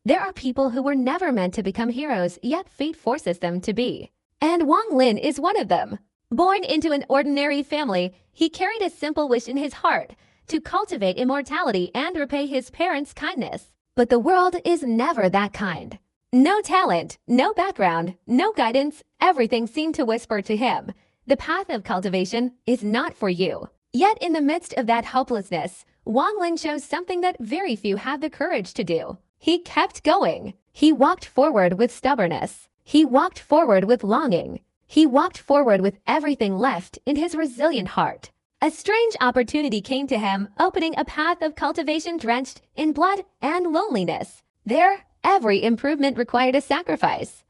There are people who were never meant to become heroes, yet fate forces them to be. And Wang Lin is one of them. Born into an ordinary family, he carried a simple wish in his heart to cultivate immortality and repay his parents' kindness. But the world is never that kind. No talent, no background, no guidance, everything seemed to whisper to him, the path of cultivation is not for you. Yet in the midst of that hopelessness, Wang Lin chose something that very few have the courage to do. He kept going. He walked forward with stubbornness. He walked forward with longing. He walked forward with everything left in his resilient heart. A strange opportunity came to him, opening a path of cultivation drenched in blood and loneliness. There, every improvement required a sacrifice.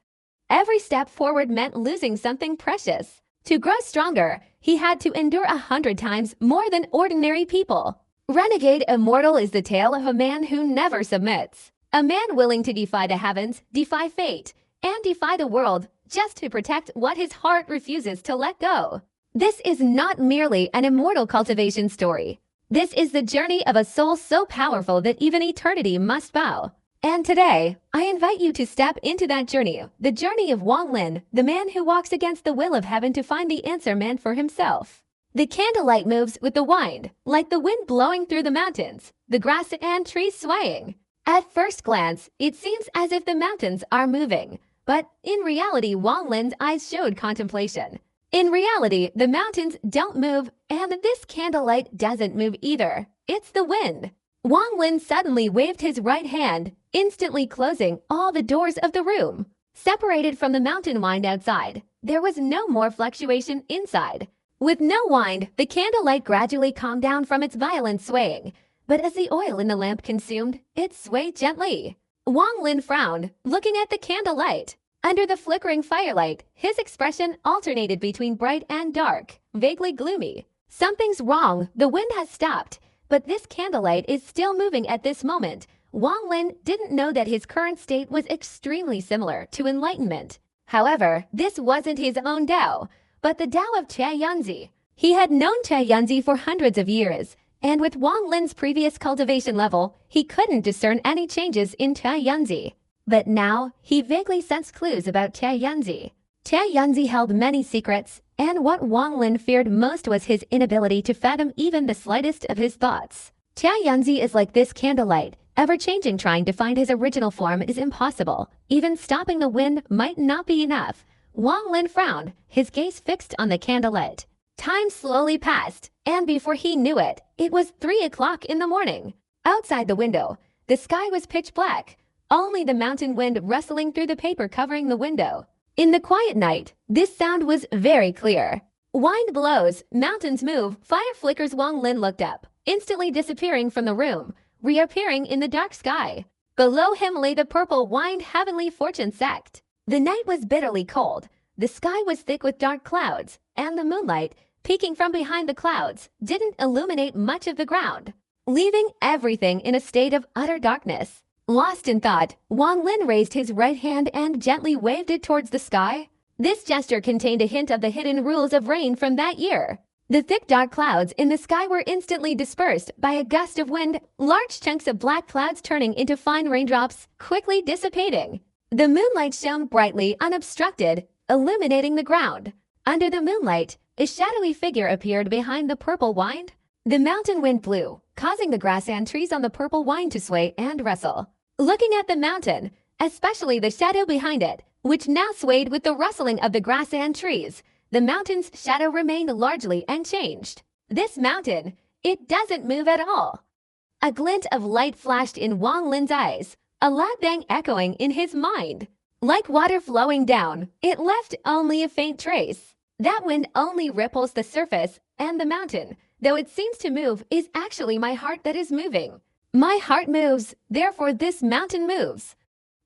Every step forward meant losing something precious. To grow stronger, he had to endure 100 times more than ordinary people. Renegade Immortal is the tale of a man who never submits. A man willing to defy the heavens, defy fate, and defy the world just to protect what his heart refuses to let go. This is not merely an immortal cultivation story. This is the journey of a soul so powerful that even eternity must bow. And today, I invite you to step into that journey, the journey of Wang Lin, the man who walks against the will of heaven to find the answer meant for himself. The candlelight moves with the wind, like the wind blowing through the mountains, the grass and trees swaying. At first glance, it seems as if the mountains are moving, but in reality, Wang Lin's eyes showed contemplation. In reality, the mountains don't move, and this candlelight doesn't move either. It's the wind. Wang Lin suddenly waved his right hand, instantly closing all the doors of the room. Separated from the mountain wind outside, there was no more fluctuation inside. With no wind, the candlelight gradually calmed down from its violent swaying, but as the oil in the lamp consumed, it swayed gently. Wang Lin frowned, looking at the candlelight. Under the flickering firelight, his expression alternated between bright and dark, vaguely gloomy. Something's wrong, the wind has stopped, but this candlelight is still moving at this moment. Wang Lin didn't know that his current state was extremely similar to enlightenment. However, this wasn't his own Tao, but the Tao of Che Yunzi. He had known Che Yunzi for hundreds of years, and with Wang Lin's previous cultivation level, he couldn't discern any changes in Che Yunzi. But now, he vaguely sensed clues about Che Yunzi. Che Yunzi held many secrets, and what Wang Lin feared most was his inability to fathom even the slightest of his thoughts. Che Yunzi is like this candlelight, ever-changing. Trying to find his original form is impossible. Even stopping the wind might not be enough. Wang Lin frowned, his gaze fixed on the candlelight. Time slowly passed, and before he knew it, it was 3 o'clock in the morning. Outside the window, the sky was pitch black, only the mountain wind rustling through the paper covering the window. In the quiet night, this sound was very clear. Wind blows, mountains move, fire flickers. Wang Lin looked up, instantly disappearing from the room, reappearing in the dark sky. Below him lay the purple wind heavenly fortune sect. The night was bitterly cold. The sky was thick with dark clouds, and the moonlight, peeking from behind the clouds, didn't illuminate much of the ground, leaving everything in a state of utter darkness. Lost in thought, Wang Lin raised his right hand and gently waved it towards the sky. This gesture contained a hint of the hidden rules of rain from that year. The thick dark clouds in the sky were instantly dispersed by a gust of wind, large chunks of black clouds turning into fine raindrops, quickly dissipating. The moonlight shone brightly unobstructed, illuminating the ground. Under the moonlight, a shadowy figure appeared behind the purple wind. The mountain wind blew, causing the grass and trees on the purple wind to sway and rustle. Looking at the mountain, especially the shadow behind it, which now swayed with the rustling of the grass and trees, the mountain's shadow remained largely unchanged. This mountain, it doesn't move at all. A glint of light flashed in Wang Lin's eyes, a loud bang echoing in his mind. Like water flowing down, it left only a faint trace. That wind only ripples the surface, and the mountain, though it seems to move, is actually my heart that is moving. My heart moves, therefore this mountain moves.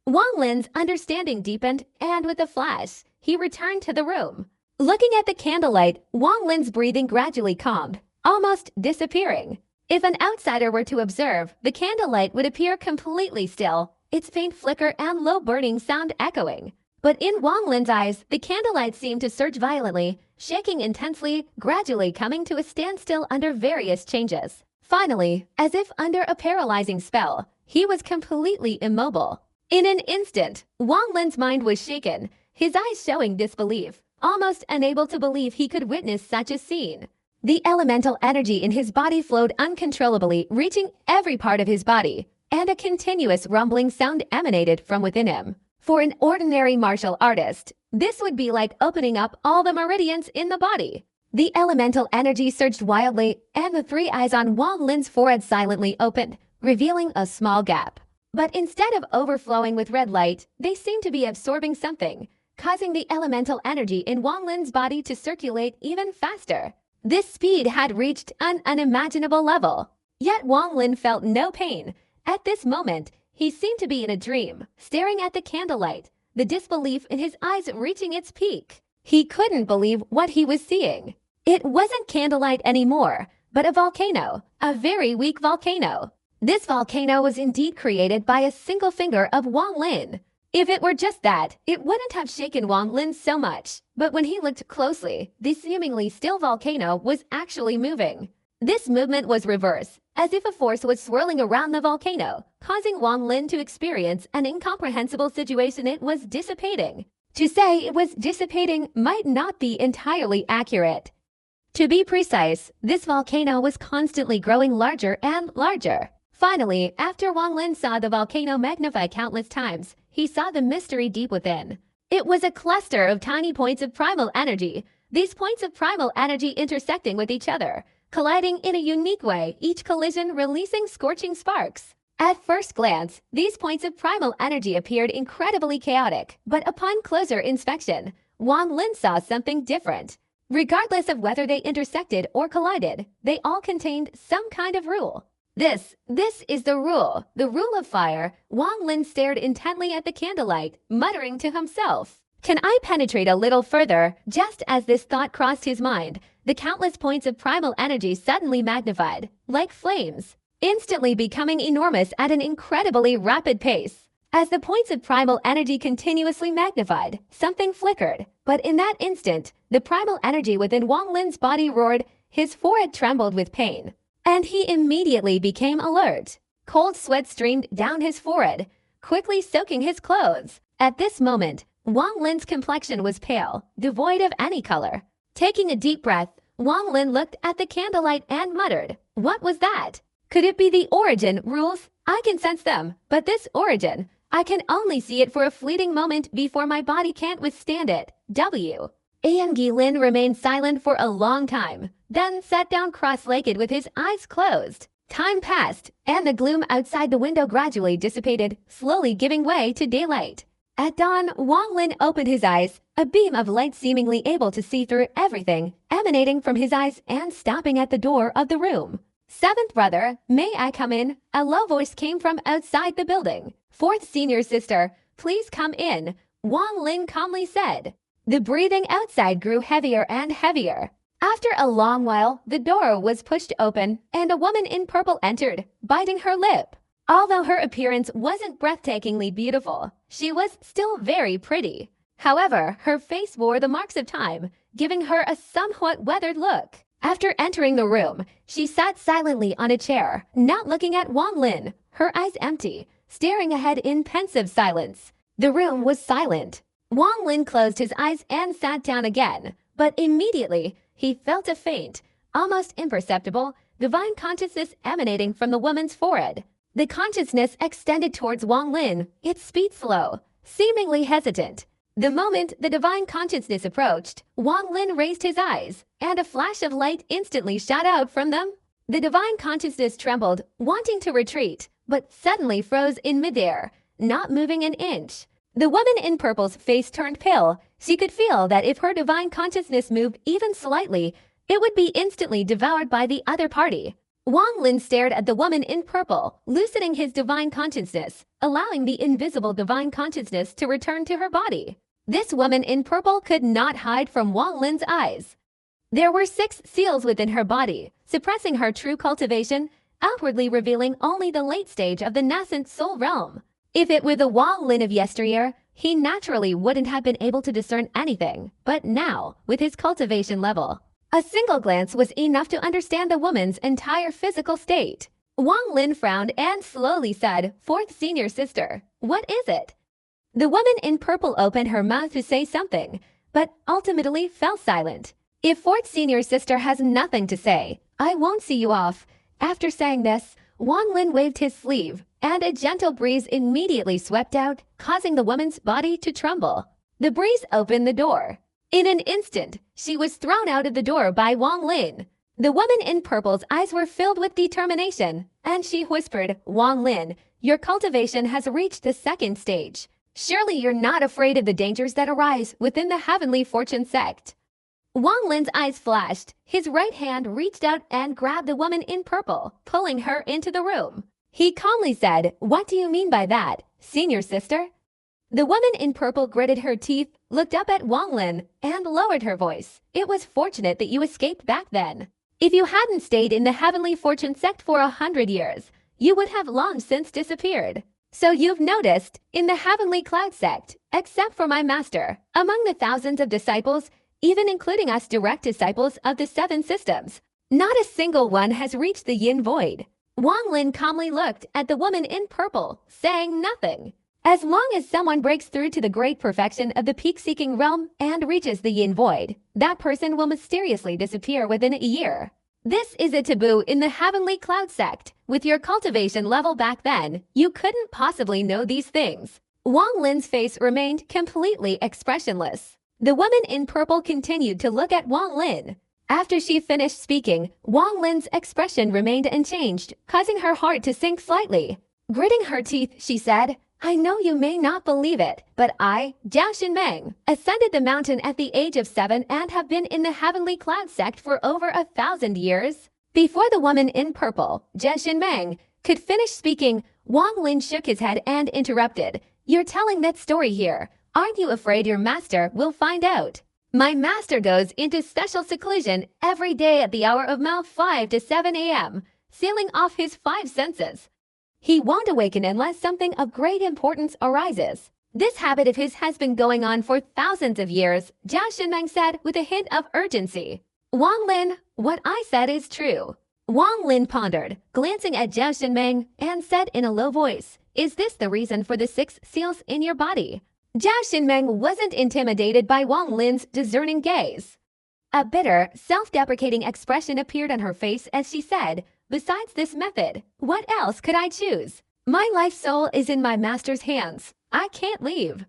Wang Lin's understanding deepened, and with a flash, he returned to the room. Looking at the candlelight, Wang Lin's breathing gradually calmed, almost disappearing. If an outsider were to observe, the candlelight would appear completely still, its faint flicker and low burning sound echoing. But in Wang Lin's eyes, the candlelight seemed to surge violently, shaking intensely, gradually coming to a standstill under various changes. Finally, as if under a paralyzing spell, he was completely immobile. In an instant, Wang Lin's mind was shaken, his eyes showing disbelief, almost unable to believe he could witness such a scene. The elemental energy in his body flowed uncontrollably, reaching every part of his body, and a continuous rumbling sound emanated from within him. For an ordinary martial artist, this would be like opening up all the meridians in the body. The elemental energy surged wildly, and the three eyes on Wang Lin's forehead silently opened, revealing a small gap. But instead of overflowing with red light, they seemed to be absorbing something, causing the elemental energy in Wang Lin's body to circulate even faster. This speed had reached an unimaginable level. Yet Wang Lin felt no pain. At this moment, he seemed to be in a dream, staring at the candlelight, the disbelief in his eyes reaching its peak. He couldn't believe what he was seeing. It wasn't candlelight anymore, but a volcano, a very weak volcano. This volcano was indeed created by a single finger of Wang Lin. If it were just that, it wouldn't have shaken Wang Lin so much. But when he looked closely, the seemingly still volcano was actually moving. This movement was reverse, as if a force was swirling around the volcano, causing Wang Lin to experience an incomprehensible situation. It was dissipating. To say it was dissipating might not be entirely accurate. To be precise, this volcano was constantly growing larger and larger. Finally, after Wang Lin saw the volcano magnify countless times, he saw the mystery deep within. It was a cluster of tiny points of primal energy, these points of primal energy intersecting with each other, colliding in a unique way, each collision releasing scorching sparks. At first glance, these points of primal energy appeared incredibly chaotic, but upon closer inspection, Wang Lin saw something different. Regardless of whether they intersected or collided, they all contained some kind of rule. This is the rule of fire. Wang Lin stared intently at the candlelight, muttering to himself. Can I penetrate a little further? Just as this thought crossed his mind, the countless points of primal energy suddenly magnified, like flames, instantly becoming enormous at an incredibly rapid pace. As the points of primal energy continuously magnified, something flickered, but in that instant, the primal energy within Wang Lin's body roared, his forehead trembled with pain. And he immediately became alert. Cold sweat streamed down his forehead, quickly soaking his clothes. At this moment, Wang Lin's complexion was pale, devoid of any color. Taking a deep breath, Wang Lin looked at the candlelight and muttered, "What was that? Could it be the origin rules? I can sense them, but this origin, I can only see it for a fleeting moment before my body can't withstand it." Lin remained silent for a long time, then sat down cross-legged with his eyes closed. Time passed, and the gloom outside the window gradually dissipated, slowly giving way to daylight. At dawn, Wang Lin opened his eyes, a beam of light seemingly able to see through everything, emanating from his eyes and stopping at the door of the room. "Seventh brother, may I come in?" A low voice came from outside the building. "Fourth senior sister, please come in," Wang Lin calmly said. The breathing outside grew heavier and heavier. After a long while, the door was pushed open, and a woman in purple entered, biting her lip. Although her appearance wasn't breathtakingly beautiful, she was still very pretty. However, her face bore the marks of time, giving her a somewhat weathered look. After entering the room, she sat silently on a chair, not looking at Wang Lin, her eyes empty, staring ahead in pensive silence. The room was silent. Wang Lin closed his eyes and sat down again, but immediately he felt a faint, almost imperceptible, divine consciousness emanating from the woman's forehead. The consciousness extended towards Wang Lin, its speed slow, seemingly hesitant. The moment the divine consciousness approached, Wang Lin raised his eyes, and a flash of light instantly shot out from them. The divine consciousness trembled, wanting to retreat, but suddenly froze in midair, not moving an inch. The woman in purple's face turned pale. She could feel that if her divine consciousness moved even slightly, it would be instantly devoured by the other party. Wang Lin stared at the woman in purple, loosening his divine consciousness, allowing the invisible divine consciousness to return to her body. This woman in purple could not hide from Wang Lin's eyes. There were 6 seals within her body, suppressing her true cultivation, outwardly revealing only the late stage of the nascent soul realm. If it were the Wang Lin of yesteryear, he naturally wouldn't have been able to discern anything. But now, with his cultivation level, a single glance was enough to understand the woman's entire physical state. Wang Lin frowned and slowly said, "Fourth senior sister, what is it?" The woman in purple opened her mouth to say something, but ultimately fell silent. "If fourth senior sister has nothing to say, I won't see you off." After saying this, Wang Lin waved his sleeve, and a gentle breeze immediately swept out, causing the woman's body to tremble. The breeze opened the door. In an instant, she was thrown out of the door by Wang Lin. The woman in purple's eyes were filled with determination, and she whispered, "Wang Lin, your cultivation has reached the second stage. Surely you're not afraid of the dangers that arise within the Heavenly Fortune sect." Wang Lin's eyes flashed. His right hand reached out and grabbed the woman in purple, pulling her into the room. He calmly said, "What do you mean by that, senior sister?" The woman in purple gritted her teeth, looked up at Wang Lin, and lowered her voice. "It was fortunate that you escaped back then. If you hadn't stayed in the Heavenly Fortune sect for 100 years, you would have long since disappeared. So you've noticed, in the Heavenly Cloud sect, except for my master, among the thousands of disciples, even including us direct disciples of the 7 systems, not a single one has reached the Yin Void." Wang Lin calmly looked at the woman in purple, saying nothing. As long as someone breaks through to the great perfection of the peak-seeking realm and reaches the Yin Void, that person will mysteriously disappear within a year. This is a taboo in the Heavenly Cloud sect. With your cultivation level back then, you couldn't possibly know these things. Wang Lin's face remained completely expressionless. The woman in purple continued to look at Wang Lin. After she finished speaking, Wang Lin's expression remained unchanged, causing her heart to sink slightly. Gritting her teeth, she said, "I know you may not believe it, but I, Jiao Xinmeng, ascended the mountain at the age of 7 and have been in the Heavenly Cloud sect for over 1,000 years." Before the woman in purple, Jiao Xinmeng, could finish speaking, Wang Lin shook his head and interrupted. "You're telling that story here. Aren't you afraid your master will find out? My master goes into special seclusion every day at the hour of 5 to 7 a.m., sealing off his 5 senses. He won't awaken unless something of great importance arises. This habit of his has been going on for thousands of years," Jiao Xinmeng said with a hint of urgency. "Wang Lin, what I said is true." Wang Lin pondered, glancing at Jiao Xinmeng, and said in a low voice, "Is this the reason for the 6 seals in your body?" Jiao Xinmeng wasn't intimidated by Wang Lin's discerning gaze. A bitter, self-deprecating expression appeared on her face as she said, "Besides this method, what else could I choose? My life soul is in my master's hands. I can't leave.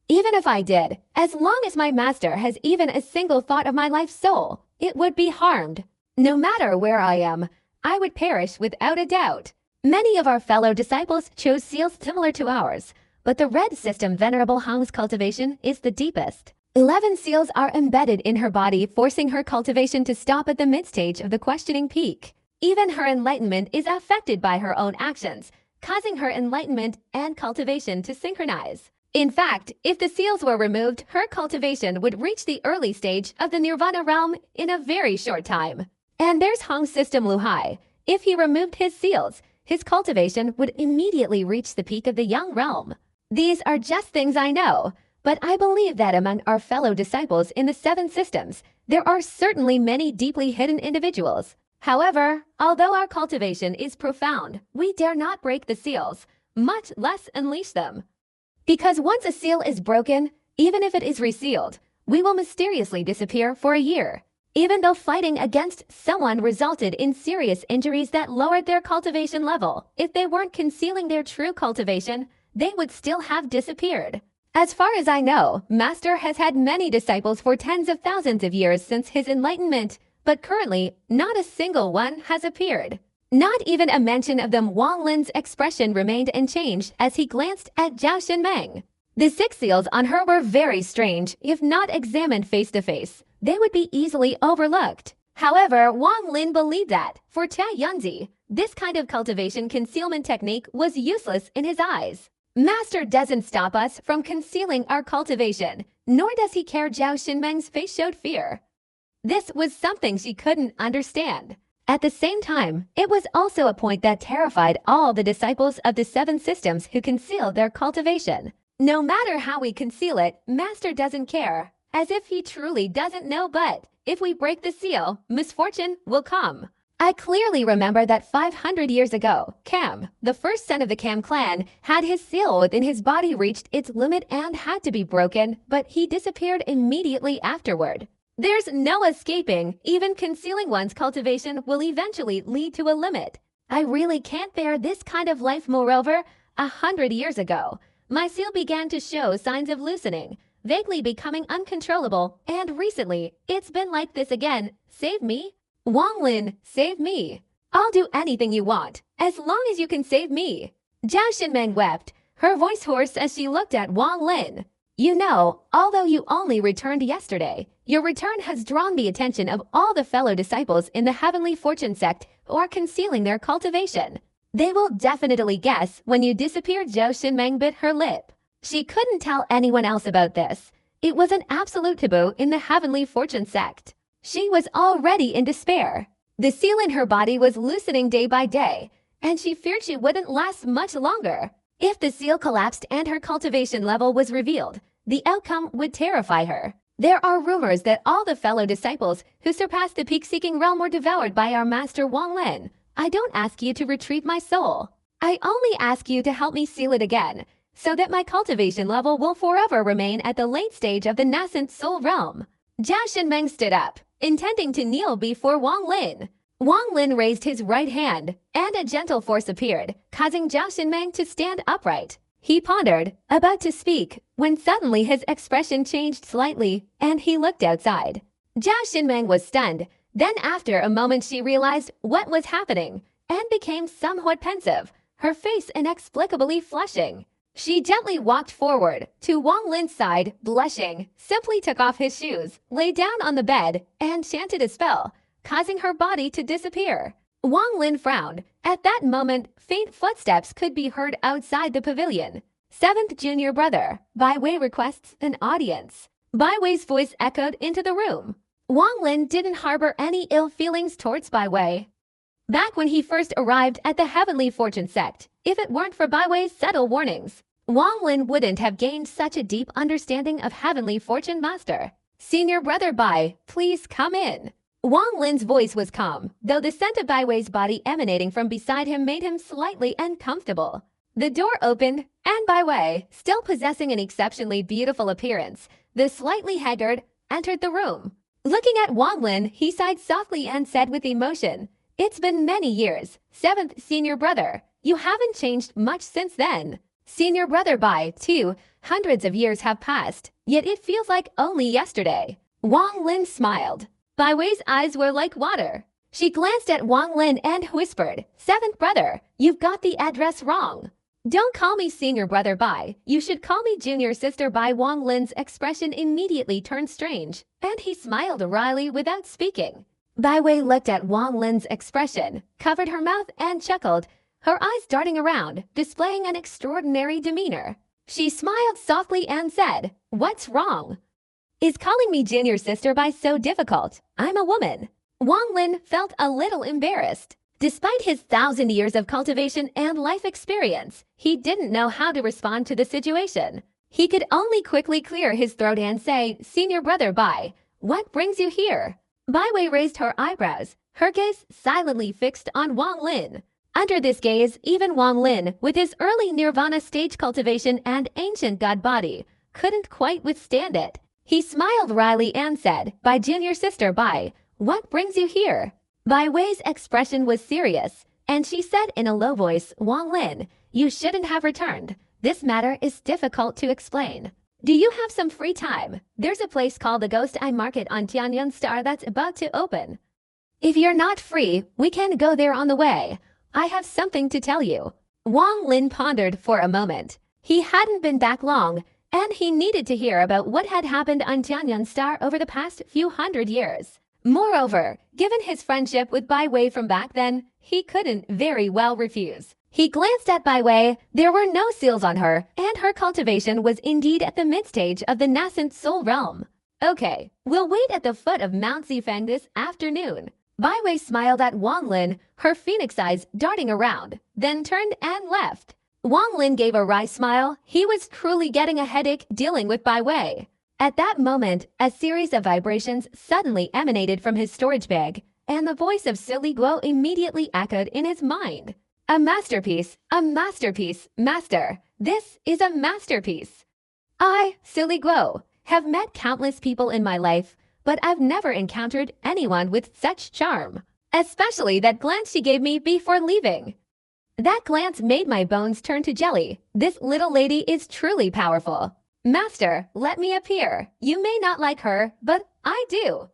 Even if I did, as long as my master has even a single thought of my life soul, it would be harmed. No matter where I am, I would perish without a doubt." Many of our fellow disciples chose seals similar to ours, but the red system Venerable Hang's cultivation is the deepest. 11 seals are embedded in her body, forcing her cultivation to stop at the mid-stage of the questioning peak. Even her enlightenment is affected by her own actions, causing her enlightenment and cultivation to synchronize. In fact, if the seals were removed, her cultivation would reach the early stage of the Nirvana realm in a very short time. And there's Hang's system Luhai. If he removed his seals, his cultivation would immediately reach the peak of the Yang realm. These are just things I know, but I believe that among our fellow disciples in the 7 systems, there are certainly many deeply hidden individuals. However, although our cultivation is profound, we dare not break the seals, much less unleash them. Because once a seal is broken, even if it is resealed, we will mysteriously disappear for a year. Even though fighting against someone resulted in serious injuries that lowered their cultivation level, if they weren't concealing their true cultivation, they would still have disappeared. As far as I know, Master has had many disciples for tens of thousands of years since his enlightenment, but currently, not a single one has appeared. Not even a mention of them. Wang Lin's expression remained unchanged as he glanced at Jiao Xinmeng. The 6 seals on her were very strange. If not examined face to face, they would be easily overlooked. However, Wang Lin believed that, for Tia Yunzi, this kind of cultivation concealment technique was useless in his eyes. Master doesn't stop us from concealing our cultivation, nor does he care. Jiao Xinmeng's face showed fear. This was something she couldn't understand. At the same time, it was also a point that terrified all the disciples of the 7 systems who conceal their cultivation. No matter how we conceal it, Master doesn't care, as if he truly doesn't know. But if we break the seal, misfortune will come. I clearly remember that 500 years ago, Cam, the first son of the Cam clan, had his seal within his body reached its limit and had to be broken, but he disappeared immediately afterward. There's no escaping, even concealing one's cultivation will eventually lead to a limit. I really can't bear this kind of life. Moreover, 100 years ago, my seal began to show signs of loosening, vaguely becoming uncontrollable, and recently, it's been like this again. Save me? Wang Lin, save me. I'll do anything you want, as long as you can save me. Zhao Xinmeng wept, her voice hoarse as she looked at Wang Lin. You know, although you only returned yesterday, your return has drawn the attention of all the fellow disciples in the Heavenly Fortune sect who are concealing their cultivation. They will definitely guess when you disappeared. Zhao Xinmeng bit her lip. She couldn't tell anyone else about this. It was an absolute taboo in the Heavenly Fortune sect. She was already in despair. The seal in her body was loosening day by day, and she feared she wouldn't last much longer. If the seal collapsed and her cultivation level was revealed, the outcome would terrify her. There are rumors that all the fellow disciples who surpassed the peak-seeking realm were devoured by our master Wang Lin. I don't ask you to retrieve my soul. I only ask you to help me seal it again, so that my cultivation level will forever remain at the late stage of the nascent soul realm. Zhao Xinmeng stood up, intending to kneel before Wang Lin. Wang Lin raised his right hand, and a gentle force appeared, causing Zhao Xinmeng to stand upright. He pondered, about to speak, when suddenly his expression changed slightly, and he looked outside. Zhao Xinmeng was stunned. Then after a moment she realized what was happening, and became somewhat pensive, her face inexplicably flushing. She gently walked forward to Wang Lin's side, blushing, simply took off his shoes, lay down on the bed, and chanted a spell, causing her body to disappear. Wang Lin frowned. At that moment, faint footsteps could be heard outside the pavilion. Seventh junior brother, Bai Wei requests an audience. Bai Wei's voice echoed into the room. Wang Lin didn't harbor any ill feelings towards Bai Wei. Back when he first arrived at the Heavenly Fortune sect, if it weren't for Bai Wei's subtle warnings, Wang Lin wouldn't have gained such a deep understanding of Heavenly Fortune Master. Senior brother Bai, please come in. Wang Lin's voice was calm, though the scent of Bai Wei's body emanating from beside him made him slightly uncomfortable. The door opened, and Bai Wei, still possessing an exceptionally beautiful appearance, the slightly haggard, entered the room. Looking at Wang Lin, he sighed softly and said with emotion, "It's been many years, seventh senior brother. You haven't changed much since then. Senior brother Bai, too, hundreds of years have passed, yet it feels like only yesterday." Wang Lin smiled. Bai Wei's eyes were like water. She glanced at Wang Lin and whispered, "Seventh brother, you've got the address wrong. Don't call me senior brother Bai, you should call me junior sister Bai." Wang Lin's expression immediately turned strange, and he smiled wryly without speaking. Bai Wei looked at Wang Lin's expression, covered her mouth and chuckled, her eyes darting around, displaying an extraordinary demeanor. She smiled softly and said, "What's wrong? Is calling me junior sister Bai so difficult? I'm a woman." Wang Lin felt a little embarrassed. Despite his 1,000 years of cultivation and life experience, he didn't know how to respond to the situation. He could only quickly clear his throat and say, "Senior brother Bai, what brings you here?" Bai Wei raised her eyebrows, her gaze silently fixed on Wang Lin. Under this gaze, even Wang Lin, with his early nirvana stage cultivation and ancient god body, couldn't quite withstand it. He smiled wryly and said, "Bai junior sister Bai, what brings you here?" Bai Wei's expression was serious, and she said in a low voice, "Wang Lin, you shouldn't have returned. This matter is difficult to explain. Do you have some free time? There's a place called the Ghost Eye Market on Tianyang Star that's about to open. If you're not free, we can go there on the way. I have something to tell you." Wang Lin pondered for a moment. He hadn't been back long, and he needed to hear about what had happened on Tianyang Star over the past few hundred years. Moreover, given his friendship with Bai Wei from back then, he couldn't very well refuse. He glanced at Bai Wei. There were no seals on her, and her cultivation was indeed at the mid-stage of the nascent soul realm. "Okay, we'll wait at the foot of Mount Zifeng this afternoon." Bai Wei smiled at Wang Lin, her phoenix eyes darting around, then turned and left. Wang Lin gave a wry smile. He was truly getting a headache dealing with Bai Wei. At that moment, a series of vibrations suddenly emanated from his storage bag, and the voice of Silly Guo immediately echoed in his mind. A masterpiece, master. This is a masterpiece. I, Silly Guo, have met countless people in my life, but I've never encountered anyone with such charm. Especially that glance she gave me before leaving. That glance made my bones turn to jelly. This little lady is truly powerful. Master, let me appear. You may not like her, but I do.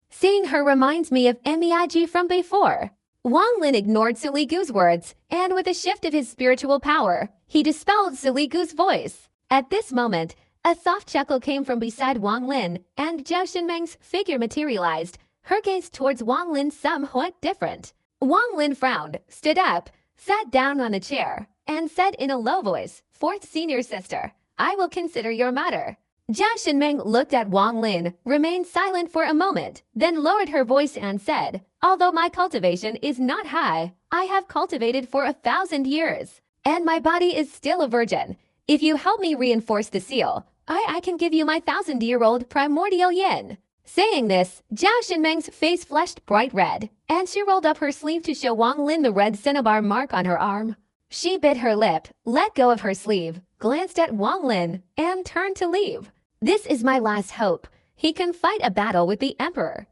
Seeing her reminds me of Miyaji from before. Wang Lin ignored Silly Gu's words, and with a shift of his spiritual power, he dispelled Silly Gu's voice. At this moment, a soft chuckle came from beside Wang Lin, and Zhao Xinmeng's figure materialized, her gaze towards Wang Lin somewhat different. Wang Lin frowned, stood up, sat down on a chair, and said in a low voice, "Fourth senior sister, I will consider your matter." Zhao Xinmeng looked at Wang Lin, remained silent for a moment, then lowered her voice and said, "Although my cultivation is not high, I have cultivated for 1,000 years, and my body is still a virgin. If you help me reinforce the seal, I can give you my 1,000-year-old primordial yin." Saying this, Zhao Xinmeng's face flushed bright red, and she rolled up her sleeve to show Wang Lin the red cinnabar mark on her arm. She bit her lip, let go of her sleeve, glanced at Wang Lin, and turned to leave. This is my last hope. He can fight a battle with the Emperor.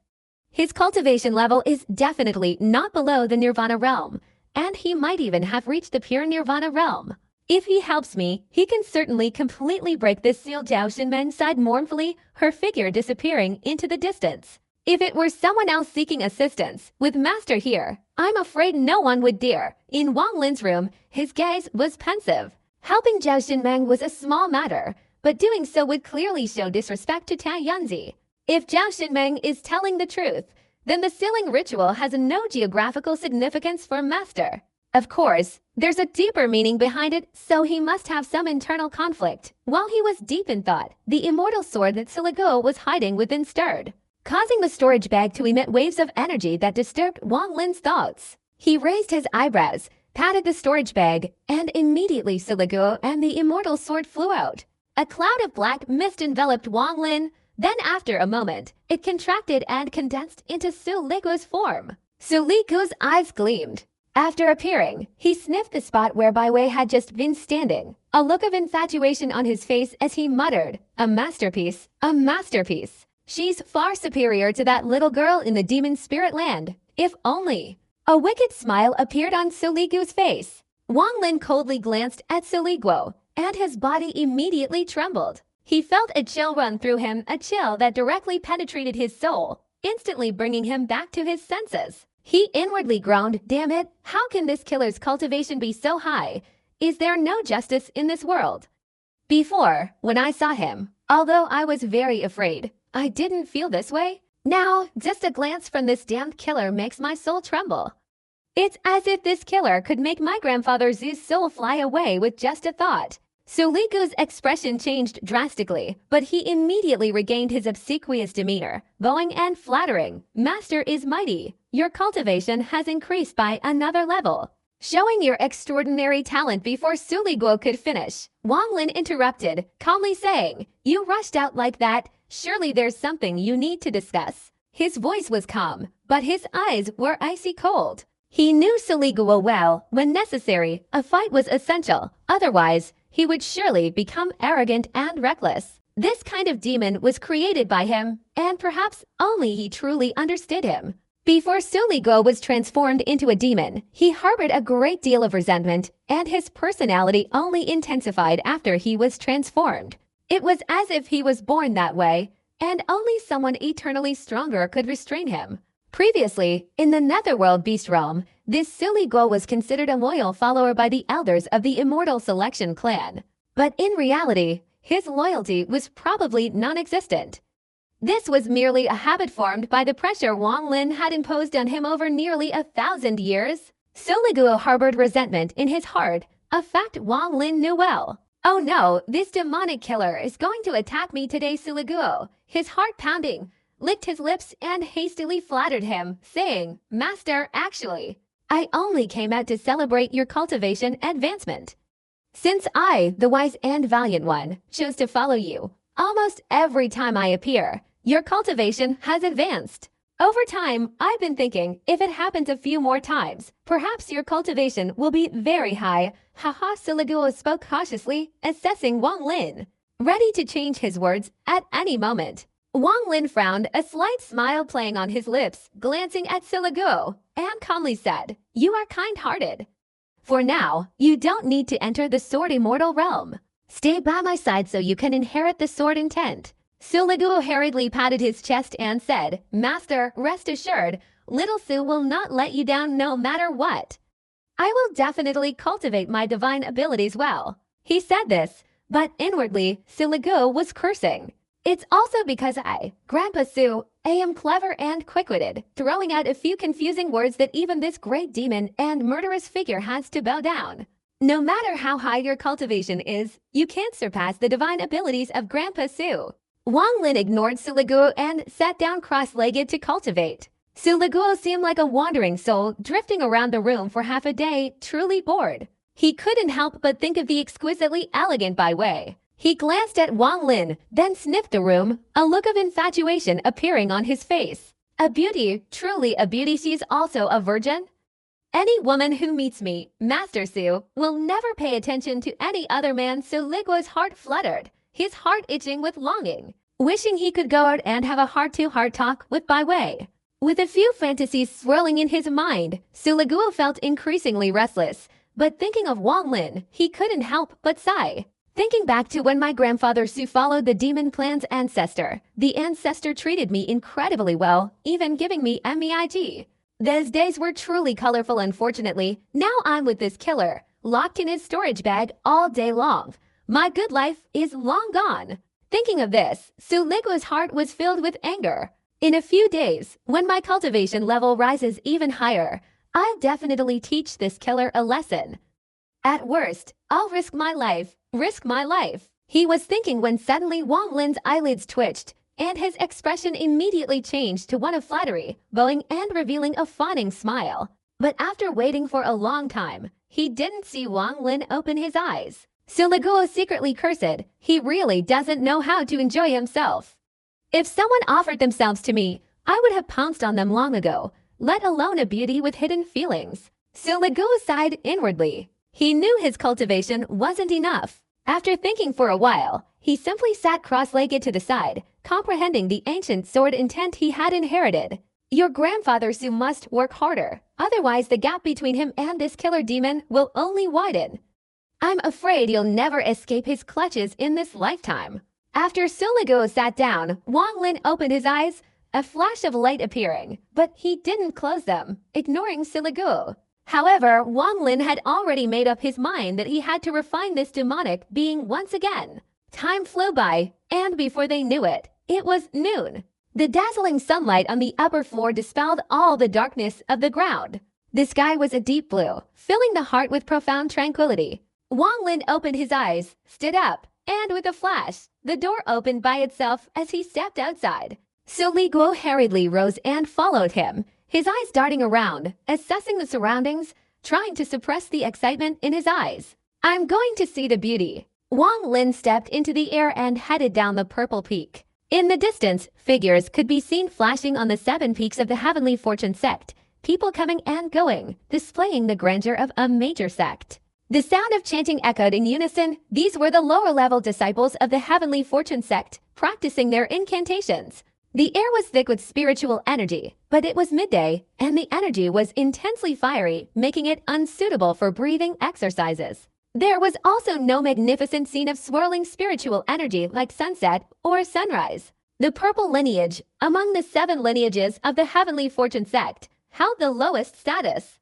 His cultivation level is definitely not below the Nirvana realm, and he might even have reached the pure Nirvana realm. If he helps me, he can certainly completely break this seal. Zhao Xinmeng sighed mournfully, her figure disappearing into the distance. If it were someone else seeking assistance, with Master here, I'm afraid no one would dare. In Wang Lin's room, his gaze was pensive. Helping Zhao Xinmeng was a small matter, but doing so would clearly show disrespect to Tai Yanzi. If Zhao Xinmeng is telling the truth, then the sealing ritual has no geographical significance for Master. Of course, there's a deeper meaning behind it, so he must have some internal conflict. While he was deep in thought, the immortal sword that Silly Guo was hiding within stirred, causing the storage bag to emit waves of energy that disturbed Wang Lin's thoughts. He raised his eyebrows, patted the storage bag, and immediately Silly Guo and the immortal sword flew out. A cloud of black mist enveloped Wang Lin, then after a moment, it contracted and condensed into Silly Guo's form. Silly Guo's eyes gleamed. After appearing, he sniffed the spot where Bai Wei had just been standing, a look of infatuation on his face as he muttered, "A masterpiece, a masterpiece. She's far superior to that little girl in the demon spirit land, if only." A wicked smile appeared on Silly Guo's face. Wang Lin coldly glanced at Silly Guo, and his body immediately trembled. He felt a chill run through him, a chill that directly penetrated his soul, instantly bringing him back to his senses. He inwardly groaned, "Damn it, how can this killer's cultivation be so high? Is there no justice in this world?" Before, when I saw him, although I was very afraid, I didn't feel this way. Now, just a glance from this damned killer makes my soul tremble. It's as if this killer could make my grandfather Zhu's soul fly away with just a thought. Silly Guo's expression changed drastically, but he immediately regained his obsequious demeanor, bowing and flattering. "Master is mighty. Your cultivation has increased by another level." Showing your extraordinary talent before Silly Guo could finish, Wang Lin interrupted, calmly saying, "You rushed out like that. Surely there's something you need to discuss." His voice was calm, but his eyes were icy cold. He knew Silly Guo well. When necessary, a fight was essential. Otherwise, he would surely become arrogant and reckless. This kind of demon was created by him, and perhaps only he truly understood him. Before Silly Guo was transformed into a demon, he harbored a great deal of resentment, and his personality only intensified after he was transformed. It was as if he was born that way, and only someone eternally stronger could restrain him. Previously, in the Netherworld Beast Realm, this Silly Guo was considered a loyal follower by the elders of the Immortal Selection clan. But in reality, his loyalty was probably non-existent. This was merely a habit formed by the pressure Wang Lin had imposed on him over nearly 1,000 years. Silly Guo harbored resentment in his heart, a fact Wang Lin knew well. "Oh no, this demonic killer is going to attack me today." Silly Guo, his heart pounding, licked his lips and hastily flattered him, saying, "Master, actually, I only came out to celebrate your cultivation advancement. Since I, the wise and valiant one, chose to follow you, almost every time I appear, your cultivation has advanced." Over time, I've been thinking, if it happens a few more times, perhaps your cultivation will be very high. Haha, Siliguo spoke cautiously, assessing Wang Lin, ready to change his words at any moment. Wang Lin frowned, a slight smile playing on his lips, glancing at Siliguo, and calmly said, "You are kind-hearted. For now, you don't need to enter the sword immortal realm. Stay by my side so you can inherit the sword intent." Siliguo hurriedly patted his chest and said, "Master, rest assured, little Su will not let you down no matter what. I will definitely cultivate my divine abilities well." He said this, but inwardly, Siliguo was cursing. "It's also because Grandpa Su, am clever and quick-witted, throwing out a few confusing words that even this great demon and murderous figure has to bow down. No matter how high your cultivation is, you can't surpass the divine abilities of Grandpa Su." Wang Lin ignored Siliguo and sat down cross-legged to cultivate. Siliguo seemed like a wandering soul drifting around the room for half a day, truly bored. He couldn't help but think of the exquisitely elegant Bai Wei. He glanced at Wang Lin, then sniffed the room, a look of infatuation appearing on his face. "A beauty, truly a beauty. She's also a virgin? Any woman who meets me, Master Su, will never pay attention to any other man." Siliguo's heart fluttered, his heart itching with longing, wishing he could go out and have a heart-to-heart talk with Bai Wei. With a few fantasies swirling in his mind, Siliguo felt increasingly restless, but thinking of Wang Lin, he couldn't help but sigh. Thinking back to when my grandfather Su followed the demon clan's ancestor, the ancestor treated me incredibly well, even giving me MEIG. Those days were truly colorful. Unfortunately, now I'm with this killer, locked in his storage bag all day long. My good life is long gone. Thinking of this, Siliguo's heart was filled with anger. In a few days, when my cultivation level rises even higher, I'll definitely teach this killer a lesson. At worst, I'll risk my life. He was thinking when suddenly Wang Lin's eyelids twitched, and his expression immediately changed to one of flattery, bowing and revealing a fawning smile. But after waiting for a long time, he didn't see Wang Lin open his eyes. Siliguo secretly cursed. He really doesn't know how to enjoy himself. If someone offered themselves to me, I would have pounced on them long ago, let alone a beauty with hidden feelings. Siliguo sighed inwardly. He knew his cultivation wasn't enough. After thinking for a while, he simply sat cross-legged to the side, comprehending the ancient sword intent he had inherited. Your grandfather Su must work harder, otherwise the gap between him and this killer demon will only widen. I'm afraid you'll never escape his clutches in this lifetime. After Siliguo sat down, Wang Lin opened his eyes, a flash of light appearing, but he didn't close them, ignoring Siliguo. However, Wang Lin had already made up his mind that he had to refine this demonic being once again. Time flew by, and before they knew it, it was noon. The dazzling sunlight on the upper floor dispelled all the darkness of the ground. The sky was a deep blue, filling the heart with profound tranquility. Wang Lin opened his eyes, stood up, and with a flash, the door opened by itself as he stepped outside. Siliguo hurriedly rose and followed him, his eyes darting around, assessing the surroundings, trying to suppress the excitement in his eyes. I'm going to see the beauty. Wang Lin stepped into the air and headed down the purple peak. In the distance, figures could be seen flashing on the 7 peaks of the Heavenly Fortune sect, people coming and going, displaying the grandeur of a major sect. The sound of chanting echoed in unison. These were the lower-level disciples of the Heavenly Fortune sect, practicing their incantations. The air was thick with spiritual energy, but it was midday, and the energy was intensely fiery, making it unsuitable for breathing exercises. There was also no magnificent scene of swirling spiritual energy like sunset or sunrise. The purple lineage, among the 7 lineages of the Heavenly Fortune sect, held the lowest status.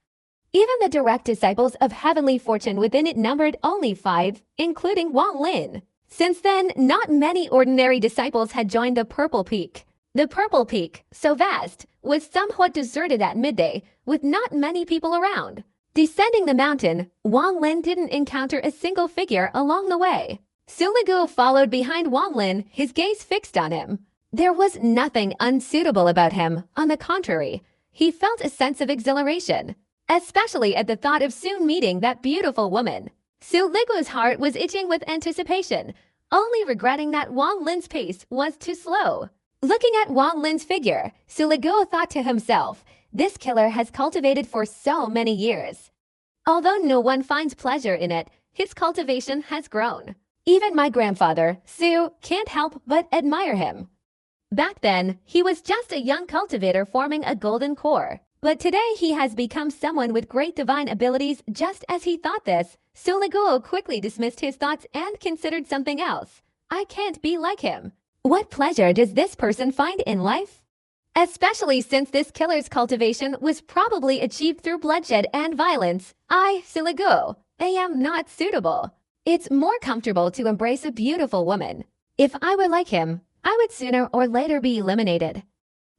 Even the direct disciples of Heavenly Fortune within it numbered only 5, including Wang Lin. Since then, not many ordinary disciples had joined the Purple Peak. The Purple Peak, so vast, was somewhat deserted at midday, with not many people around. Descending the mountain, Wang Lin didn't encounter a single figure along the way. Siliguo followed behind Wang Lin, his gaze fixed on him. There was nothing unsuitable about him. On the contrary, he felt a sense of exhilaration, especially at the thought of soon meeting that beautiful woman. Siliguo's heart was itching with anticipation, only regretting that Wang Lin's pace was too slow. Looking at Wang Lin's figure, Suligo thought to himself, this killer has cultivated for so many years. Although no one finds pleasure in it, his cultivation has grown. Even my grandfather, Su, can't help but admire him. Back then, he was just a young cultivator forming a golden core. But today he has become someone with great divine abilities. Just as he thought this, Suligo quickly dismissed his thoughts and considered something else. I can't be like him. What pleasure does this person find in life? Especially since this killer's cultivation was probably achieved through bloodshed and violence. I, Suligo, am not suitable. It's more comfortable to embrace a beautiful woman. If I were like him, I would sooner or later be eliminated.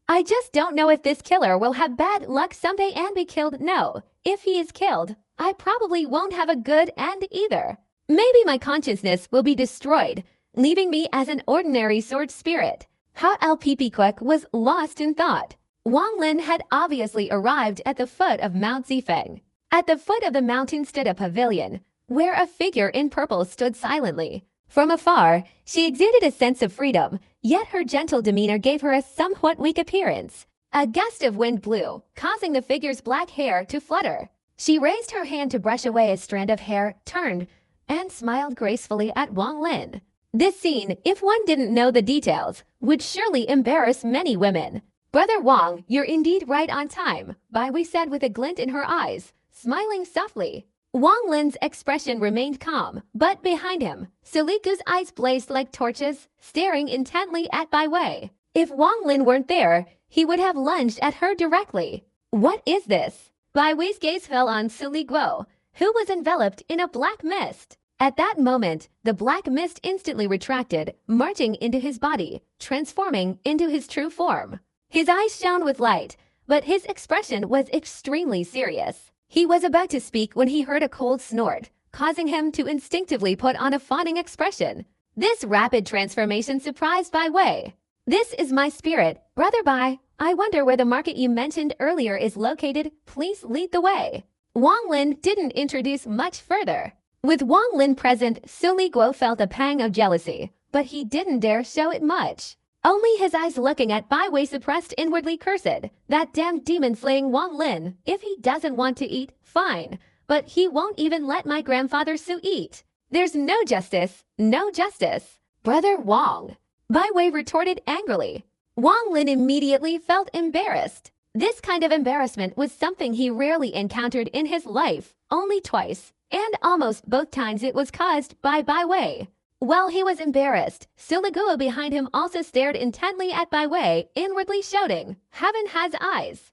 I just don't know if this killer will have bad luck someday and be killed. No, if he is killed, I probably won't have a good end either. Maybe my consciousness will be destroyed, leaving me as an ordinary sword spirit. How LPP Quick was lost in thought. Wang Lin had obviously arrived at the foot of Mount Zifeng. At the foot of the mountain stood a pavilion, where a figure in purple stood silently. From afar, she exuded a sense of freedom, yet her gentle demeanor gave her a somewhat weak appearance. A gust of wind blew, causing the figure's black hair to flutter. She raised her hand to brush away a strand of hair, turned, and smiled gracefully at Wang Lin. This scene, if one didn't know the details, would surely embarrass many women. Brother Wang, you're indeed right on time, Bai Wei said with a glint in her eyes, smiling softly. Wang Lin's expression remained calm, but behind him, Suligu's eyes blazed like torches, staring intently at Bai Wei. If Wang Lin weren't there, he would have lunged at her directly. What is this? Bai Wei's gaze fell on Suligo, who was enveloped in a black mist. At that moment, the black mist instantly retracted, marching into his body, transforming into his true form. His eyes shone with light, but his expression was extremely serious. He was about to speak when he heard a cold snort, causing him to instinctively put on a fawning expression. This rapid transformation surprised Bai Wei. This is my spirit, Brother Bai. I wonder where the market you mentioned earlier is located. Please lead the way. Wang Lin didn't introduce much further. With Wang Lin present, Suligo felt a pang of jealousy, but he didn't dare show it much. Only his eyes looking at Bai Wei suppressed inwardly cursed. That damned demon-slaying Wang Lin. If he doesn't want to eat, fine. But he won't even let my grandfather Su eat. There's no justice. No justice. Brother Wang. Bai Wei retorted angrily. Wang Lin immediately felt embarrassed. This kind of embarrassment was something he rarely encountered in his life, only twice, and almost both times it was caused by Bai Wei. While he was embarrassed, Suligo behind him also stared intently at Bai Wei, inwardly shouting, "Heaven has eyes.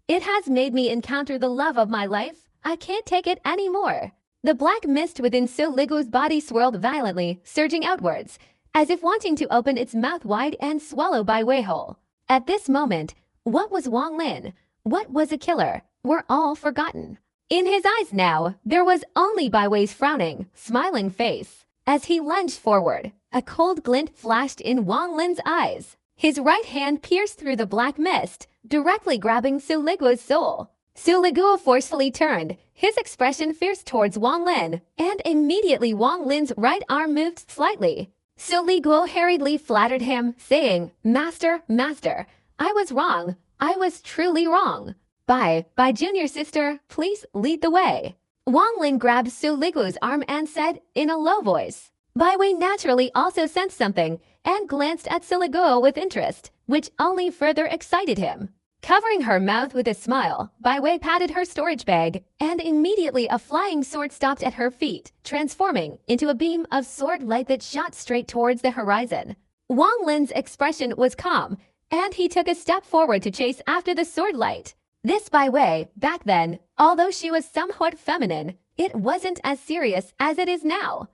It has made me encounter the love of my life. I can't take it anymore." The black mist within Suligo's body swirled violently, surging outwards, as if wanting to open its mouth wide and swallow Bai Wei whole. At this moment, what was Wang Lin? What was a killer? Were all forgotten. In his eyes now, there was only Bai Wei's frowning, smiling face. As he lunged forward, a cold glint flashed in Wang Lin's eyes. His right hand pierced through the black mist, directly grabbing Suliguo's soul. Suliguo forcefully turned, his expression fierce towards Wang Lin, and immediately Wang Lin's right arm moved slightly. Suliguo hurriedly flattered him, saying, "Master, master, I was wrong. I was truly wrong. Bai junior sister, please lead the way." Wang Lin grabbed Suliguo's arm and said in a low voice. Bai Wei naturally also sensed something and glanced at Suliguo with interest, which only further excited him. Covering her mouth with a smile, Bai Wei patted her storage bag, and immediately a flying sword stopped at her feet, transforming into a beam of sword light that shot straight towards the horizon. Wang Lin's expression was calm, and he took a step forward to chase after the sword light. This Bai Wei, back then, although she was somewhat feminine, it wasn't as serious as it is now.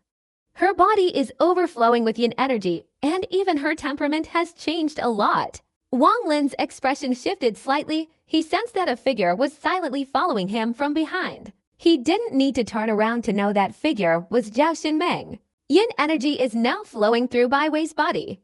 Her body is overflowing with yin energy, and even her temperament has changed a lot. Wang Lin's expression shifted slightly. He sensed that a figure was silently following him from behind. He didn't need to turn around to know that figure was Zhao Xinmeng. Yin energy is now flowing through Bai Wei's body.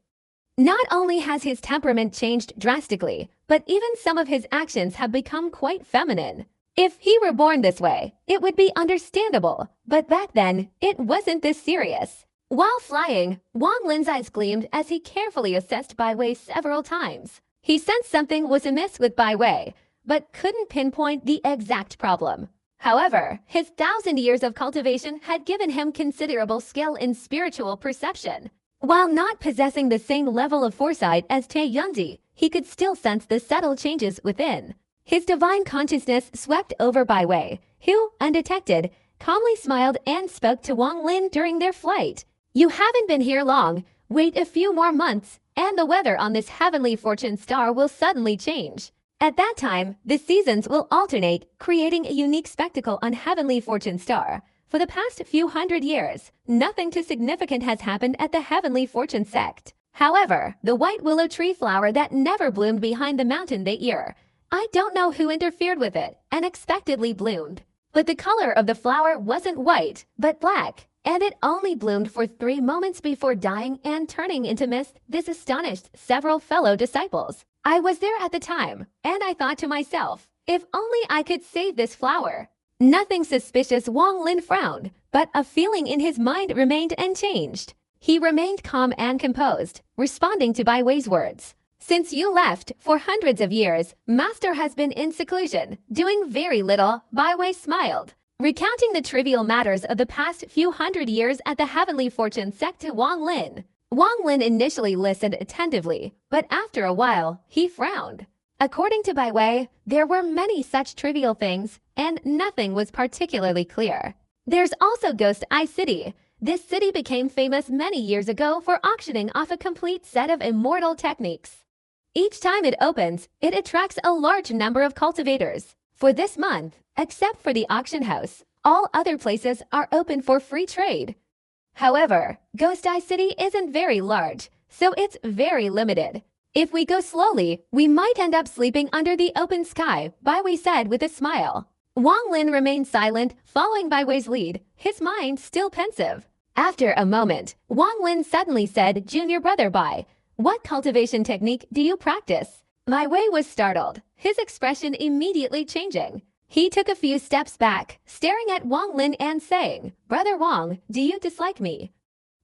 Not only has his temperament changed drastically, but even some of his actions have become quite feminine. If he were born this way, it would be understandable, but back then, it wasn't this serious. While flying, Wang Lin's eyes gleamed as he carefully assessed Bai Wei several times. He sensed something was amiss with Bai Wei, but couldn't pinpoint the exact problem. However, his 1,000 years of cultivation had given him considerable skill in spiritual perception. While not possessing the same level of foresight as Tai Yunzi, he could still sense the subtle changes within. His divine consciousness swept over Bai Wei, who, undetected, calmly smiled and spoke to Wang Lin during their flight. "You haven't been here long. Wait a few more months, and the weather on this heavenly fortune star will suddenly change. At that time, the seasons will alternate, creating a unique spectacle on Heavenly Fortune Star. For the past few hundred years, nothing too significant has happened at the Heavenly Fortune sect. However, the white willow tree flower that never bloomed behind the mountain that year, I don't know who interfered with it, unexpectedly bloomed. But the color of the flower wasn't white, but black, and it only bloomed for 3 moments before dying and turning into mist. This astonished several fellow disciples. I was there at the time, and I thought to myself, if only I could save this flower." Nothing suspicious, Wang Lin frowned, but a feeling in his mind remained unchanged. He remained calm and composed, responding to Bai Wei's words. "Since you left, for hundreds of years, Master has been in seclusion, doing very little." Bai Wei smiled, recounting the trivial matters of the past few hundred years at the Heavenly Fortune sect to Wang Lin. Wang Lin initially listened attentively, but after a while, he frowned. According to Bai Wei, there were many such trivial things, and nothing was particularly clear. There's also Ghost Eye City. This city became famous many years ago for auctioning off a complete set of immortal techniques. Each time it opens, it attracts a large number of cultivators. For this month, except for the auction house, all other places are open for free trade. However, Ghost Eye City isn't very large, so it's very limited. If we go slowly, we might end up sleeping under the open sky, Bai Wei said with a smile. Wang Lin remained silent, following Bai Wei's lead, his mind still pensive. After a moment, Wang Lin suddenly said, "Junior brother Bai, what cultivation technique do you practice?" Bai Wei was startled, his expression immediately changing. He took a few steps back, staring at Wang Lin and saying, "Brother Wang, do you dislike me?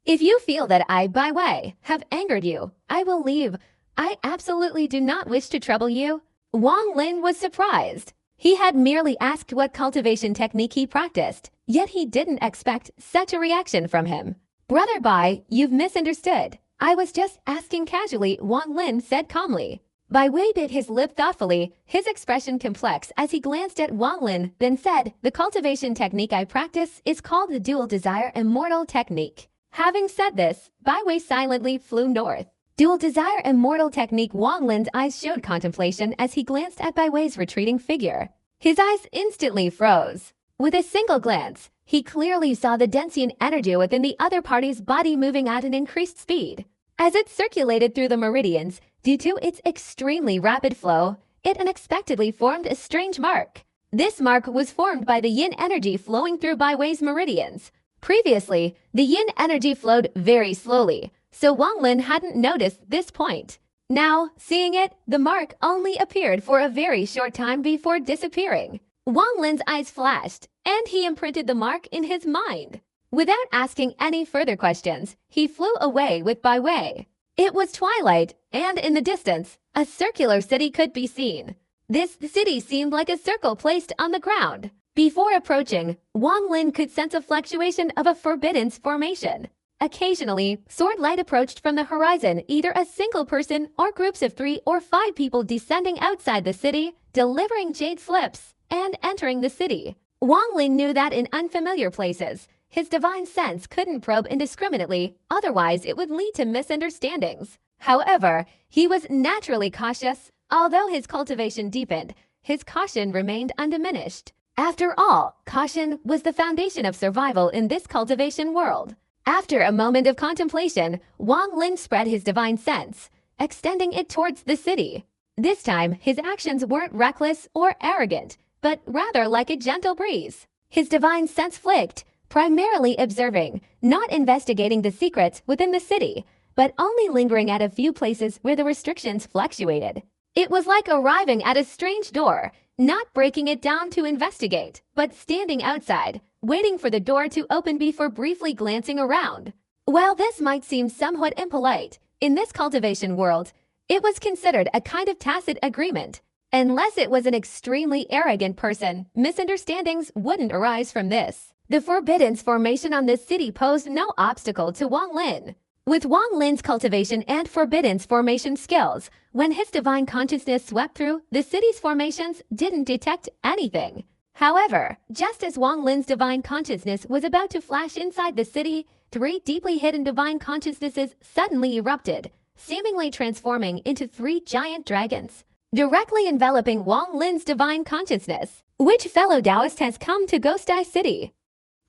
If you feel that I, Bai Wei, have angered you, I will leave. I absolutely do not wish to trouble you." Wang Lin was surprised. He had merely asked what cultivation technique he practiced, yet he didn't expect such a reaction from him. "Brother Bai, you've misunderstood. I was just asking casually," Wang Lin said calmly. Bai Wei bit his lip thoughtfully, his expression complex as he glanced at Wang Lin, then said, "The cultivation technique I practice is called the Dual Desire Immortal Technique." Having said this, Bai Wei silently flew north. Dual Desire Immortal Technique. Wang Lin's eyes showed contemplation as he glanced at Bai Wei's retreating figure. His eyes instantly froze. With a single glance, he clearly saw the Densian energy within the other party's body moving at an increased speed. As it circulated through the meridians, due to its extremely rapid flow, it unexpectedly formed a strange mark. This mark was formed by the yin energy flowing through Bai Wei's meridians. Previously, the yin energy flowed very slowly, so Wang Lin hadn't noticed this point. Now, seeing it, the mark only appeared for a very short time before disappearing. Wang Lin's eyes flashed, and he imprinted the mark in his mind. Without asking any further questions, he flew away with Bai Wei. It was twilight, and in the distance, a circular city could be seen. This city seemed like a circle placed on the ground. Before approaching, Wang Lin could sense a fluctuation of a forbidden formation. Occasionally, sword light approached from the horizon, either a single person or groups of 3 or 5 people descending outside the city, delivering jade flips, and entering the city. Wang Lin knew that in unfamiliar places, his divine sense couldn't probe indiscriminately, otherwise it would lead to misunderstandings. However, he was naturally cautious. Although his cultivation deepened, his caution remained undiminished. After all, caution was the foundation of survival in this cultivation world. After a moment of contemplation, Wang Lin spread his divine sense, extending it towards the city. This time, his actions weren't reckless or arrogant, but rather like a gentle breeze. His divine sense flicked, primarily observing, not investigating the secrets within the city, but only lingering at a few places where the restrictions fluctuated. It was like arriving at a strange door, not breaking it down to investigate, but standing outside, waiting for the door to open before briefly glancing around. While this might seem somewhat impolite, in this cultivation world, it was considered a kind of tacit agreement. Unless it was an extremely arrogant person, misunderstandings wouldn't arise from this. The Forbidden's formation on this city posed no obstacle to Wang Lin. With Wang Lin's cultivation and Forbidden's formation skills, when his divine consciousness swept through, the city's formations didn't detect anything. However, just as Wang Lin's divine consciousness was about to flash inside the city, 3 deeply hidden divine consciousnesses suddenly erupted, seemingly transforming into 3 giant dragons, directly enveloping Wang Lin's divine consciousness. Which fellow Taoist has come to Ghost Eye City?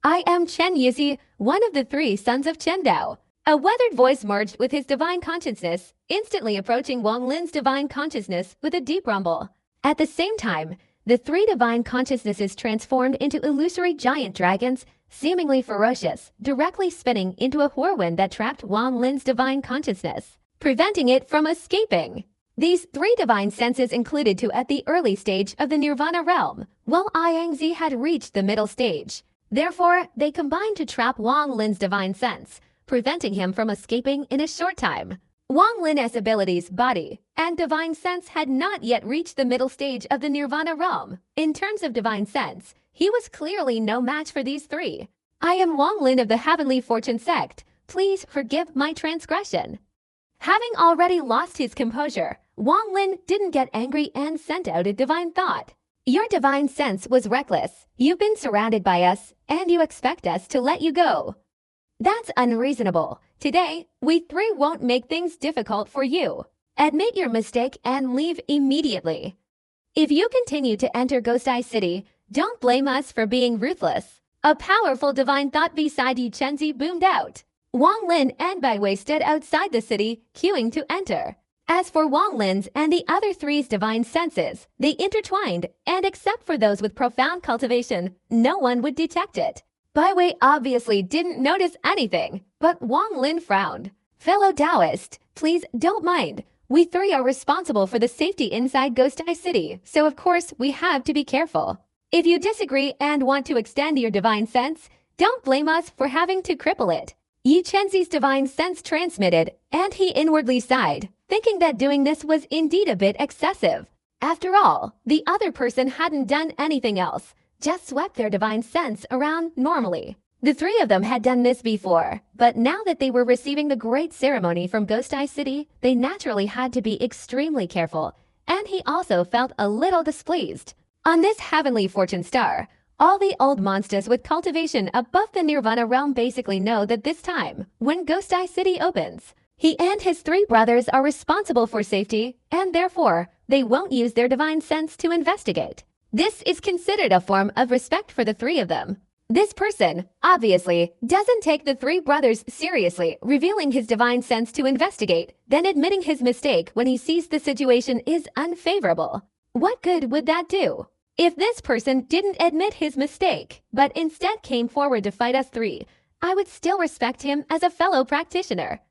I am Chen Yuzi, one of the 3 sons of Chen Dao. A weathered voice merged with his divine consciousness, instantly approaching Wang Lin's divine consciousness with a deep rumble. At the same time, the 3 divine consciousnesses transformed into illusory giant dragons, seemingly ferocious, directly spinning into a whirlwind that trapped Wang Lin's divine consciousness, preventing it from escaping. These 3 divine senses included 2 at the early stage of the Nirvana realm, while Yangzi had reached the middle stage. Therefore, they combined to trap Wang Lin's divine sense, preventing him from escaping in a short time. Wang Lin's abilities, body, and divine sense had not yet reached the middle stage of the Nirvana realm. In terms of divine sense, he was clearly no match for these 3. I am Wang Lin of the Heavenly Fortune sect. Please forgive my transgression. Having already lost his composure, Wang Lin didn't get angry and sent out a divine thought. Your divine sense was reckless. You've been surrounded by us, and you expect us to let you go. That's unreasonable. Today, we 3 won't make things difficult for you. Admit your mistake and leave immediately. If you continue to enter Ghost Eye City, don't blame us for being ruthless. A powerful divine thought beside Yi Chenzi boomed out. Wang Lin and Bai Wei stood outside the city, queuing to enter. As for Wang Lin's and the other 3's divine senses, they intertwined, and except for those with profound cultivation, no one would detect it. Bai Wei obviously didn't notice anything, but Wang Lin frowned. Fellow Taoist, please don't mind. We 3 are responsible for the safety inside Ghost Eye City, so of course we have to be careful. If you disagree and want to extend your divine sense, don't blame us for having to cripple it. Yi Chenzi's divine sense transmitted, and he inwardly sighed, thinking that doing this was indeed a bit excessive. After all, the other person hadn't done anything else, just swept their divine sense around normally. The 3 of them had done this before, but now that they were receiving the great ceremony from Ghost Eye City, they naturally had to be extremely careful, and he also felt a little displeased. On this heavenly fortune star, all the old monsters with cultivation above the Nirvana realm basically know that this time, when Ghost Eye City opens, he and his 3 brothers are responsible for safety, and therefore, they won't use their divine sense to investigate. This is considered a form of respect for the 3 of them. This person, obviously, doesn't take the 3 brothers seriously, revealing his divine sense to investigate, then admitting his mistake when he sees the situation is unfavorable. What good would that do? If this person didn't admit his mistake, but instead came forward to fight us 3, I would still respect him as a fellow practitioner.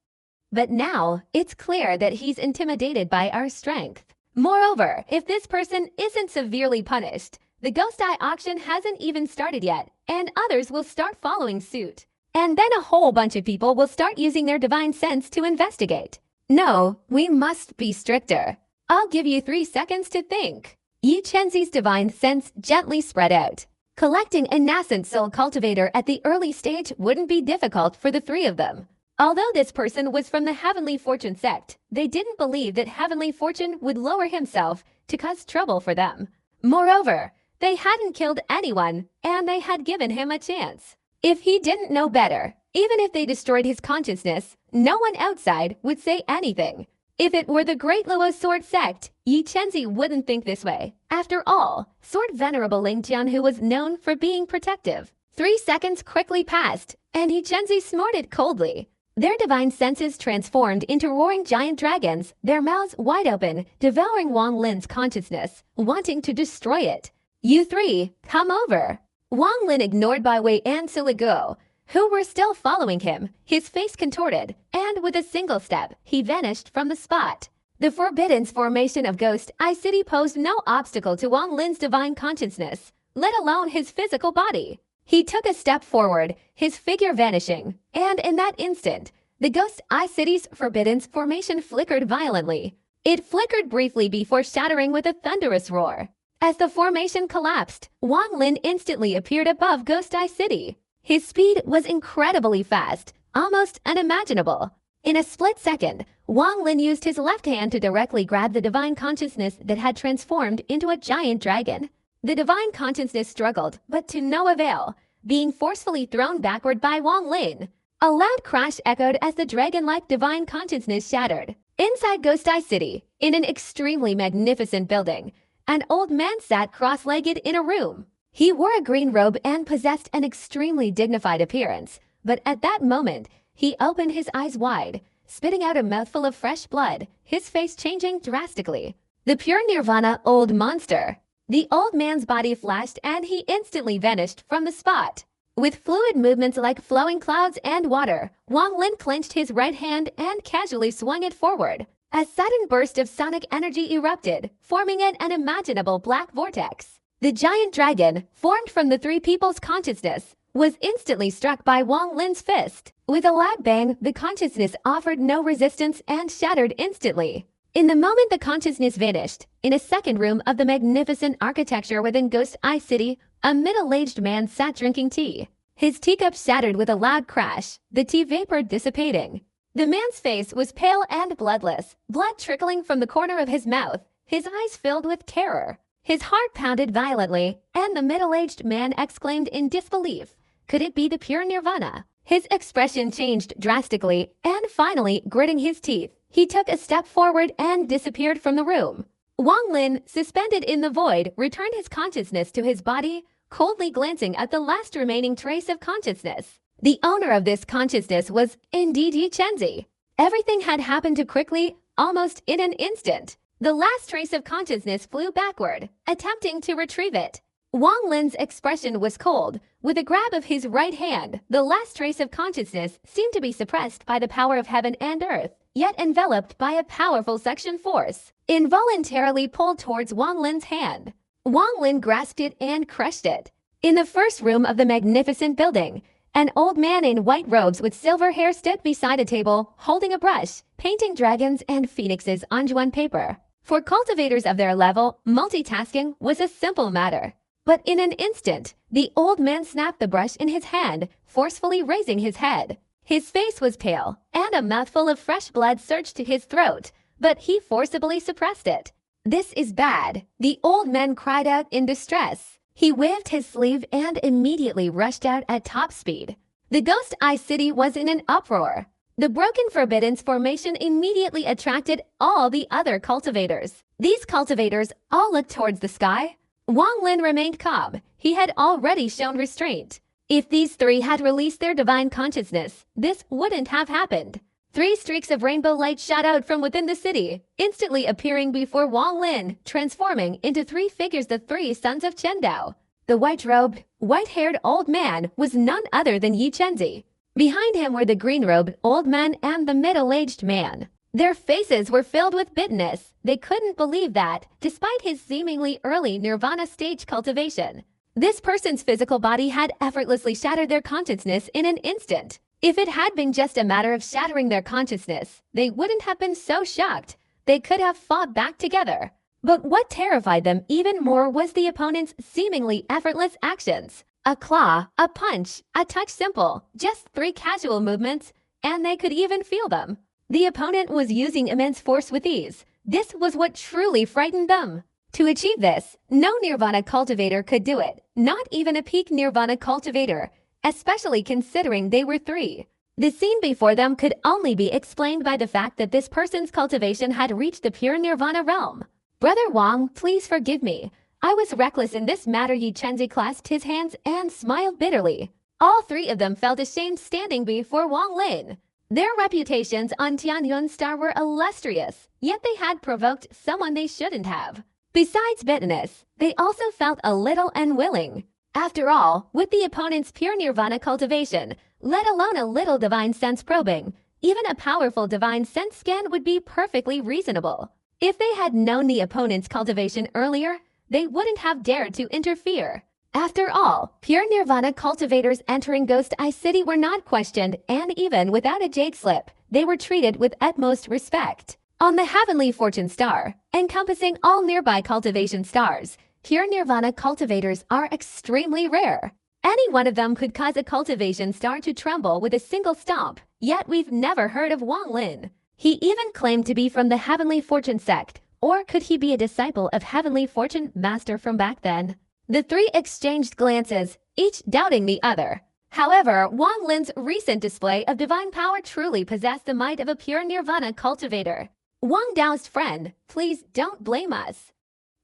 But now, it's clear that he's intimidated by our strength. Moreover, if this person isn't severely punished, the Ghost Eye auction hasn't even started yet, and others will start following suit. And then a whole bunch of people will start using their divine sense to investigate. No, we must be stricter. I'll give you 3 seconds to think. Yi Chenzi's divine sense gently spread out. Collecting a nascent soul cultivator at the early stage wouldn't be difficult for the 3 of them. Although this person was from the Heavenly Fortune sect, they didn't believe that Heavenly Fortune would lower himself to cause trouble for them. Moreover, they hadn't killed anyone, and they had given him a chance. If he didn't know better, even if they destroyed his consciousness, no one outside would say anything. If it were the Great Luo Sword sect, Yi Chenzi wouldn't think this way. After all, Sword Venerable Ling Jian, who was known for being protective. 3 seconds quickly passed, and Yi Chenzi snorted coldly. Their divine senses transformed into roaring giant dragons, their mouths wide open, devouring Wang Lin's consciousness, wanting to destroy it. You 3, come over. Wang Lin ignored Bai Wei and Siligo, who were still following him, his face contorted, and with a single step, he vanished from the spot. The Forbidden's formation of Ghost Eye City posed no obstacle to Wang Lin's divine consciousness, let alone his physical body. He took a step forward, his figure vanishing, and in that instant, the Ghost Eye City's forbidden formation flickered violently. It flickered briefly before shattering with a thunderous roar. As the formation collapsed, Wang Lin instantly appeared above Ghost Eye City. His speed was incredibly fast, almost unimaginable. In a split second, Wang Lin used his left hand to directly grab the divine consciousness that had transformed into a giant dragon. The divine consciousness struggled, but to no avail, being forcefully thrown backward by Wang Lin. A loud crash echoed as the dragon-like divine consciousness shattered. Inside Ghost Eye City, in an extremely magnificent building, an old man sat cross-legged in a room. He wore a green robe and possessed an extremely dignified appearance, but at that moment, he opened his eyes wide, spitting out a mouthful of fresh blood, his face changing drastically. The pure Nirvana old monster. The old man's body flashed and he instantly vanished from the spot. With fluid movements like flowing clouds and water, Wang Lin clenched his right hand and casually swung it forward. A sudden burst of sonic energy erupted, forming an unimaginable black vortex. The giant dragon, formed from the three people's consciousness, was instantly struck by Wang Lin's fist. With a loud bang, the consciousness offered no resistance and shattered instantly. In the moment the consciousness vanished, in a second room of the magnificent architecture within Ghost Eye City, a middle-aged man sat drinking tea. His teacup shattered with a loud crash, the tea vapor dissipating. The man's face was pale and bloodless, blood trickling from the corner of his mouth, his eyes filled with terror. His heart pounded violently, and the middle-aged man exclaimed in disbelief, "Could it be the pure Nirvana?" His expression changed drastically, and finally, gritting his teeth, he took a step forward and disappeared from the room. Wang Lin, suspended in the void, returned his consciousness to his body, coldly glancing at the last remaining trace of consciousness. The owner of this consciousness was indeed Yi Chenzi. Everything had happened too quickly, almost in an instant. The last trace of consciousness flew backward, attempting to retrieve it. Wang Lin's expression was cold. With a grab of his right hand, the last trace of consciousness seemed to be suppressed by the power of heaven and earth, yet enveloped by a powerful suction force, involuntarily pulled towards Wang Lin's hand. Wang Lin grasped it and crushed it. In the first room of the magnificent building, an old man in white robes with silver hair stood beside a table, holding a brush, painting dragons and phoenixes on Juan paper. For cultivators of their level, multitasking was a simple matter. But in an instant, the old man snapped the brush in his hand, forcefully raising his head. His face was pale, and a mouthful of fresh blood surged to his throat, but he forcibly suppressed it. "This is bad," the old man cried out in distress. He waved his sleeve and immediately rushed out at top speed. The Ghost Eye City was in an uproar. The broken Forbidden's formation immediately attracted all the other cultivators. These cultivators all looked towards the sky. Wang Lin remained calm. He had already shown restraint. If these three had released their divine consciousness, this wouldn't have happened. 3 streaks of rainbow light shot out from within the city, instantly appearing before Wang Lin, transforming into 3 figures, the 3 sons of Chen Dao. The white-robed, white-haired old man was none other than Yi Chenzi. Behind him were the green-robed old man and the middle-aged man. Their faces were filled with bitterness. They couldn't believe that, despite his seemingly early nirvana stage cultivation, this person's physical body had effortlessly shattered their consciousness in an instant. If it had been just a matter of shattering their consciousness, they wouldn't have been so shocked. They could have fought back together. But what terrified them even more was the opponent's seemingly effortless actions. A claw, a punch, a touch, simple, just 3 casual movements, and they could even feel them. The opponent was using immense force with ease. This was what truly frightened them. To achieve this, no Nirvana cultivator could do it, not even a peak Nirvana cultivator, especially considering they were 3. The scene before them could only be explained by the fact that this person's cultivation had reached the pure Nirvana realm. "Brother Wang, please forgive me. I was reckless in this matter." Yi Chenzi clasped his hands and smiled bitterly. All 3 of them felt ashamed standing before Wang Lin. Their reputations on Tianyun Star were illustrious, yet they had provoked someone they shouldn't have. Besides bitterness, they also felt a little unwilling. After all, with the opponent's pure Nirvana cultivation, let alone a little divine sense probing, even a powerful divine sense scan would be perfectly reasonable. If they had known the opponent's cultivation earlier, they wouldn't have dared to interfere. After all, pure nirvana cultivators entering Ghost Eye City were not questioned, and even without a jade slip, they were treated with utmost respect. On the Heavenly Fortune Star, encompassing all nearby cultivation stars, pure nirvana cultivators are extremely rare. Any one of them could cause a cultivation star to tremble with a single stomp, yet we've never heard of Wang Lin. He even claimed to be from the Heavenly Fortune sect, or could he be a disciple of Heavenly Fortune Master from back then? The three exchanged glances, each doubting the other. However, Wang Lin's recent display of divine power truly possessed the might of a pure nirvana cultivator. Wang Dao's friend, please don't blame us.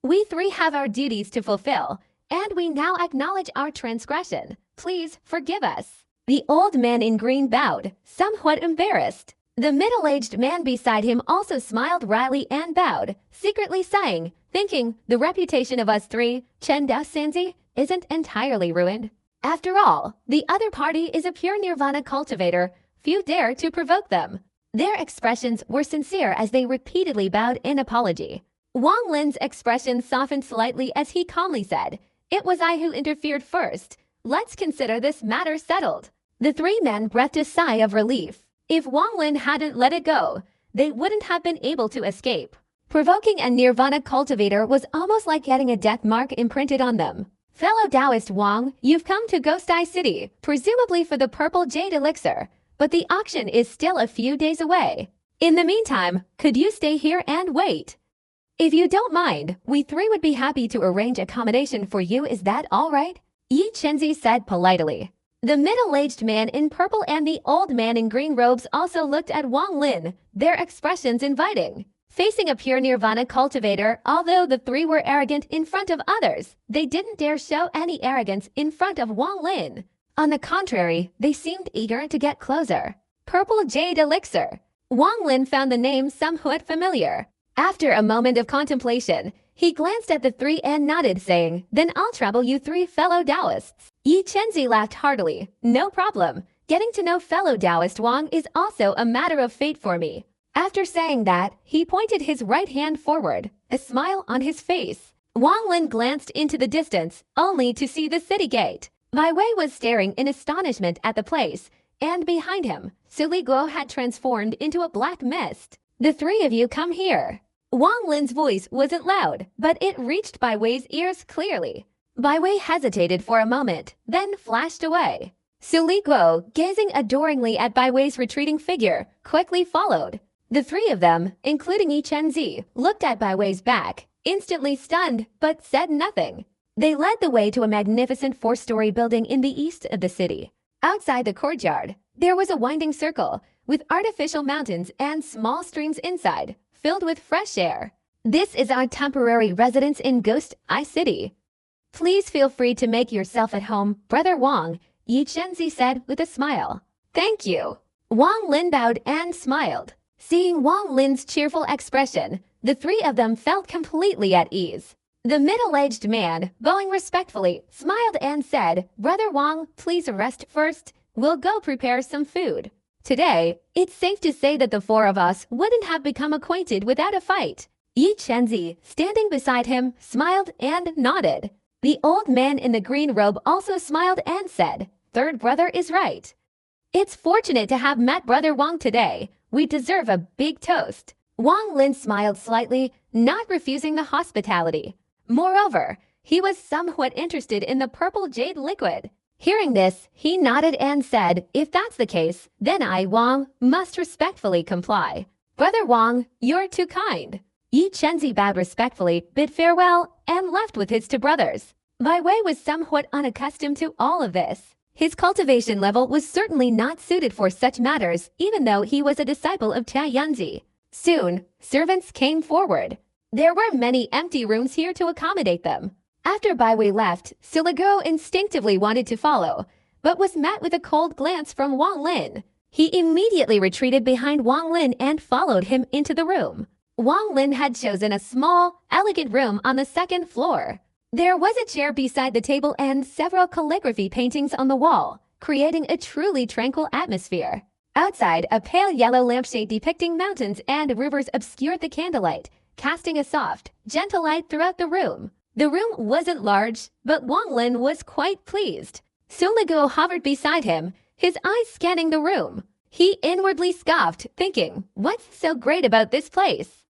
We three have our duties to fulfill, and we now acknowledge our transgression. Please forgive us. The old man in green bowed, somewhat embarrassed. The middle-aged man beside him also smiled wryly and bowed, secretly sighing, thinking the reputation of us three, Chen Dao Sanzi, isn't entirely ruined. After all, the other party is a pure nirvana cultivator. Few dare to provoke them. Their expressions were sincere as they repeatedly bowed in apology. Wang Lin's expression softened slightly as he calmly said, "It was I who interfered first. Let's consider this matter settled." The three men breathed a sigh of relief. If Wang Lin hadn't let it go, they wouldn't have been able to escape. Provoking a nirvana cultivator was almost like getting a death mark imprinted on them. Fellow Taoist Wang, you've come to Ghost Eye City, presumably for the purple jade elixir, but the auction is still a few days away. In the meantime, could you stay here and wait? If you don't mind, we three would be happy to arrange accommodation for you. Is that all right? Yi Chenzi said politely. The middle-aged man in purple and the old man in green robes also looked at Wang Lin, their expressions inviting. Facing a pure nirvana cultivator, although the three were arrogant in front of others, they didn't dare show any arrogance in front of Wang Lin. On the contrary, they seemed eager to get closer. Purple Jade Elixir. Wang Lin found the name somewhat familiar. After a moment of contemplation, he glanced at the three and nodded, saying, "Then I'll trouble you three fellow Taoists." Yi Chenzi laughed heartily. "No problem. Getting to know fellow Taoist Wang is also a matter of fate for me." After saying that, he pointed his right hand forward, a smile on his face. Wang Lin glanced into the distance, only to see the city gate. Bai Wei was staring in astonishment at the place, and behind him, Suli Guo had transformed into a black mist. "The three of you come here." Wang Lin's voice wasn't loud, but it reached Bai Wei's ears clearly. Bai Wei hesitated for a moment, then flashed away. Suli Guo, gazing adoringly at Bai Wei's retreating figure, quickly followed. The three of them, including Yi Chenzi, looked at Bai Wei's back, instantly stunned, but said nothing. They led the way to a magnificent four-story building in the east of the city. Outside the courtyard, there was a winding circle, with artificial mountains and small streams inside, filled with fresh air. "This is our temporary residence in Ghost Eye City. Please feel free to make yourself at home, Brother Wang," Yi Chenzi said with a smile. "Thank you." Wang Lin bowed and smiled. Seeing Wang Lin's cheerful expression, the three of them felt completely at ease. The middle-aged man, bowing respectfully, smiled and said, "Brother Wang, please rest first. We'll go prepare some food." Today, it's safe to say that the four of us wouldn't have become acquainted without a fight. Yi Chenzi, standing beside him, smiled and nodded. The old man in the green robe also smiled and said, "Third brother is right. It's fortunate to have met Brother Wang today. We deserve a big toast." Wang Lin smiled slightly, not refusing the hospitality. Moreover, he was somewhat interested in the purple jade liquid. Hearing this, he nodded and said, "If that's the case, then I, Wang, must respectfully comply." "Brother Wang, you're too kind." Yi Chenzi bowed respectfully, bid farewell, and left with his two brothers. Bai Wei was somewhat unaccustomed to all of this. His cultivation level was certainly not suited for such matters, even though he was a disciple of Tia Yanzi. Soon, servants came forward. There were many empty rooms here to accommodate them. After Bai Wei left, Siligo instinctively wanted to follow, but was met with a cold glance from Wang Lin. He immediately retreated behind Wang Lin and followed him into the room. Wang Lin had chosen a small, elegant room on the second floor. There was a chair beside the table and several calligraphy paintings on the wall, creating a truly tranquil atmosphere. Outside, a pale yellow lampshade depicting mountains and rivers obscured the candlelight, casting a soft, gentle light throughout the room. The room wasn't large, but Wang Lin was quite pleased. Suligo hovered beside him, his eyes scanning the room. He inwardly scoffed, thinking, what's so great about this place?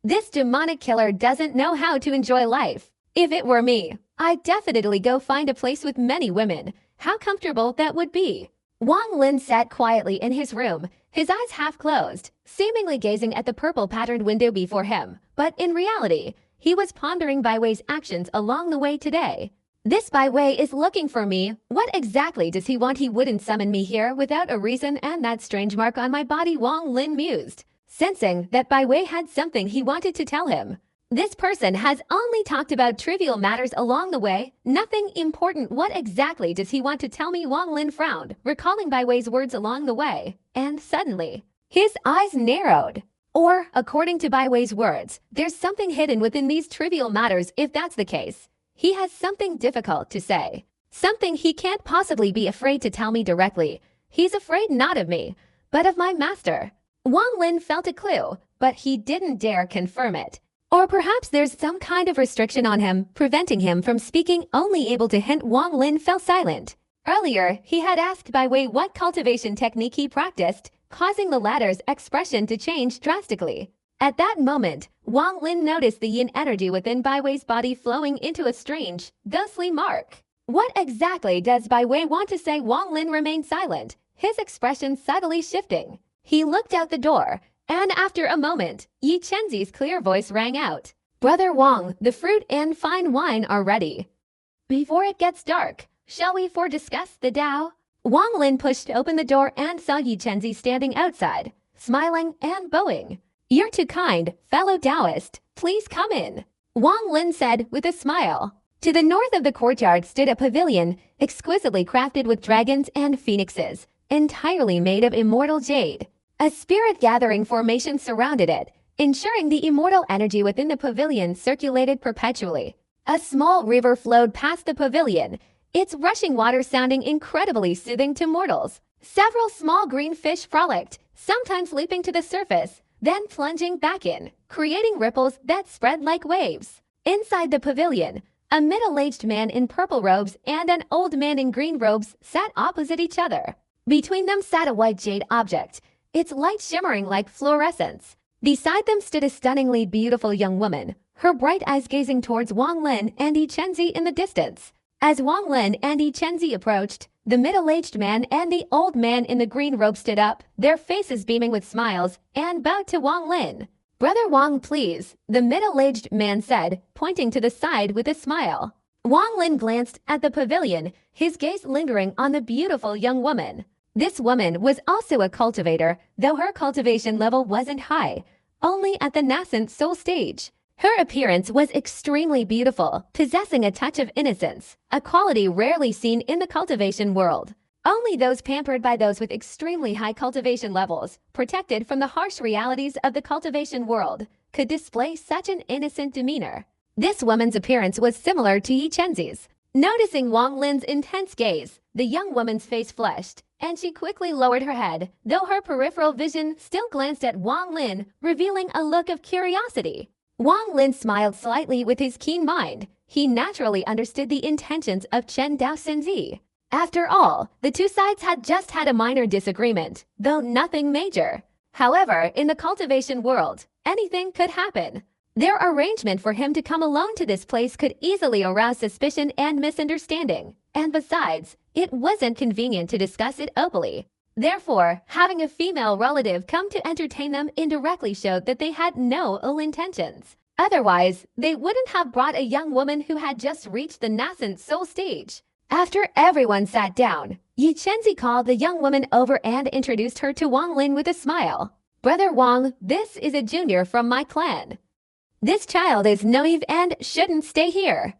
This demonic killer doesn't know how to enjoy life. If it were me, I'd definitely go find a place with many women. How comfortable that would be. Wang Lin sat quietly in his room, his eyes half closed, seemingly gazing at the purple-patterned window before him. But in reality, he was pondering Bai Wei's actions along the way today. This Bai Wei is looking for me. What exactly does he want? He wouldn't summon me here without a reason, and that strange mark on my body, Wang Lin mused, sensing that Bai Wei had something he wanted to tell him. This person has only talked about trivial matters along the way, nothing important. What exactly does he want to tell me? Wang Lin frowned, recalling Bai Wei's words along the way, and suddenly, his eyes narrowed. Or, according to Bai Wei's words, there's something hidden within these trivial matters. If that's the case, he has something difficult to say. Something he can't possibly be afraid to tell me directly. He's afraid not of me, but of my master. Wang Lin felt a clue, but he didn't dare confirm it. Or perhaps there's some kind of restriction on him, preventing him from speaking, only able to hint. Wang Lin fell silent. Earlier, he had asked Bai Wei what cultivation technique he practiced, causing the latter's expression to change drastically. At that moment, Wang Lin noticed the yin energy within Bai Wei's body flowing into a strange, ghostly mark. What exactly does Bai Wei want to say? Wang Lin remained silent, his expression subtly shifting. He looked out the door, and after a moment, Yi Chenzi's clear voice rang out. Brother Wang, the fruit and fine wine are ready. Before it gets dark, shall we discuss the Tao? Wang Lin pushed open the door and saw Yi Chenzi standing outside, smiling and bowing. You're too kind, fellow Taoist. Please come in, Wang Lin said with a smile. To the north of the courtyard stood a pavilion, exquisitely crafted with dragons and phoenixes, entirely made of immortal jade. A spirit-gathering formation surrounded it, ensuring the immortal energy within the pavilion circulated perpetually. A small river flowed past the pavilion, its rushing water sounding incredibly soothing to mortals. Several small green fish frolicked, sometimes leaping to the surface, then plunging back in, creating ripples that spread like waves. Inside the pavilion, a middle-aged man in purple robes and an old man in green robes sat opposite each other. Between them sat a white jade object, its light shimmering like fluorescence. Beside them stood a stunningly beautiful young woman, her bright eyes gazing towards Wang Lin and Yi Chenzi in the distance. As Wang Lin and Yi Chenzi approached, the middle-aged man and the old man in the green robe stood up, their faces beaming with smiles, and bowed to Wang Lin. Brother Wang, please, the middle-aged man said, pointing to the side with a smile. Wang Lin glanced at the pavilion, his gaze lingering on the beautiful young woman. This woman was also a cultivator, though her cultivation level wasn't high, only at the nascent soul stage. Her appearance was extremely beautiful, possessing a touch of innocence, a quality rarely seen in the cultivation world. Only those pampered by those with extremely high cultivation levels, protected from the harsh realities of the cultivation world, could display such an innocent demeanor. This woman's appearance was similar to Yi Chenzi's. Noticing Wang Lin's intense gaze, the young woman's face flushed, and she quickly lowered her head, though her peripheral vision still glanced at Wang Lin, revealing a look of curiosity. Wang Lin smiled slightly with his keen mind. He naturally understood the intentions of Chen Dao Xinzi. After all, the two sides had just had a minor disagreement, though nothing major. However, in the cultivation world, anything could happen. Their arrangement for him to come alone to this place could easily arouse suspicion and misunderstanding. And besides, it wasn't convenient to discuss it openly. Therefore, having a female relative come to entertain them indirectly showed that they had no ill intentions. Otherwise, they wouldn't have brought a young woman who had just reached the nascent soul stage. After everyone sat down, Yi Chenzi called the young woman over and introduced her to Wang Lin with a smile. Brother Wang, this is a junior from my clan. This child is naive and shouldn't stay here.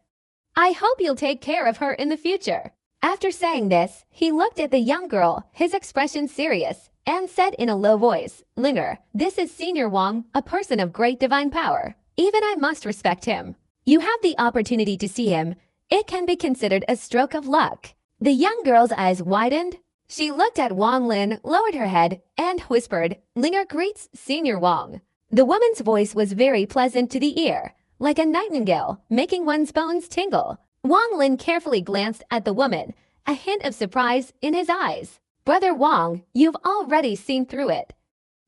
I hope you'll take care of her in the future. After saying this, he looked at the young girl, his expression serious, and said in a low voice, Linger, this is Senior Wang, a person of great divine power. Even I must respect him. You have the opportunity to see him. It can be considered a stroke of luck. The young girl's eyes widened. She looked at Wang Lin, lowered her head, and whispered, Linger greets Senior Wang. The woman's voice was very pleasant to the ear, like a nightingale, making one's bones tingle. Wang Lin carefully glanced at the woman, a hint of surprise in his eyes. Brother Wang, you've already seen through it.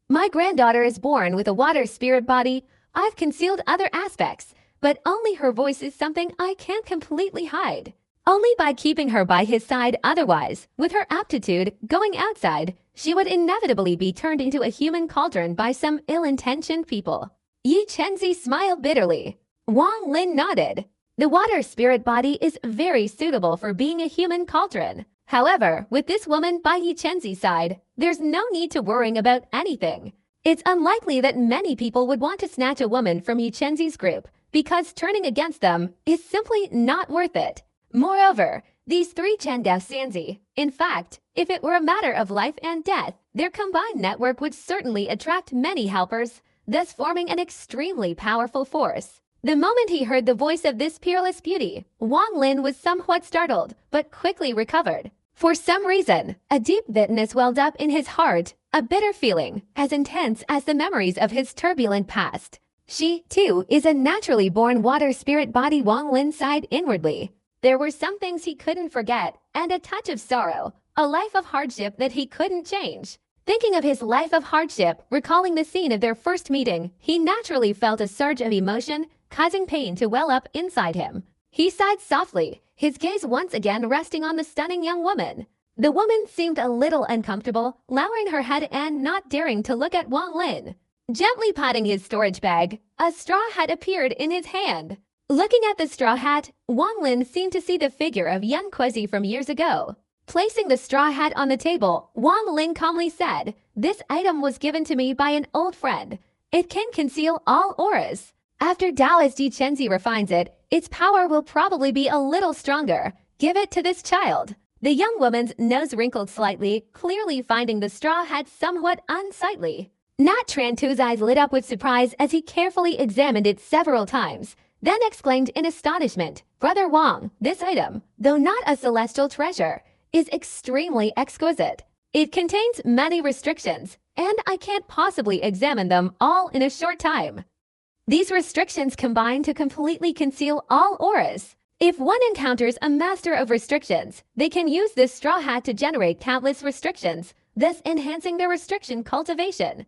My granddaughter is born with a water spirit body. I've concealed other aspects, but only her voice is something I can't completely hide. Only by keeping her by his side, otherwise, with her aptitude going outside, she would inevitably be turned into a human cauldron by some ill-intentioned people. Yi Chenzi smiled bitterly. Wang Lin nodded. The water spirit body is very suitable for being a human cauldron. However, with this woman by Yi Chenzi's side, there's no need to worrying about anything. It's unlikely that many people would want to snatch a woman from Yi Chenzi's group, because turning against them is simply not worth it. Moreover, these three Chendao Sanzi, in fact, if it were a matter of life and death, their combined network would certainly attract many helpers, thus forming an extremely powerful force. The moment he heard the voice of this peerless beauty, Wang Lin was somewhat startled, but quickly recovered. For some reason, a deep bitterness welled up in his heart, a bitter feeling, as intense as the memories of his turbulent past. She, too, is a naturally born water spirit body. Wang Lin sighed inwardly. There were some things he couldn't forget, and a touch of sorrow, a life of hardship that he couldn't change. Thinking of his life of hardship, recalling the scene of their first meeting, he naturally felt a surge of emotion, causing pain to well up inside him. He sighed softly, his gaze once again resting on the stunning young woman. The woman seemed a little uncomfortable, lowering her head and not daring to look at Wang Lin. Gently patting his storage bag, a straw hat appeared in his hand. Looking at the straw hat, Wang Lin seemed to see the figure of Yan Kuezi from years ago. Placing the straw hat on the table, Wang Lin calmly said, "This item was given to me by an old friend. It can conceal all auras. After Taoist Yi Chenzi refines it, its power will probably be a little stronger. Give it to this child." The young woman's nose wrinkled slightly, clearly finding the straw hat somewhat unsightly. Nat Trantu's eyes lit up with surprise as he carefully examined it several times, then exclaimed in astonishment, "Brother Wang, this item, though not a celestial treasure, is extremely exquisite. It contains many restrictions, and I can't possibly examine them all in a short time. These restrictions combine to completely conceal all auras. If one encounters a master of restrictions, they can use this straw hat to generate countless restrictions, thus enhancing their restriction cultivation.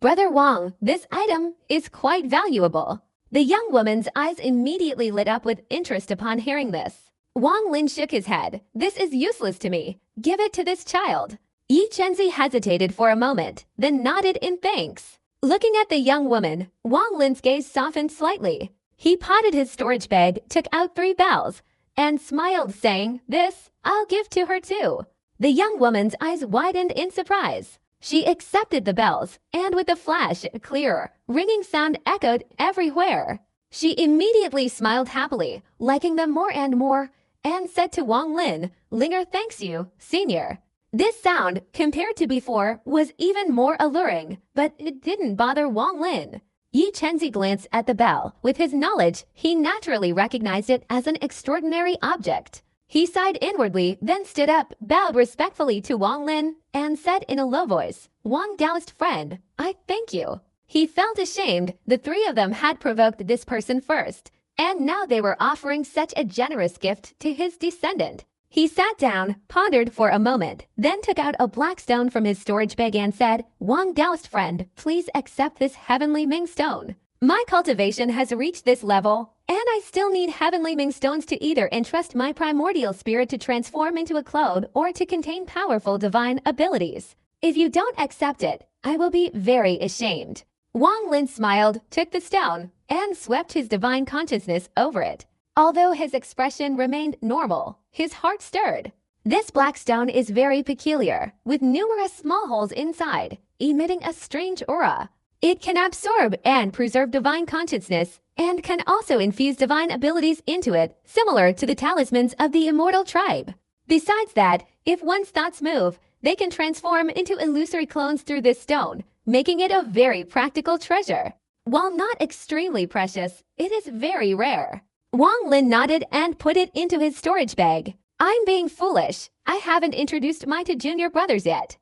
Brother Wang, this item is quite valuable." The young woman's eyes immediately lit up with interest upon hearing this. Wang Lin shook his head. "This is useless to me. Give it to this child." Yi Chenzi hesitated for a moment, then nodded in thanks. Looking at the young woman, Wang Lin's gaze softened slightly. He potted his storage bag, took out 3 bells, and smiled, saying, "This, I'll give to her too." The young woman's eyes widened in surprise. She accepted the bells, and with a flash, a clear, ringing sound echoed everywhere. She immediately smiled happily, liking them more and more, and said to Wang Lin, "Linger thanks you, senior." This sound, compared to before, was even more alluring, but it didn't bother Wang Lin. Yi Chenzi glanced at the bell. With his knowledge, he naturally recognized it as an extraordinary object. He sighed inwardly, then stood up, bowed respectfully to Wang Lin, and said in a low voice, "Wang Taoist friend, I thank you." He felt ashamed. The 3 of them had provoked this person first, and now they were offering such a generous gift to his descendant. He sat down, pondered for a moment, then took out a black stone from his storage bag and said, "Wang Taoist friend, please accept this heavenly Ming stone. My cultivation has reached this level, and I still need heavenly Ming stones to either entrust my primordial spirit to transform into a cloud or to contain powerful divine abilities. If you don't accept it, I will be very ashamed." Wang Lin smiled, took the stone, and swept his divine consciousness over it. Although his expression remained normal, his heart stirred. This black stone is very peculiar, with numerous small holes inside, emitting a strange aura. It can absorb and preserve divine consciousness, and can also infuse divine abilities into it, similar to the talismans of the immortal tribe. Besides that, if one's thoughts move, they can transform into illusory clones through this stone, making it a very practical treasure. While not extremely precious, it is very rare. Wang Lin nodded and put it into his storage bag. "I'm being foolish. I haven't introduced my 2 junior brothers yet.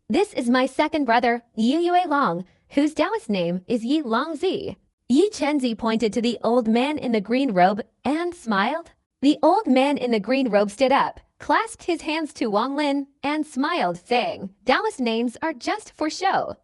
This is my second brother, Yi Yue Long, whose Taoist name is Yi Longzi." Yi Chenzi pointed to the old man in the green robe and smiled. The old man in the green robe stood up, clasped his hands to Wang Lin, and smiled, saying, Taoist names are just for show.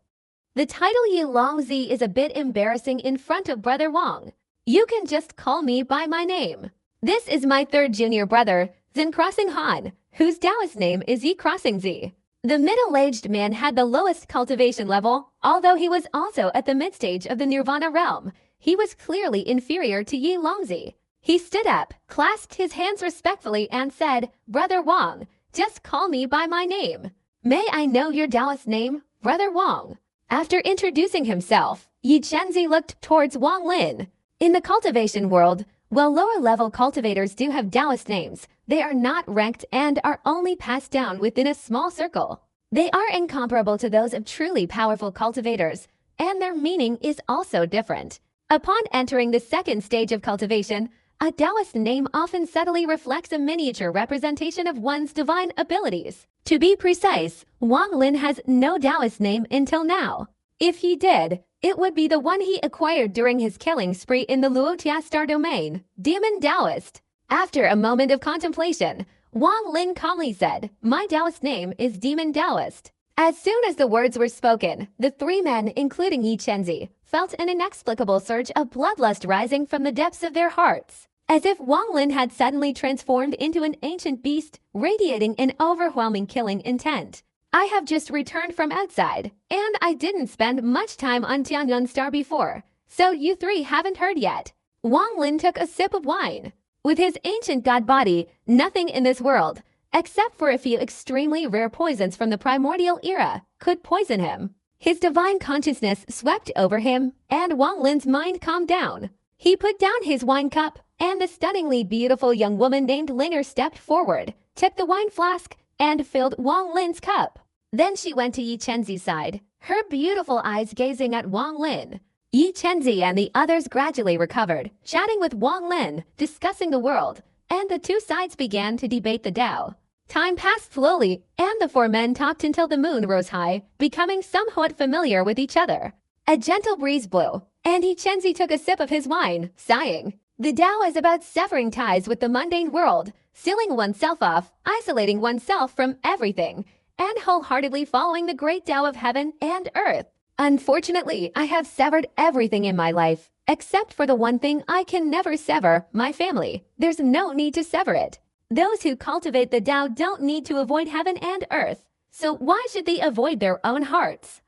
The title Yi Longzi is a bit embarrassing in front of Brother Wang. You can just call me by my name. This is my third junior brother, Zin Crossing Han, whose Taoist name is Yi Crossing Z. The middle-aged man had the lowest cultivation level, although he was also at the mid-stage of the Nirvana realm. He was clearly inferior to Yi Longzi. He stood up, clasped his hands respectfully, and said, Brother Wang, just call me by my name. May I know your Taoist name, Brother Wang? After introducing himself, Yi Chenzi looked towards Wang Lin. In the cultivation world, while lower-level cultivators do have Taoist names, they are not ranked and are only passed down within a small circle. They are incomparable to those of truly powerful cultivators, and their meaning is also different. Upon entering the second stage of cultivation, a Taoist name often subtly reflects a miniature representation of one's divine abilities. To be precise, Wang Lin has no Taoist name until now. If he did, it would be the one he acquired during his killing spree in the Luotia star domain, Demon Taoist. After a moment of contemplation, Wang Lin calmly said, My Taoist name is Demon Taoist. As soon as the words were spoken, the three men, including Yi Chenzi, felt an inexplicable surge of bloodlust rising from the depths of their hearts, as if Wang Lin had suddenly transformed into an ancient beast, radiating an overwhelming killing intent. I have just returned from outside, and I didn't spend much time on Tianyuan Star before, so you three haven't heard yet. Wang Lin took a sip of wine. With his ancient god body, nothing in this world, except for a few extremely rare poisons from the primordial era, could poison him. His divine consciousness swept over him, and Wang Lin's mind calmed down. He put down his wine cup, and the stunningly beautiful young woman named Linger stepped forward, took the wine flask, and filled Wang Lin's cup. Then she went to Yi Chenzi's side, her beautiful eyes gazing at Wang Lin. Yi Chenzi and the others gradually recovered, chatting with Wang Lin, discussing the world, and the two sides began to debate the Tao. Time passed slowly, and the four men talked until the moon rose high, becoming somewhat familiar with each other. A gentle breeze blew, and Yi Chenzi took a sip of his wine, sighing. The Tao is about severing ties with the mundane world, sealing oneself off, isolating oneself from everything, and wholeheartedly following the great Tao of heaven and earth. Unfortunately, I have severed everything in my life, except for the one thing I can never sever, my family. There's no need to sever it. Those who cultivate the Tao don't need to avoid heaven and earth, so why should they avoid their own hearts?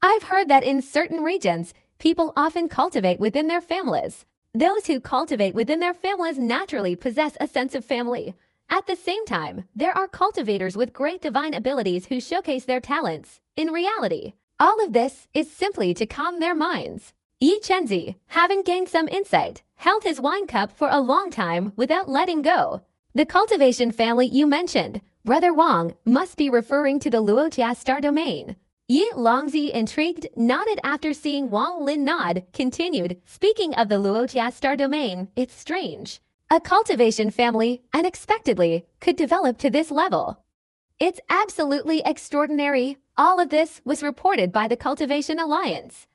I've heard that in certain regions, people often cultivate within their families. Those who cultivate within their families naturally possess a sense of family. At the same time, there are cultivators with great divine abilities who showcase their talents. In reality, all of this is simply to calm their minds. Yi Chenzi, having gained some insight, held his wine cup for a long time without letting go. The cultivation family you mentioned, Brother Wang, must be referring to the Luotia star domain. Yi Longzi, intrigued, nodded after seeing Wang Lin nod, continued, Speaking of the Luotia star domain, it's strange. A cultivation family, unexpectedly, could develop to this level. It's absolutely extraordinary. All of this was reported by the Cultivation Alliance.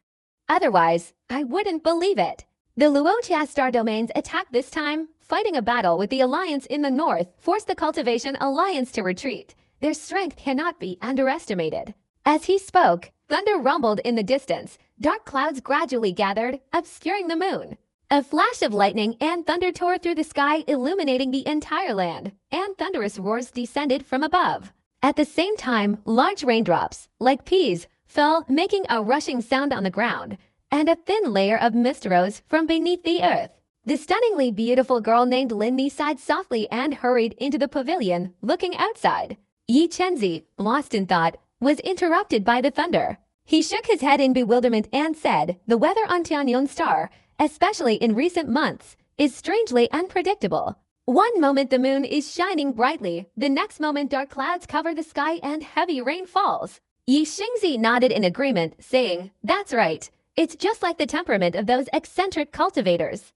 Otherwise, I wouldn't believe it. The Luotia star domains attacked this time, fighting a battle with the Alliance in the north, forced the Cultivation Alliance to retreat. Their strength cannot be underestimated. As he spoke, thunder rumbled in the distance. Dark clouds gradually gathered, obscuring the moon. A flash of lightning and thunder tore through the sky, illuminating the entire land, and thunderous roars descended from above. At the same time, large raindrops, like peas, fell, making a rushing sound on the ground, and a thin layer of mist rose from beneath the earth. The stunningly beautiful girl named Lindy sighed softly and hurried into the pavilion, looking outside. Yi Chenzi, lost in thought, was interrupted by the thunder. He shook his head in bewilderment and said, The weather on Tianyuan Star, especially in recent months, is strangely unpredictable. One moment the moon is shining brightly, the next moment dark clouds cover the sky and heavy rain falls. Yi Xingzi nodded in agreement, saying, That's right. It's just like the temperament of those eccentric cultivators.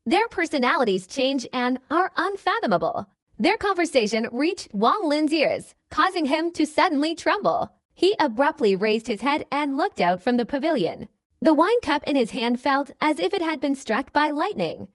Their personalities change and are unfathomable. Their conversation reached Wang Lin's ears, causing him to suddenly tremble. He abruptly raised his head and looked out from the pavilion. The wine cup in his hand felt as if it had been struck by lightning.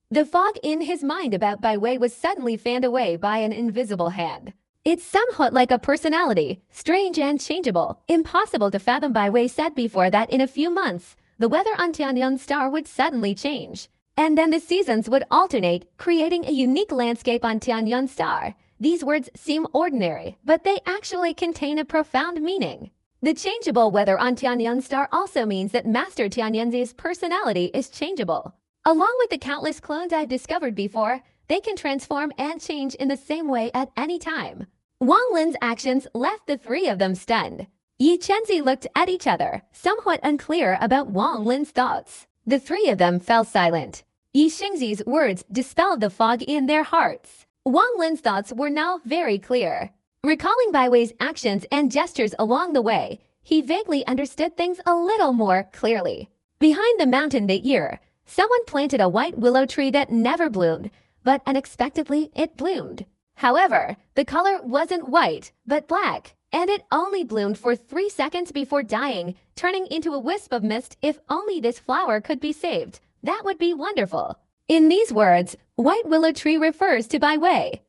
The fog in his mind about Bai Wei was suddenly fanned away by an invisible hand. It's somewhat like a personality, strange and changeable, impossible to fathom. Bai Wei said before that in a few months, the weather on Tianyang Star would suddenly change. And then the seasons would alternate, creating a unique landscape on Tianyang Star. These words seem ordinary, but they actually contain a profound meaning. The changeable weather on Tianyang Star also means that Master Tianyang's personality is changeable. Along with the countless clones I've discovered before, they can transform and change in the same way at any time. Wang Lin's actions left the three of them stunned. Yi Chenzi looked at each other, somewhat unclear about Wang Lin's thoughts. The three of them fell silent. Yi Xingzi's words dispelled the fog in their hearts. Wang Lin's thoughts were now very clear. Recalling Bai Wei's actions and gestures along the way, he vaguely understood things a little more clearly. Behind the mountain that year, someone planted a white willow tree that never bloomed, but unexpectedly it bloomed. However, the color wasn't white, but black, and it only bloomed for 3 seconds before dying, turning into a wisp of mist. If only this flower could be saved, that would be wonderful. In these words, white willow tree refers to Bai Wei.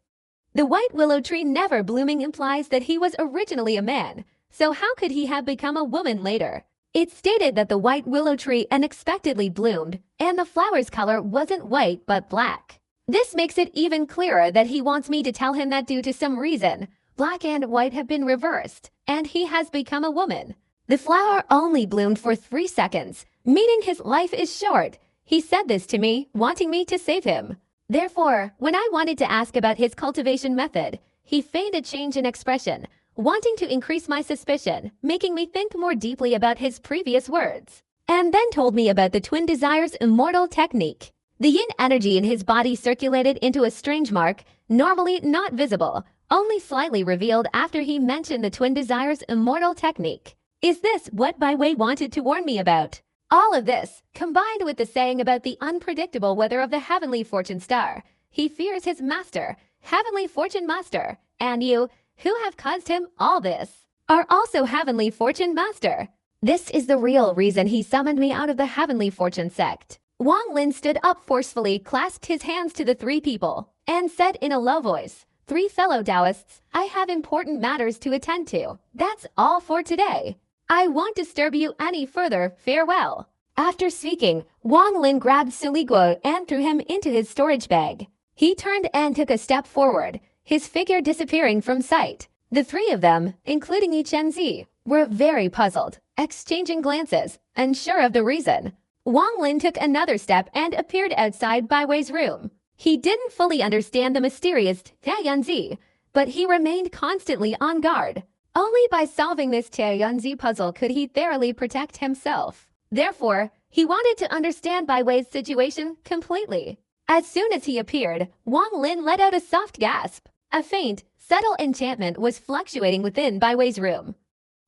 The white willow tree never blooming implies that he was originally a man, so how could he have become a woman later? It stated that the white willow tree unexpectedly bloomed, and the flower's color wasn't white but black. This makes it even clearer that he wants me to tell him that due to some reason, black and white have been reversed, and he has become a woman. The flower only bloomed for 3 seconds, meaning his life is short. He said this to me, wanting me to save him. Therefore, when I wanted to ask about his cultivation method, he feigned a change in expression, wanting to increase my suspicion, making me think more deeply about his previous words, and then told me about the Twin Desire's immortal technique. The yin energy in his body circulated into a strange mark, normally not visible, only slightly revealed after he mentioned the Twin Desire's immortal technique. Is this what Bai Wei wanted to warn me about? All of this, combined with the saying about the unpredictable weather of the Heavenly Fortune Star, he fears his master, Heavenly Fortune Master, and you, who have caused him all this, are also Heavenly Fortune Master. This is the real reason he summoned me out of the Heavenly Fortune sect. Wang Lin stood up forcefully, clasped his hands to the three people, and said in a low voice, "Three fellow Taoists, I have important matters to attend to. That's all for today. I won't disturb you any further. Farewell." After speaking, Wang Lin grabbed Sili Guo and threw him into his storage bag. He turned and took a step forward, his figure disappearing from sight. The three of them, including Yi Chenzi, were very puzzled, exchanging glances, unsure of the reason. Wang Lin took another step and appeared outside Bai Wei's room. He didn't fully understand the mysterious Tianzi, but he remained constantly on guard. Only by solving this Tianzi puzzle could he thoroughly protect himself. Therefore, he wanted to understand Bai Wei's situation completely. As soon as he appeared, Wang Lin let out a soft gasp. A faint, subtle enchantment was fluctuating within Bai Wei's room.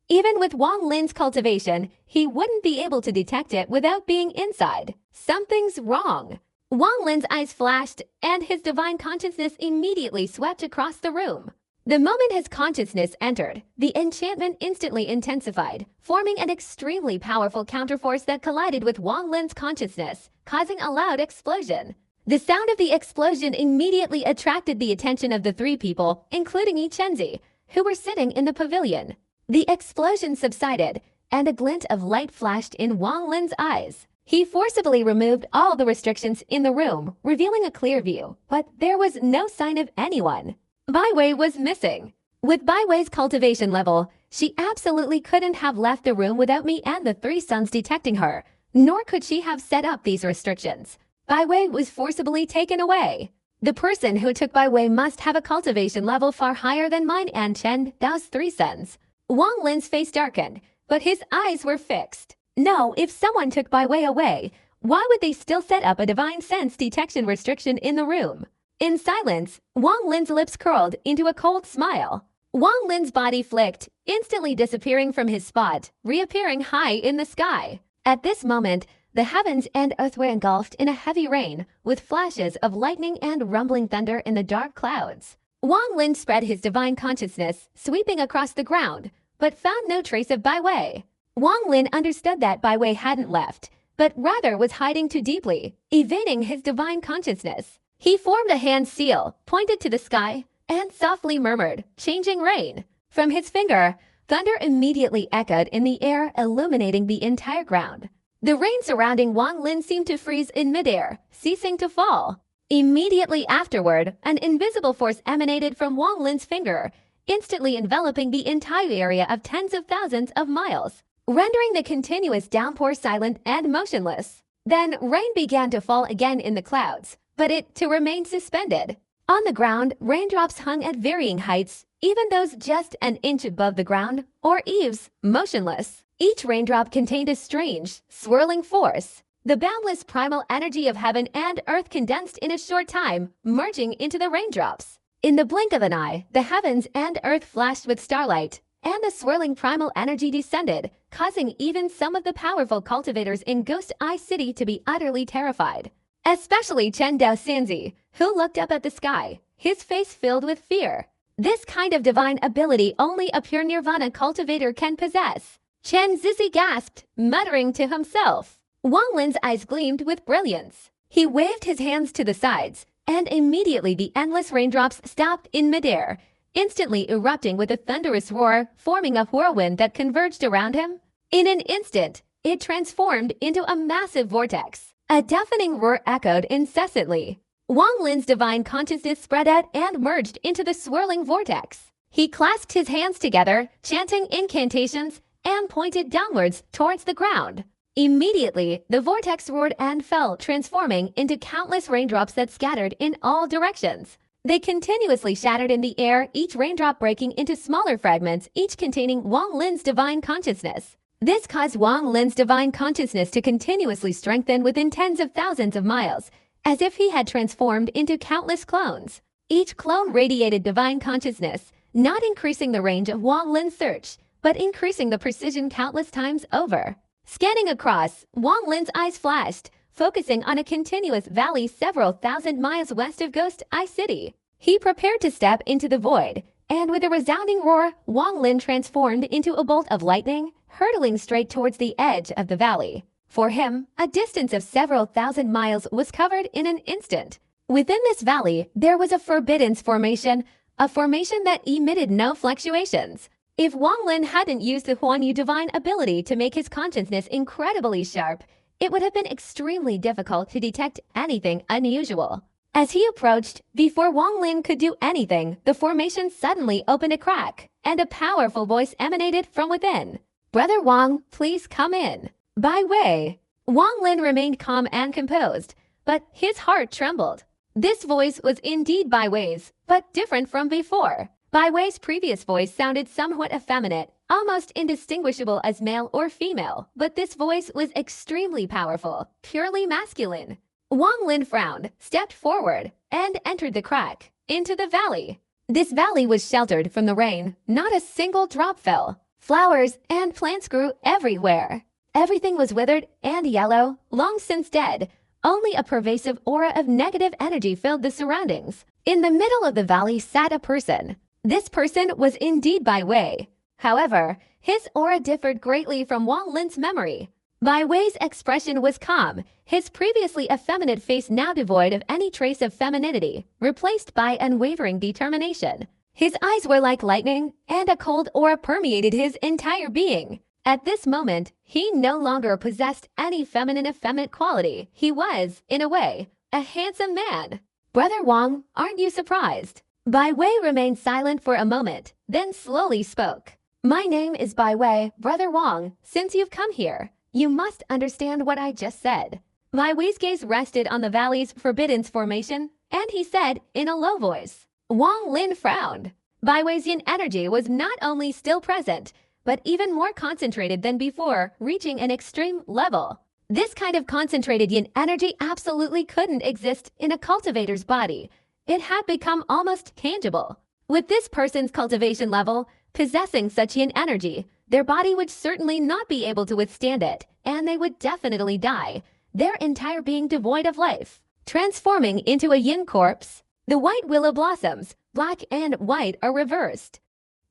Even with Wang Lin's cultivation, he wouldn't be able to detect it without being inside. Something's wrong. Wang Lin's eyes flashed, and his divine consciousness immediately swept across the room. The moment his consciousness entered, the enchantment instantly intensified, forming an extremely powerful counterforce that collided with Wang Lin's consciousness, causing a loud explosion. The sound of the explosion immediately attracted the attention of the three people, including Yi Chenzi, who were sitting in the pavilion. The explosion subsided, and a glint of light flashed in Wang Lin's eyes. He forcibly removed all the restrictions in the room, revealing a clear view, but there was no sign of anyone. Bai Wei was missing. With Bai Wei's cultivation level, she absolutely couldn't have left the room without me and the three sons detecting her, nor could she have set up these restrictions. Bai Wei was forcibly taken away. The person who took Bai Wei must have a cultivation level far higher than mine and Chen Dao's three sons. Wang Lin's face darkened, but his eyes were fixed. No, if someone took Bai Wei away, why would they still set up a divine sense detection restriction in the room? In silence, Wang Lin's lips curled into a cold smile. Wang Lin's body flicked, instantly disappearing from his spot, reappearing high in the sky. At this moment, the heavens and earth were engulfed in a heavy rain, with flashes of lightning and rumbling thunder in the dark clouds. Wang Lin spread his divine consciousness, sweeping across the ground, but found no trace of Bai Wei. Wang Lin understood that Bai Wei hadn't left, but rather was hiding too deeply, evading his divine consciousness. He formed a hand seal, pointed to the sky, and softly murmured, changing rain. From his finger, thunder immediately echoed in the air, illuminating the entire ground. The rain surrounding Wang Lin seemed to freeze in midair, ceasing to fall. Immediately afterward, an invisible force emanated from Wang Lin's finger, instantly enveloping the entire area of tens of thousands of miles, rendering the continuous downpour silent and motionless. Then rain began to fall again in the clouds, but it to remain suspended. On the ground, raindrops hung at varying heights, even those just an inch above the ground, or eaves, motionless. Each raindrop contained a strange, swirling force, the boundless primal energy of heaven and earth condensed in a short time, merging into the raindrops. In the blink of an eye, the heavens and earth flashed with starlight, and the swirling primal energy descended, causing even some of the powerful cultivators in Ghost Eye City to be utterly terrified. Especially Chen Daoxinzi, who looked up at the sky, his face filled with fear. This kind of divine ability only a pure nirvana cultivator can possess. Chen Zizi gasped, muttering to himself. Wang Lin's eyes gleamed with brilliance. He waved his hands to the sides, and immediately the endless raindrops stopped in midair, instantly erupting with a thunderous roar, forming a whirlwind that converged around him. In an instant, it transformed into a massive vortex. A deafening roar echoed incessantly. Wang Lin's divine consciousness spread out and merged into the swirling vortex. He clasped his hands together, chanting incantations, and pointed downwards towards the ground. Immediately, the vortex roared and fell, transforming into countless raindrops that scattered in all directions. They continuously shattered in the air, each raindrop breaking into smaller fragments, each containing Wang Lin's divine consciousness. This caused Wang Lin's divine consciousness to continuously strengthen within tens of thousands of miles, as if he had transformed into countless clones. Each clone radiated divine consciousness, not increasing the range of Wang Lin's search, but increasing the precision countless times over. Scanning across, Wang Lin's eyes flashed, focusing on a continuous valley several thousand miles west of Ghost Eye City. He prepared to step into the void, and with a resounding roar, Wang Lin transformed into a bolt of lightning, hurtling straight towards the edge of the valley. For him, a distance of several thousand miles was covered in an instant. Within this valley, there was a forbidden formation, a formation that emitted no fluctuations. If Wang Lin hadn't used the Huan Yu divine ability to make his consciousness incredibly sharp, it would have been extremely difficult to detect anything unusual. As he approached, before Wang Lin could do anything, the formation suddenly opened a crack, and a powerful voice emanated from within. "Brother Wang, please come in." Bai Wei. Wang Lin remained calm and composed, but his heart trembled. This voice was indeed Bai Wei's, but different from before. Bai Wei's previous voice sounded somewhat effeminate, almost indistinguishable as male or female, but this voice was extremely powerful, purely masculine. Wang Lin frowned, stepped forward, and entered the crack, into the valley. This valley was sheltered from the rain, not a single drop fell. Flowers and plants grew everywhere. Everything was withered and yellow, long since dead. Only a pervasive aura of negative energy filled the surroundings. In the middle of the valley sat a person. This person was indeed Bai Wei. However, his aura differed greatly from Wang Lin's memory. Bai Wei's expression was calm, his previously effeminate face now devoid of any trace of femininity, replaced by unwavering determination. His eyes were like lightning, and a cold aura permeated his entire being. At this moment, he no longer possessed any feminine effeminate quality. He was, in a way, a handsome man. "Brother Wang, aren't you surprised?" Bai Wei remained silent for a moment, then slowly spoke. "My name is Bai Wei, Brother Wang. Since you've come here, you must understand what I just said." Bai Wei's gaze rested on the valley's forbidden formation, and he said in a low voice. Wang Lin frowned. Bai Wei's yin energy was not only still present, but even more concentrated than before, reaching an extreme level. This kind of concentrated yin energy absolutely couldn't exist in a cultivator's body. It had become almost tangible. With this person's cultivation level, possessing such yin energy, their body would certainly not be able to withstand it, and they would definitely die, their entire being devoid of life, transforming into a yin corpse. The white willow blossoms, black and white, are reversed.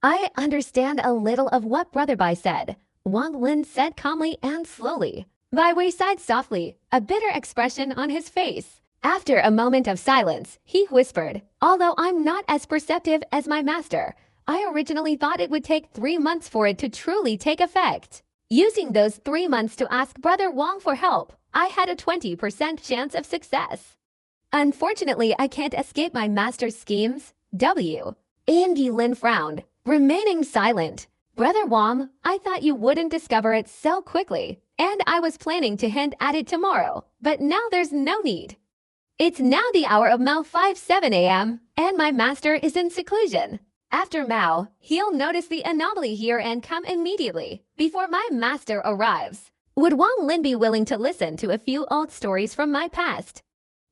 I understand a little of what Brother Bai said. Wang Lin said calmly and slowly. Bai Wei sighed softly, a bitter expression on his face. After a moment of silence, he whispered, "Although I'm not as perceptive as my master, I originally thought it would take 3 months for it to truly take effect. Using those 3 months to ask Brother Wang for help, I had a 20% chance of success. Unfortunately, I can't escape my master's schemes. W. Yi Lin frowned, remaining silent. Brother Wang, I thought you wouldn't discover it so quickly, and I was planning to hint at it tomorrow, but now there's no need. It's now the hour of Mao 5:07 a.m., and my master is in seclusion. After Mao, he'll notice the anomaly here and come immediately, before my master arrives. Would Wang Lin be willing to listen to a few old stories from my past?"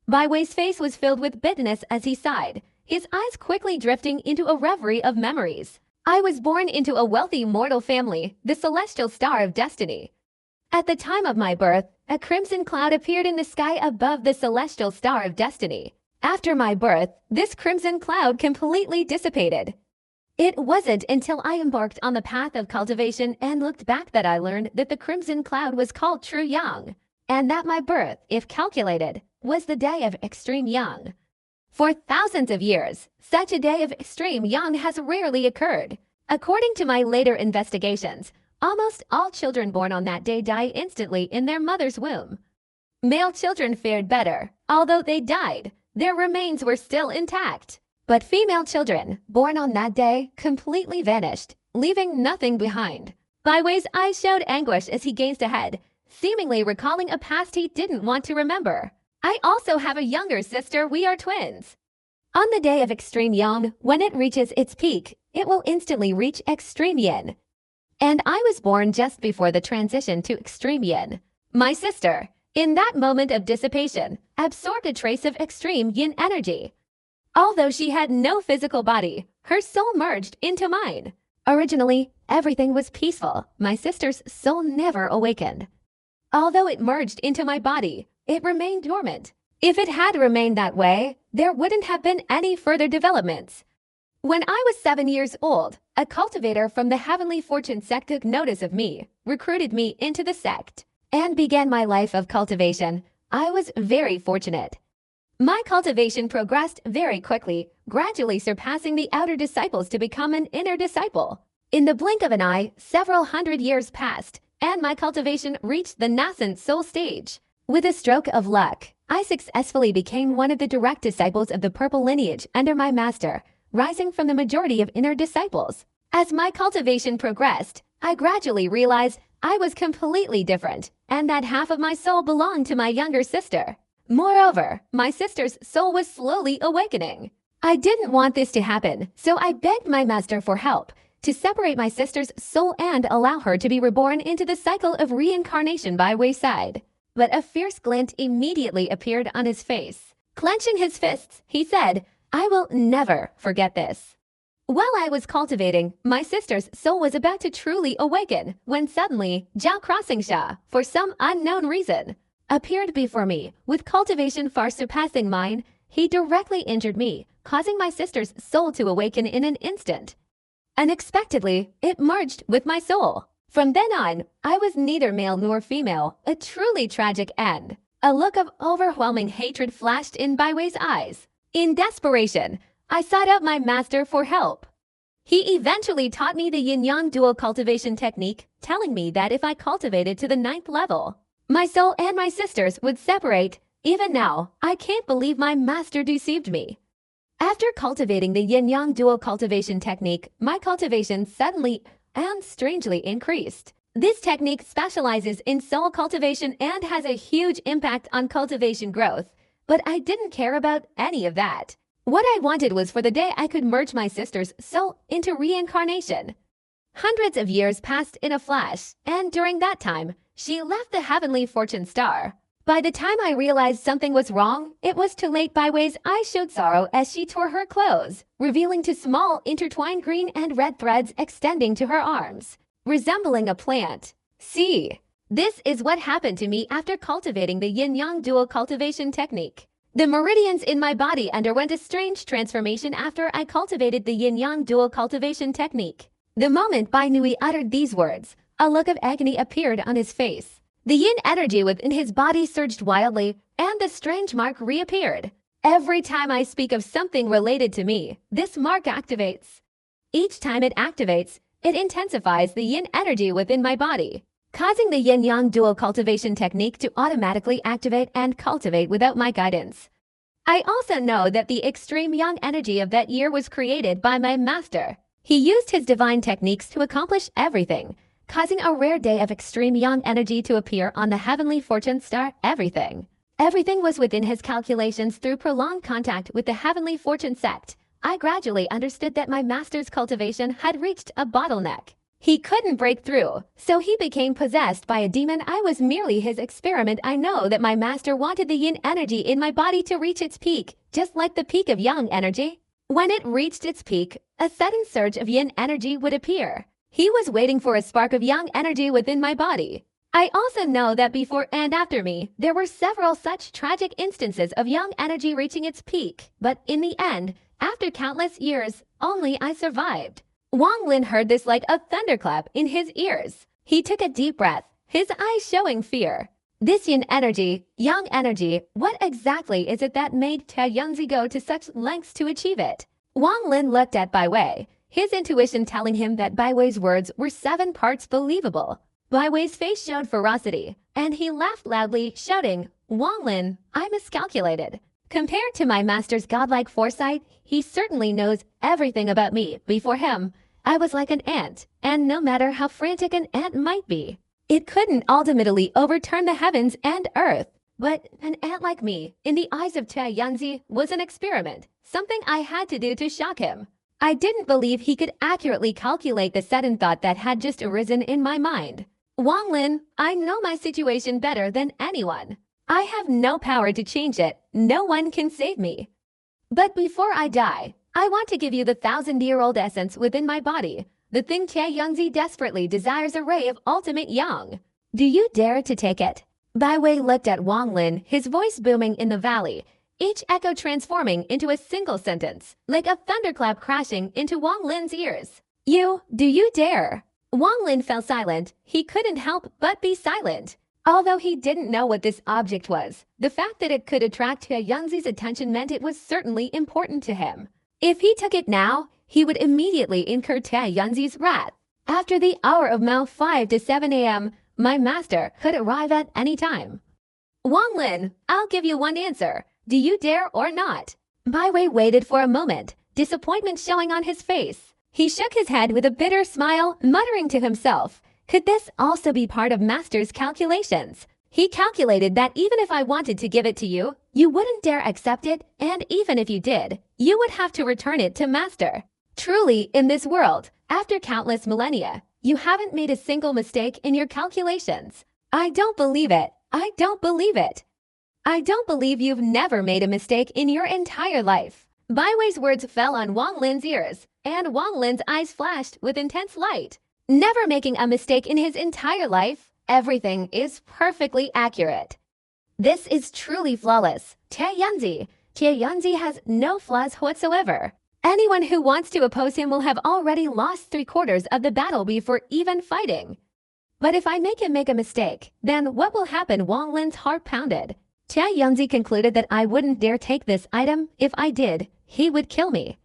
Bai Wei's face was filled with bitterness as he sighed, his eyes quickly drifting into a reverie of memories. "I was born into a wealthy mortal family, the celestial star of destiny. At the time of my birth, a crimson cloud appeared in the sky above the celestial star of destiny. After my birth, this crimson cloud completely dissipated. It wasn't until I embarked on the path of cultivation and looked back that I learned that the crimson cloud was called true yang, and that my birth, if calculated, was the day of extreme yang. For thousands of years, such a day of extreme yang has rarely occurred. According to my later investigations, almost all children born on that day die instantly in their mother's womb. Male children fared better. Although they died, their remains were still intact. But female children, born on that day, completely vanished, leaving nothing behind." Bai Wei's eyes showed anguish as he gazed ahead, seemingly recalling a past he didn't want to remember. "I also have a younger sister. We are twins. On the day of extreme yang, when it reaches its peak, it will instantly reach extreme yin. And I was born just before the transition to extreme yin. My sister, in that moment of dissipation, absorbed a trace of extreme yin energy. Although she had no physical body, her soul merged into mine. Originally, everything was peaceful. My sister's soul never awakened. Although it merged into my body, it remained dormant. If it had remained that way, there wouldn't have been any further developments. When I was 7 years old, a cultivator from the Heavenly Fortune sect took notice of me, recruited me into the sect, and began my life of cultivation. I was very fortunate. My cultivation progressed very quickly, gradually surpassing the outer disciples to become an inner disciple. In the blink of an eye, several hundred years passed, and my cultivation reached the nascent soul stage. With a stroke of luck, I successfully became one of the direct disciples of the purple lineage under my master, rising from the majority of inner disciples. As my cultivation progressed, I gradually realized I was completely different, and that half of my soul belonged to my younger sister. Moreover, my sister's soul was slowly awakening. I didn't want this to happen, so I begged my master for help to separate my sister's soul and allow her to be reborn into the cycle of reincarnation by wayside. But a fierce glint immediately appeared on his face. Clenching his fists, he said, "I will never forget this." While I was cultivating, my sister's soul was about to truly awaken when suddenly Zhao Crossingsha, for some unknown reason, appeared before me. With cultivation far surpassing mine, he directly injured me, causing my sister's soul to awaken in an instant. Unexpectedly, it merged with my soul. From then on, I was neither male nor female, a truly tragic end. A look of overwhelming hatred flashed in Bai Wei's eyes. In desperation, I sought out my master for help. He eventually taught me the yin-yang dual cultivation technique, telling me that if I cultivated to the 9th level, my soul and my sister's would separate. Even now, I can't believe my master deceived me. After cultivating the yin-yang dual cultivation technique, my cultivation suddenly and strangely increased. This technique specializes in soul cultivation and has a huge impact on cultivation growth, but I didn't care about any of that. What I wanted was for the day I could merge my sister's soul into reincarnation. Hundreds of years passed in a flash, and during that time, she left the Heavenly Fortune star. By the time I realized something was wrong, it was too late. Bai Wei's eyes showed sorrow as she tore her clothes, revealing two small intertwined green and red threads extending to her arms, resembling a plant. See, this is what happened to me after cultivating the yin-yang dual cultivation technique. The meridians in my body underwent a strange transformation after I cultivated the yin-yang dual cultivation technique. The moment Bai Nui uttered these words, A look of agony appeared on his face. The yin energy within his body surged wildly, and the strange mark reappeared. Every time I speak of something related to me, this mark activates. Each time it activates, it intensifies the yin energy within my body, causing the yin-yang dual cultivation technique to automatically activate and cultivate without my guidance. I also know that the extreme yang energy of that year was created by my master. He used his divine techniques to accomplish everything, causing a rare day of extreme yang energy to appear on the heavenly fortune star. Everything was within his calculations. Through prolonged contact with the heavenly fortune sect, I gradually understood that my master's cultivation had reached a bottleneck. He couldn't break through, so he became possessed by a demon. I was merely his experiment. I know that my master wanted the yin energy in my body to reach its peak, just like the peak of yang energy. When it reached its peak, a sudden surge of yin energy would appear. He was waiting for a spark of yang energy within my body. I also know that before and after me, there were several such tragic instances of yang energy reaching its peak, but in the end, after countless years, only I survived. Wang Lin heard this like a thunderclap in his ears. He took a deep breath, his eyes showing fear. This yin energy, yang energy, what exactly is it that made Tia Yunzi go to such lengths to achieve it? Wang Lin looked at Bai Wei, his intuition telling him that Bai Wei's words were 7 parts believable. Bai Wei's face showed ferocity, and he laughed loudly, shouting, "Wang Lin, I miscalculated. Compared to my master's godlike foresight, he certainly knows everything about me. Before him, I was like an ant, and no matter how frantic an ant might be, it couldn't ultimately overturn the heavens and earth. But an ant like me, in the eyes of Tia Yunzi, was an experiment, something I had to do to shock him. I didn't believe he could accurately calculate the sudden thought that had just arisen in my mind. Wang Lin, I know my situation better than anyone. I have no power to change it. No one can save me. But before I die, I want to give you the 1,000-year-old essence within my body. The thing Tia Yunzi desperately desires, a ray of ultimate yang. Do you dare to take it?" Bai Wei looked at Wang Lin, his voice booming in the valley, each echo transforming into a single sentence, like a thunderclap crashing into Wang Lin's ears. Do you dare?" Wang Lin fell silent. He couldn't help but be silent. Although he didn't know what this object was, the fact that it could attract Tia Yunzi's attention meant it was certainly important to him. If he took it now, he would immediately incur Tia Yunzi's wrath. After the hour of Mao 5 to 7 a.m., my master could arrive at any time. "Wang Lin, I'll give you one answer. Do you dare or not?" Bai Wei waited for a moment, disappointment showing on his face. He shook his head with a bitter smile, muttering to himself, could this also be part of Master's calculations? He calculated that even if I wanted to give it to you, you wouldn't dare accept it, and even if you did, you would have to return it to Master. Truly, in this world, after countless millennia, you haven't made a single mistake in your calculations. I don't believe it. I don't believe it. I don't believe you've never made a mistake in your entire life. Bai Wei's words fell on Wang Lin's ears, and Wang Lin's eyes flashed with intense light. Never making a mistake in his entire life, everything is perfectly accurate. This is truly flawless. Tia Yunzi has no flaws whatsoever. Anyone who wants to oppose him will have already lost 3/4 of the battle before even fighting. But if I make him make a mistake, then what will happen? Wang Lin's heart pounded. Tia Yunzi concluded that I wouldn't dare take this item. If I did, he would kill me.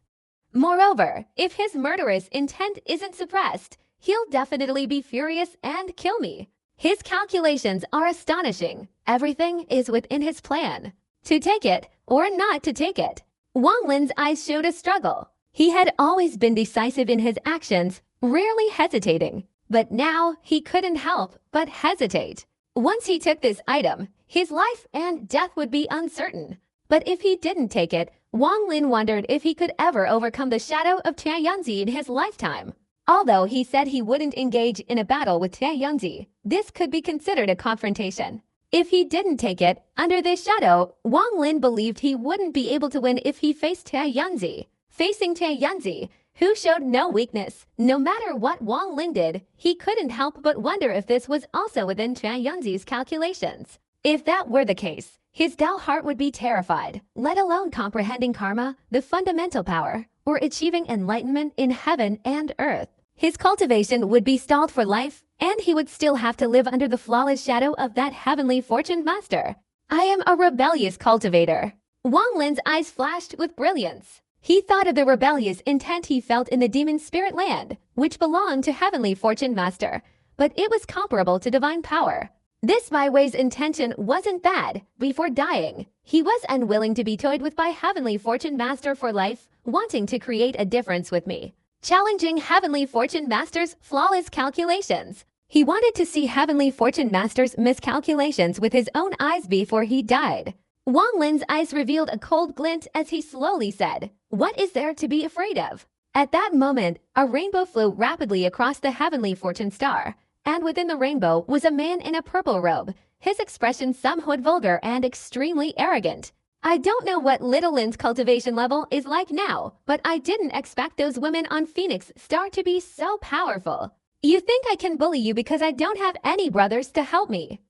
Moreover, if his murderous intent isn't suppressed, he'll definitely be furious and kill me. His calculations are astonishing. Everything is within his plan. To take it or not to take it. Wang Lin's eyes showed a struggle. He had always been decisive in his actions, rarely hesitating. But now he couldn't help but hesitate. Once he took this item, his life and death would be uncertain. But if he didn't take it, Wang Lin wondered if he could ever overcome the shadow of Tia Yunzi in his lifetime. Although he said he wouldn't engage in a battle with Tia Yunzi, this could be considered a confrontation. If he didn't take it, under this shadow, Wang Lin believed he wouldn't be able to win if he faced Tia Yunzi. Facing Tia Yunzi, who showed no weakness, no matter what Wang Lin did, he couldn't help but wonder if this was also within Tia Yunzi's calculations. If that were the case, his dull heart would be terrified, let alone comprehending karma, the fundamental power, or achieving enlightenment in heaven and earth. His cultivation would be stalled for life, and he would still have to live under the flawless shadow of that heavenly fortune master. I am a rebellious cultivator. Wang Lin's eyes flashed with brilliance. He thought of the rebellious intent he felt in the demon spirit land, which belonged to heavenly fortune master, but it was comparable to divine power. This Bai Wei's intention wasn't bad. Before dying, he was unwilling to be toyed with by heavenly fortune master for life, wanting to create a difference with me, challenging heavenly fortune master's flawless calculations. He wanted to see heavenly fortune master's miscalculations with his own eyes before he died. Wang Lin's eyes revealed a cold glint as he slowly said, "What is there to be afraid of?" At that moment, a rainbow flew rapidly across the heavenly fortune star, and within the rainbow was a man in a purple robe, his expression somewhat vulgar and extremely arrogant. I don't know what Little Lin's cultivation level is like now, but I didn't expect those women on Phoenix Star to be so powerful. You think I can bully you because I don't have any brothers to help me?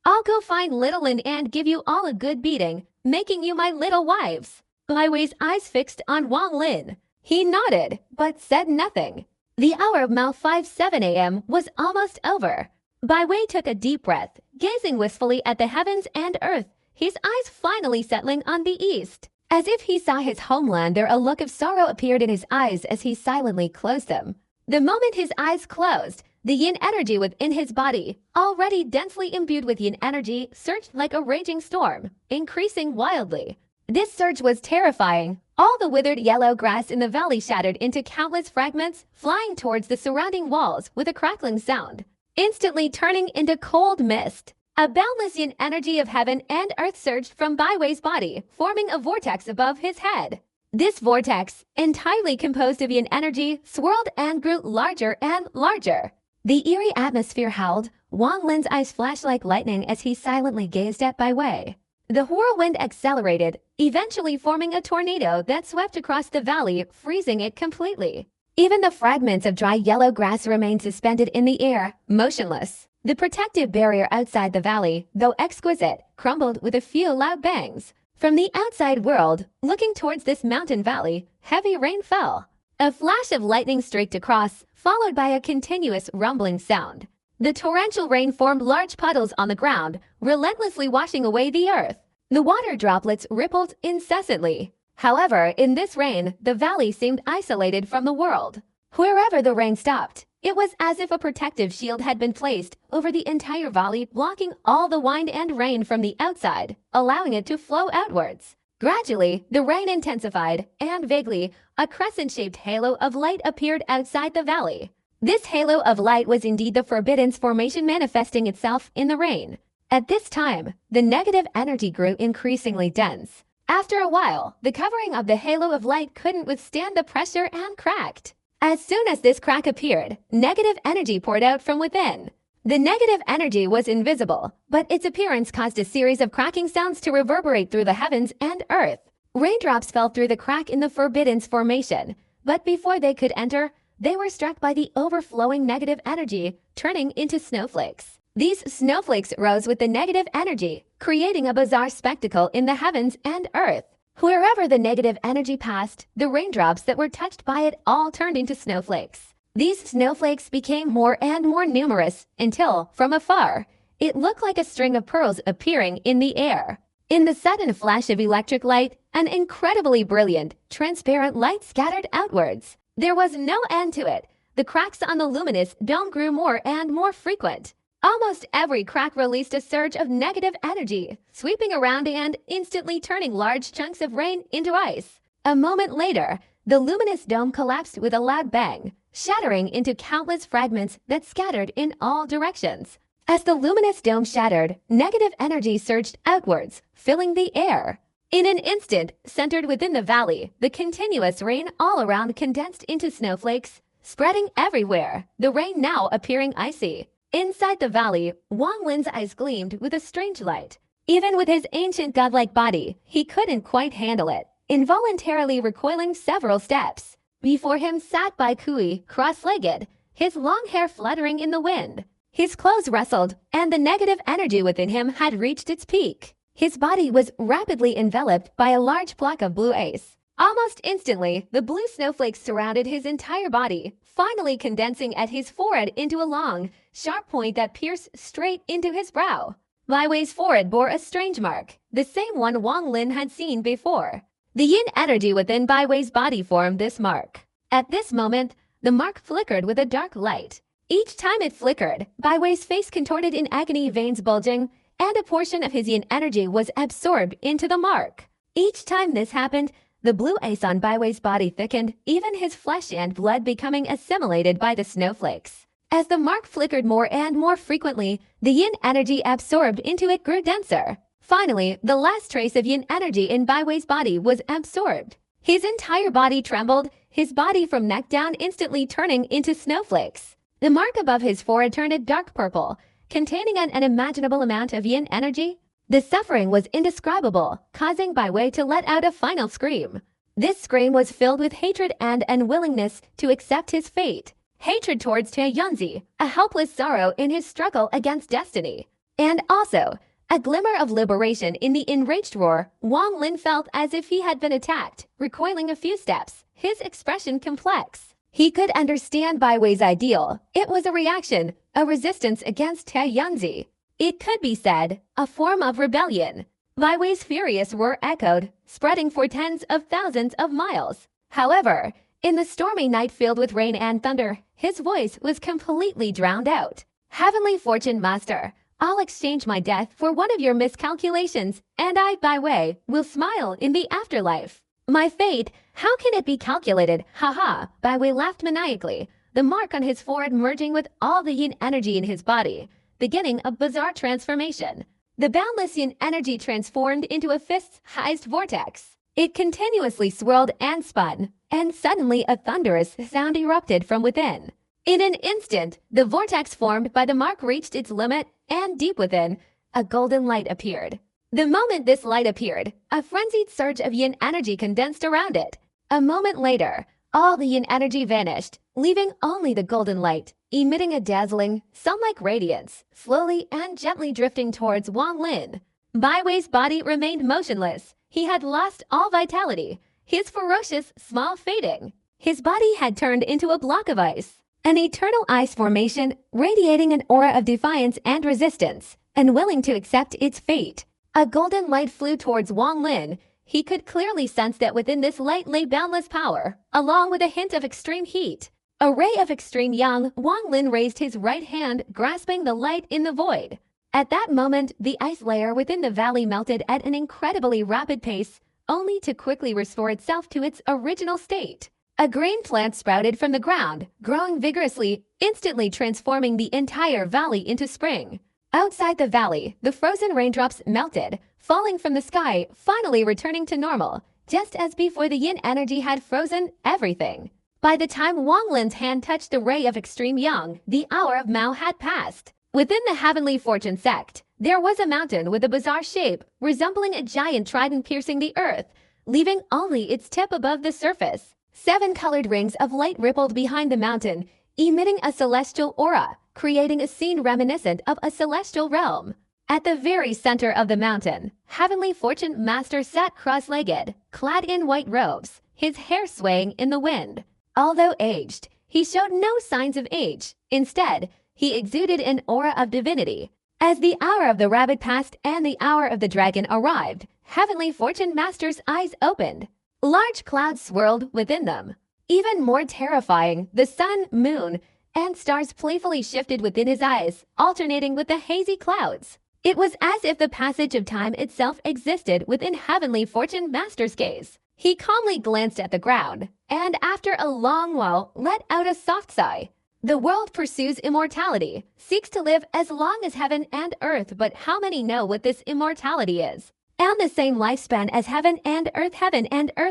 I'll go find Little Lin and give you all a good beating, making you my little wives. Bai Wei's eyes fixed on Wang Lin. He nodded, but said nothing. The hour of Mao 57 a.m. was almost over. Bai Wei took a deep breath, gazing wistfully at the heavens and earth, his eyes finally settling on the east. As if he saw his homeland there, a look of sorrow appeared in his eyes as he silently closed them. The moment his eyes closed, the yin energy within his body, already densely imbued with yin energy, surged like a raging storm, increasing wildly. This surge was terrifying. All the withered yellow grass in the valley shattered into countless fragments, flying towards the surrounding walls with a crackling sound, instantly turning into cold mist. A boundless yin energy of heaven and earth surged from Bai Wei's body, forming a vortex above his head. This vortex, entirely composed of yin energy, swirled and grew larger and larger. The eerie atmosphere howled. Wang Lin's eyes flashed like lightning as he silently gazed at Bai Wei. The whirlwind accelerated, eventually forming a tornado that swept across the valley, freezing it completely. Even the fragments of dry yellow grass remained suspended in the air, motionless. The protective barrier outside the valley, though exquisite, crumbled with a few loud bangs. From the outside world, looking towards this mountain valley, heavy rain fell. A flash of lightning streaked across, followed by a continuous rumbling sound. The torrential rain formed large puddles on the ground, relentlessly washing away the earth. The water droplets rippled incessantly. However, in this rain, the valley seemed isolated from the world. Wherever the rain stopped, it was as if a protective shield had been placed over the entire valley, blocking all the wind and rain from the outside, allowing it to flow outwards. Gradually, the rain intensified, and vaguely, a crescent-shaped halo of light appeared outside the valley. This halo of light was indeed the Forbidden's formation manifesting itself in the rain. At this time, the negative energy grew increasingly dense. After a while, the covering of the halo of light couldn't withstand the pressure and cracked. As soon as this crack appeared, negative energy poured out from within. The negative energy was invisible, but its appearance caused a series of cracking sounds to reverberate through the heavens and earth. Raindrops fell through the crack in the Forbidden's formation, but before they could enter, they were struck by the overflowing negative energy, turning into snowflakes. These snowflakes rose with the negative energy, creating a bizarre spectacle in the heavens and earth. Wherever the negative energy passed, the raindrops that were touched by it all turned into snowflakes. These snowflakes became more and more numerous until, from afar, it looked like a string of pearls appearing in the air. In the sudden flash of electric light, an incredibly brilliant, transparent light scattered outwards. There was no end to it. The cracks on the luminous dome grew more and more frequent. Almost every crack released a surge of negative energy, sweeping around and instantly turning large chunks of rain into ice. A moment later, the luminous dome collapsed with a loud bang, shattering into countless fragments that scattered in all directions. As the luminous dome shattered, negative energy surged outwards, filling the air. In an instant, centered within the valley, the continuous rain all around condensed into snowflakes, spreading everywhere, the rain now appearing icy. Inside the valley, Wang Lin's eyes gleamed with a strange light. Even with his ancient godlike body, he couldn't quite handle it, involuntarily recoiling several steps. Before him sat Bai Kui, cross-legged, his long hair fluttering in the wind. His clothes rustled, and the negative energy within him had reached its peak. His body was rapidly enveloped by a large block of blue ice. Almost instantly, the blue snowflakes surrounded his entire body, finally condensing at his forehead into a long, sharp point that pierced straight into his brow. Bai Wei's forehead bore a strange mark, the same one Wang Lin had seen before. The yin energy within Bai Wei's body formed this mark. At this moment, the mark flickered with a dark light. Each time it flickered, Bai Wei's face contorted in agony, veins bulging, and a portion of his yin energy was absorbed into the mark. Each time this happened, the blue ice on Bai Wei's body thickened, even his flesh and blood becoming assimilated by the snowflakes. As the mark flickered more and more frequently, the yin energy absorbed into it grew denser. Finally, the last trace of yin energy in Bai Wei's body was absorbed. His entire body trembled, his body from neck down instantly turning into snowflakes. The mark above his forehead turned a dark purple, containing an unimaginable amount of yin energy. The suffering was indescribable, causing Bai Wei to let out a final scream. This scream was filled with hatred and unwillingness to accept his fate. Hatred towards Tie Yunzi, a helpless sorrow in his struggle against destiny. And also, a glimmer of liberation in the enraged roar. Wang Lin felt as if he had been attacked, recoiling a few steps, his expression complex. He could understand Bai Wei's ideal. It was a reaction, a resistance against Tie Yunzi. It could be said, a form of rebellion. Bai Wei's furious roar echoed, spreading for tens of thousands of miles. However, in the stormy night filled with rain and thunder, his voice was completely drowned out. Heavenly Fortune Master, I'll exchange my death for one of your miscalculations, and I, Bai Wei, will smile in the afterlife. My fate, how can it be calculated? Haha, Bai Wei laughed maniacally, the mark on his forehead merging with all the yin energy in his body, beginning a bizarre transformation. The boundless yin energy transformed into a fist-sized vortex. It continuously swirled and spun, and suddenly a thunderous sound erupted from within. In an instant, the vortex formed by the mark reached its limit, and deep within, a golden light appeared. The moment this light appeared, a frenzied surge of yin energy condensed around it. A moment later, all the yin energy vanished, leaving only the golden light, emitting a dazzling, sun-like radiance, slowly and gently drifting towards Wang Lin. Bai Wei's body remained motionless. He had lost all vitality, his ferocious smile fading. His body had turned into a block of ice, an eternal ice formation radiating an aura of defiance and resistance, unwilling to accept its fate. A golden light flew towards Wang Lin. He could clearly sense that within this light lay boundless power, along with a hint of extreme heat. A ray of extreme yang, Wang Lin raised his right hand, grasping the light in the void. At that moment, the ice layer within the valley melted at an incredibly rapid pace, only to quickly restore itself to its original state. A green plant sprouted from the ground, growing vigorously, instantly transforming the entire valley into spring. Outside the valley, the frozen raindrops melted, falling from the sky, finally returning to normal, just as before the yin energy had frozen everything. By the time Wang Lin's hand touched the ray of extreme yang, the hour of Mao had passed. Within the Heavenly Fortune sect, there was a mountain with a bizarre shape, resembling a giant trident piercing the earth, leaving only its tip above the surface. 7 colored rings of light rippled behind the mountain, emitting a celestial aura, creating a scene reminiscent of a celestial realm. At the very center of the mountain, Heavenly Fortune Master sat cross-legged, clad in white robes, his hair swaying in the wind. Although aged, he showed no signs of age. Instead, he exuded an aura of divinity. As the hour of the rabbit passed and the hour of the dragon arrived, Heavenly Fortune Master's eyes opened. Large clouds swirled within them. Even more terrifying, the sun, moon, and stars playfully shifted within his eyes, alternating with the hazy clouds. It was as if the passage of time itself existed within Heavenly Fortune Master's gaze. He calmly glanced at the ground, and after a long while let out a soft sigh. The world pursues immortality, seeks to live as long as heaven and earth, but how many know what this immortality is? And the same lifespan as heaven and earth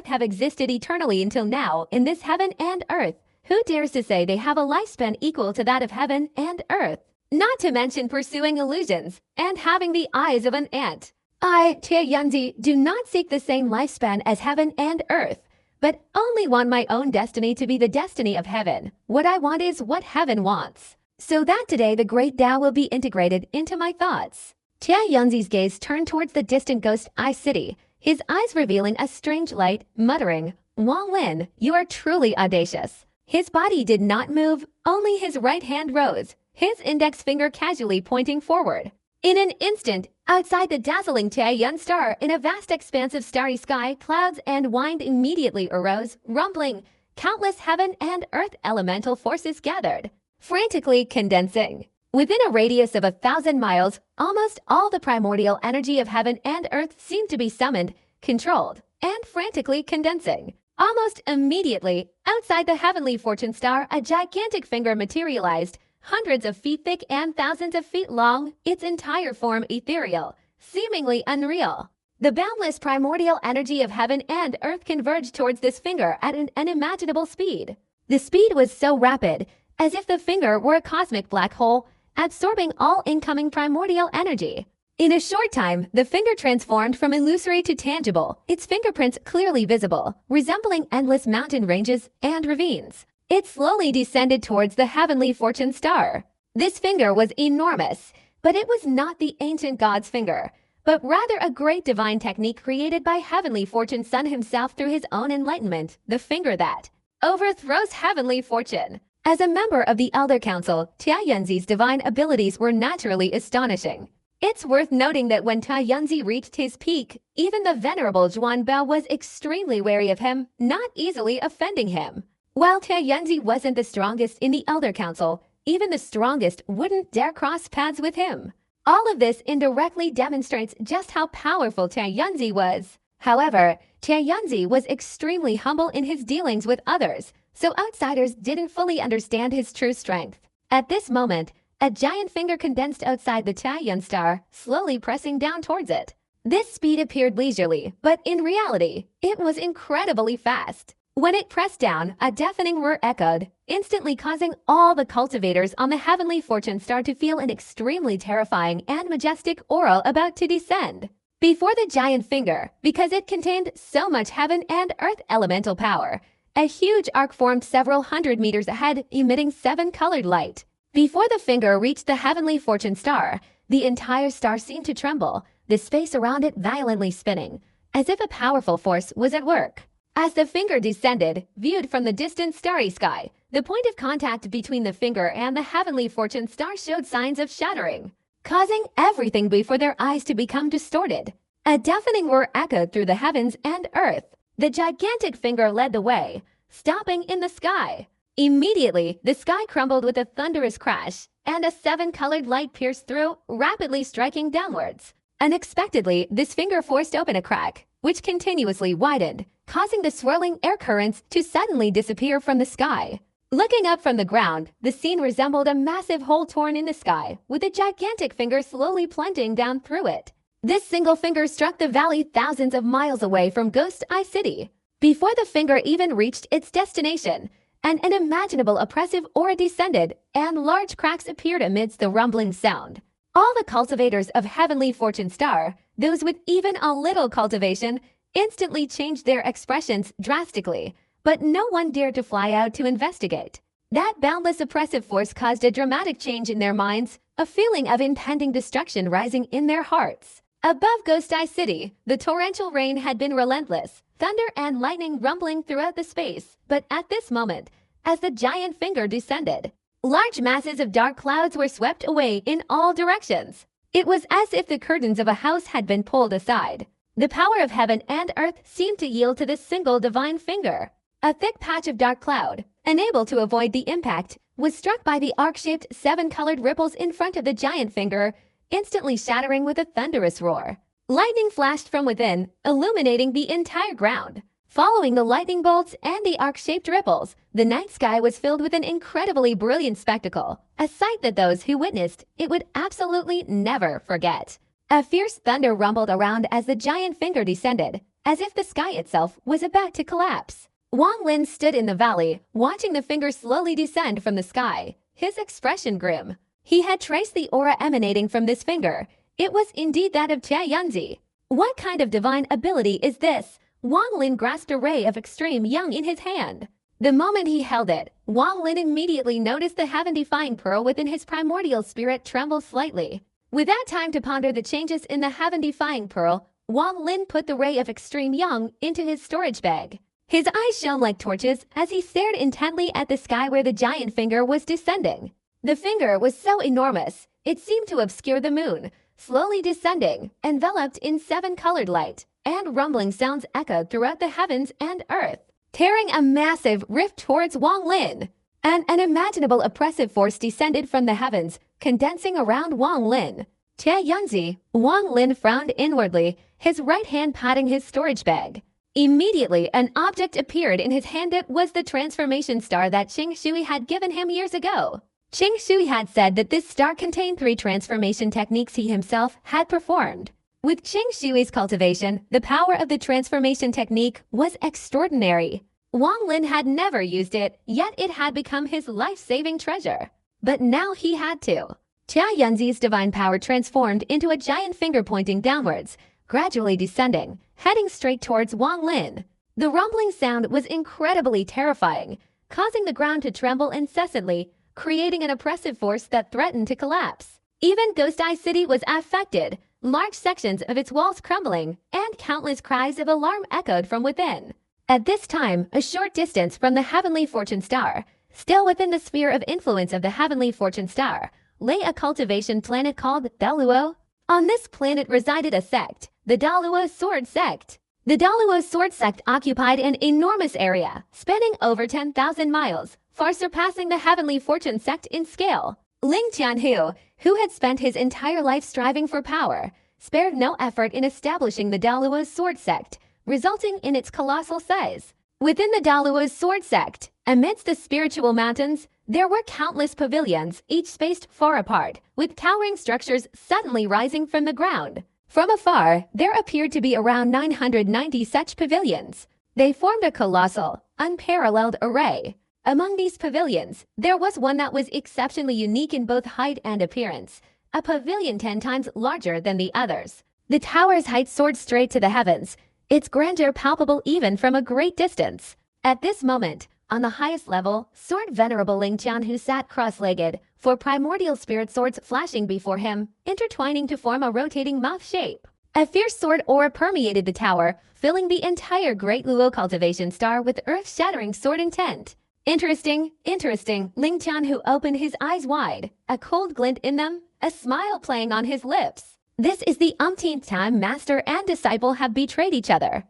have existed eternally until now in this heaven and earth. Who dares to say they have a lifespan equal to that of heaven and earth? Not to mention pursuing illusions and having the eyes of an ant. I, Tie Yunzi, do not seek the same lifespan as heaven and earth, but only want my own destiny to be the destiny of heaven. What I want is what heaven wants. So that today the great Tao will be integrated into my thoughts. Tie Yunzi's gaze turned towards the distant Ghost Eye City, his eyes revealing a strange light, muttering, Wang Lin, you are truly audacious. His body did not move, only his right hand rose, his index finger casually pointing forward. In an instant, outside the dazzling Taiyuan star, in a vast expanse of starry sky, clouds and wind immediately arose, rumbling. Countless heaven and earth elemental forces gathered, frantically condensing. Within a radius of 1,000 miles, almost all the primordial energy of heaven and earth seemed to be summoned, controlled, and frantically condensing. Almost immediately, outside the heavenly fortune star, a gigantic finger materialized, hundreds of feet thick and thousands of feet long, its entire form ethereal, seemingly unreal. The boundless primordial energy of heaven and earth converged towards this finger at an unimaginable speed. The speed was so rapid, as if the finger were a cosmic black hole, absorbing all incoming primordial energy. In a short time, the finger transformed from illusory to tangible, its fingerprints clearly visible, resembling endless mountain ranges and ravines. It slowly descended towards the heavenly fortune star. This finger was enormous, but it was not the ancient god's finger, but rather a great divine technique created by heavenly fortune sun himself through his own enlightenment, the finger that overthrows heavenly fortune. As a member of the Elder Council, Taiyuanzi's divine abilities were naturally astonishing. It's worth noting that when Taiyuanzi reached his peak, even the venerable Zhuan Bao was extremely wary of him, not easily offending him. While Taiyuanzi wasn't the strongest in the Elder Council, even the strongest wouldn't dare cross paths with him. All of this indirectly demonstrates just how powerful Taiyuanzi was. However, Taiyuanzi was extremely humble in his dealings with others, so outsiders didn't fully understand his true strength. At this moment, a giant finger condensed outside the Taiyuan star, slowly pressing down towards it. This speed appeared leisurely, but in reality, it was incredibly fast. When it pressed down, a deafening roar echoed, instantly causing all the cultivators on the heavenly fortune star to feel an extremely terrifying and majestic aura about to descend. Before the giant finger, because it contained so much heaven and earth elemental power, a huge arc formed several hundred meters ahead, emitting 7-colored light. Before the finger reached the heavenly fortune star, the entire star seemed to tremble, the space around it violently spinning, as if a powerful force was at work. As the finger descended, viewed from the distant starry sky, the point of contact between the finger and the heavenly fortune star showed signs of shattering, causing everything before their eyes to become distorted. A deafening roar echoed through the heavens and earth. The gigantic finger led the way, stopping in the sky. Immediately, the sky crumbled with a thunderous crash, and a 7-colored light pierced through, rapidly striking downwards. Unexpectedly, this finger forced open a crack, which continuously widened, causing the swirling air currents to suddenly disappear from the sky. Looking up from the ground, the scene resembled a massive hole torn in the sky, with a gigantic finger slowly plunging down through it. This single finger struck the valley thousands of miles away from Ghost Eye City. Before the finger even reached its destination, an unimaginable oppressive aura descended, and large cracks appeared amidst the rumbling sound. All the cultivators of Heavenly Fortune Star, those with even a little cultivation, instantly changed their expressions drastically, but no one dared to fly out to investigate. That boundless oppressive force caused a dramatic change in their minds, a feeling of impending destruction rising in their hearts. Above Ghost Eye City, the torrential rain had been relentless, thunder and lightning rumbling throughout the space, but at this moment, as the giant finger descended, large masses of dark clouds were swept away in all directions. It was as if the curtains of a house had been pulled aside. The power of heaven and earth seemed to yield to this single divine finger. A thick patch of dark cloud, unable to avoid the impact, was struck by the arc-shaped 7-colored ripples in front of the giant finger, instantly shattering with a thunderous roar. Lightning flashed from within, illuminating the entire ground. Following the lightning bolts and the arc-shaped ripples, the night sky was filled with an incredibly brilliant spectacle, a sight that those who witnessed it would absolutely never forget. A fierce thunder rumbled around as the giant finger descended, as if the sky itself was about to collapse. Wang Lin stood in the valley, watching the finger slowly descend from the sky, his expression grim. He had traced the aura emanating from this finger. It was indeed that of Taiyuanzi. What kind of divine ability is this? Wang Lin grasped a ray of extreme yang in his hand. The moment he held it, Wang Lin immediately noticed the heaven-defying pearl within his primordial spirit tremble slightly. Without time to ponder the changes in the heaven-defying pearl, Wang Lin put the ray of extreme yang into his storage bag. His eyes shone like torches as he stared intently at the sky where the giant finger was descending. The finger was so enormous, it seemed to obscure the moon, slowly descending, enveloped in seven-colored light, and rumbling sounds echoed throughout the heavens and earth, tearing a massive rift towards Wang Lin. An unimaginable oppressive force descended from the heavens, condensing around Wang Lin. Tia Yunzi, Wang Lin frowned inwardly, his right hand patting his storage bag. Immediately, an object appeared in his hand. It was the transformation star that Qing Shui had given him years ago. Qing Shui had said that this star contained 3 transformation techniques he himself had performed. With Qing Shui's cultivation, the power of the transformation technique was extraordinary. Wang Lin had never used it, yet it had become his life-saving treasure. But now he had to. Tia Yunzi's divine power transformed into a giant finger pointing downwards, gradually descending, heading straight towards Wang Lin. The rumbling sound was incredibly terrifying, causing the ground to tremble incessantly, creating an oppressive force that threatened to collapse. Even Ghost Eye City was affected, large sections of its walls crumbling, and countless cries of alarm echoed from within. At this time, a short distance from the Heavenly Fortune Star, still within the sphere of influence of the Heavenly Fortune Star, lay a cultivation planet called Daluo. On this planet resided a sect, the Daluo Sword Sect. The Daluo Sword Sect occupied an enormous area, spanning over 10,000 miles, far surpassing the Heavenly Fortune Sect in scale. Ling Tianhu, who had spent his entire life striving for power, spared no effort in establishing the Daluo Sword Sect, resulting in its colossal size. Within the Daluo's sword sect, amidst the spiritual mountains, there were countless pavilions, each spaced far apart, with towering structures suddenly rising from the ground. From afar, there appeared to be around 990 such pavilions. They formed a colossal, unparalleled array. Among these pavilions, there was one that was exceptionally unique in both height and appearance, a pavilion 10 times larger than the others. The tower's height soared straight to the heavens, its grandeur palpable even from a great distance. At this moment, on the highest level, soared Venerable Ling Qian, who sat cross-legged, 4 primordial spirit swords flashing before him, intertwining to form a rotating mouth shape. A fierce sword aura permeated the tower, filling the entire Great Luo cultivation star with earth-shattering sword intent. Interesting, Ling Qian, who opened his eyes wide, a cold glint in them, a smile playing on his lips. This is the umpteenth time master and disciple have betrayed each other.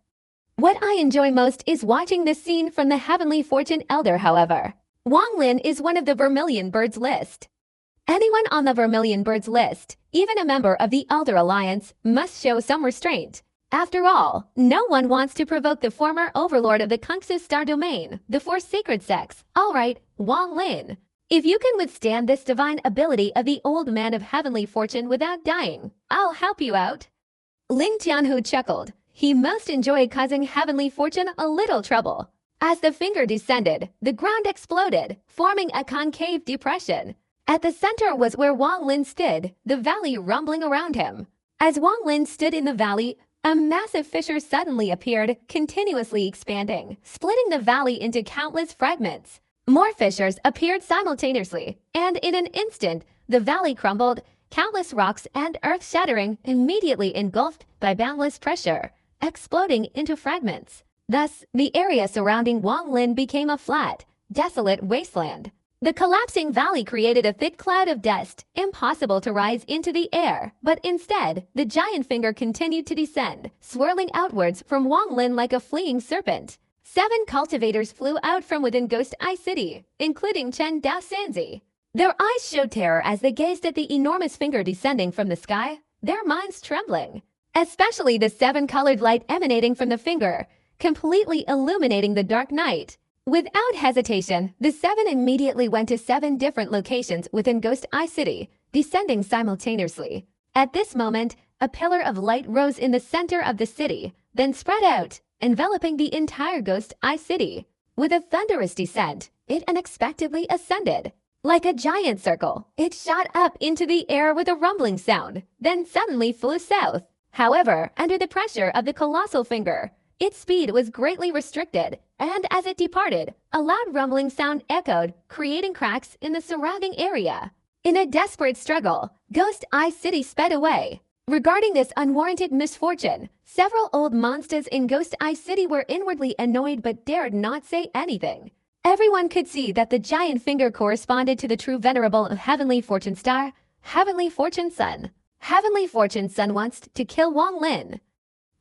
What I enjoy most is watching this scene from the Heavenly Fortune Elder, however. Wang Lin is one of the Vermilion Birds list. Anyone on the Vermilion Birds list, even a member of the Elder Alliance, must show some restraint. After all, no one wants to provoke the former overlord of the Kungsu Star Domain, the 4 sacred sects. Alright, Wang Lin. If you can withstand this divine ability of the old man of heavenly fortune without dying, I'll help you out. Ling Tianhu chuckled. He most enjoyed causing heavenly fortune a little trouble. As the finger descended, the ground exploded, forming a concave depression. At the center was where Wang Lin stood, the valley rumbling around him. As Wang Lin stood in the valley, a massive fissure suddenly appeared, continuously expanding, splitting the valley into countless fragments. More fissures appeared simultaneously, and in an instant, the valley crumbled, countless rocks and earth shattering, immediately engulfed by boundless pressure, exploding into fragments. Thus, the area surrounding Wang Lin became a flat, desolate wasteland. The collapsing valley created a thick cloud of dust, impossible to rise into the air, but instead, the giant finger continued to descend, swirling outwards from Wang Lin like a fleeing serpent. 7 cultivators flew out from within Ghost Eye City, including Chen Dao Sanzi. Their eyes showed terror as they gazed at the enormous finger descending from the sky, their minds trembling. Especially the 7-colored light emanating from the finger, completely illuminating the dark night. Without hesitation, the 7 immediately went to 7 different locations within Ghost Eye City, descending simultaneously. At this moment, a pillar of light rose in the center of the city, then spread out, enveloping the entire Ghost Eye City. With a thunderous descent, it unexpectedly ascended. Like a giant circle, it shot up into the air with a rumbling sound, then suddenly flew south. However, under the pressure of the colossal finger, its speed was greatly restricted, and as it departed, a loud rumbling sound echoed, creating cracks in the surrounding area. In a desperate struggle, Ghost Eye City sped away. Regarding this unwarranted misfortune, several old monsters in Ghost Eye City were inwardly annoyed but dared not say anything. Everyone could see that the giant finger corresponded to the true venerable of Heavenly Fortune Star, Heavenly Fortune Sun. Heavenly Fortune Sun wants to kill Wang Lin.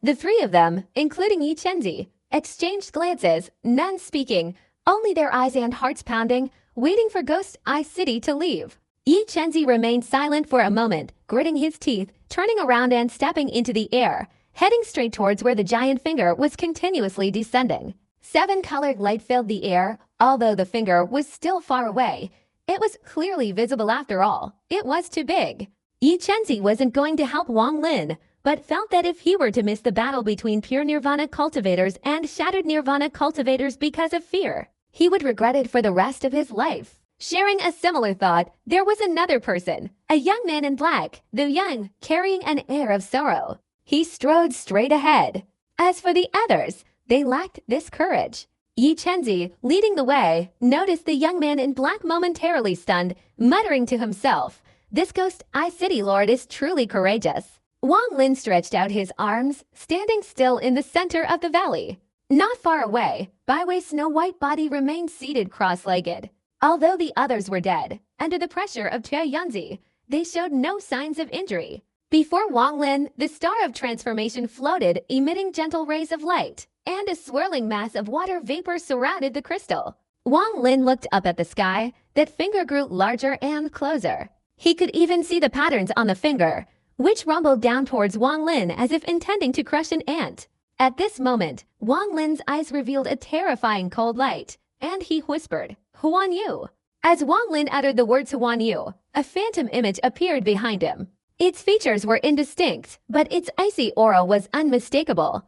The three of them, including Yi Chenzi, exchanged glances, none speaking, only their eyes and hearts pounding, waiting for Ghost Eye City to leave. Yi Chenzi remained silent for a moment, gritting his teeth, turning around and stepping into the air, heading straight towards where the giant finger was continuously descending. Seven-colored light filled the air, although the finger was still far away. It was clearly visible after all. It was too big. Yi Chenzi wasn't going to help Wang Lin, but felt that if he were to miss the battle between pure Nirvana cultivators and shattered Nirvana cultivators because of fear, he would regret it for the rest of his life. Sharing a similar thought, there was another person, a young man in black, though young, carrying an air of sorrow. He strode straight ahead. As for the others, they lacked this courage. Yi Chenzi, leading the way, noticed the young man in black momentarily stunned, muttering to himself, "This Ghost Eye City Lord is truly courageous." Wang Lin stretched out his arms, standing still in the center of the valley. Not far away, Bai Wei's snow-white body remained seated cross-legged. Although the others were dead, under the pressure of Tia Yanzi, they showed no signs of injury. Before Wang Lin, the star of transformation floated, emitting gentle rays of light, and a swirling mass of water vapor surrounded the crystal. Wang Lin looked up at the sky. That finger grew larger and closer. He could even see the patterns on the finger, which rumbled down towards Wang Lin as if intending to crush an ant. At this moment, Wang Lin's eyes revealed a terrifying cold light, and he whispered, "Huan Yu." As Wang Lin uttered the words Huan Yu, a phantom image appeared behind him. Its features were indistinct, but its icy aura was unmistakable.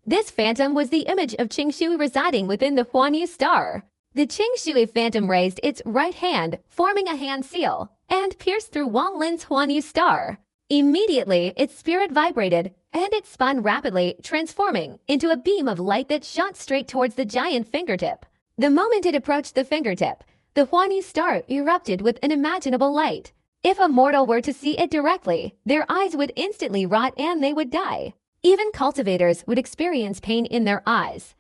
This phantom was the image of Qingshui residing within the Huan Yu star. The Qingshui phantom raised its right hand, forming a hand seal, and pierced through Wang Lin's Huan Yu star. Immediately, its spirit vibrated, and it spun rapidly, transforming into a beam of light that shot straight towards the giant fingertip. The moment it approached the fingertip, the Huan Yu star erupted with unimaginable light. If a mortal were to see it directly, their eyes would instantly rot and they would die. Even cultivators would experience pain in their eyes.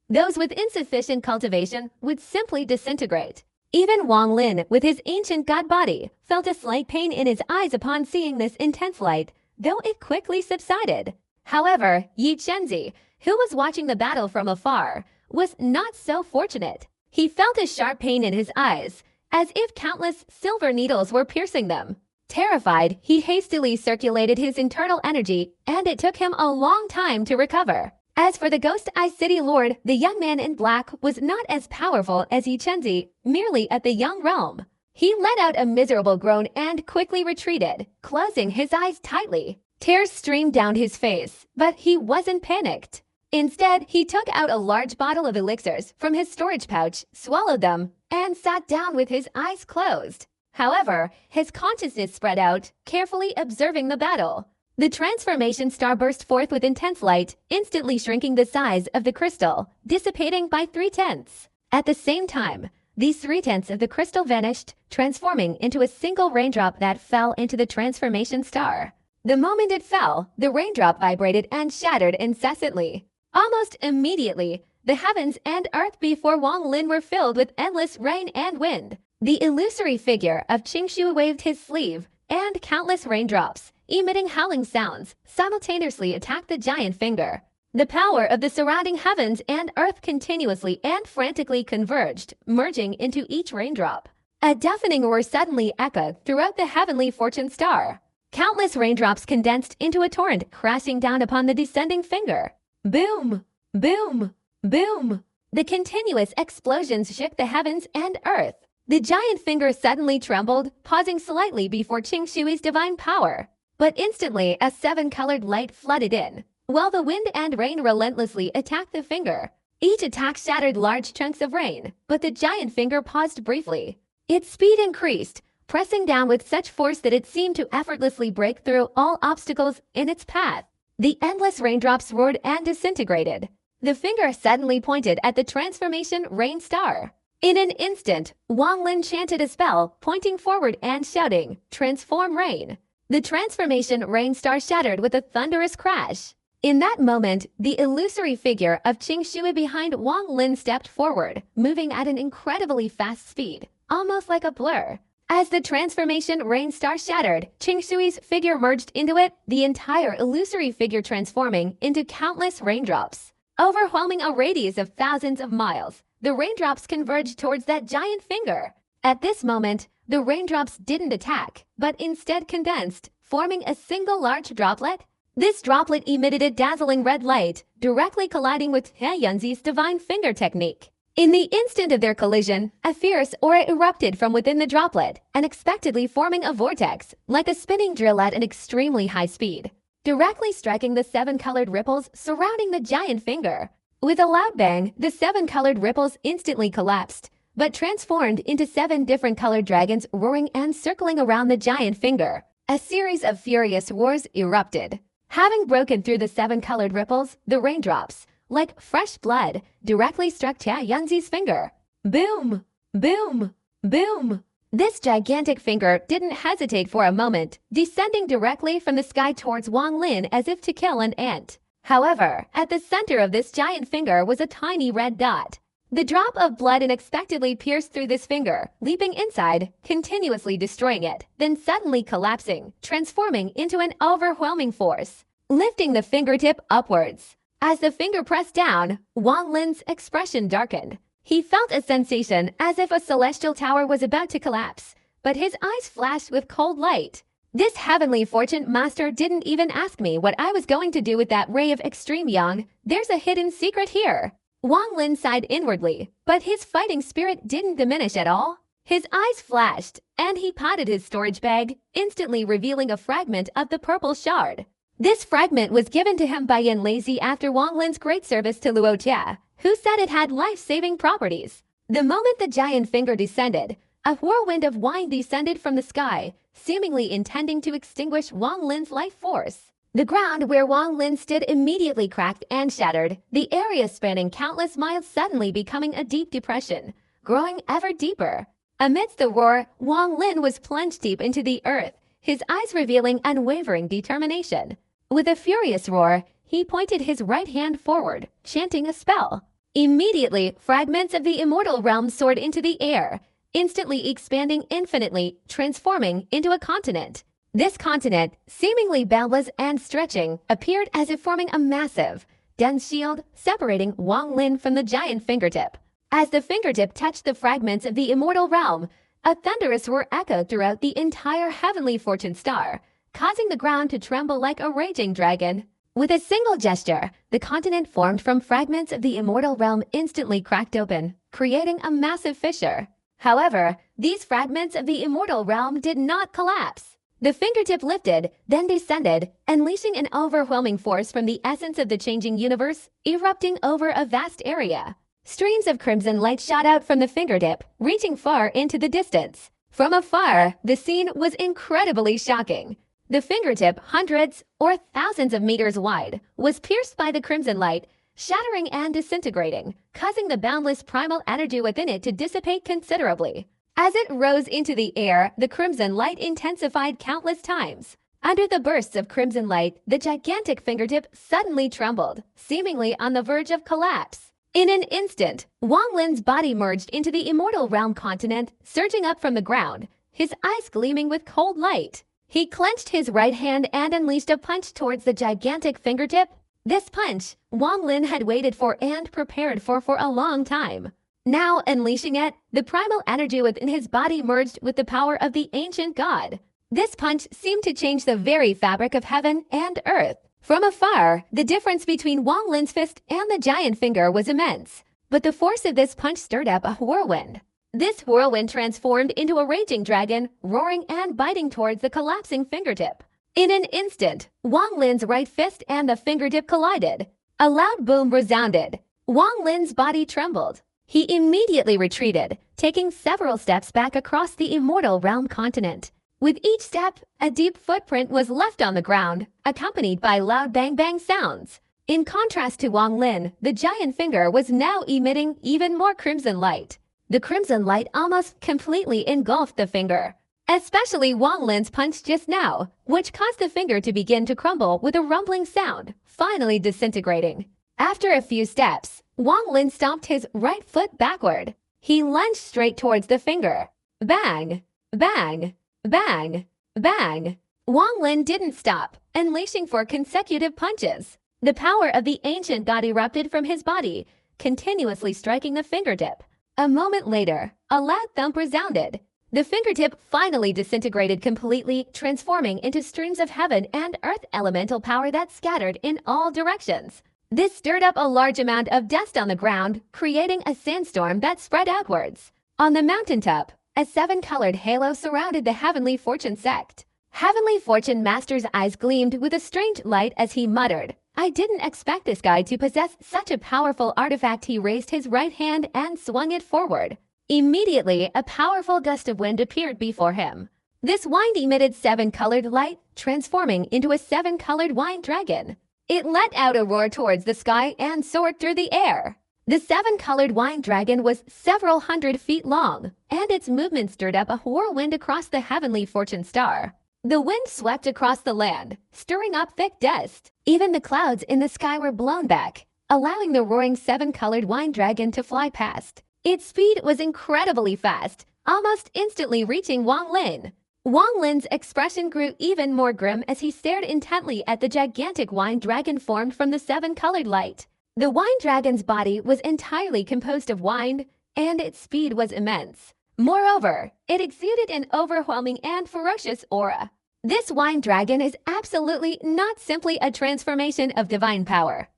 Those with insufficient cultivation would simply disintegrate. Even Wang Lin, with his ancient god body, felt a slight pain in his eyes upon seeing this intense light, though it quickly subsided. However, Yi Chenzi, who was watching the battle from afar, was not so fortunate. He felt a sharp pain in his eyes, as if countless silver needles were piercing them. Terrified, he hastily circulated his internal energy, and it took him a long time to recover. As for the Ghost Eye City Lord, the young man in black was not as powerful as Yi Chenzi, merely at the young realm. He let out a miserable groan and quickly retreated, closing his eyes tightly. Tears streamed down his face, but he wasn't panicked. Instead, he took out a large bottle of elixirs from his storage pouch, swallowed them, and sat down with his eyes closed. However, his consciousness spread out, carefully observing the battle. The transformation star burst forth with intense light, instantly shrinking the size of the crystal, dissipating by 3/10. At the same time, these 3/10 of the crystal vanished, transforming into a single raindrop that fell into the transformation star. The moment it fell, the raindrop vibrated and shattered incessantly. Almost immediately, the heavens and earth before Wang Lin were filled with endless rain and wind. The illusory figure of Qingshui waved his sleeve, and countless raindrops, emitting howling sounds, simultaneously attacked the giant finger. The power of the surrounding heavens and earth continuously and frantically converged, merging into each raindrop. A deafening roar suddenly echoed throughout the heavenly fortune star. Countless raindrops condensed into a torrent, crashing down upon the descending finger. Boom! Boom! Boom! The continuous explosions shook the heavens and earth. The giant finger suddenly trembled, pausing slightly before Qingshui's divine power. But instantly, a seven-colored light flooded in, while the wind and rain relentlessly attacked the finger. Each attack shattered large chunks of rain, but the giant finger paused briefly. Its speed increased, pressing down with such force that it seemed to effortlessly break through all obstacles in its path. The endless raindrops roared and disintegrated. The finger suddenly pointed at the transformation rain star. In an instant, Wang Lin chanted a spell, pointing forward and shouting, "Transform rain." The transformation rain star shattered with a thunderous crash. In that moment, the illusory figure of Qing Shui behind Wang Lin stepped forward, moving at an incredibly fast speed, almost like a blur. As the transformation rain star shattered, Qing Shui's figure merged into it, the entire illusory figure transforming into countless raindrops. Overwhelming a radius of thousands of miles, the raindrops converged towards that giant finger. At this moment, the raindrops didn't attack, but instead condensed, forming a single large droplet. This droplet emitted a dazzling red light, directly colliding with He Yunzi's divine finger technique. In the instant of their collision, a fierce aura erupted from within the droplet, unexpectedly forming a vortex, like a spinning drill at an extremely high speed, directly striking the 7-colored ripples surrounding the giant finger. With a loud bang, the 7-colored ripples instantly collapsed, but transformed into 7 different colored dragons roaring and circling around the giant finger. A series of furious roars erupted. Having broken through the 7-colored ripples, the raindrops, like fresh blood, directly struck Tia Yunzi's finger. Boom! Boom! Boom! This gigantic finger didn't hesitate for a moment, descending directly from the sky towards Wang Lin as if to kill an ant. However, at the center of this giant finger was a tiny red dot. The drop of blood unexpectedly pierced through this finger, leaping inside, continuously destroying it, then suddenly collapsing, transforming into an overwhelming force, lifting the fingertip upwards. As the finger pressed down, Wang Lin's expression darkened. He felt a sensation as if a celestial tower was about to collapse, but his eyes flashed with cold light. This heavenly fortune master didn't even ask me what I was going to do with that ray of extreme yang. There's a hidden secret here. Wang Lin sighed inwardly, but his fighting spirit didn't diminish at all. His eyes flashed, and he patted his storage bag, instantly revealing a fragment of the purple shard. This fragment was given to him by Yan Lazy after Wang Lin's great service to Luo Jia, who said it had life-saving properties. The moment the giant finger descended, a whirlwind of wine descended from the sky, seemingly intending to extinguish Wang Lin's life force. The ground where Wang Lin stood immediately cracked and shattered, the area spanning countless miles suddenly becoming a deep depression, growing ever deeper. Amidst the roar, Wang Lin was plunged deep into the earth, his eyes revealing unwavering determination. With a furious roar, he pointed his right hand forward, chanting a spell. Immediately, fragments of the immortal realm soared into the air, instantly expanding infinitely, transforming into a continent. This continent, seemingly boundless and stretching, appeared as if forming a massive, dense shield separating Wang Lin from the giant fingertip. As the fingertip touched the fragments of the immortal realm, a thunderous roar echoed throughout the entire heavenly fortune star, causing the ground to tremble like a raging dragon. With a single gesture, the continent formed from fragments of the immortal realm instantly cracked open, creating a massive fissure. However, these fragments of the immortal realm did not collapse. The fingertip lifted, then descended, unleashing an overwhelming force from the essence of the changing universe, erupting over a vast area. Streams of crimson light shot out from the fingertip, reaching far into the distance. From afar, the scene was incredibly shocking. The fingertip, hundreds or thousands of meters wide, was pierced by the crimson light, shattering and disintegrating, causing the boundless primal energy within it to dissipate considerably. As it rose into the air, the crimson light intensified countless times. Under the bursts of crimson light, the gigantic fingertip suddenly trembled, seemingly on the verge of collapse. In an instant, Wang Lin's body merged into the immortal realm continent, surging up from the ground, his eyes gleaming with cold light. He clenched his right hand and unleashed a punch towards the gigantic fingertip. This punch, Wang Lin had waited for and prepared for a long time. Now unleashing it, the primal energy within his body merged with the power of the ancient god. This punch seemed to change the very fabric of heaven and earth. From afar, the difference between Wang Lin's fist and the giant finger was immense, but the force of this punch stirred up a whirlwind. This whirlwind transformed into a raging dragon, roaring and biting towards the collapsing fingertip. In an instant, Wang Lin's right fist and the fingertip collided. A loud boom resounded. Wang Lin's body trembled. He immediately retreated, taking several steps back across the immortal realm continent. With each step, a deep footprint was left on the ground, accompanied by loud bang-bang sounds. In contrast to Wang Lin, the giant finger was now emitting even more crimson light. The crimson light almost completely engulfed the finger. especially Wang Lin's punch just now, which caused the finger to begin to crumble with a rumbling sound, finally disintegrating. After a few steps, Wang Lin stomped his right foot backward. He lunged straight towards the finger. Bang! Bang! Bang! Bang! Wang Lin didn't stop, unleashing 4 consecutive punches. The power of the ancient god erupted from his body, continuously striking the fingertip. A moment later, a loud thump resounded. The fingertip finally disintegrated completely, transforming into streams of heaven and earth elemental power that scattered in all directions. This stirred up a large amount of dust on the ground, creating a sandstorm that spread outwards. On the mountaintop, a 7-colored halo surrounded the Heavenly Fortune sect. Heavenly Fortune Master's eyes gleamed with a strange light as he muttered, "I didn't expect this guy to possess such a powerful artifact." He raised his right hand and swung it forward. Immediately, a powerful gust of wind appeared before him. This wind emitted 7-colored light, transforming into a 7-colored wine dragon. It let out a roar towards the sky and soared through the air. The 7-colored wine dragon was several hundred feet long, and its movement stirred up a whirlwind across the Heavenly Fortune star. The wind swept across the land, stirring up thick dust. Even the clouds in the sky were blown back, allowing the roaring 7-colored wine dragon to fly past. Its speed was incredibly fast, almost instantly reaching Wang Lin. Wang Lin's expression grew even more grim as he stared intently at the gigantic wine dragon formed from the 7-colored light. The wine dragon's body was entirely composed of wine, and its speed was immense. Moreover, it exuded an overwhelming and ferocious aura. This wine dragon is absolutely not simply a transformation of divine power.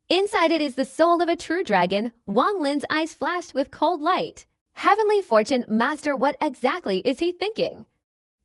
Inside it is the soul of a true dragon. Wang Lin's eyes flashed with cold light. Heavenly Fortune Master, what exactly is he thinking?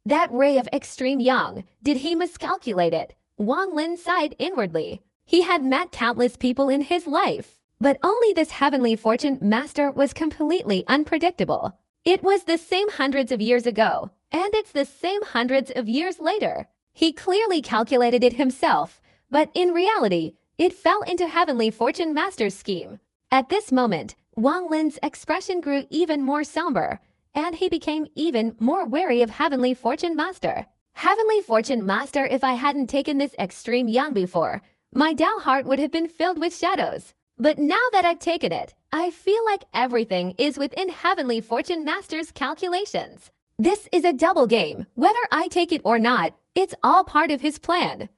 That ray of extreme yang, did he miscalculate it? Wang Lin sighed inwardly. He had met countless people in his life, but only this Heavenly Fortune Master was completely unpredictable. It was the same hundreds of years ago, and it's the same hundreds of years later. He clearly calculated it himself, but in reality, it fell into Heavenly Fortune Master's scheme. At this moment, Wang Lin's expression grew even more somber, and he became even more wary of Heavenly Fortune Master. Heavenly Fortune Master, if I hadn't taken this extreme yang before, my Tao heart would have been filled with shadows. But now that I've taken it, I feel like everything is within Heavenly Fortune Master's calculations. This is a double game. Whether I take it or not, it's all part of his plan.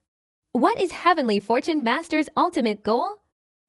What is Heavenly Fortune Master's ultimate goal?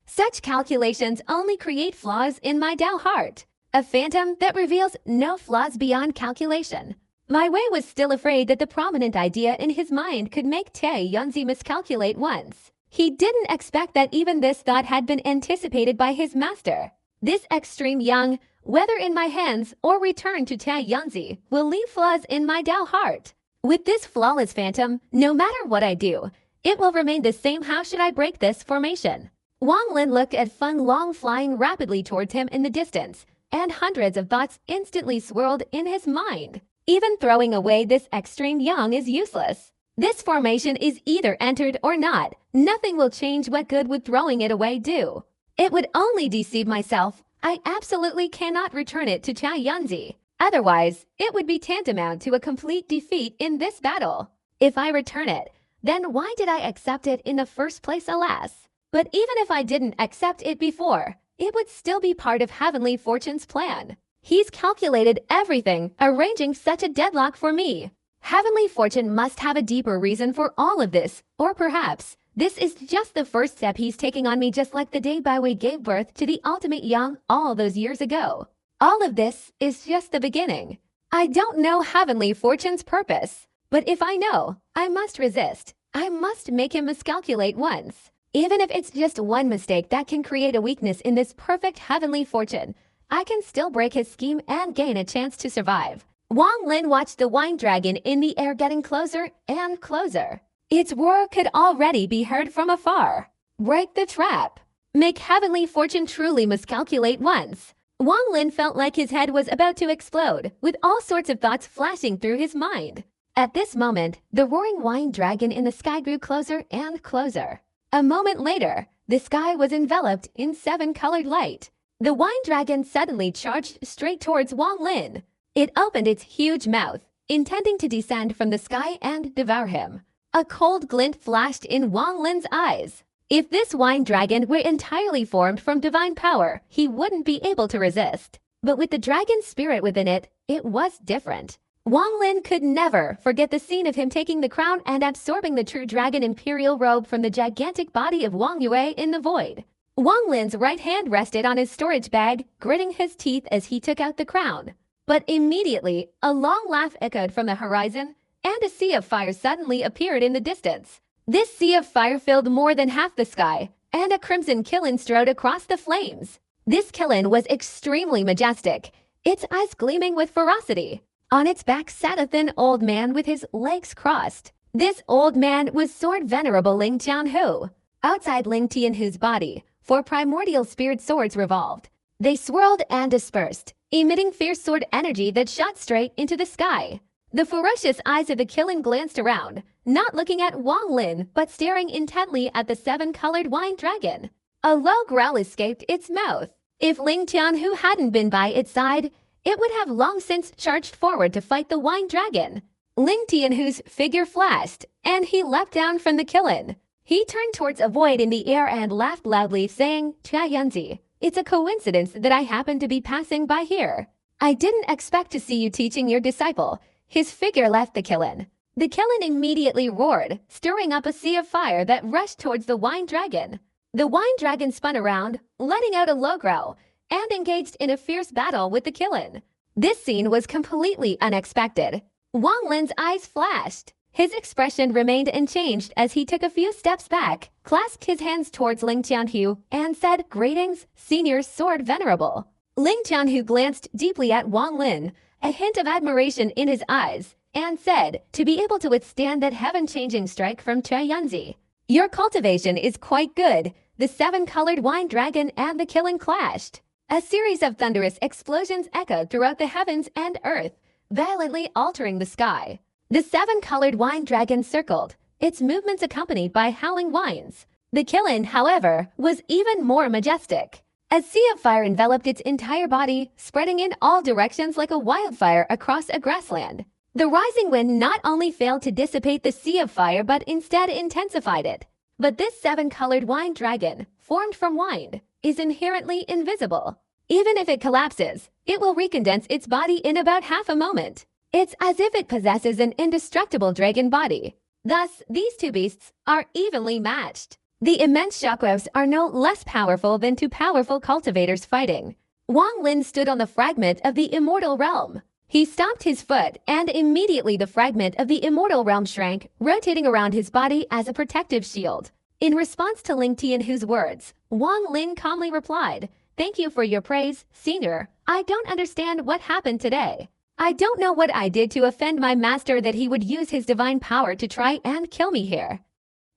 Such calculations only create flaws in my Tao heart, a phantom that reveals no flaws beyond calculation. My Wei was still afraid that the prominent idea in his mind could make Tai Yunzi miscalculate once. He didn't expect that even this thought had been anticipated by his master. This extreme yang, whether in my hands or returned to Tai Yunzi, will leave flaws in my Tao heart. With this flawless phantom, no matter what I do, it will remain the same. How should I break this formation? Wang Lin looked at Feng Long flying rapidly towards him in the distance, and hundreds of thoughts instantly swirled in his mind. Even throwing away this extreme yang is useless. This formation is either entered or not. Nothing will change. What good would throwing it away do? It would only deceive myself. I absolutely cannot return it to Tai Yunzi. Otherwise, it would be tantamount to a complete defeat in this battle. If I return it, then why did I accept it in the first place, alas? But even if I didn't accept it before, it would still be part of Heavenly Fortune's plan. He's calculated everything, arranging such a deadlock for me. Heavenly Fortune must have a deeper reason for all of this, or perhaps this is just the first step he's taking on me, just like the day Bai Wei gave birth to the ultimate yang all those years ago. All of this is just the beginning. I don't know Heavenly Fortune's purpose, but if I know, I must resist. I must make him miscalculate once. Even if it's just one mistake that can create a weakness in this perfect Heavenly Fortune, I can still break his scheme and gain a chance to survive. Wang Lin watched the wine dragon in the air getting closer and closer. Its roar could already be heard from afar. Break the trap. Make Heavenly Fortune truly miscalculate once. Wang Lin felt like his head was about to explode, with all sorts of thoughts flashing through his mind. At this moment, the roaring wine dragon in the sky grew closer and closer. A moment later, the sky was enveloped in 7-colored light. The wine dragon suddenly charged straight towards Wang Lin. It opened its huge mouth, intending to descend from the sky and devour him. A cold glint flashed in Wang Lin's eyes. If this wine dragon were entirely formed from divine power, he wouldn't be able to resist. But with the dragon's spirit within it, it was different. Wang Lin could never forget the scene of him taking the crown and absorbing the true dragon imperial robe from the gigantic body of Wang Yue in the void. Wang Lin's right hand rested on his storage bag, gritting his teeth as he took out the crown. But immediately, a long laugh echoed from the horizon, and a sea of fire suddenly appeared in the distance. This sea of fire filled more than half the sky, and a crimson kiln strode across the flames. This kiln was extremely majestic, its eyes gleaming with ferocity. On its back sat a thin old man with his legs crossed. This old man was Sword Venerable Ling Tianhu. Outside Ling Tianhu's body, 4 primordial spirit swords revolved. They swirled and dispersed, emitting fierce sword energy that shot straight into the sky. The ferocious eyes of the kiln glanced around, not looking at Wang Lin, but staring intently at the 7-colored wine dragon. A low growl escaped its mouth. If Ling Tianhu hadn't been by its side, it would have long since charged forward to fight the wine dragon. Ling Tianhu's figure flashed, and he leapt down from the kiln. He turned towards a void in the air and laughed loudly, saying, "Tia Yunzi, it's a coincidence that I happen to be passing by here. I didn't expect to see you teaching your disciple." His figure left the kiln. The kiln immediately roared, stirring up a sea of fire that rushed towards the wine dragon. The wine dragon spun around, letting out a low growl, and engaged in a fierce battle with the kiln. This scene was completely unexpected. Wang Lin's eyes flashed. His expression remained unchanged as he took a few steps back, clasped his hands towards Ling Tianhu, and said, "Greetings, Senior Sword Venerable." Ling Tianhu glanced deeply at Wang Lin, a hint of admiration in his eyes, and said, "To be able to withstand that heaven-changing strike from Tia Yunzi, your cultivation is quite good." The 7-colored wine dragon and the kiln clashed. A series of thunderous explosions echoed throughout the heavens and earth, violently altering the sky. The 7-colored wine dragon circled, its movements accompanied by howling whines. The kiln, however, was even more majestic. A sea of fire enveloped its entire body, spreading in all directions like a wildfire across a grassland. The rising wind not only failed to dissipate the sea of fire but instead intensified it. But this 7-colored wine dragon, formed from wine, is inherently invisible. Even if it collapses, it will recondense its body in about half a moment. It's as if it possesses an indestructible dragon body. Thus, these two beasts are evenly matched. The immense shockwaves are no less powerful than 2 powerful cultivators fighting. Wang Lin stood on the fragment of the immortal realm. He stomped his foot, and immediately the fragment of the immortal realm shrank, rotating around his body as a protective shield. In response to Ling Tianhu's words, Wang Lin calmly replied, "Thank you for your praise, Senior. I don't understand what happened today. I don't know what I did to offend my master that he would use his divine power to try and kill me here."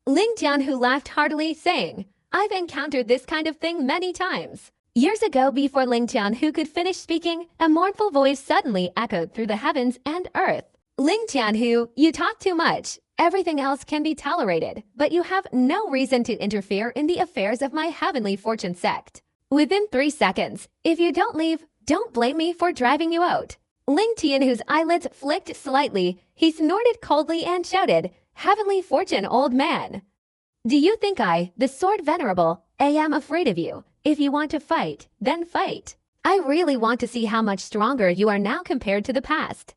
Ling Tianhu laughed heartily, saying, "I've encountered this kind of thing many times." Years ago, before Ling Tianhu could finish speaking, a mournful voice suddenly echoed through the heavens and earth. "Ling Tianhu, you talk too much. Everything else can be tolerated, but you have no reason to interfere in the affairs of my heavenly fortune sect. Within 3 seconds, if you don't leave, don't blame me for driving you out." Ling Tianhu's eyelids flicked slightly. He snorted coldly and shouted, "Heavenly fortune, old man. Do you think I, the Sword Venerable, am afraid of you? If you want to fight, then fight. I really want to see how much stronger you are now compared to the past."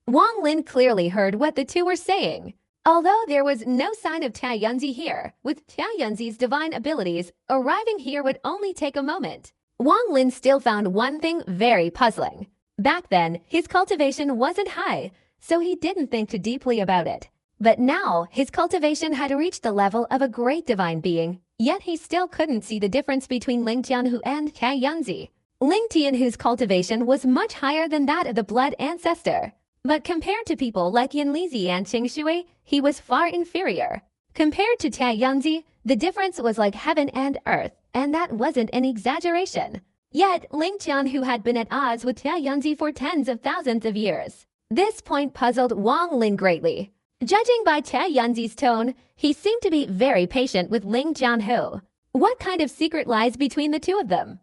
Wang Lin clearly heard what the two were saying. Although there was no sign of Tia Yunzi here, with Tia Yunzi's divine abilities, arriving here would only take a moment. Wang Lin still found one thing very puzzling. Back then, his cultivation wasn't high, so he didn't think too deeply about it. But now, his cultivation had reached the level of a great divine being, yet he still couldn't see the difference between Ling Tianhu and Tia Yunzi. Ling Tianhu's cultivation was much higher than that of the blood ancestor. But compared to people like Yin Lizi and Qing Shui, he was far inferior. Compared to Tia Yunzi, the difference was like heaven and earth, and that wasn't an exaggeration. Yet, Ling Tianhu had been at odds with Tia Yunzi for tens of thousands of years. This point puzzled Wang Lin greatly. Judging by Tia Yunzi's tone, he seemed to be very patient with Ling Tianhu. What kind of secret lies between the two of them?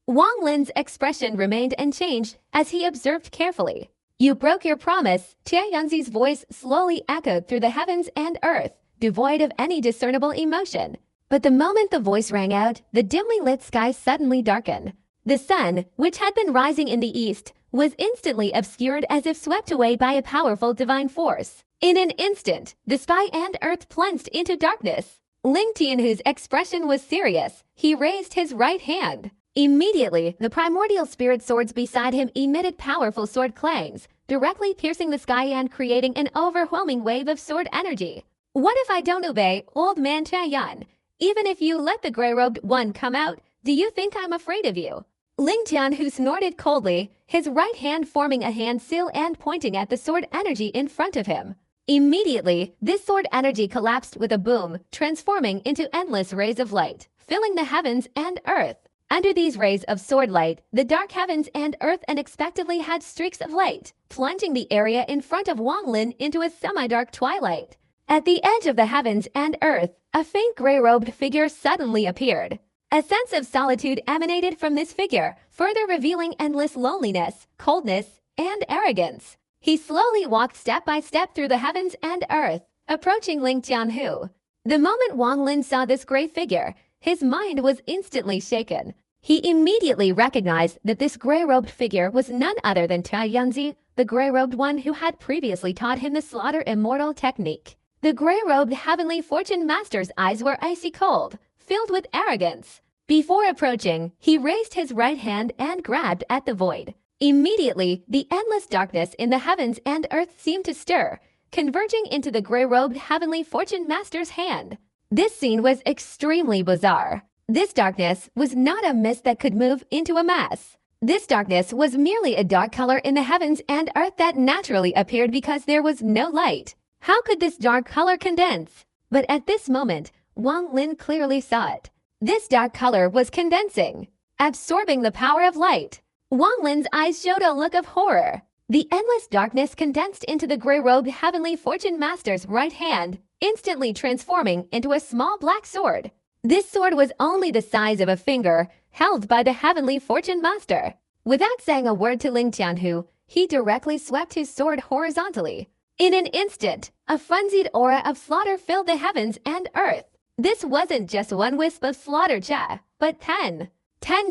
Wang Lin's expression remained unchanged as he observed carefully. You broke your promise. Tia Yunzi's voice slowly echoed through the heavens and earth, devoid of any discernible emotion. But the moment the voice rang out, the dimly lit sky suddenly darkened. The sun, which had been rising in the east, was instantly obscured as if swept away by a powerful divine force. In an instant, the sky and earth plunged into darkness. Ling Tianhu's expression was serious. He raised his right hand. Immediately, the primordial spirit swords beside him emitted powerful sword clangs, directly piercing the sky and creating an overwhelming wave of sword energy. What if I don't obey, old man Tianyun? Even if you let the gray-robed one come out, do you think I'm afraid of you? Ling Tianhu snorted coldly, his right hand forming a hand seal and pointing at the sword energy in front of him. Immediately, this sword energy collapsed with a boom, transforming into endless rays of light, filling the heavens and earth. Under these rays of sword light, the dark heavens and earth unexpectedly had streaks of light, plunging the area in front of Wang Lin into a semi-dark twilight. At the edge of the heavens and earth, a faint gray-robed figure suddenly appeared. A sense of solitude emanated from this figure, further revealing endless loneliness, coldness, and arrogance. He slowly walked step by step through the heavens and earth, approaching Ling Tianhu. The moment Wang Lin saw this gray figure, his mind was instantly shaken. He immediately recognized that this gray-robed figure was none other than Tia Yunzi, the gray-robed one who had previously taught him the slaughter immortal technique. The gray-robed heavenly fortune master's eyes were icy cold, filled with arrogance. Before approaching, he raised his right hand and grabbed at the void. Immediately, the endless darkness in the heavens and earth seemed to stir, converging into the gray-robed heavenly fortune master's hand. This scene was extremely bizarre. This darkness was not a mist that could move into a mass. This darkness was merely a dark color in the heavens and earth that naturally appeared because there was no light. How could this dark color condense? But at this moment, Wang Lin clearly saw it. This dark color was condensing, absorbing the power of light. Wang Lin's eyes showed a look of horror. The endless darkness condensed into the gray-robed heavenly fortune master's right hand, instantly transforming into a small black sword. This sword was only the size of a finger, held by the heavenly fortune master. Without saying a word to Ling Tianhu, he directly swept his sword horizontally. In an instant, a frenzied aura of slaughter filled the heavens and earth. This wasn't just one wisp of slaughter cha, but 10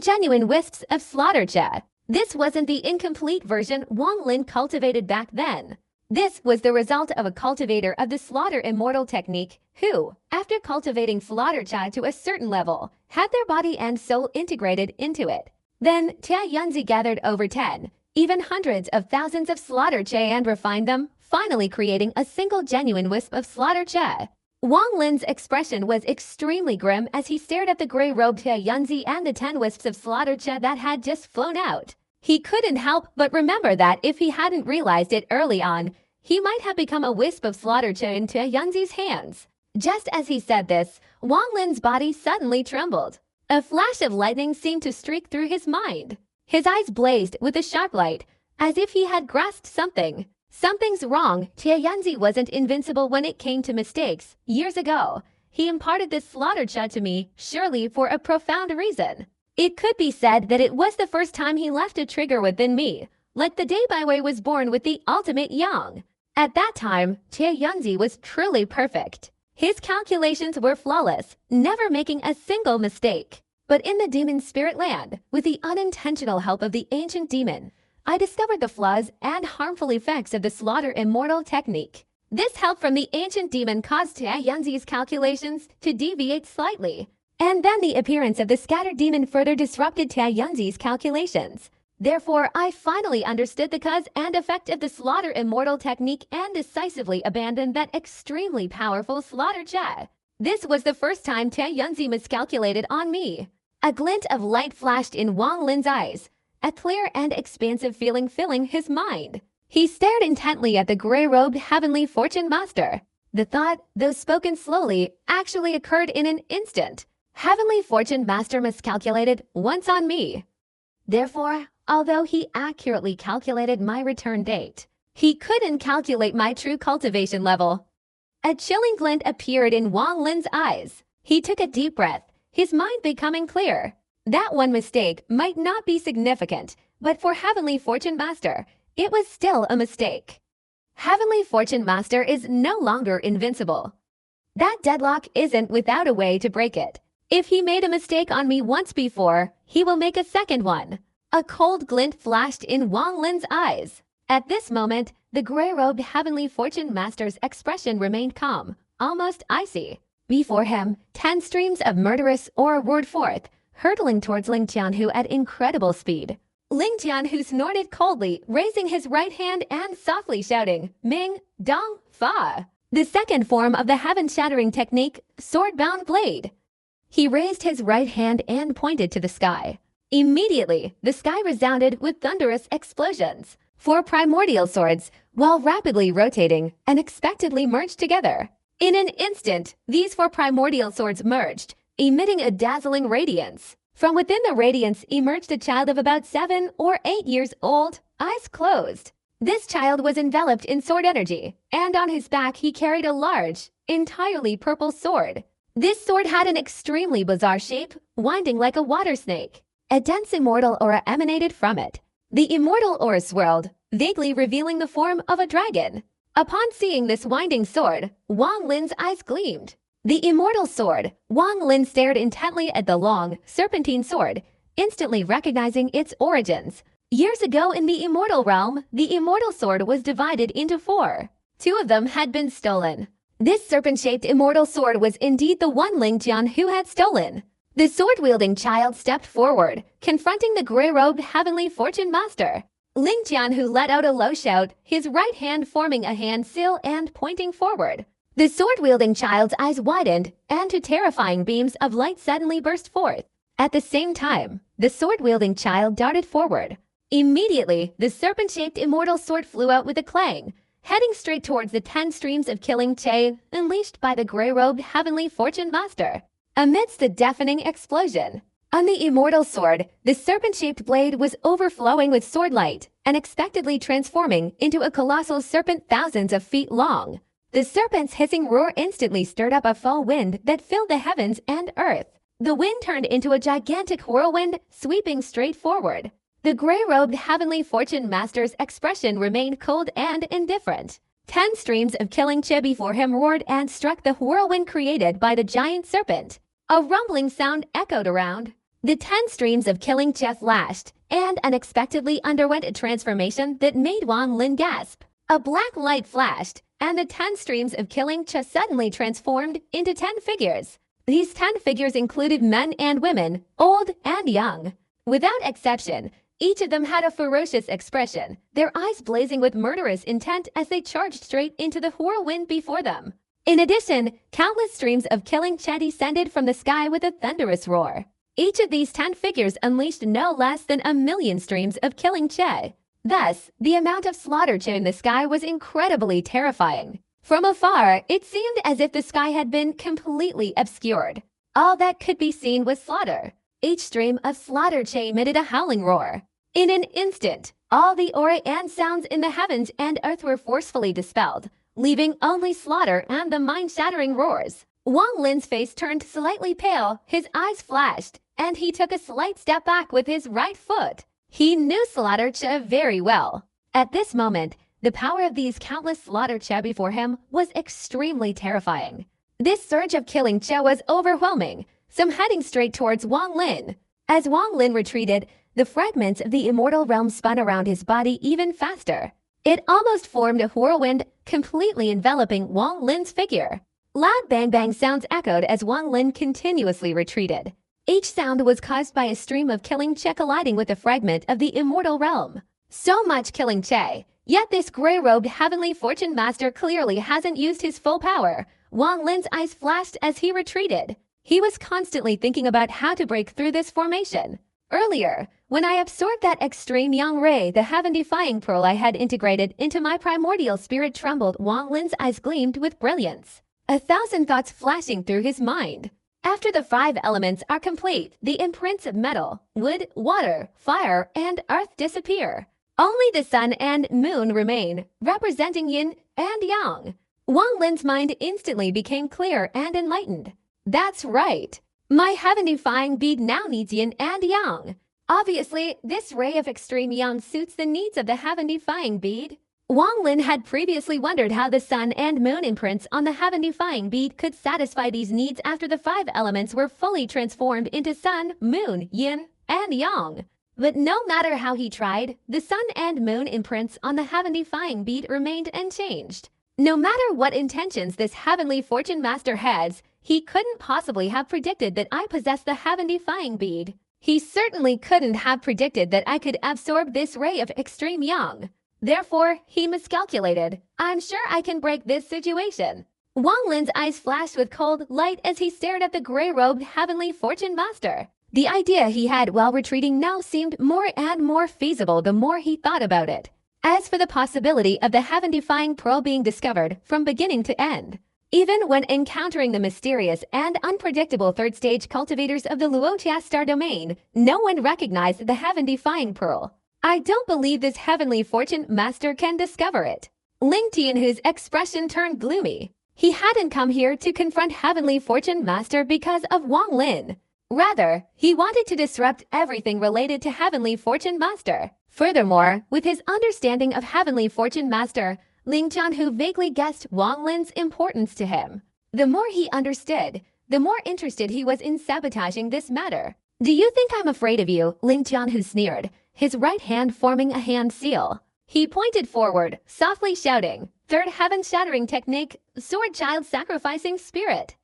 genuine wisps of slaughter cha. This wasn't the incomplete version Wang Lin cultivated back then. This was the result of a cultivator of the slaughter immortal technique who, after cultivating slaughter cha to a certain level, had their body and soul integrated into it. Then Tia Yunzi gathered over 10, even hundreds of thousands of slaughter cha and refined them, finally creating a single genuine wisp of slaughter cha. Wang Lin's expression was extremely grim as he stared at the gray-robed Tia Yunzi and the 10 wisps of slaughter cha that had just flown out. He couldn't help but remember that if he hadn't realized it early on, he might have become a wisp of slaughter cha in Tia Yunzi's hands. Just as he said this, Wang Lin's body suddenly trembled. A flash of lightning seemed to streak through his mind. His eyes blazed with a sharp light, as if he had grasped something. Something's wrong. Tia Yunzi wasn't invincible when it came to mistakes. Years ago, he imparted this slaughter cha to me, surely for a profound reason. It could be said that it was the first time he left a trigger within me, like the day Baiwei was born with the ultimate yang. At that time, Tia Yunzi was truly perfect. His calculations were flawless, never making a single mistake. But in the demon spirit land, with the unintentional help of the ancient demon, I discovered the flaws and harmful effects of the slaughter immortal technique. This help from the ancient demon caused Tia Yunzi's calculations to deviate slightly. And then the appearance of the scattered demon further disrupted Tia Yunzi's calculations. Therefore, I finally understood the cause and effect of the slaughter immortal technique and decisively abandoned that extremely powerful slaughter cha. This was the first time Tia Yunzi miscalculated on me. A glint of light flashed in Wang Lin's eyes, a clear and expansive feeling filling his mind. He stared intently at the gray-robed heavenly fortune master. The thought, though spoken slowly, actually occurred in an instant. Heavenly fortune master miscalculated once on me. Therefore, although he accurately calculated my return date, he couldn't calculate my true cultivation level. A chilling glint appeared in Wang Lin's eyes. He took a deep breath, his mind becoming clear. That one mistake might not be significant, but for Heavenly Fortune Master, it was still a mistake. Heavenly Fortune Master is no longer invincible. That deadlock isn't without a way to break it. If he made a mistake on me once before, he will make a second one. A cold glint flashed in Wang Lin's eyes. At this moment, the gray-robed Heavenly Fortune Master's expression remained calm, almost icy. Before him, 10 streams of murderous aura roared forth, hurtling towards Ling Qianhu at incredible speed. Ling Qianhu snorted coldly, raising his right hand and softly shouting, Ming, Dong, Fa. The second form of the heaven-shattering technique, Sword-Bound Blade. He raised his right hand and pointed to the sky. Immediately, the sky resounded with thunderous explosions. 4 primordial swords, while rapidly rotating, unexpectedly merged together. In an instant, these 4 primordial swords merged, emitting a dazzling radiance. From within the radiance emerged a child of about 7 or 8 years old, eyes closed. This child was enveloped in sword energy, and on his back he carried a large, entirely purple sword. This sword had an extremely bizarre shape, winding like a water snake. A dense immortal aura emanated from it. The immortal aura swirled, vaguely revealing the form of a dragon. Upon seeing this winding sword, Wang Lin's eyes gleamed. The immortal sword, Wang Lin stared intently at the long, serpentine sword, instantly recognizing its origins. Years ago in the immortal realm, the immortal sword was divided into 4. 2 of them had been stolen. This serpent-shaped immortal sword was indeed the one Ling Qianhu had stolen. The sword-wielding child stepped forward, confronting the gray-robed Heavenly Fortune Master. Ling Qianhu let out a low shout, his right hand forming a hand seal and pointing forward. The sword-wielding child's eyes widened, and 2 terrifying beams of light suddenly burst forth. At the same time, the sword-wielding child darted forward. Immediately, the serpent-shaped immortal sword flew out with a clang, heading straight towards the 10 streams of killing Che unleashed by the gray-robed Heavenly Fortune Master. Amidst the deafening explosion, on the immortal sword, the serpent-shaped blade was overflowing with sword light, unexpectedly transforming into a colossal serpent thousands of feet long. The serpent's hissing roar instantly stirred up a foul wind that filled the heavens and earth. The wind turned into a gigantic whirlwind, sweeping straight forward. The gray-robed Heavenly Fortune Master's expression remained cold and indifferent. 10 streams of killing Che before him roared and struck the whirlwind created by the giant serpent. A rumbling sound echoed around. The 10 streams of killing Che flashed and unexpectedly underwent a transformation that made Wang Lin gasp. A black light flashed, and the 10 streams of killing Che suddenly transformed into 10 figures. These 10 figures included men and women, old and young. Without exception, each of them had a ferocious expression, their eyes blazing with murderous intent as they charged straight into the whirlwind before them. In addition, countless streams of killing Che descended from the sky with a thunderous roar. Each of these 10 figures unleashed no less than 1,000,000 streams of killing Che. Thus, the amount of slaughter Che in the sky was incredibly terrifying. From afar, it seemed as if the sky had been completely obscured. All that could be seen was slaughter. Each stream of slaughter Che emitted a howling roar. In an instant, all the aura and sounds in the heavens and earth were forcefully dispelled, leaving only slaughter and the mind-shattering roars. Wang Lin's face turned slightly pale, his eyes flashed, and he took a slight step back with his right foot. He knew Slaughter Che very well. At this moment, the power of these countless Slaughter Che before him was extremely terrifying. This surge of killing Che was overwhelming, some heading straight towards Wang Lin. As Wang Lin retreated, the fragments of the immortal realm spun around his body even faster. It almost formed a whirlwind, completely enveloping Wang Lin's figure. Loud bang-bang sounds echoed as Wang Lin continuously retreated. Each sound was caused by a stream of killing Che colliding with a fragment of the immortal realm. So much killing Che, yet this gray-robed Heavenly Fortune Master clearly hasn't used his full power. Wang Lin's eyes flashed as he retreated. He was constantly thinking about how to break through this formation. Earlier, when I absorbed that extreme yang ray, the heaven-defying pearl I had integrated into my primordial spirit trembled. Wang Lin's eyes gleamed with brilliance, 1,000 thoughts flashing through his mind. After the 5 elements are complete, the imprints of metal, wood, water, fire, and earth disappear. Only the sun and moon remain, representing yin and yang. Wang Lin's mind instantly became clear and enlightened. That's right. My heaven-defying bead now needs yin and yang. Obviously, this ray of extreme yang suits the needs of the heaven-defying bead. Wang Lin had previously wondered how the sun and moon imprints on the heaven-defying bead could satisfy these needs after the 5 elements were fully transformed into sun, moon, yin, and yang. But no matter how he tried, the sun and moon imprints on the heaven-defying bead remained unchanged. No matter what intentions this heavenly fortune master has, he couldn't possibly have predicted that I possess the heaven-defying bead. He certainly couldn't have predicted that I could absorb this ray of extreme yang. Therefore, he miscalculated. I'm sure I can break this situation. Wang Lin's eyes flashed with cold light as he stared at the gray-robed heavenly fortune master. The idea he had while retreating now seemed more and more feasible the more he thought about it. As for the possibility of the heaven-defying pearl being discovered from beginning to end, even when encountering the mysterious and unpredictable third-stage cultivators of the Luotia star domain, no one recognized the heaven-defying pearl. I don't believe this heavenly fortune master can discover it. Ling Tianhu's expression turned gloomy. He hadn't come here to confront heavenly fortune master because of Wang Lin. Rather, he wanted to disrupt everything related to heavenly fortune master. Furthermore, with his understanding of heavenly fortune master, Ling Tianhu vaguely guessed Wang Lin's importance to him. The more he understood, the more interested he was in sabotaging this matter. Do you think I'm afraid of you? Ling Tianhu sneered, his right hand forming a hand seal. He pointed forward, softly shouting, "Third heaven-shattering technique, sword child sacrificing spirit."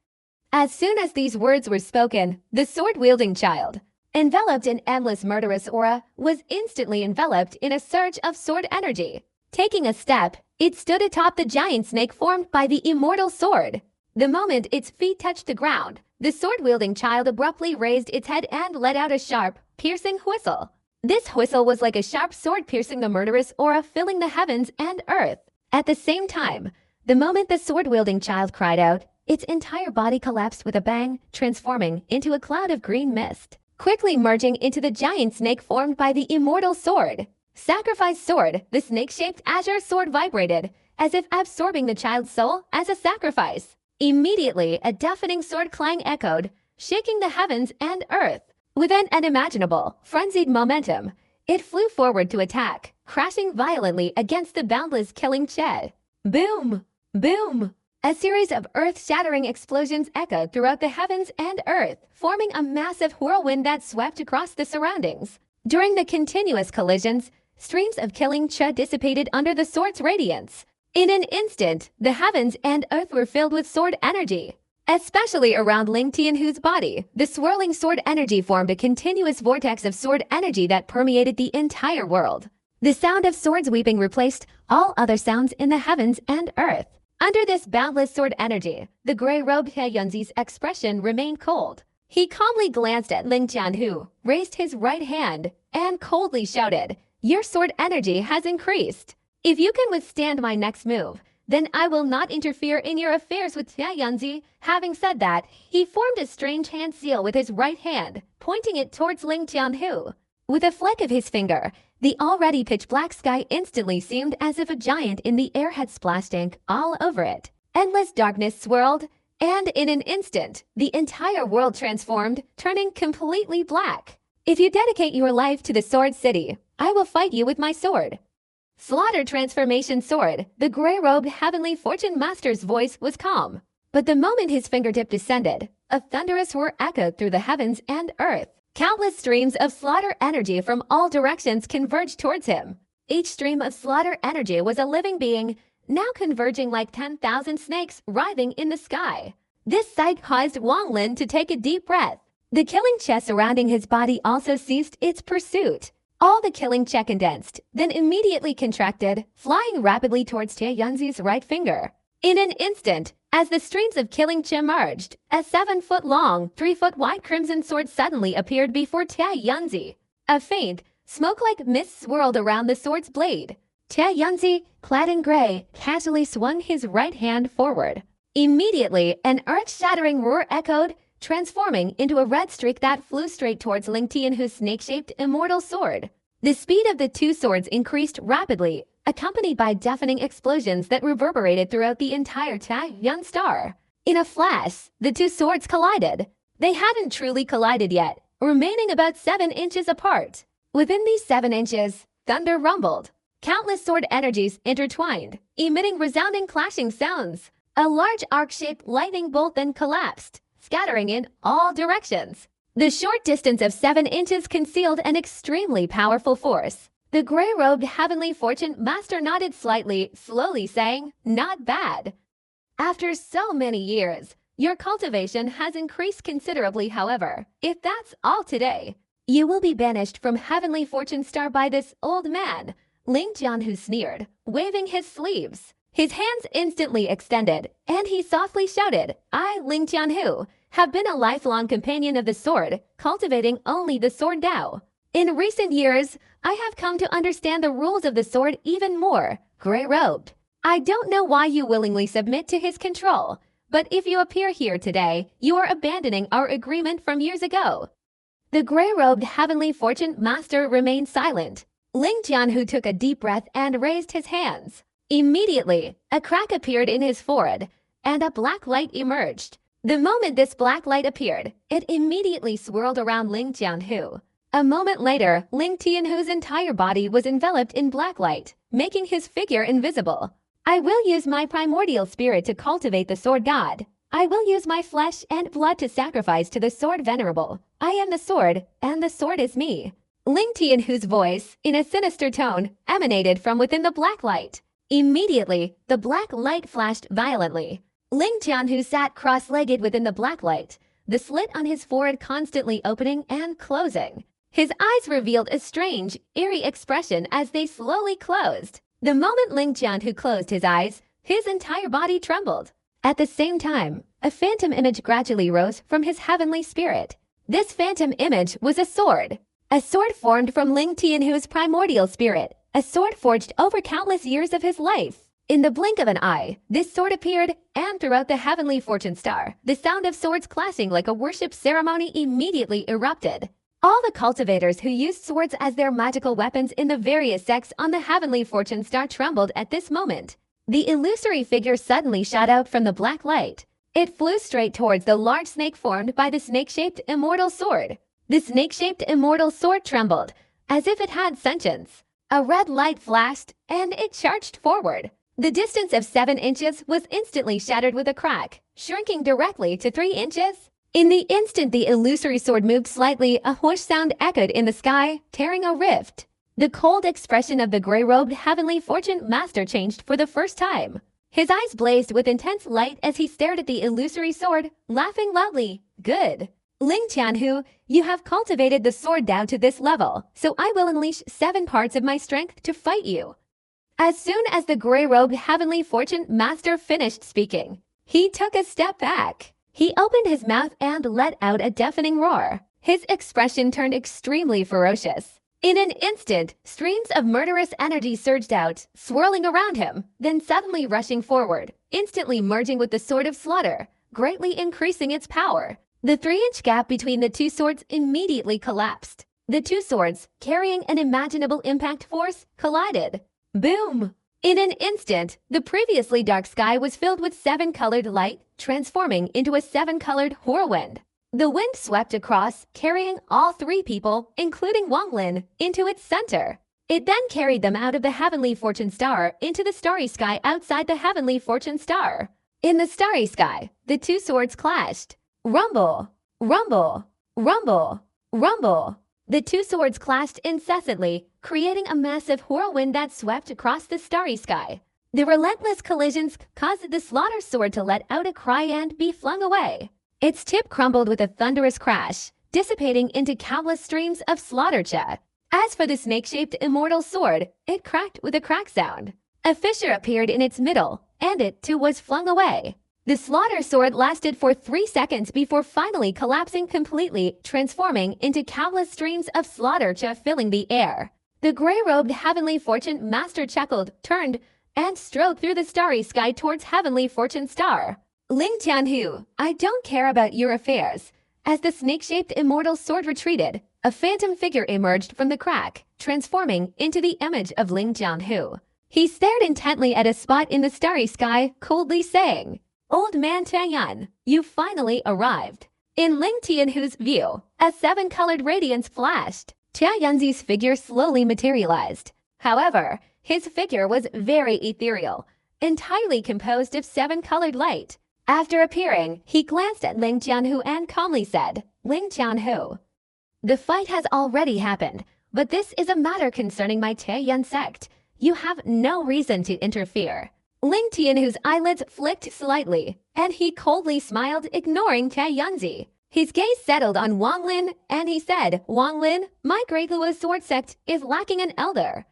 As soon as these words were spoken, the sword-wielding child, enveloped in endless murderous aura, was instantly enveloped in a surge of sword energy. Taking a step, it stood atop the giant snake formed by the immortal sword. The moment its feet touched the ground, the sword-wielding child abruptly raised its head and let out a sharp, piercing whistle. This whistle was like a sharp sword piercing the murderous aura filling the heavens and earth. At the same time, the moment the sword-wielding child cried out, its entire body collapsed with a bang, transforming into a cloud of green mist, quickly merging into the giant snake formed by the immortal sword. Sacrifice sword, the snake-shaped azure sword vibrated, as if absorbing the child's soul as a sacrifice. Immediately, a deafening sword clang echoed, shaking the heavens and earth. With an unimaginable, frenzied momentum, it flew forward to attack, crashing violently against the boundless killing Che. Boom! Boom! A series of earth-shattering explosions echoed throughout the heavens and earth, forming a massive whirlwind that swept across the surroundings. During the continuous collisions, streams of killing Che dissipated under the sword's radiance. In an instant, the heavens and earth were filled with sword energy. Especially around Ling Tianhu's body, the swirling sword energy formed a continuous vortex of sword energy that permeated the entire world. The sound of swords weeping replaced all other sounds in the heavens and earth. Under this boundless sword energy, the gray-robed He Yunzi's expression remained cold. He calmly glanced at Ling Tianhu, raised his right hand, and coldly shouted, "Your sword energy has increased. If you can withstand my next move, then I will not interfere in your affairs with He Yunzi." Having said that, he formed a strange hand seal with his right hand, pointing it towards Ling Tianhu. With a flick of his finger, the already pitch-black sky instantly seemed as if a giant in the air had splashed ink all over it. Endless darkness swirled, and in an instant, the entire world transformed, turning completely black. "If you dedicate your life to the Sword City, I will fight you with my sword." Slaughter transformation sword, the gray-robed heavenly fortune master's voice was calm. But the moment his fingertip descended, a thunderous roar echoed through the heavens and earth. Countless streams of slaughter energy from all directions converged towards him. Each stream of slaughter energy was a living being, now converging like 10,000 snakes writhing in the sky. This sight caused Wang Lin to take a deep breath. The killing chest surrounding his body also ceased its pursuit. All the killing Che condensed, then immediately contracted, flying rapidly towards He Yunzi's right finger. In an instant, as the streams of killing Che merged, a 7-foot-long, 3-foot-wide crimson sword suddenly appeared before He Yunzi. A faint, smoke-like mist swirled around the sword's blade. He Yunzi, clad in gray, casually swung his right hand forward. Immediately, an earth-shattering roar echoed, transforming into a red streak that flew straight towards Ling Tianhu's snake-shaped immortal sword. The speed of the two swords increased rapidly, accompanied by deafening explosions that reverberated throughout the entire Taiyuan star. In a flash, the two swords collided. They hadn't truly collided yet. remaining about 7 inches apart. Within these 7 inches, thunder rumbled. Countless sword energies intertwined, emitting resounding clashing sounds. A large arc-shaped lightning bolt then collapsed, scattering in all directions. The short distance of 7 inches concealed an extremely powerful force. The gray-robed Heavenly Fortune Master nodded slightly, slowly saying, "Not bad." After so many years, your cultivation has increased considerably. However, if that's all today, you will be banished from Heavenly Fortune Star by this old man, Ling Jianhu sneered, waving his sleeves. His hands instantly extended, and he softly shouted, "I, Ling Jianhu, have been a lifelong companion of the sword, cultivating only the sword Dao. In recent years, I have come to understand the rules of the sword even more, gray-robed. I don't know why you willingly submit to his control, but if you appear here today, you are abandoning our agreement from years ago." The gray-robed Heavenly Fortune Master remained silent. Ling Jianhu took a deep breath and raised his hands. Immediately, a crack appeared in his forehead, and a black light emerged. The moment this black light appeared, it immediately swirled around Ling Jianhu. A moment later, Ling Tianhu's entire body was enveloped in black light, making his figure invisible. "I will use my primordial spirit to cultivate the sword god. I will use my flesh and blood to sacrifice to the sword venerable. I am the sword, and the sword is me." Ling Tianhu's voice, in a sinister tone, emanated from within the black light. Immediately, the black light flashed violently. Ling Jianhu sat cross-legged within the black light, the slit on his forehead constantly opening and closing. His eyes revealed a strange, eerie expression as they slowly closed. The moment Ling Jianhu closed his eyes, his entire body trembled. At the same time, a phantom image gradually rose from his heavenly spirit. This phantom image was a sword. A sword formed from Ling Tianhu's primordial spirit, a sword forged over countless years of his life. In the blink of an eye, this sword appeared, and throughout the Heavenly Fortune Star, the sound of swords clashing like a worship ceremony immediately erupted. All the cultivators who used swords as their magical weapons in the various sects on the Heavenly Fortune Star trembled at this moment. The illusory figure suddenly shot out from the black light. It flew straight towards the large snake formed by the snake-shaped immortal sword. The snake-shaped immortal sword trembled, as if it had sentience. A red light flashed, and it charged forward. The distance of 7 inches was instantly shattered with a crack, shrinking directly to 3 inches. In the instant the illusory sword moved slightly, a whoosh sound echoed in the sky, tearing a rift. The cold expression of the gray-robed Heavenly Fortune Master changed for the first time. His eyes blazed with intense light as he stared at the illusory sword, laughing loudly. "Good. Ling Jianhu, you have cultivated the sword Dao to this level, so I will unleash 7 parts of my strength to fight you." As soon as the gray-robed Heavenly Fortune Master finished speaking, he took a step back. He opened his mouth and let out a deafening roar. His expression turned extremely ferocious. In an instant, streams of murderous energy surged out, swirling around him, then suddenly rushing forward, instantly merging with the Sword of Slaughter, greatly increasing its power. The 3-inch gap between the two swords immediately collapsed. The two swords, carrying an imaginable impact force, collided. Boom! In an instant, the previously dark sky was filled with 7-colored light, transforming into a 7-colored whirlwind. The wind swept across, carrying all 3 people, including Wang Lin, into its center. It then carried them out of the Heavenly Fortune Star into the starry sky outside the Heavenly Fortune Star. In the starry sky, the two swords clashed. Rumble! Rumble! Rumble! Rumble! The two swords clashed incessantly, creating a massive whirlwind that swept across the starry sky. The relentless collisions caused the slaughter sword to let out a cry and be flung away. Its tip crumbled with a thunderous crash, dissipating into countless streams of slaughter cha. As for the snake-shaped immortal sword, it cracked with a crack sound. A fissure appeared in its middle, and it too was flung away. The slaughter sword lasted for 3 seconds before finally collapsing completely, transforming into countless streams of slaughter cha filling the air. The gray-robed Heavenly Fortune Master chuckled, turned, and strode through the starry sky towards Heavenly Fortune Star. Ling Jianhu, I don't care about your affairs. As the snake-shaped immortal sword retreated, a phantom figure emerged from the crack, transforming into the image of Ling Jianhu. He stared intently at a spot in the starry sky, coldly saying, "Old man Tianyan, you finally arrived. In Ling Tianhu's view, a seven-colored radiance flashed. Jia Yunzi's figure slowly materialized. However, his figure was very ethereal, entirely composed of seven-colored light. After appearing, he glanced at Ling Tianhu and calmly said, "Ling Tianhu, the fight has already happened, but this is a matter concerning my Taiyuan sect. You have no reason to interfere." Ling Tianhu's eyelids flicked slightly, and he coldly smiled, ignoring Taiyunzi. His gaze settled on Wang Lin, and he said, "Wang Lin, my Great Luo Sword Sect is lacking an elder.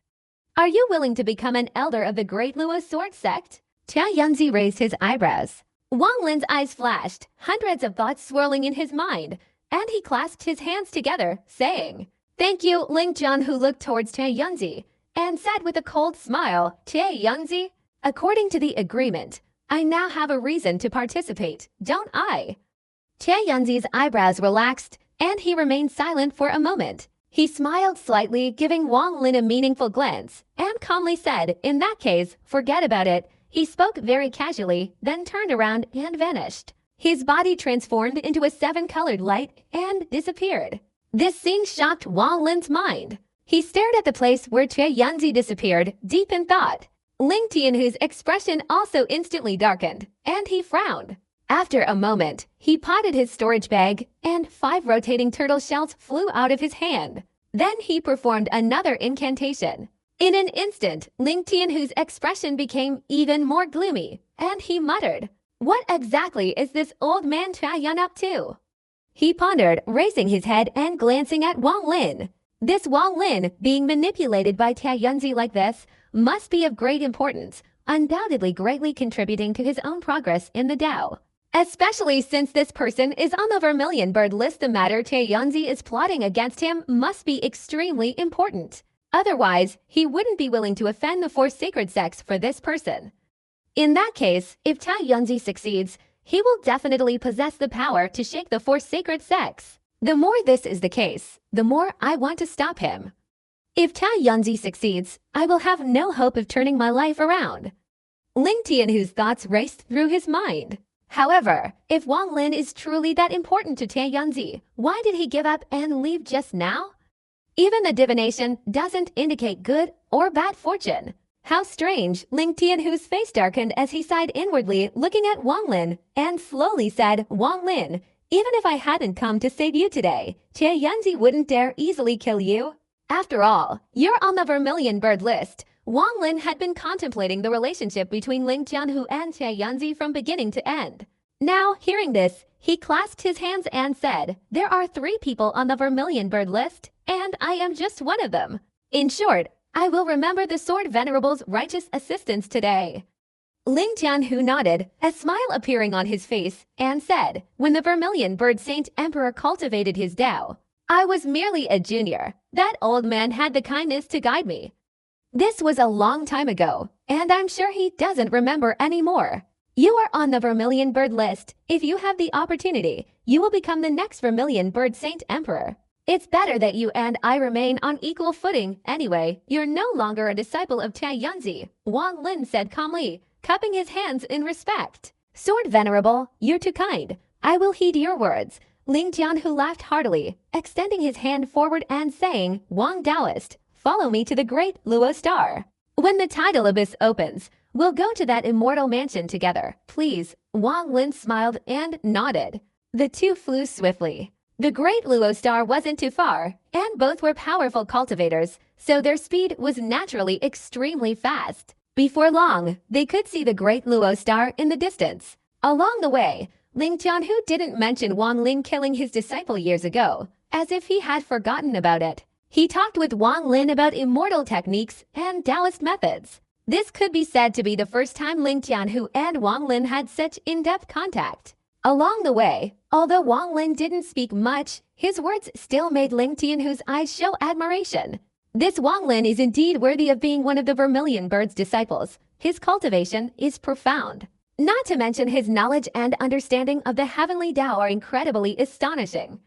Are you willing to become an elder of the Great Luo Sword Sect?" Taiyunzi raised his eyebrows. Wang Lin's eyes flashed, hundreds of thoughts swirling in his mind, and he clasped his hands together, saying, "Thank you." Ling Tianhu looked towards Taiyunzi and said with a cold smile, "Taiyunzi, according to the agreement, I now have a reason to participate, don't I?" Taiyunzi's eyebrows relaxed, and he remained silent for a moment. He smiled slightly, giving Wang Lin a meaningful glance, and calmly said, "In that case, forget about it." He spoke very casually, then turned around and vanished. His body transformed into a seven-colored light and disappeared. This scene shocked Wang Lin's mind. He stared at the place where Taiyunzi disappeared, deep in thought. Ling Tianhu's expression also instantly darkened, and he frowned. After a moment, he potted his storage bag, and 5 rotating turtle shells flew out of his hand. Then he performed another incantation. In an instant, Ling Tianhu's expression became even more gloomy, and he muttered, "What exactly is this old man Taiyuan up to?" He pondered, raising his head and glancing at Wang Lin. This Wang Lin, being manipulated by Taiyunzi like this, must be of great importance, undoubtedly greatly contributing to his own progress in the Tao. Especially since this person is on the Vermilion Bird list, the matter Taiyunzi is plotting against him must be extremely important. Otherwise, he wouldn't be willing to offend the 4 sacred sects for this person. In that case, if Taiyunzi succeeds, he will definitely possess the power to shake the 4 sacred sects. The more this is the case, the more I want to stop him. If Taiyunzi succeeds, I will have no hope of turning my life around. Ling Tianhu's thoughts raced through his mind. However, if Wang Lin is truly that important to Taiyunzi, why did he give up and leave just now? Even the divination doesn't indicate good or bad fortune. How strange! Ling Tianhu's face darkened as he sighed inwardly, looking at Wang Lin, and slowly said, "Wang Lin, even if I hadn't come to save you today, Taiyunzi wouldn't dare easily kill you. After all, you're on the Vermilion Bird list." Wang Lin had been contemplating the relationship between Ling Tianhu and Taiyunzi from beginning to end. Now, hearing this, he clasped his hands and said, "There are 3 people on the Vermilion Bird list, and I am just one of them. In short, I will remember the Sword Venerable's righteous assistance today." Ling Tianhu nodded, a smile appearing on his face, and said, "When the Vermilion Bird Saint Emperor cultivated his Tao, I was merely a junior. That old man had the kindness to guide me. This was a long time ago, and I'm sure he doesn't remember anymore. You are on the Vermilion Bird list. If you have the opportunity, you will become the next Vermilion Bird Saint Emperor. It's better that you and I remain on equal footing. Anyway, you're no longer a disciple of Taiyunzi," Wang Lin said calmly, cupping his hands in respect. "Sword Venerable, you're too kind. I will heed your words." Ling Tianhu laughed heartily, extending his hand forward and saying, "Wang Taoist, follow me to the Great Luo Star. When the tidal abyss opens, we'll go to that immortal mansion together. Please." Wang Lin smiled and nodded. The two flew swiftly. The Great Luo Star wasn't too far, and both were powerful cultivators, so their speed was naturally extremely fast. Before long, they could see the Great Luo Star in the distance. Along the way, Ling Tianhu didn't mention Wang Lin killing his disciple years ago, as if he had forgotten about it. He talked with Wang Lin about immortal techniques and Taoist methods. This could be said to be the first time Ling Tianhu and Wang Lin had such in-depth contact. Along the way, although Wang Lin didn't speak much, his words still made Ling Tianhu's eyes show admiration. This Wang Lin is indeed worthy of being one of the Vermilion Bird's disciples. His cultivation is profound. Not to mention his knowledge and understanding of the heavenly Tao are incredibly astonishing.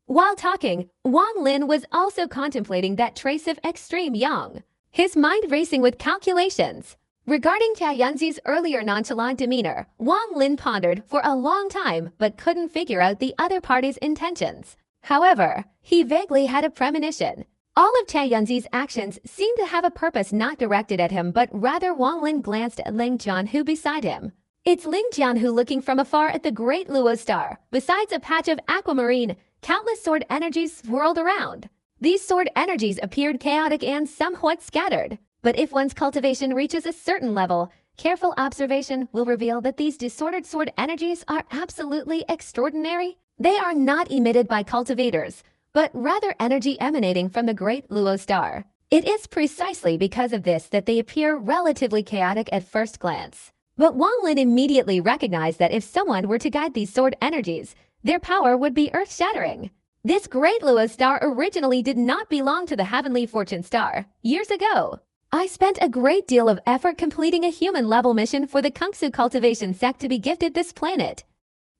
While talking, Wang Lin was also contemplating that trace of extreme yang, his mind racing with calculations. Regarding Tianzi's earlier nonchalant demeanor, Wang Lin pondered for a long time but couldn't figure out the other party's intentions. However, he vaguely had a premonition. All of Tianzi's actions seemed to have a purpose not directed at him, but rather Wang Lin glanced at Ling Jianhu beside him. It's Ling Jianhu looking from afar at the great Luo star. Besides a patch of aquamarine, countless sword energies swirled around. These sword energies appeared chaotic and somewhat scattered. But if one's cultivation reaches a certain level, careful observation will reveal that these disordered sword energies are absolutely extraordinary. They are not emitted by cultivators, but rather energy emanating from the great Luo star. It is precisely because of this that they appear relatively chaotic at first glance. But Wang Lin immediately recognized that if someone were to guide these sword energies, their power would be earth-shattering. This great Luo star originally did not belong to the heavenly fortune star. Years ago, I spent a great deal of effort completing a human-level mission for the Kungsu cultivation sect to be gifted this planet.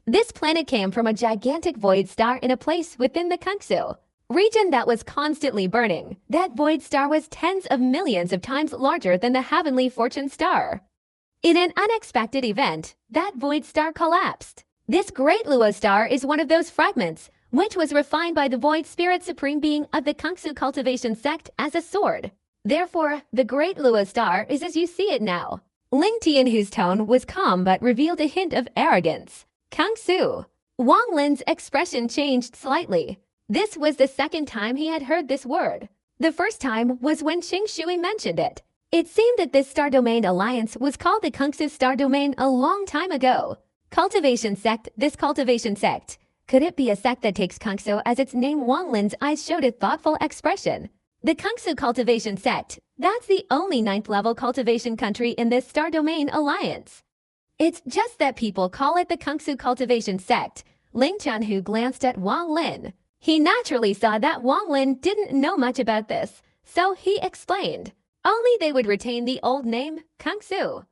This planet came from a gigantic void star in a place within the Kungsu region that was constantly burning. That void star was tens of millions of times larger than the heavenly fortune star. In an unexpected event, that void star collapsed. This great Luo star is one of those fragments, which was refined by the void spirit supreme being of the Kungsu cultivation sect as a sword. Therefore, the great Luo star is as you see it now. Ling Tian, whose tone was calm but revealed a hint of arrogance. Kungsu. Wang Lin's expression changed slightly. This was the second time he had heard this word. The first time was when Xing Shui mentioned it. It seemed that this Star Domain Alliance was called the Kungsu Star Domain a long time ago. Cultivation sect, this cultivation sect. Could it be a sect that takes Kungsu as its name? Wang Lin's eyes showed a thoughtful expression. The Kungsu cultivation sect, that's the only 9th level cultivation country in this Star Domain Alliance. It's just that people call it the Kungsu cultivation sect. Ling Jianhu glanced at Wang Lin. He naturally saw that Wang Lin didn't know much about this, so he explained. Only they would retain the old name, Kungsu.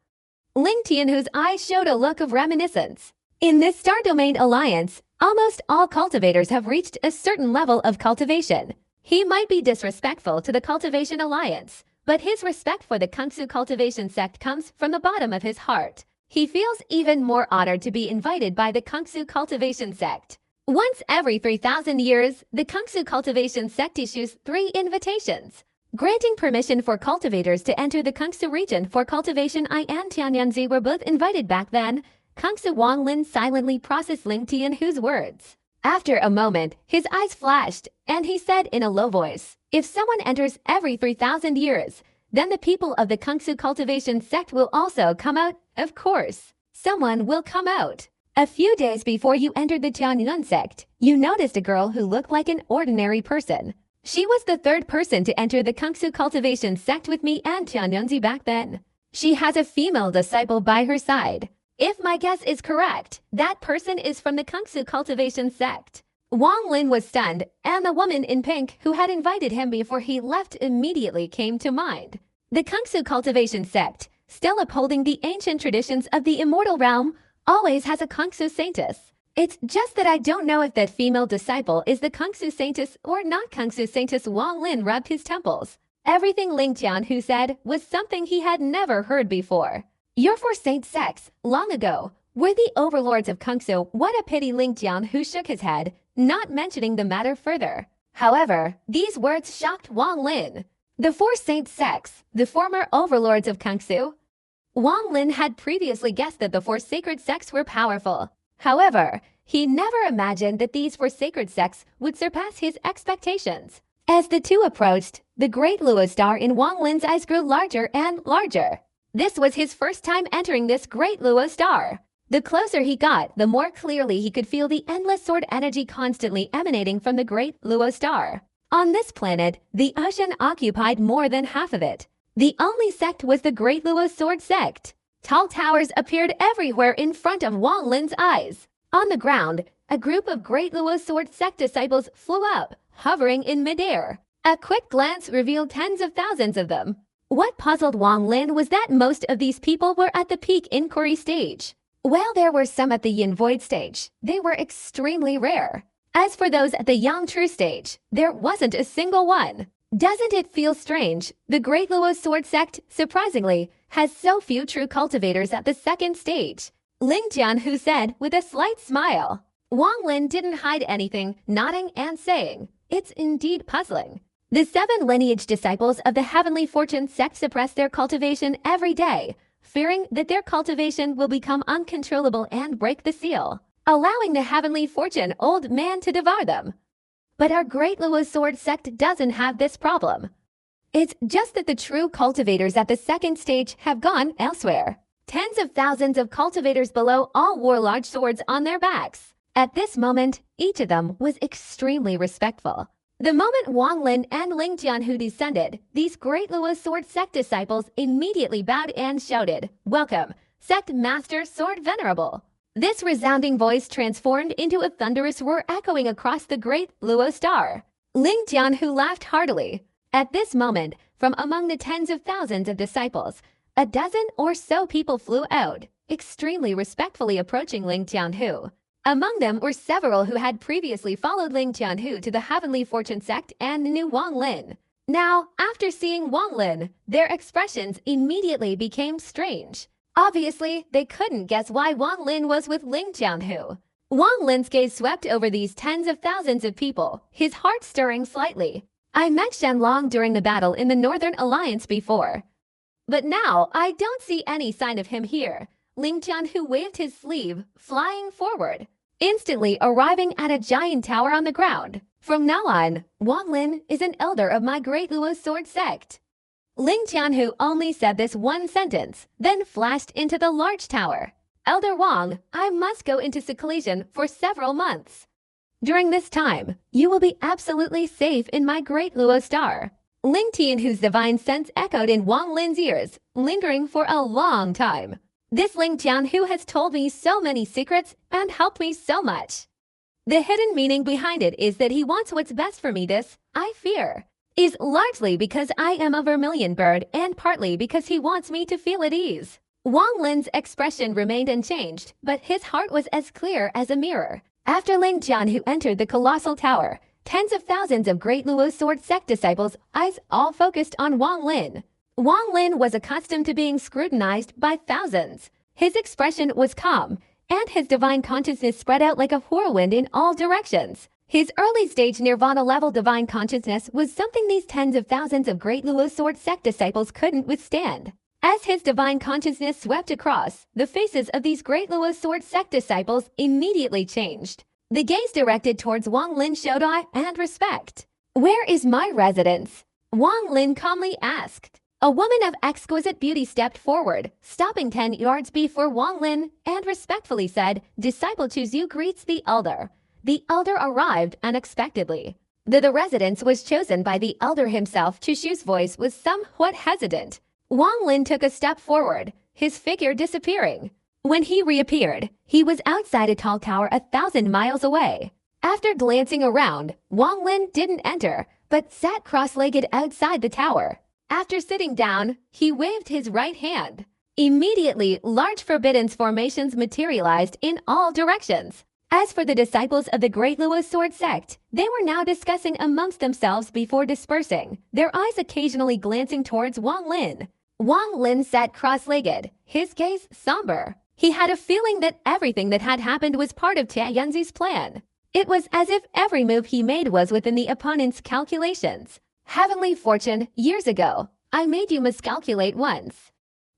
Ling Tianhu's eyes showed a look of reminiscence. In this Star Domain Alliance, almost all cultivators have reached a certain level of cultivation. He might be disrespectful to the Cultivation Alliance, but his respect for the Kungsu cultivation sect comes from the bottom of his heart. He feels even more honored to be invited by the Kungsu cultivation sect. Once every 3,000 years, the Kungsu cultivation sect issues 3 invitations, granting permission for cultivators to enter the Kungsu region for cultivation. I and Tianyanzi were both invited back then. Kungsu. Wang Lin silently processed Ling Tianhu's words. After a moment, his eyes flashed, and he said in a low voice, if someone enters every 3,000 years, then the people of the Kungsu cultivation sect will also come out. Of course, someone will come out. A few days before you entered the Tianyun sect, you noticed a girl who looked like an ordinary person. She was the 3rd person to enter the Kungsu cultivation sect with me and Tianyunzi back then. She has a female disciple by her side. If my guess is correct, that person is from the Kungsu cultivation sect. Wang Lin was stunned, and the woman in pink who had invited him before he left immediately came to mind. The Kungsu cultivation sect, still upholding the ancient traditions of the immortal realm, always has a Kungsu saintess. It's just that I don't know if that female disciple is the Kungsu saintess or not. Kungsu saintess. Wang Lin rubbed his temples. Everything Ling Jianhu said was something he had never heard before. Your 4 saint sects, long ago, were the overlords of Kungsu. What a pity. Ling Jianhu shook his head, not mentioning the matter further. However, these words shocked Wang Lin. The 4 saint sects, the former overlords of Kungsu. Wang Lin had previously guessed that the 4 sacred sects were powerful. However, he never imagined that these 4 sacred sects would surpass his expectations. As the two approached, the great Luo star in Wang Lin's eyes grew larger and larger. This was his first time entering this great Luo star. The closer he got, the more clearly he could feel the endless sword energy constantly emanating from the great Luo star. On this planet, the ocean occupied more than half of it. The only sect was the great Luo sword sect. Tall towers appeared everywhere in front of Wang Lin's eyes. On the ground, a group of great Luo sword sect disciples flew up, hovering in midair. A quick glance revealed tens of thousands of them. What puzzled Wang Lin was that most of these people were at the peak inquiry stage. While there were some at the Yin Void stage, they were extremely rare. As for those at the Yang True stage, there wasn't a single one. Doesn't it feel strange? The Great Luo Sword Sect, surprisingly, has so few true cultivators at the second stage? Ling Jianhu said with a slight smile. Wang Lin didn't hide anything, nodding and saying, "It's indeed puzzling." The 7 lineage disciples of the Heavenly Fortune sect suppress their cultivation every day, fearing that their cultivation will become uncontrollable and break the seal, allowing the Heavenly Fortune old man to devour them. But our Great Luo Sword sect doesn't have this problem. It's just that the true cultivators at the second stage have gone elsewhere. Tens of thousands of cultivators below all wore large swords on their backs. At this moment, each of them was extremely respectful. The moment Wang Lin and Ling Jianhu descended, these Great Luo Sword sect disciples immediately bowed and shouted, "Welcome, Sect Master Sword Venerable." This resounding voice transformed into a thunderous roar echoing across the Great Luo Star. Ling Jianhu laughed heartily. At this moment, from among the tens of thousands of disciples, a dozen or so people flew out, extremely respectfully approaching Ling Jianhu. Among them were several who had previously followed Ling Jianhu to the Heavenly Fortune sect and knew Wang Lin. Now, after seeing Wang Lin, their expressions immediately became strange. Obviously, they couldn't guess why Wang Lin was with Ling Jianhu. Wang Lin's gaze swept over these tens of thousands of people, his heart stirring slightly. "I met Shenlong during the battle in the Northern Alliance before, but now I don't see any sign of him here." Ling Jianhu waved his sleeve, flying forward, instantly arriving at a giant tower on the ground. "From now on, Wang Lin is an elder of my Great Luo Sword sect." Ling Jianhu only said this one sentence, then flashed into the large tower. "Elder Wang, I must go into seclusion for several months. During this time, you will be absolutely safe in my Great Luo Star." Ling Tianhu's divine sense echoed in Wang Lin's ears, lingering for a long time. "This Ling Jianhu has told me so many secrets and helped me so much. The hidden meaning behind it is that he wants what's best for me. This, I fear, is largely because I am a vermilion bird and partly because he wants me to feel at ease." Wang Lin's expression remained unchanged, but his heart was as clear as a mirror. After Ling Jianhu entered the colossal tower, tens of thousands of Great Luo Sword sect disciples' eyes all focused on Wang Lin. Wang Lin was accustomed to being scrutinized by thousands. His expression was calm, and his divine consciousness spread out like a whirlwind in all directions. His early-stage nirvana-level divine consciousness was something these tens of thousands of Great Luo Sword sect disciples couldn't withstand. As his divine consciousness swept across, the faces of these Great Luo Sword sect disciples immediately changed. The gaze directed towards Wang Lin showed awe and respect. "Where is my residence?" Wang Lin calmly asked. A woman of exquisite beauty stepped forward, stopping 10 yards before Wang Lin, and respectfully said, "Disciple Chuzu greets the elder." The elder arrived unexpectedly. The residence was chosen by the elder himself. Chushu's voice was somewhat hesitant. Wang Lin took a step forward, his figure disappearing. When he reappeared, he was outside a tall tower 1,000 miles away. After glancing around, Wang Lin didn't enter, but sat cross-legged outside the tower. After sitting down, he waved his right hand. Immediately, large forbidden formations materialized in all directions. As for the disciples of the Great Luo Sword sect, they were now discussing amongst themselves before dispersing, their eyes occasionally glancing towards Wang Lin. Wang Lin sat cross-legged, his gaze somber. He had a feeling that everything that had happened was part of Tia Yunzi's plan. It was as if every move he made was within the opponent's calculations. "Heavenly Fortune, years ago, I made you miscalculate once.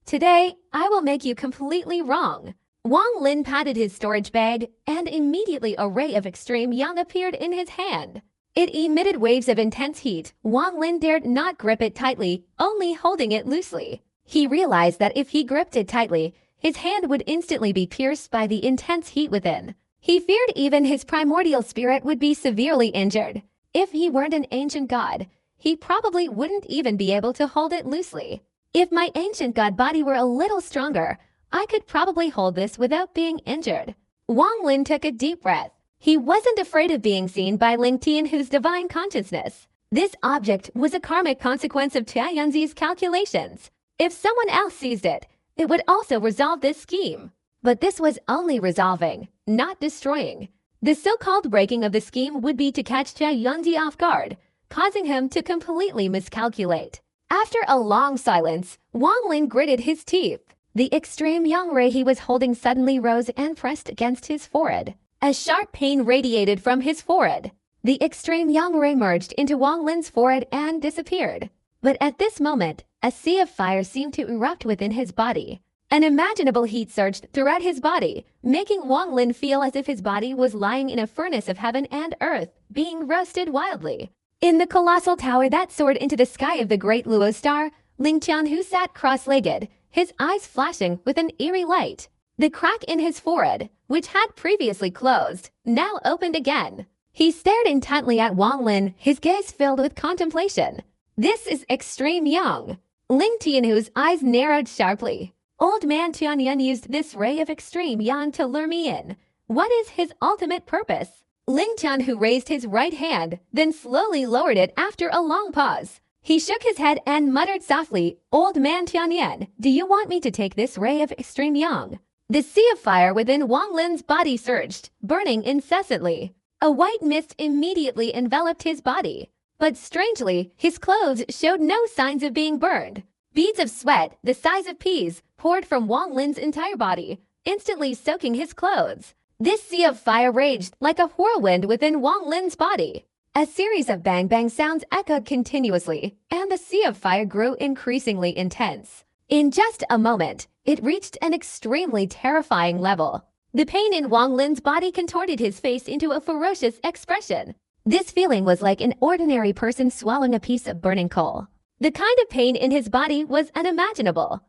Today, I will make you completely wrong." Wang Lin patted his storage bag, and immediately a ray of extreme yang appeared in his hand. It emitted waves of intense heat. Wang Lin dared not grip it tightly, only holding it loosely. He realized that if he gripped it tightly, his hand would instantly be pierced by the intense heat within. He feared even his primordial spirit would be severely injured. If he weren't an ancient god, he probably wouldn't even be able to hold it loosely. "If my ancient god body were a little stronger, I could probably hold this without being injured." Wang Lin took a deep breath. He wasn't afraid of being seen by Ling Tianhu's divine consciousness. This object was a karmic consequence of Tia Yunzi's calculations. If someone else seized it, it would also resolve this scheme. But this was only resolving, not destroying. The so-called breaking of the scheme would be to catch Tia Yunzi off guard, causing him to completely miscalculate. After a long silence, Wang Lin gritted his teeth. The extreme yang ray he was holding suddenly rose and pressed against his forehead. A sharp pain radiated from his forehead. The extreme yang ray merged into Wang Lin's forehead and disappeared. But at this moment, a sea of fire seemed to erupt within his body. Unimaginable heat surged throughout his body, making Wang Lin feel as if his body was lying in a furnace of heaven and earth, being roasted wildly. In the colossal tower that soared into the sky of the great Luo star, Ling Qianhu sat cross-legged, his eyes flashing with an eerie light. The crack in his forehead, which had previously closed, now opened again. He stared intently at Wang Lin, his gaze filled with contemplation. This is extreme yang. Ling Qianhu's eyes narrowed sharply. Old man Tianyan used this ray of extreme yang to lure me in. What is his ultimate purpose? Ling Qianhu raised his right hand, then slowly lowered it after a long pause. He shook his head and muttered softly, "Old man Tianyan, do you want me to take this ray of extreme yang?" The sea of fire within Wang Lin's body surged, burning incessantly. A white mist immediately enveloped his body. But strangely, his clothes showed no signs of being burned. Beads of sweat, the size of peas, poured from Wang Lin's entire body, instantly soaking his clothes. This sea of fire raged like a whirlwind within Wang Lin's body. A series of bang-bang sounds echoed continuously, and the sea of fire grew increasingly intense. In just a moment, it reached an extremely terrifying level. The pain in Wang Lin's body contorted his face into a ferocious expression. This feeling was like an ordinary person swallowing a piece of burning coal. The kind of pain in his body was unimaginable.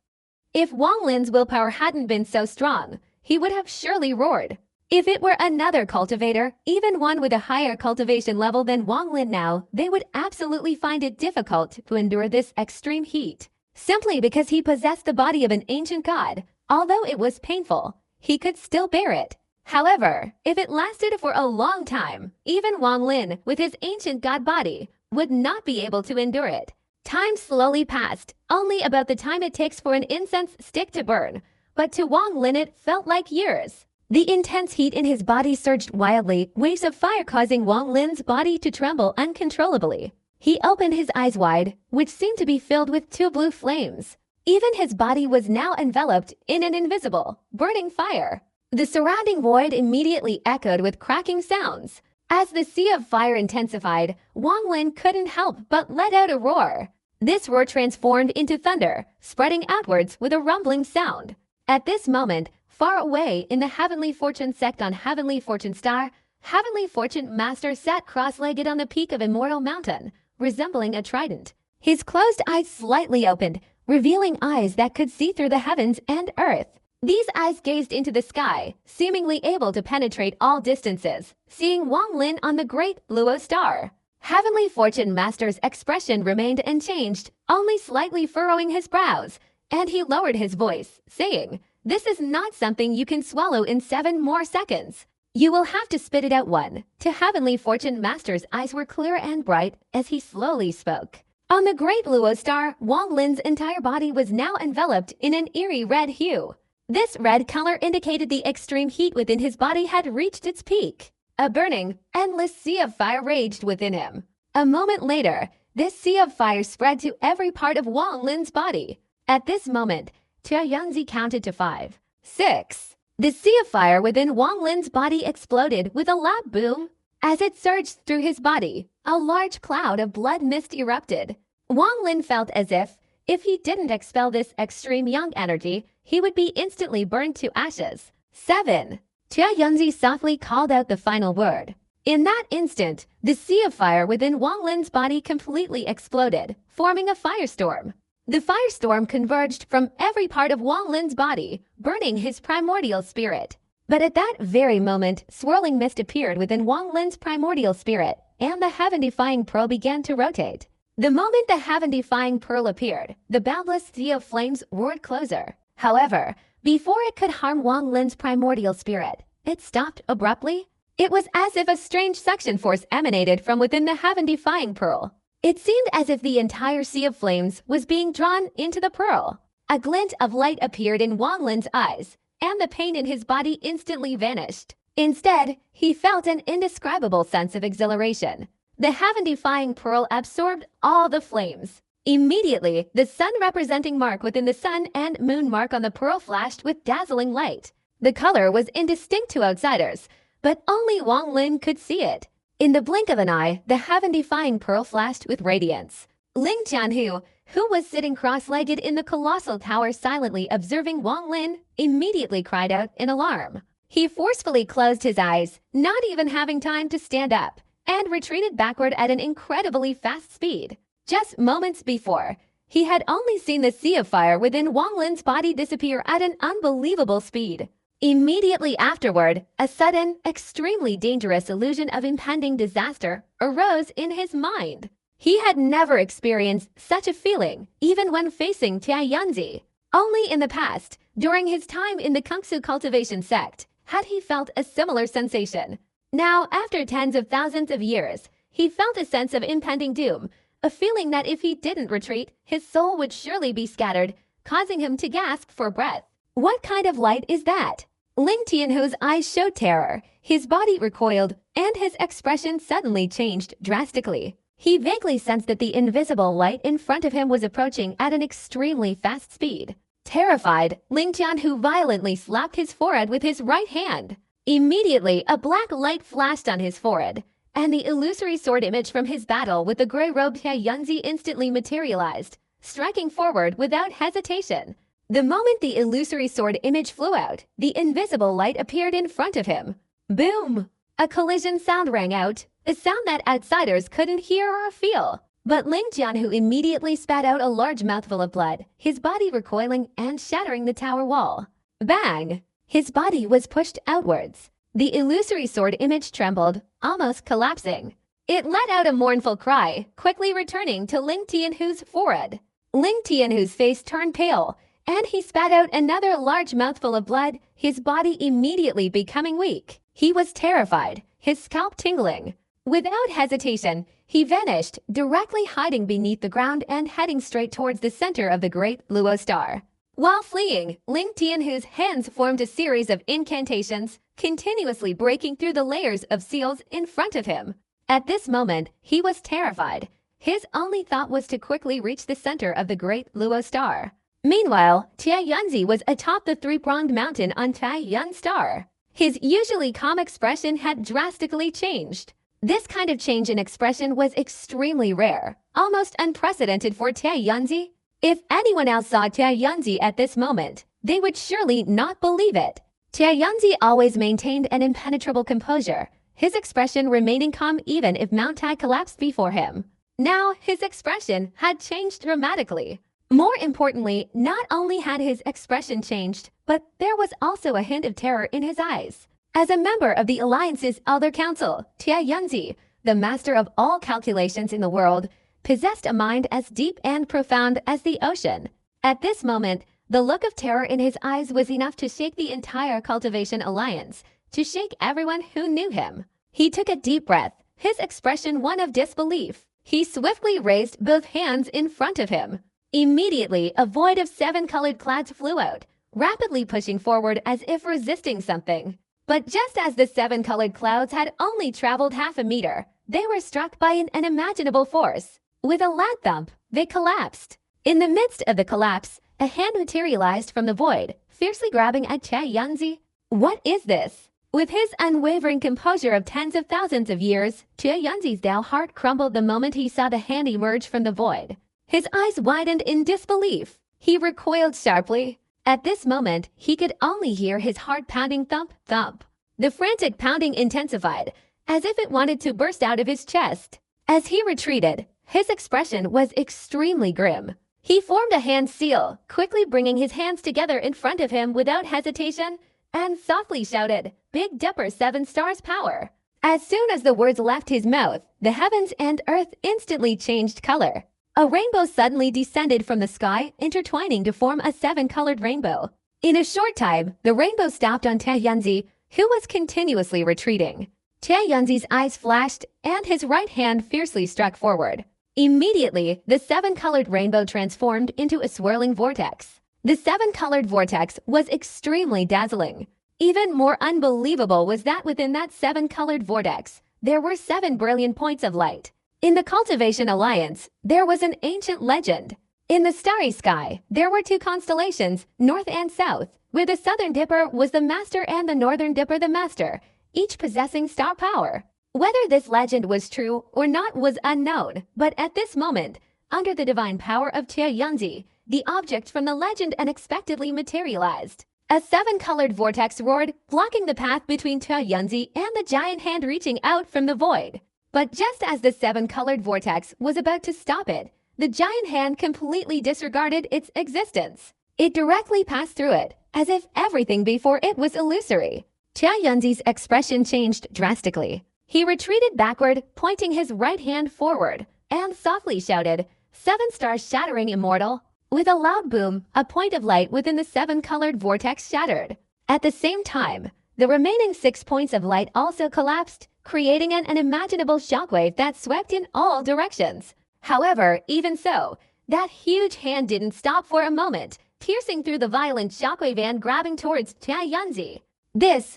If Wang Lin's willpower hadn't been so strong, he would have surely roared. If it were another cultivator, even one with a higher cultivation level than Wang Lin now, they would absolutely find it difficult to endure this extreme heat. Simply because he possessed the body of an ancient god, although it was painful, he could still bear it. However, if it lasted for a long time, even Wang Lin, with his ancient god body, would not be able to endure it. Time slowly passed, only about the time it takes for an incense stick to burn, but to Wang Lin it felt like years. The intense heat in his body surged wildly, waves of fire causing Wang Lin's body to tremble uncontrollably. He opened his eyes wide, which seemed to be filled with two blue flames. Even his body was now enveloped in an invisible, burning fire. The surrounding void immediately echoed with cracking sounds. As the sea of fire intensified, Wang Lin couldn't help but let out a roar. This roar transformed into thunder, spreading outwards with a rumbling sound. At this moment, far away in the Heavenly Fortune sect on Heavenly Fortune Star, Heavenly Fortune Master sat cross-legged on the peak of Immortal Mountain, resembling a trident. His closed eyes slightly opened, revealing eyes that could see through the heavens and earth. These eyes gazed into the sky, seemingly able to penetrate all distances, seeing Wang Lin on the great Luo star. Heavenly Fortune Master's expression remained unchanged, only slightly furrowing his brows, and he lowered his voice, saying, "This is not something you can swallow in 7 more seconds. You will have to spit it out." One. To Heavenly Fortune Master's eyes were clear and bright as he slowly spoke. On the great Luo star, Wang Lin's entire body was now enveloped in an eerie red hue. This red color indicated the extreme heat within his body had reached its peak. A burning, endless sea of fire raged within him. A moment later, this sea of fire spread to every part of Wang Lin's body. At this moment, Tia Yunzi counted to 5, 6. The sea of fire within Wang Lin's body exploded with a loud boom. As it surged through his body, a large cloud of blood mist erupted. Wang Lin felt as if he didn't expel this extreme yang energy, he would be instantly burned to ashes. 7. Tia Yunzi softly called out the final word. In that instant, the sea of fire within Wang Lin's body completely exploded, forming a firestorm. The firestorm converged from every part of Wang Lin's body, burning his primordial spirit. But at that very moment, swirling mist appeared within Wang Lin's primordial spirit, and the heaven-defying pearl began to rotate. The moment the heaven-defying pearl appeared, the boundless sea of flames roared closer. However, before it could harm Wang Lin's primordial spirit, it stopped abruptly. It was as if a strange suction force emanated from within the heaven-defying pearl. It seemed as if the entire sea of flames was being drawn into the pearl. A glint of light appeared in Wang Lin's eyes, and the pain in his body instantly vanished. Instead, he felt an indescribable sense of exhilaration. The heaven-defying pearl absorbed all the flames. Immediately, the sun representing mark within the sun and moon mark on the pearl flashed with dazzling light. The color was indistinct to outsiders, but only Wang Lin could see it. In the blink of an eye, the heaven-defying pearl flashed with radiance. Ling Tianhu, who was sitting cross-legged in the colossal tower silently observing Wang Lin, immediately cried out in alarm. He forcefully closed his eyes, not even having time to stand up, and retreated backward at an incredibly fast speed. Just moments before, he had only seen the sea of fire within Wang Lin's body disappear at an unbelievable speed. Immediately afterward, a sudden, extremely dangerous illusion of impending disaster arose in his mind. He had never experienced such a feeling, even when facing Tianzi. Only in the past, during his time in the Kungsu cultivation sect, had he felt a similar sensation. Now, after tens of thousands of years, he felt a sense of impending doom, a feeling that if he didn't retreat, his soul would surely be scattered, causing him to gasp for breath. What kind of light is that? Ling Tianhu's eyes showed terror, his body recoiled, and his expression suddenly changed drastically. He vaguely sensed that the invisible light in front of him was approaching at an extremely fast speed. Terrified, Ling Tianhu violently slapped his forehead with his right hand. Immediately, a black light flashed on his forehead, and the illusory sword image from his battle with the gray-robed Tianzi instantly materialized, striking forward without hesitation. The moment the illusory sword image flew out, the invisible light appeared in front of him. Boom! A collision sound rang out, a sound that outsiders couldn't hear or feel. But Ling Tianhu immediately spat out a large mouthful of blood, his body recoiling and shattering the tower wall. Bang! His body was pushed outwards. The illusory sword image trembled, almost collapsing. It let out a mournful cry, quickly returning to Ling Tianhu's forehead. Ling Tianhu's face turned pale, and he spat out another large mouthful of blood, his body immediately becoming weak. He was terrified, his scalp tingling. Without hesitation, he vanished, directly hiding beneath the ground and heading straight towards the center of the great Luo star. While fleeing, Ling Tianhu's hands formed a series of incantations, continuously breaking through the layers of seals in front of him. At this moment, he was terrified. His only thought was to quickly reach the center of the great Luo star. Meanwhile, Tianzi was atop the three-pronged mountain on Taiyuan Star. His usually calm expression had drastically changed. This kind of change in expression was extremely rare, almost unprecedented for Tianzi. If anyone else saw Tianzi at this moment, they would surely not believe it. Tianzi always maintained an impenetrable composure, his expression remaining calm even if Mount Tai collapsed before him. Now, his expression had changed dramatically. More importantly, not only had his expression changed, but there was also a hint of terror in his eyes. As a member of the Alliance's Elder Council, Tianzi, the master of all calculations in the world, possessed a mind as deep and profound as the ocean. At this moment, the look of terror in his eyes was enough to shake the entire Cultivation Alliance, to shake everyone who knew him. He took a deep breath, his expression one of disbelief. He swiftly raised both hands in front of him. Immediately, a void of 7 colored clouds flew out, rapidly pushing forward as if resisting something. But just as the 7 colored clouds had only traveled half a meter, they were struck by an unimaginable force. With a loud thump, they collapsed. In the midst of the collapse, a hand materialized from the void, fiercely grabbing at Tianzi. What is this? With his unwavering composure of tens of thousands of years, Tianzi's heart crumbled the moment he saw the hand emerge from the void. His eyes widened in disbelief. He recoiled sharply. At this moment, he could only hear his heart pounding thump, thump. The frantic pounding intensified, as if it wanted to burst out of his chest. As he retreated, his expression was extremely grim. He formed a hand seal, quickly bringing his hands together in front of him without hesitation, and softly shouted, "Big Dipper 7 stars power." As soon as the words left his mouth, the heavens and earth instantly changed color. A rainbow suddenly descended from the sky, intertwining to form a 7-colored rainbow. In a short time, the rainbow stopped on Tianzi, who was continuously retreating. Tianzi's eyes flashed, and his right hand fiercely struck forward. Immediately, the 7-colored rainbow transformed into a swirling vortex. The 7-colored vortex was extremely dazzling. Even more unbelievable was that within that 7-colored vortex, there were 7 brilliant points of light. In the Cultivation Alliance, there was an ancient legend. In the starry sky, there were two constellations, north and south, where the southern dipper was the master and the northern dipper the master, each possessing star power. Whether this legend was true or not was unknown, but at this moment, under the divine power of Tianyunzi, the object from the legend unexpectedly materialized. A seven-colored vortex roared, blocking the path between Tianyunzi and the giant hand reaching out from the void. But just as the seven-colored vortex was about to stop it, the giant hand completely disregarded its existence. It directly passed through it, as if everything before it was illusory. Tianyunzi's expression changed drastically. He retreated backward, pointing his right hand forward, and softly shouted, "Seven stars shattering immortal." With a loud boom, a point of light within the seven-colored vortex shattered. At the same time, the remaining 6 points of light also collapsed, creating an unimaginable shockwave that swept in all directions. However, even so, that huge hand didn't stop for a moment, piercing through the violent shockwave and grabbing towards Tianyunzi.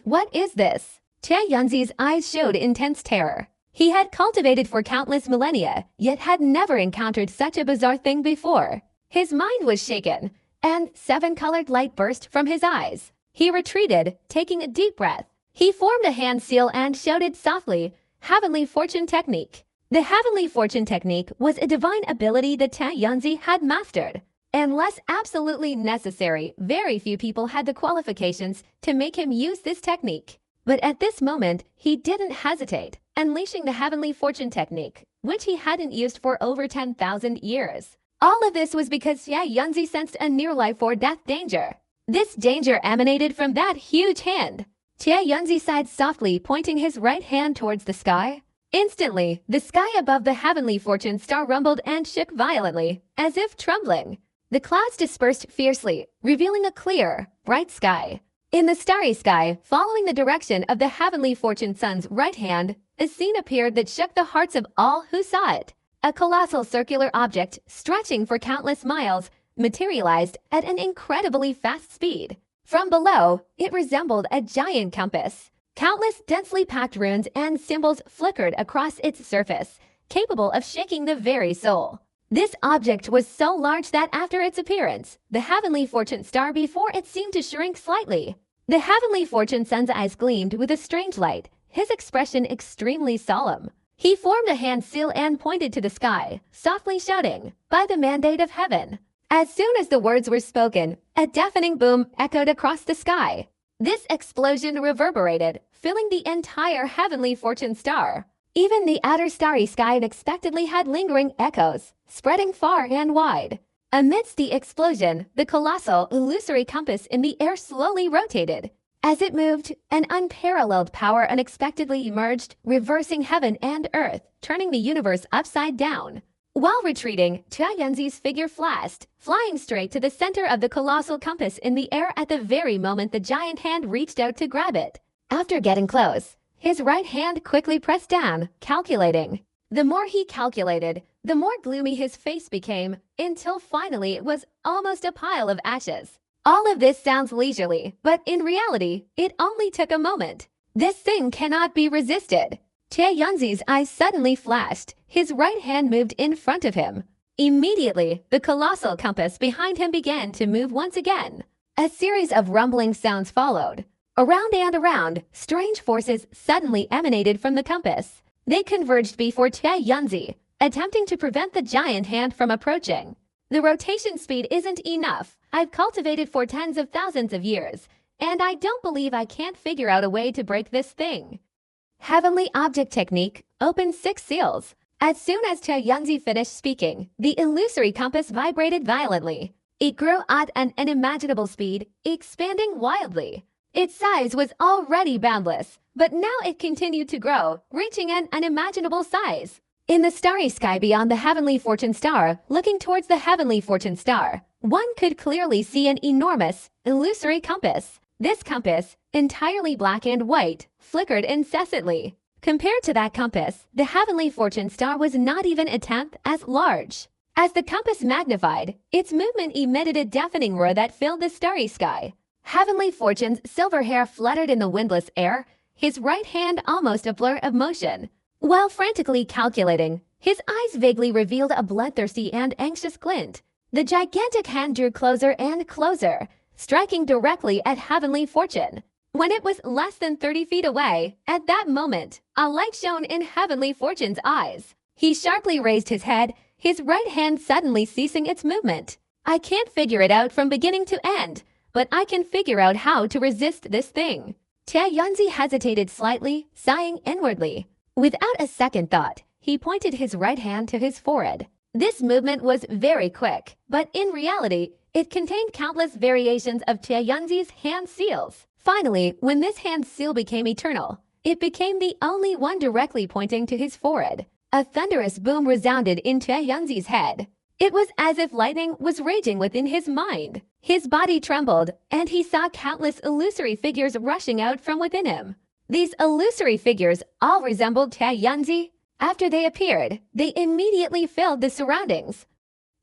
What is this? Tianyunzi's eyes showed intense terror. He had cultivated for countless millennia, yet had never encountered such a bizarre thing before. His mind was shaken, and seven-colored light burst from his eyes. He retreated, taking a deep breath. He formed a hand seal and shouted softly, "Heavenly Fortune Technique." The Heavenly Fortune Technique was a divine ability that Tianyunzi had mastered. Unless absolutely necessary, very few people had the qualifications to make him use this technique. But at this moment, he didn't hesitate, unleashing the Heavenly Fortune Technique, which he hadn't used for over 10,000 years. All of this was because Tianyunzi sensed a near life or death danger. This danger emanated from that huge hand. Tianyunzi sighed softly, pointing his right hand towards the sky. Instantly, the sky above the Heavenly Fortune star rumbled and shook violently, as if trembling. The clouds dispersed fiercely, revealing a clear, bright sky. In the starry sky, following the direction of the Heavenly Fortune Sun's right hand, a scene appeared that shook the hearts of all who saw it. A colossal circular object, stretching for countless miles, materialized at an incredibly fast speed. From below, it resembled a giant compass. Countless densely packed runes and symbols flickered across its surface, capable of shaking the very soul. This object was so large that after its appearance, the Heavenly Fortune star before it seemed to shrink slightly. The Heavenly Fortune Sun's eyes gleamed with a strange light, his expression extremely solemn. He formed a hand seal and pointed to the sky, softly shouting, "By the mandate of heaven." As soon as the words were spoken, a deafening boom echoed across the sky. This explosion reverberated, filling the entire Heavenly Fortune star. Even the outer starry sky unexpectedly had lingering echoes, spreading far and wide. Amidst the explosion, the colossal, illusory compass in the air slowly rotated. As it moved, an unparalleled power unexpectedly emerged, reversing heaven and earth, turning the universe upside down. While retreating, Tianyunzi's figure flashed, flying straight to the center of the colossal compass in the air at the very moment the giant hand reached out to grab it. After getting close, his right hand quickly pressed down, calculating. The more he calculated, the more gloomy his face became, until finally it was almost a pile of ashes. All of this sounds leisurely, but in reality, it only took a moment. This thing cannot be resisted. Tianyunzi's eyes suddenly flashed. His right hand moved in front of him. Immediately, the colossal compass behind him began to move once again. A series of rumbling sounds followed. Around and around, strange forces suddenly emanated from the compass. They converged before Tianyunzi, attempting to prevent the giant hand from approaching. The rotation speed isn't enough. I've cultivated for tens of thousands of years, and I don't believe I can't figure out a way to break this thing. Heavenly Object Technique, open 6 seals. As soon as Tianyunzi finished speaking, the illusory compass vibrated violently. It grew at an unimaginable speed, expanding wildly. Its size was already boundless, but now it continued to grow, reaching an unimaginable size. In the starry sky beyond the Heavenly Fortune star, looking towards the Heavenly Fortune star, one could clearly see an enormous, illusory compass. This compass, entirely black and white, flickered incessantly. Compared to that compass, the Heavenly Fortune star was not even a tenth as large. As the compass magnified, its movement emitted a deafening roar that filled the starry sky. Heavenly Fortune's silver hair fluttered in the windless air, his right hand almost a blur of motion. While frantically calculating, His eyes vaguely revealed a bloodthirsty and anxious glint. The gigantic hand drew closer and closer, striking directly at Heavenly Fortune. When it was less than 30 feet away, at that moment, a light shone in Heavenly Fortune's eyes. He sharply raised his head, his right hand suddenly ceasing its movement. I can't figure it out from beginning to end, but I can figure out how to resist this thing. Tianzi hesitated slightly, sighing inwardly. Without a second thought, he pointed his right hand to his forehead. This movement was very quick, but in reality, it contained countless variations of Tianzi's hand seals. Finally, when this hand seal became eternal, it became the only one directly pointing to his forehead. A thunderous boom resounded in Tianzi's head. It was as if lightning was raging within his mind. His body trembled, and he saw countless illusory figures rushing out from within him. These illusory figures all resembled Tianzi. After they appeared, they immediately filled the surroundings.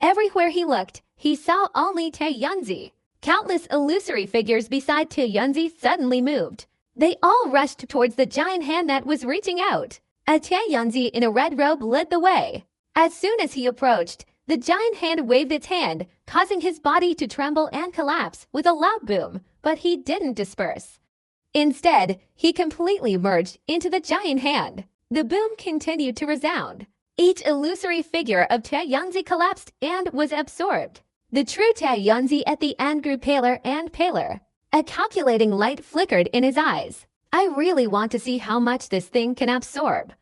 Everywhere he looked, he saw only Tianzi. Countless illusory figures beside Tianzi suddenly moved. They all rushed towards the giant hand that was reaching out. A Tianzi in a red robe led the way. As soon as he approached, the giant hand waved its hand, causing his body to tremble and collapse with a loud boom, but he didn't disperse. Instead, he completely merged into the giant hand. The boom continued to resound. Each illusory figure of Tianzi collapsed and was absorbed. The true Tianzi at the end grew paler and paler. A calculating light flickered in his eyes. I really want to see how much this thing can absorb.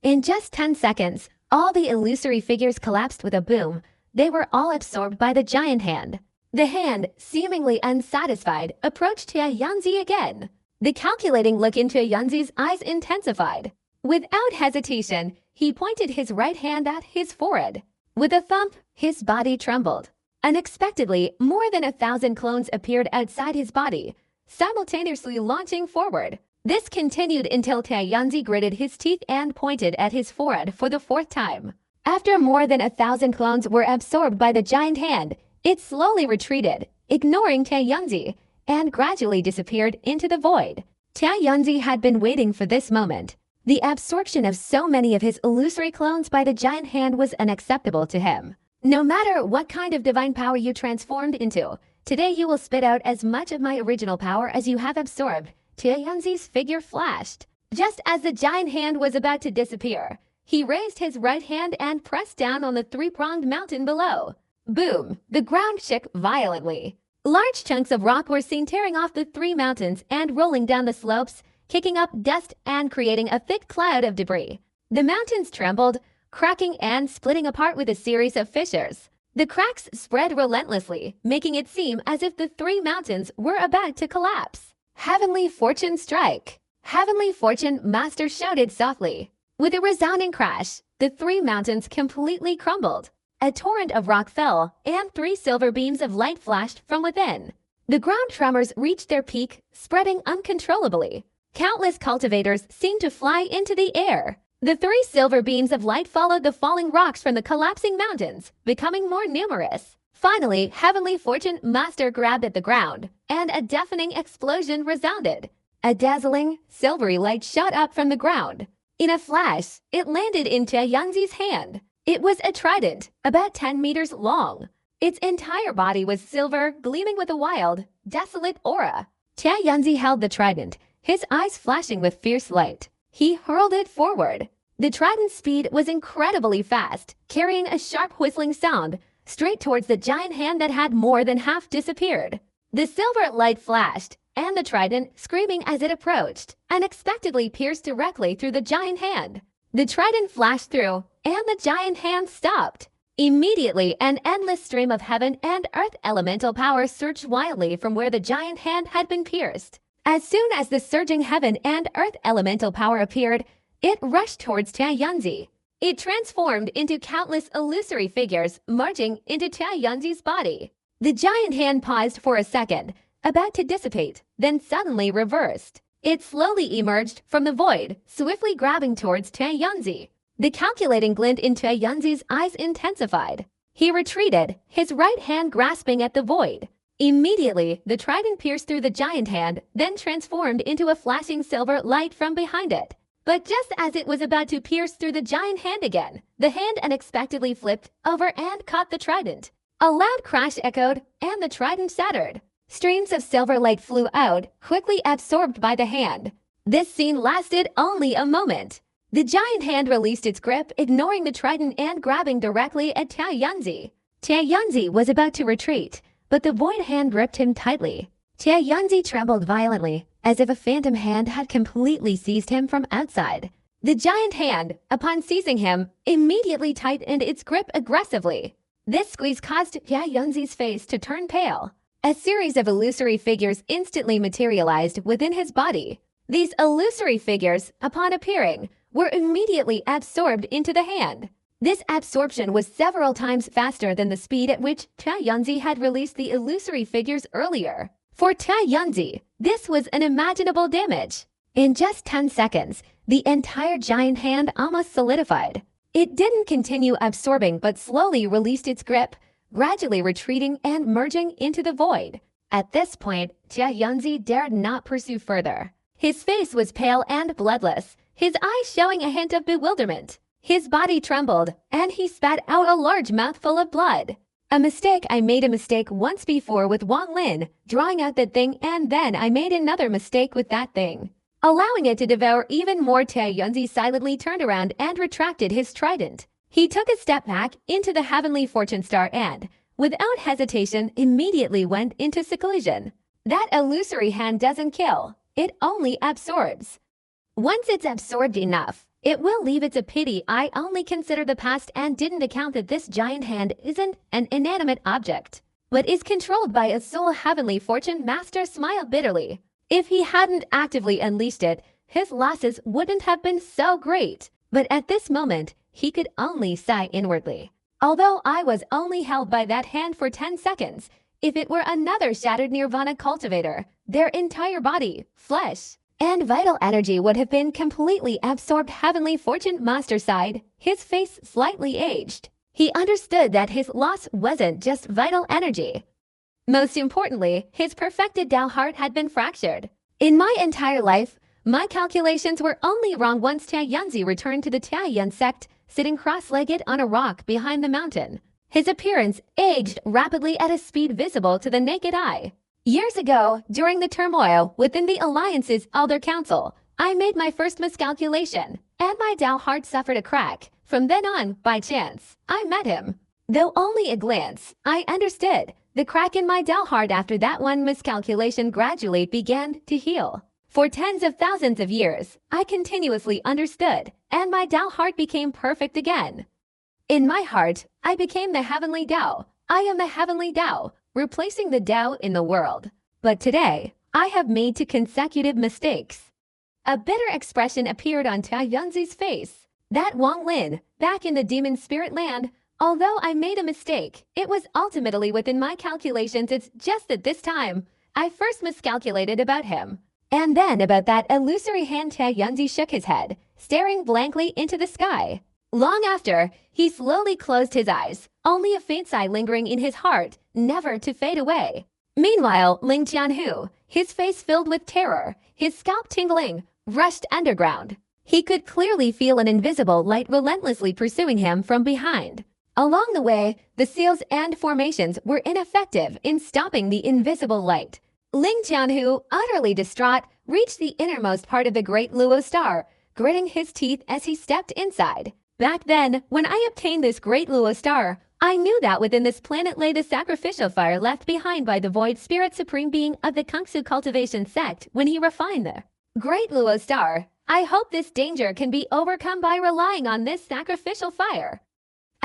In just 10 seconds, all the illusory figures collapsed with a boom. They were all absorbed by the giant hand. The hand, seemingly unsatisfied, approached Tianzi again. The calculating look in Tianzi's eyes intensified. Without hesitation, he pointed his right hand at his forehead. With a thump, his body trembled. Unexpectedly, more than 1,000 clones appeared outside his body, simultaneously launching forward. This continued until Tianzi gritted his teeth and pointed at his forehead for the 4th time. After more than 1,000 clones were absorbed by the giant hand, it slowly retreated, ignoring Tianzi, and gradually disappeared into the void. Tianzi had been waiting for this moment. The absorption of so many of his illusory clones by the giant hand was unacceptable to him. No matter what kind of divine power you transformed into, today you will spit out as much of my original power as you have absorbed. Tianzi's figure flashed. Just as the giant hand was about to disappear, he raised his right hand and pressed down on the 3-pronged mountain below. Boom! The ground shook violently. Large chunks of rock were seen tearing off the 3 mountains and rolling down the slopes, kicking up dust and creating a thick cloud of debris. The mountains trembled, cracking and splitting apart with a series of fissures. The cracks spread relentlessly, making it seem as if the 3 mountains were about to collapse. Heavenly Fortune strike! Heavenly Fortune Master shouted softly. With a resounding crash, the 3 mountains completely crumbled. A torrent of rock fell, and 3 silver beams of light flashed from within. The ground tremors reached their peak, spreading uncontrollably. Countless cultivators seemed to fly into the air. The 3 silver beams of light followed the falling rocks from the collapsing mountains, becoming more numerous. Finally, Heavenly Fortune Master grabbed at the ground, and a deafening explosion resounded. A dazzling, silvery light shot up from the ground. In a flash, it landed in Tianzi's hand. It was a trident, about 10 meters long. Its entire body was silver, gleaming with a wild, desolate aura. Tianzi held the trident, his eyes flashing with fierce light. He hurled it forward. The trident's speed was incredibly fast, carrying a sharp whistling sound straight towards the giant hand that had more than half disappeared. The silver light flashed, and the trident, screaming as it approached, unexpectedly pierced directly through the giant hand. The trident flashed through, and the giant hand stopped. Immediately, an endless stream of heaven and earth elemental power surged wildly from where the giant hand had been pierced. As soon as the surging heaven and earth elemental power appeared, it rushed towards Tianzi. It transformed into countless illusory figures, merging into Tianzi's body. The giant hand paused for a second, about to dissipate, then suddenly reversed. It slowly emerged from the void, swiftly grabbing towards Tianzi. The calculating glint in Tianzi's eyes intensified. He retreated, his right hand grasping at the void. Immediately, the trident pierced through the giant hand, then transformed into a flashing silver light from behind it. But just as it was about to pierce through the giant hand again, The hand unexpectedly flipped over and caught the trident. A loud crash echoed, and the trident shattered. Streams of silver light flew out, quickly absorbed by the hand. This scene lasted only a moment. The giant hand released its grip, ignoring the trident and grabbing directly at Tianzi. Tianzi was about to retreat, but the void hand gripped him tightly. Tianzi trembled violently, as if a phantom hand had completely seized him from outside. The giant hand, upon seizing him, immediately tightened its grip aggressively. This squeeze caused Tianzi's face to turn pale. A series of illusory figures instantly materialized within his body. These illusory figures, upon appearing, were immediately absorbed into the hand. This absorption was several times faster than the speed at which Tianzi had released the illusory figures earlier. For Tianzi, this was unimaginable damage. In just 10 seconds, the entire giant hand almost solidified. It didn't continue absorbing but slowly released its grip, gradually retreating and merging into the void. At this point, Tianzi dared not pursue further. His face was pale and bloodless, his eyes showing a hint of bewilderment. His body trembled, and he spat out a large mouthful of blood. I made a mistake once before with Wang Lin, drawing out that thing, and then I made another mistake with that thing. Allowing it to devour even more, Tianzi silently turned around and retracted his trident. He took a step back into the heavenly fortune star and, without hesitation, immediately went into seclusion. That illusory hand doesn't kill, it only absorbs. Once it's absorbed enough, it will leave. It's a pity I only considered the past and didn't account that this giant hand isn't an inanimate object, but is controlled by a sole heavenly fortune master. Smiled bitterly. If he hadn't actively unleashed it, his losses wouldn't have been so great. But at this moment, he could only sigh inwardly. Although I was only held by that hand for 10 seconds, if it were another shattered nirvana cultivator, their entire body, flesh, and vital energy would have been completely absorbed. Heavenly fortune master sighed, his face slightly aged. He understood that his loss wasn't just vital energy. Most importantly, his perfected Tao heart had been fractured. In my entire life, my calculations were only wrong once Tianzi returned to the Taiyuan sect, sitting cross-legged on a rock behind the mountain. His appearance aged rapidly at a speed visible to the naked eye. Years ago, during the turmoil within the Alliance's Elder Council, I made my first miscalculation, and my Tao heart suffered a crack. From then on, by chance, I met him. Though only a glance, I understood. The crack in my Tao heart after that one miscalculation gradually began to heal. For tens of thousands of years, I continuously understood, and my Tao heart became perfect again. In my heart, I became the heavenly Tao. I am the heavenly Tao, replacing the Tao in the world. But today, I have made 2 consecutive mistakes. A bitter expression appeared on Tianzi's face. That Wang Lin, back in the demon spirit land, although I made a mistake, it was ultimately within my calculations. It's just that this time, I first miscalculated about him. And then about that illusory hand. Tianzi shook his head, staring blankly into the sky. Long after, he slowly closed his eyes, only a faint sigh lingering in his heart, never to fade away. Meanwhile, Ling Jianhu, his face filled with terror, his scalp tingling, rushed underground. He could clearly feel an invisible light relentlessly pursuing him from behind. Along the way, the seals and formations were ineffective in stopping the invisible light. Ling Jianhu, utterly distraught, reached the innermost part of the great Luo star, gritting his teeth as he stepped inside. Back then, when I obtained this great Luo star, I knew that within this planet lay the sacrificial fire left behind by the void spirit supreme being of the Kungsu cultivation sect when he refined the great Luo star. I hope this danger can be overcome by relying on this sacrificial fire.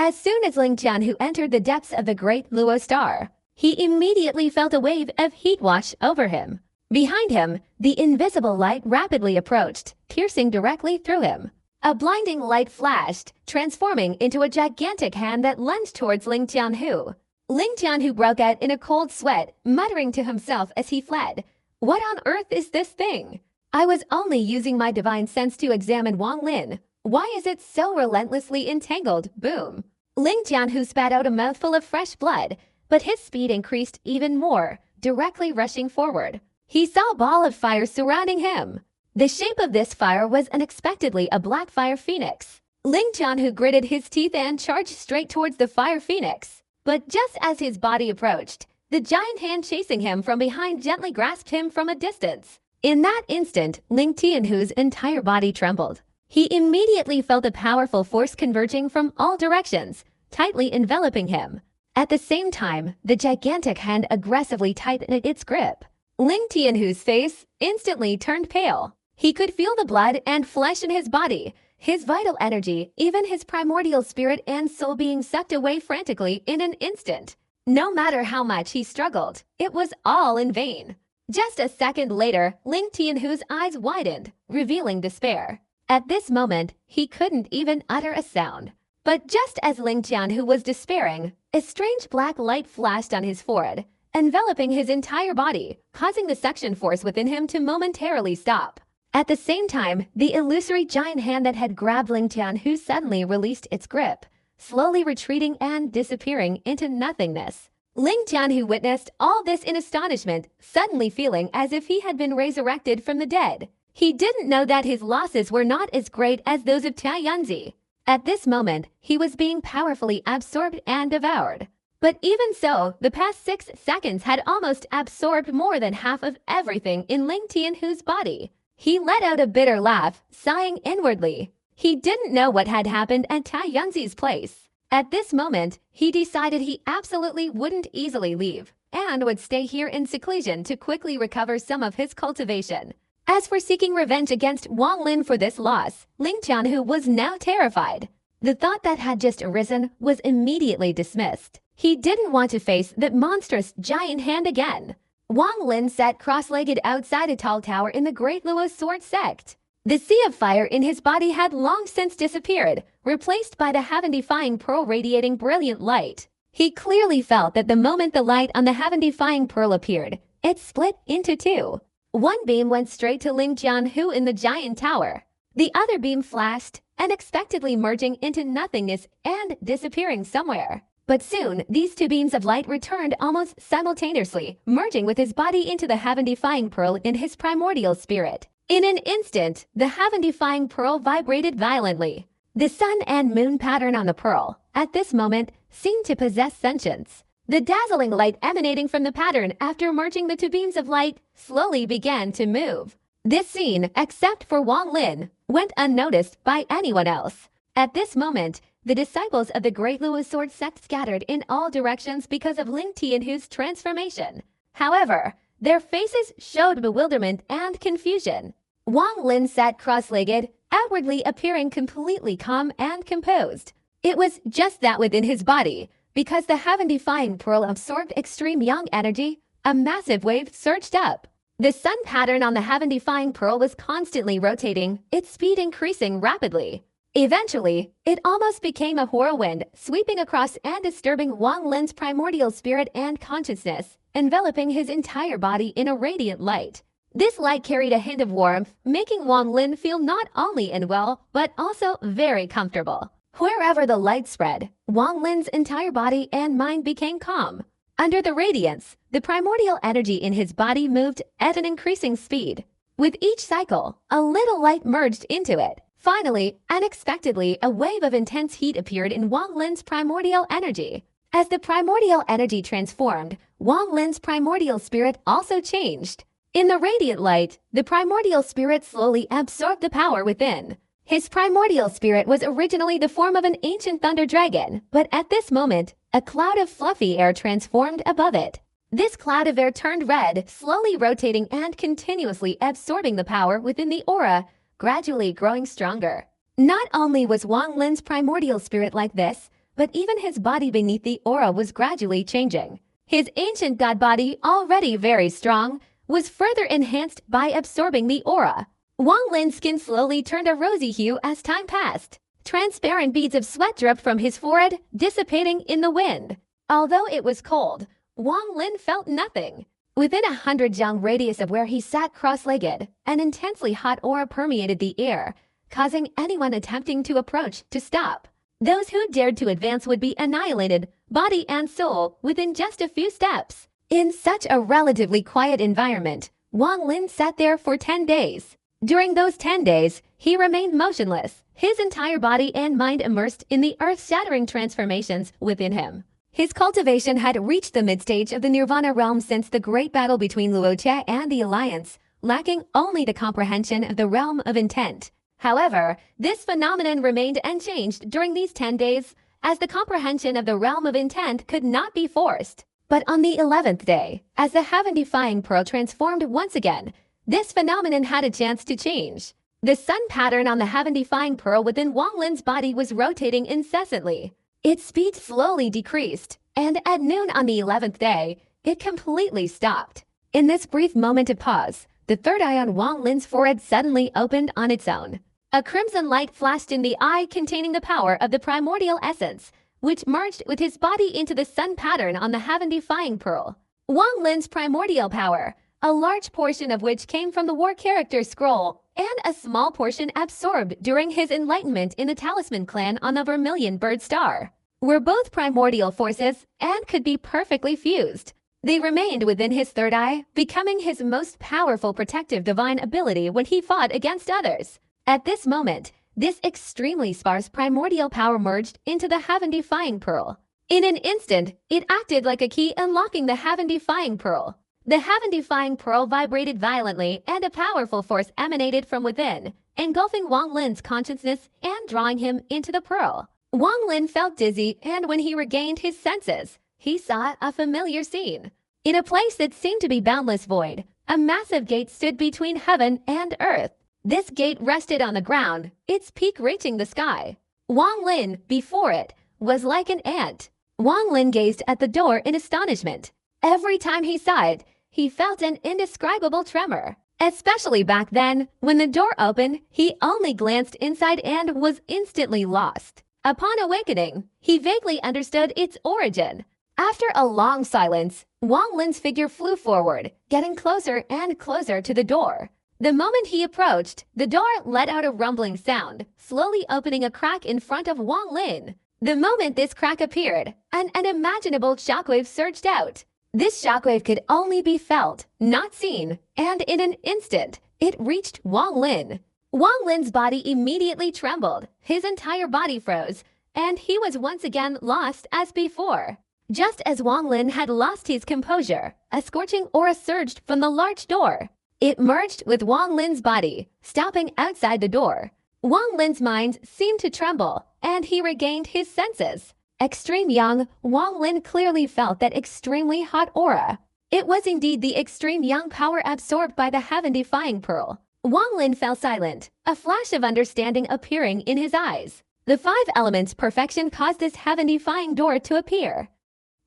As soon as Ling Jianhu entered the depths of the great Luo star, he immediately felt a wave of heat wash over him. Behind him, the invisible light rapidly approached, piercing directly through him. A blinding light flashed, transforming into a gigantic hand that lunged towards Ling Jianhu. Ling Jianhu broke out in a cold sweat, muttering to himself as he fled. What on earth is this thing? I was only using my divine sense to examine Wang Lin. Why is it so relentlessly entangled? Boom! Ling Jianhu spat out a mouthful of fresh blood, but his speed increased even more, directly rushing forward. He saw a ball of fire surrounding him. The shape of this fire was unexpectedly a black fire phoenix. Ling Qianhu gritted his teeth and charged straight towards the fire phoenix. But just as his body approached, the giant hand chasing him from behind gently grasped him from a distance. In that instant, Ling Qianhu's entire body trembled. He immediately felt a powerful force converging from all directions, tightly enveloping him. At the same time, the gigantic hand aggressively tightened its grip. Ling Qianhu's face instantly turned pale. He could feel the blood and flesh in his body, his vital energy, even his primordial spirit and soul being sucked away frantically in an instant. No matter how much he struggled, it was all in vain. Just a second later, Ling Qianhu's eyes widened, revealing despair. At this moment, he couldn't even utter a sound. But just as Ling Qianhu was despairing, a strange black light flashed on his forehead, enveloping his entire body, causing the suction force within him to momentarily stop. At the same time, the illusory giant hand that had grabbed Ling Qianhu suddenly released its grip, slowly retreating and disappearing into nothingness. Ling Qianhu witnessed all this in astonishment, suddenly feeling as if he had been resurrected from the dead. He didn't know that his losses were not as great as those of Tianzi. At this moment, he was being powerfully absorbed and devoured. But even so, the past 6 seconds had almost absorbed more than half of everything in Ling Qianhu's body. He let out a bitter laugh, sighing inwardly. He didn't know what had happened at Tianzi's place. At this moment, he decided he absolutely wouldn't easily leave, and would stay here in seclusion to quickly recover some of his cultivation. As for seeking revenge against Wang Lin for this loss, Ling Qianhu was now terrified. The thought that had just arisen was immediately dismissed. He didn't want to face that monstrous giant hand again. Wang Lin sat cross-legged outside a tall tower in the Great Luo Sword sect. The sea of fire in his body had long since disappeared, replaced by the heaven-defying pearl radiating brilliant light. He clearly felt that the moment the light on the heaven-defying pearl appeared, it split into two. One beam went straight to Ling Qianhu in the giant tower. The other beam flashed, unexpectedly merging into nothingness and disappearing somewhere. But soon, these two beams of light returned almost simultaneously, merging with his body into the heaven-defying pearl in his primordial spirit. In an instant, the heaven-defying pearl vibrated violently. The sun and moon pattern on the pearl, at this moment, seemed to possess sentience. The dazzling light emanating from the pattern after merging the two beams of light slowly began to move. This scene, except for Wang Lin, went unnoticed by anyone else. At this moment, the disciples of the Great Luo Sword sect scattered in all directions because of Ling Qianhu's transformation. However, their faces showed bewilderment and confusion. Wang Lin sat cross-legged, outwardly appearing completely calm and composed. It was just that within his body, because the heaven-defying pearl absorbed extreme yang energy, a massive wave surged up. The sun pattern on the heaven-defying pearl was constantly rotating, its speed increasing rapidly. Eventually, it almost became a whirlwind, sweeping across and disturbing Wang Lin's primordial spirit and consciousness, enveloping his entire body in a radiant light. This light carried a hint of warmth, making Wang Lin feel not only unwell, but also very comfortable. Wherever the light spread, Wang Lin's entire body and mind became calm. Under the radiance, the primordial energy in his body moved at an increasing speed. With each cycle, a little light merged into it. Finally, unexpectedly, a wave of intense heat appeared in Wang Lin's primordial energy. As the primordial energy transformed, Wang Lin's primordial spirit also changed. In the radiant light, the primordial spirit slowly absorbed the power within. His primordial spirit was originally the form of an ancient thunder dragon, but at this moment, a cloud of fluffy air transformed above it. This cloud of air turned red, slowly rotating and continuously absorbing the power within the aura, gradually growing stronger. Not only was Wang Lin's primordial spirit like this, but even his body beneath the aura was gradually changing. His ancient god body, already very strong, was further enhanced by absorbing the aura. Wang Lin's skin slowly turned a rosy hue as time passed. Transparent beads of sweat dripped from his forehead, dissipating in the wind. Although it was cold, Wang Lin felt nothing. Within 100 jang radius of where he sat cross-legged, an intensely hot aura permeated the air, causing anyone attempting to approach to stop. Those who dared to advance would be annihilated, body and soul, within just a few steps. In such a relatively quiet environment, Wang Lin sat there for 10 days. During those 10 days, he remained motionless, his entire body and mind immersed in the earth-shattering transformations within him. His cultivation had reached the mid-stage of the Nirvana realm since the great battle between Luoche and the Alliance, lacking only the comprehension of the realm of intent. However, this phenomenon remained unchanged during these 10 days, as the comprehension of the realm of intent could not be forced. But on the 11th day, as the heaven-defying pearl transformed once again, this phenomenon had a chance to change. The sun pattern on the heaven-defying pearl within Wang Lin's body was rotating incessantly. Its speed slowly decreased, and at noon on the 11th day, it completely stopped. In this brief moment of pause, the third eye on Wang Lin's forehead suddenly opened on its own. A crimson light flashed in the eye containing the power of the primordial essence, which merged with his body into the sun pattern on the heaven-defying pearl. Wang Lin's primordial power, a large portion of which came from the war character scroll, and a small portion absorbed during his enlightenment in the Talisman clan on the Vermilion Bird Star, were both primordial forces and could be perfectly fused. They remained within his third eye, becoming his most powerful protective divine ability when he fought against others. At this moment, this extremely sparse primordial power merged into the heaven-defying pearl. In an instant, it acted like a key unlocking the heaven-defying pearl. The heaven-defying pearl vibrated violently and a powerful force emanated from within, engulfing Wang Lin's consciousness and drawing him into the pearl. Wang Lin felt dizzy, and when he regained his senses, he saw a familiar scene. In a place that seemed to be boundless void, a massive gate stood between heaven and earth. This gate rested on the ground, its peak reaching the sky. Wang Lin, before it, was like an ant. Wang Lin gazed at the door in astonishment. Every time he saw it, he felt an indescribable tremor. Especially back then, when the door opened, he only glanced inside and was instantly lost. Upon awakening, he vaguely understood its origin. After a long silence, Wang Lin's figure flew forward, getting closer and closer to the door. The moment he approached, the door let out a rumbling sound, slowly opening a crack in front of Wang Lin. The moment this crack appeared, an unimaginable shockwave surged out. This shockwave could only be felt, not seen, and in an instant, it reached Wang Lin. Wang Lin's body immediately trembled, his entire body froze, and he was once again lost as before. Just as Wang Lin had lost his composure, a scorching aura surged from the large door. It merged with Wang Lin's body, stopping outside the door. Wang Lin's mind seemed to tremble, and he regained his senses. Extreme young, Wang Lin clearly felt that extremely hot aura. It was indeed the extreme young power absorbed by the heaven-defying pearl. Wang Lin fell silent, a flash of understanding appearing in his eyes. The 5 elements perfection caused this heaven-defying door to appear.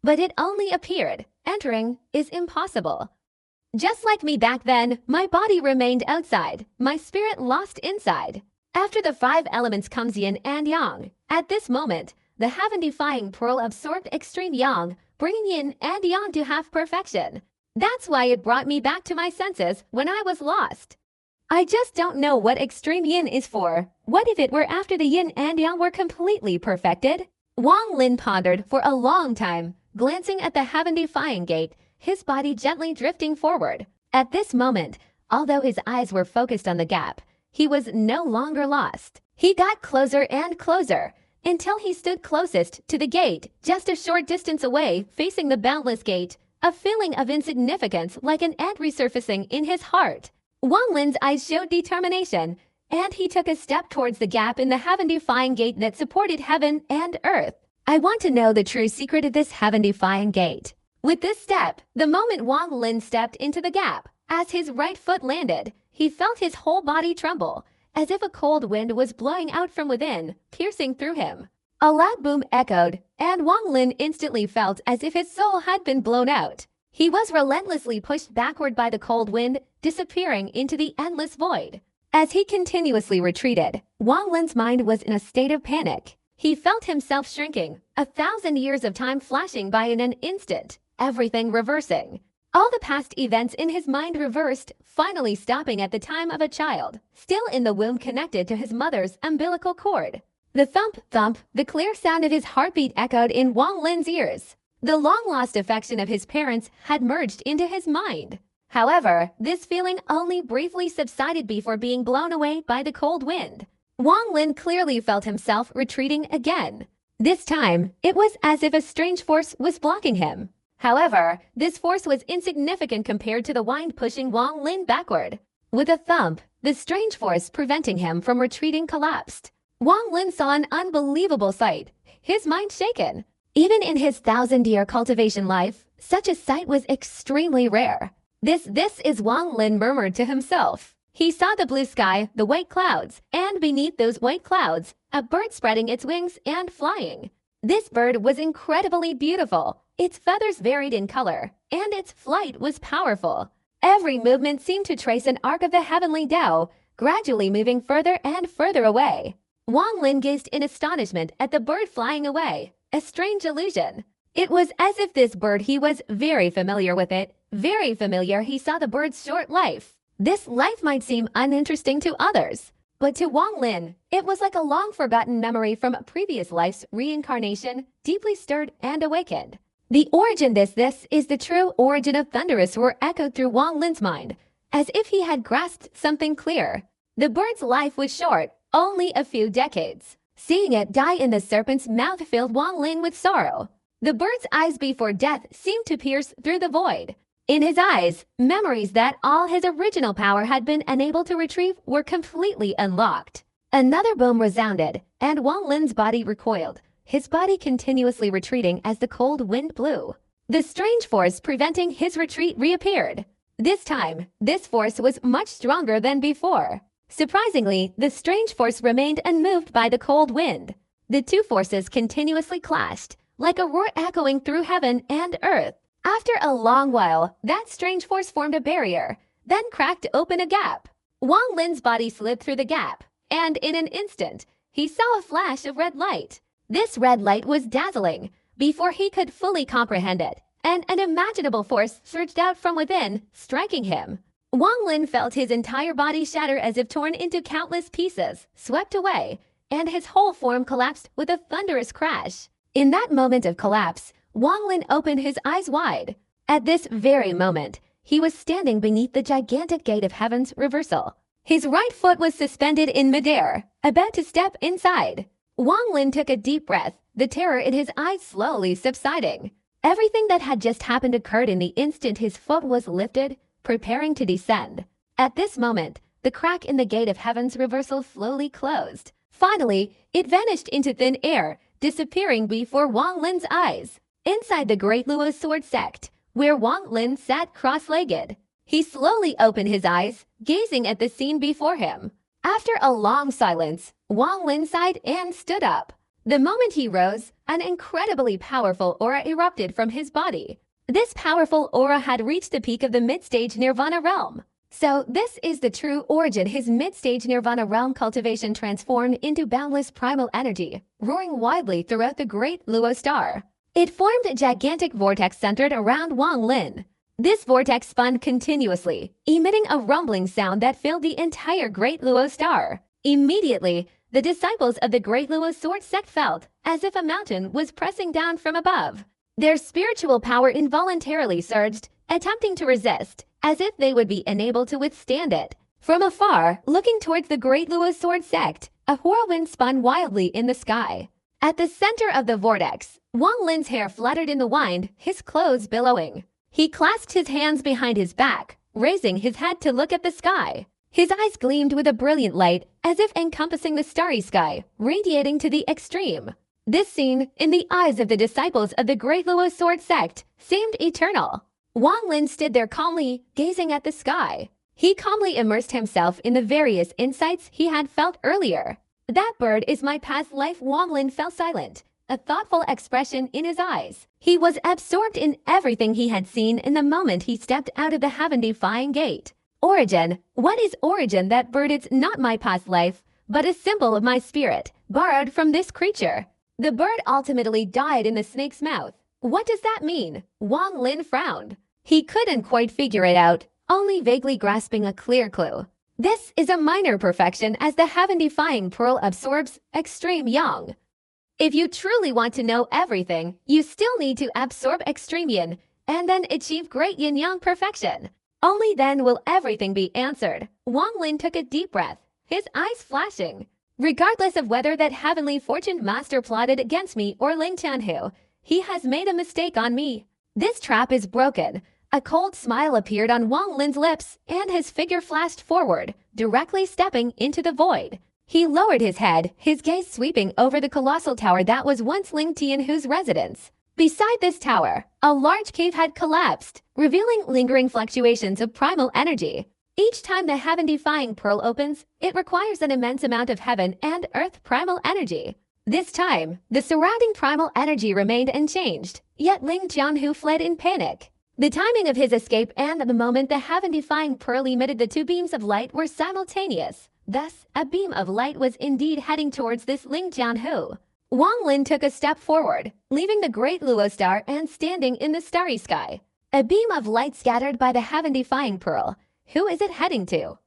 But it only appeared. Entering is impossible. Just like me back then, my body remained outside, my spirit lost inside. After the 5 elements comes yin and yang. At this moment, the heaven-defying pearl absorbed extreme yang, bringing yin and yang to half perfection. That's why it brought me back to my senses when I was lost. I just don't know what extreme yin is for. What if it were after the yin and yang were completely perfected? Wang Lin pondered for a long time, glancing at the heaven-defying gate, his body gently drifting forward. At this moment, although his eyes were focused on the gap, he was no longer lost. He got closer and closer, until he stood closest to the gate, just a short distance away, facing the boundless gate, a feeling of insignificance like an ant resurfacing in his heart. Wang Lin's eyes showed determination, and he took a step towards the gap in the heaven-defying gate that supported heaven and earth. I want to know the true secret of this heaven-defying gate. With this step, the moment Wang Lin stepped into the gap, as his right foot landed, he felt his whole body tremble, as if a cold wind was blowing out from within, piercing through him. A loud boom echoed, and Wang Lin instantly felt as if his soul had been blown out. He was relentlessly pushed backward by the cold wind, disappearing into the endless void. As he continuously retreated, Wang Lin's mind was in a state of panic. He felt himself shrinking, 1,000 years of time flashing by in an instant, everything reversing. All the past events in his mind reversed, finally stopping at the time of a child, still in the womb connected to his mother's umbilical cord. The thump, the clear sound of his heartbeat echoed in Wang Lin's ears. The long-lost affection of his parents had merged into his mind. However, this feeling only briefly subsided before being blown away by the cold wind. Wang Lin clearly felt himself retreating again. This time, it was as if a strange force was blocking him. However, this force was insignificant compared to the wind pushing Wang Lin backward. With a thump, the strange force preventing him from retreating collapsed. Wang Lin saw an unbelievable sight, his mind shaken. Even in his 1,000-year cultivation life, such a sight was extremely rare. This is Wang Lin murmured to himself. He saw the blue sky, the white clouds, and beneath those white clouds, a bird spreading its wings and flying. This bird was incredibly beautiful. Its feathers varied in color, and its flight was powerful. Every movement seemed to trace an arc of the heavenly Tao, gradually moving further and further away. Wang Lin gazed in astonishment at the bird flying away, a strange illusion. It was as if this bird he was very familiar with it, very familiar he saw the bird's short life. This life might seem uninteresting to others, but to Wang Lin, it was like a long-forgotten memory from a previous life's reincarnation, deeply stirred and awakened. The origin this is the true origin of thunderous roar echoed through Wang Lin's mind, as if he had grasped something clear. The bird's life was short, only a few decades. Seeing it die in the serpent's mouth filled Wang Lin with sorrow. The bird's eyes before death seemed to pierce through the void. In his eyes, memories that all his original power had been unable to retrieve were completely unlocked. Another boom resounded, and Wang Lin's body recoiled, his body continuously retreating as the cold wind blew. The strange force preventing his retreat reappeared. This time, this force was much stronger than before. Surprisingly, the strange force remained unmoved by the cold wind. The two forces continuously clashed, like a roar echoing through heaven and earth. After a long while, that strange force formed a barrier, then cracked open a gap. Wang Lin's body slid through the gap, and in an instant, he saw a flash of red light. This red light was dazzling. Before he could fully comprehend it, an unimaginable force surged out from within, striking him. Wang Lin felt his entire body shatter as if torn into countless pieces, swept away, and his whole form collapsed with a thunderous crash. In that moment of collapse, Wang Lin opened his eyes wide. At this very moment, he was standing beneath the gigantic gate of heaven's reversal. His right foot was suspended in midair, about to step inside. Wang Lin took a deep breath, the terror in his eyes slowly subsiding. Everything that had just happened occurred in the instant his foot was lifted, preparing to descend. At this moment, the crack in the gate of heaven's reversal slowly closed. Finally, it vanished into thin air, disappearing before Wang Lin's eyes. Inside the Great Luo Sword Sect, where Wang Lin sat cross-legged, he slowly opened his eyes, gazing at the scene before him. After a long silence, Wang Lin sighed and stood up. The moment he rose, an incredibly powerful aura erupted from his body. This powerful aura had reached the peak of the mid-stage Nirvana realm. So this is the true origin. His mid-stage Nirvana realm cultivation transformed into boundless primal energy, roaring widely throughout the Great Luo Star. It formed a gigantic vortex centered around Wang Lin. This vortex spun continuously, emitting a rumbling sound that filled the entire Great Luo Star. Immediately, the disciples of the Great Luo Sword Sect felt as if a mountain was pressing down from above. Their spiritual power involuntarily surged, attempting to resist, as if they would be unable to withstand it. From afar, looking towards the Great Luo Sword Sect, a whirlwind spun wildly in the sky. At the center of the vortex, Wang Lin's hair fluttered in the wind, his clothes billowing. He clasped his hands behind his back, raising his head to look at the sky. His eyes gleamed with a brilliant light, as if encompassing the starry sky, radiating to the extreme. This scene, in the eyes of the disciples of the Great Luo Sword Sect, seemed eternal. Wang Lin stood there calmly, gazing at the sky. He calmly immersed himself in the various insights he had felt earlier. That bird is my past life. Wang Lin fell silent, a thoughtful expression in his eyes. He was absorbed in everything he had seen in the moment he stepped out of the heaven-defying gate. Origin. What is origin? That bird is not my past life, but a symbol of my spirit, borrowed from this creature. The bird ultimately died in the snake's mouth. What does that mean? Wang Lin frowned. He couldn't quite figure it out, only vaguely grasping a clear clue. This is a minor perfection as the heaven-defying pearl absorbs extreme yang. If you truly want to know everything, you still need to absorb extreme yin and then achieve great yin-yang perfection. Only then will everything be answered. Wang Lin took a deep breath, his eyes flashing. Regardless of whether that heavenly fortune master plotted against me or Ling Tianhu, he has made a mistake on me. This trap is broken. A cold smile appeared on Wang Lin's lips, and his figure flashed forward, directly stepping into the void. He lowered his head, his gaze sweeping over the colossal tower that was once Ling Tianhu's residence. Beside this tower, a large cave had collapsed, revealing lingering fluctuations of primal energy. Each time the heaven-defying pearl opens, it requires an immense amount of heaven and earth primal energy. This time, the surrounding primal energy remained unchanged, yet Ling Tianhu fled in panic. The timing of his escape and the moment the heaven-defying pearl emitted the two beams of light were simultaneous. Thus, a beam of light was indeed heading towards this Ling Tianhu. Wang Lin took a step forward, leaving the great Luo star and standing in the starry sky. A beam of light scattered by the heaven-defying pearl. Who is it heading to?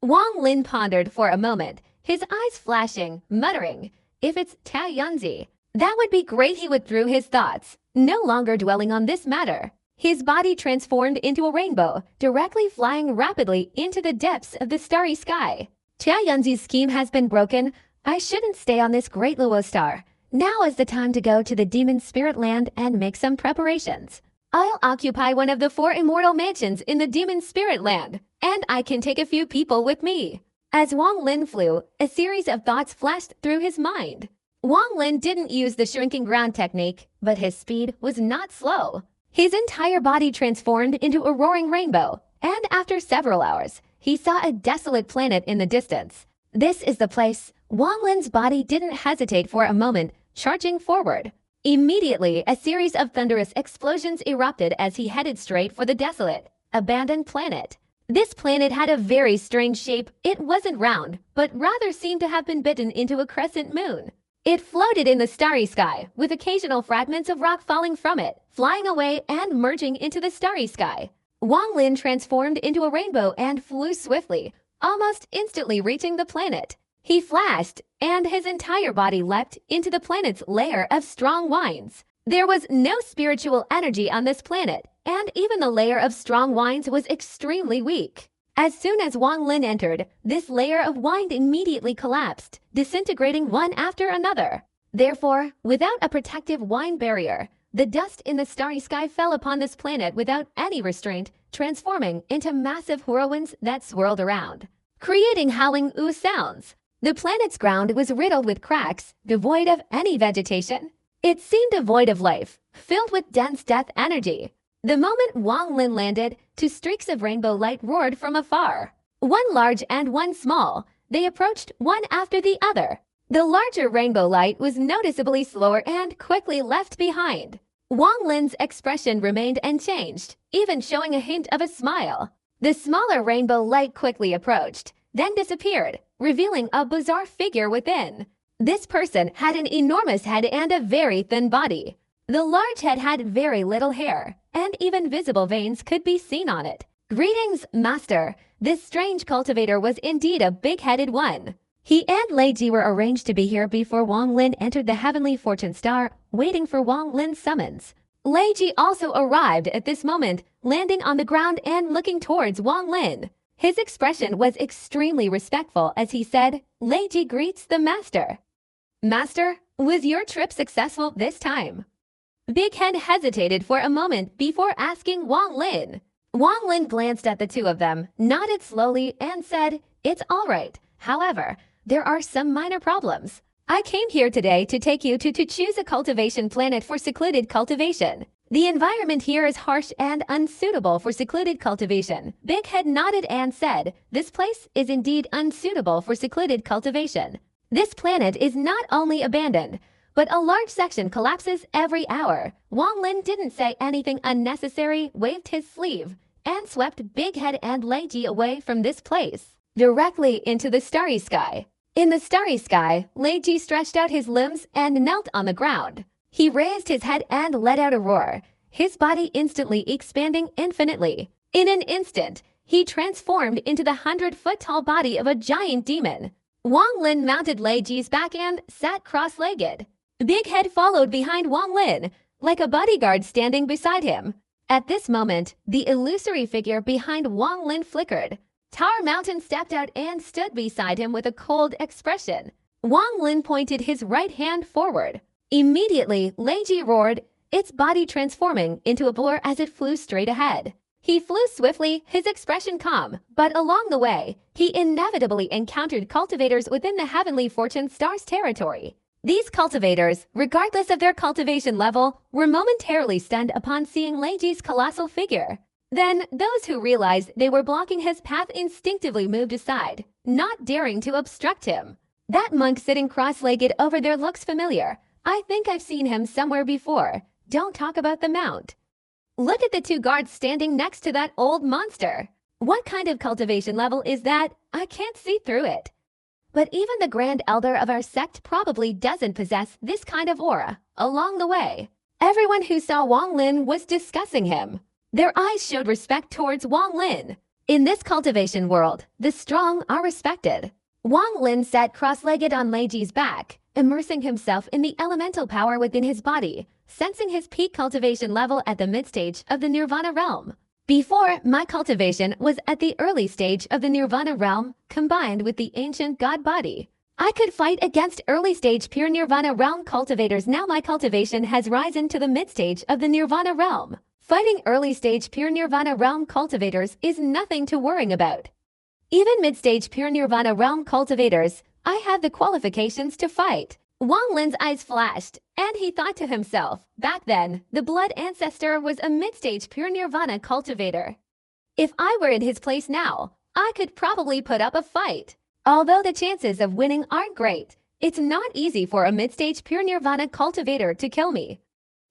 Wang Lin pondered for a moment, his eyes flashing, muttering, "If it's Ta Yanzi, that would be great." He withdrew his thoughts, no longer dwelling on this matter. His body transformed into a rainbow, directly flying rapidly into the depths of the starry sky. Ta Yanzi's scheme has been broken. I shouldn't stay on this great Luo star. Now is the time to go to the demon spirit land and make some preparations. I'll occupy one of the 4 immortal mansions in the demon spirit land, and I can take a few people with me. As Wang Lin flew, a series of thoughts flashed through his mind. Wang Lin didn't use the shrinking ground technique, but his speed was not slow. His entire body transformed into a roaring rainbow, and after several hours, he saw a desolate planet in the distance. This is the place. Wang Lin's body didn't hesitate for a moment, charging forward. Immediately, a series of thunderous explosions erupted as he headed straight for the desolate, abandoned planet. This planet had a very strange shape. It wasn't round, but rather seemed to have been bitten into a crescent moon. It floated in the starry sky, with occasional fragments of rock falling from it, flying away and merging into the starry sky. Wang Lin transformed into a rainbow and flew swiftly, almost instantly reaching the planet. He flashed, and his entire body leapt into the planet's layer of strong winds. There was no spiritual energy on this planet, and even the layer of strong winds was extremely weak. As soon as Wang Lin entered, this layer of wind immediately collapsed, disintegrating one after another. Therefore, without a protective wind barrier, the dust in the starry sky fell upon this planet without any restraint, transforming into massive whirlwinds that swirled around, creating howling ooh sounds. The planet's ground was riddled with cracks, devoid of any vegetation. It seemed devoid of life, filled with dense death energy. The moment Wang Lin landed, 2 streaks of rainbow light roared from afar. One large and one small. They approached one after the other. The larger rainbow light was noticeably slower and quickly left behind. Wang Lin's expression remained unchanged, even showing a hint of a smile. The smaller rainbow light quickly approached, then disappeared, revealing a bizarre figure within. This person had an enormous head and a very thin body. The large head had very little hair, and even visible veins could be seen on it. "Greetings, Master." This strange cultivator was indeed a big-headed one. He and Lei Ji were arranged to be here before Wang Lin entered the heavenly fortune star, waiting for Wang Lin's summons. Lei Ji also arrived at this moment, landing on the ground and looking towards Wang Lin. His expression was extremely respectful as he said, "Lei Ji greets the Master." "Master, was your trip successful this time?" Big Head hesitated for a moment before asking Wang Lin. Wang Lin glanced at the two of them, nodded slowly, and said, "It's all right. However, there are some minor problems. I came here today to take you to choose a cultivation planet for secluded cultivation. The environment here is harsh and unsuitable for secluded cultivation." Big Head nodded and said, "This place is indeed unsuitable for secluded cultivation. This planet is not only abandoned, but a large section collapses every hour." Wang Lin didn't say anything unnecessary, waved his sleeve, and swept Big Head and Lei Ji away from this place, directly into the starry sky. In the starry sky, Lei Ji stretched out his limbs and knelt on the ground. He raised his head and let out a roar, his body instantly expanding infinitely. In an instant, he transformed into the 100-foot-tall body of a giant demon. Wang Lin mounted Lei Ji's back and sat cross-legged. Big Head followed behind Wang Lin, like a bodyguard standing beside him. At this moment, the illusory figure behind Wang Lin flickered. Tar Mountain stepped out and stood beside him with a cold expression. Wang Lin pointed his right hand forward. Immediately, Lei Ji roared, its body transforming into a boar as it flew straight ahead. He flew swiftly, his expression calm, but along the way, he inevitably encountered cultivators within the Heavenly Fortune Star's territory. These cultivators, regardless of their cultivation level, were momentarily stunned upon seeing Lei Ji's colossal figure. Then, those who realized they were blocking his path instinctively moved aside, not daring to obstruct him. That monk sitting cross-legged over there looks familiar. I think I've seen him somewhere before. Don't talk about the mount. Look at the two guards standing next to that old monster. What kind of cultivation level is that? I can't see through it. But even the Grand Elder of our sect probably doesn't possess this kind of aura. Along the way, everyone who saw Wang Lin was discussing him. Their eyes showed respect towards Wang Lin. In this cultivation world, the strong are respected. Wang Lin sat cross-legged on Lei Ji's back, immersing himself in the elemental power within his body, sensing his peak cultivation level at the mid-stage of the Nirvana realm. Before, my cultivation was at the early stage of the Nirvana realm, combined with the ancient god body. I could fight against early-stage pure Nirvana realm cultivators. Now my cultivation has risen to the mid-stage of the Nirvana realm. Fighting early-stage pure Nirvana realm cultivators is nothing to worry about. Even mid-stage pure Nirvana realm cultivators, I have the qualifications to fight. Wang Lin's eyes flashed, and he thought to himself, back then, the blood ancestor was a mid-stage pure Nirvana cultivator. If I were in his place now, I could probably put up a fight. Although the chances of winning aren't great, it's not easy for a mid-stage pure Nirvana cultivator to kill me.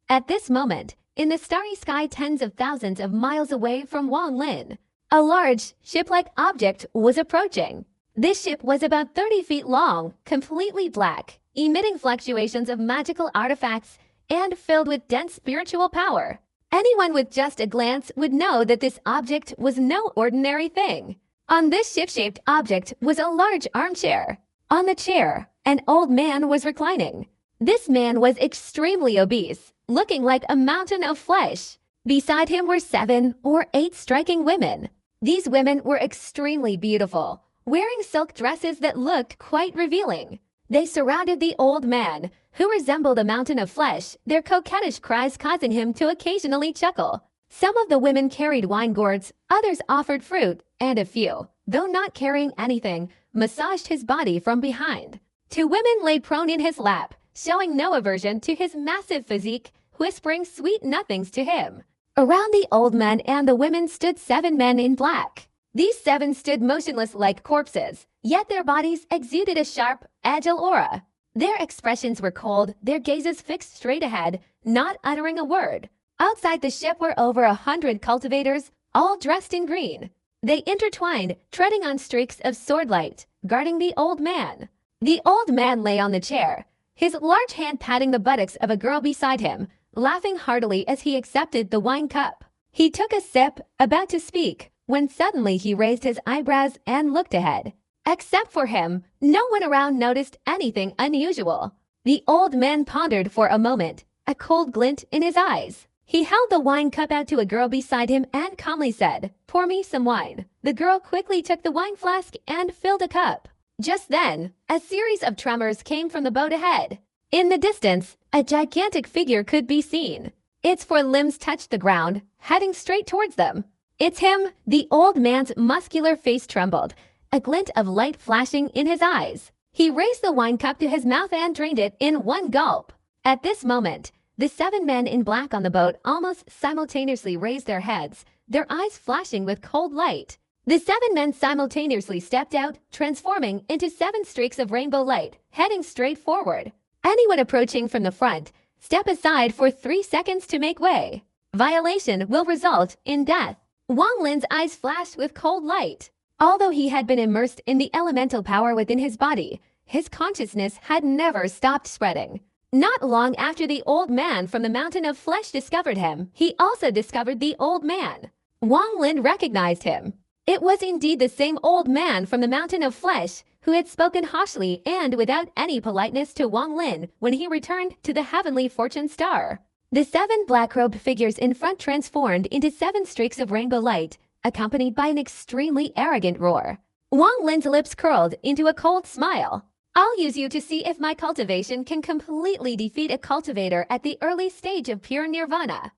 At this moment, in the starry sky tens of thousands of miles away from Wang Lin, a large, ship-like object was approaching. This ship was about 30 feet long, completely black, emitting fluctuations of magical artifacts, and filled with dense spiritual power. Anyone with just a glance would know that this object was no ordinary thing. On this ship-shaped object was a large armchair. On the chair, an old man was reclining. This man was extremely obese, looking like a mountain of flesh. Beside him were 7 or 8 striking women. These women were extremely beautiful, wearing silk dresses that looked quite revealing. They surrounded the old man, who resembled a mountain of flesh, their coquettish cries causing him to occasionally chuckle. Some of the women carried wine gourds, others offered fruit, and a few, though not carrying anything, massaged his body from behind. 2 women lay prone in his lap, showing no aversion to his massive physique, whispering sweet nothings to him. Around the old man and the women stood 7 men in black. These 7 stood motionless like corpses, yet their bodies exuded a sharp, agile aura. Their expressions were cold, their gazes fixed straight ahead, not uttering a word. Outside the ship were over 100 cultivators, all dressed in green. They intertwined, treading on streaks of swordlight, guarding the old man. The old man lay on the chair, his large hand patting the buttocks of a girl beside him, laughing heartily as he accepted the wine cup. He took a sip, about to speak, when suddenly he raised his eyebrows and looked ahead. Except for him, no one around noticed anything unusual. The old man pondered for a moment, a cold glint in his eyes. He held the wine cup out to a girl beside him and calmly said, "Pour me some wine." The girl quickly took the wine flask and filled a cup. Just then, a series of tremors came from the boat ahead. In the distance, a gigantic figure could be seen. Its 4 limbs touched the ground, heading straight towards them. "It's him!" The old man's muscular face trembled, a glint of light flashing in his eyes. He raised the wine cup to his mouth and drained it in one gulp. At this moment, the 7 men in black on the boat almost simultaneously raised their heads, their eyes flashing with cold light. The 7 men simultaneously stepped out, transforming into 7 streaks of rainbow light, heading straight forward. Anyone approaching from the front, step aside for 3 seconds to make way. Violation will result in death. Wang Lin's eyes flashed with cold light. Although he had been immersed in the elemental power within his body, his consciousness had never stopped spreading. Not long after the old man from the mountain of flesh discovered him, he also discovered the old man. Wang Lin recognized him. It was indeed the same old man from the mountain of flesh who had spoken harshly and without any politeness to Wang Lin when he returned to the Heavenly Fortune Star. The 7 black-robed figures in front transformed into 7 streaks of rainbow light, accompanied by an extremely arrogant roar. Wang Lin's lips curled into a cold smile. I'll use you to see if my cultivation can completely defeat a cultivator at the early stage of pure nirvana.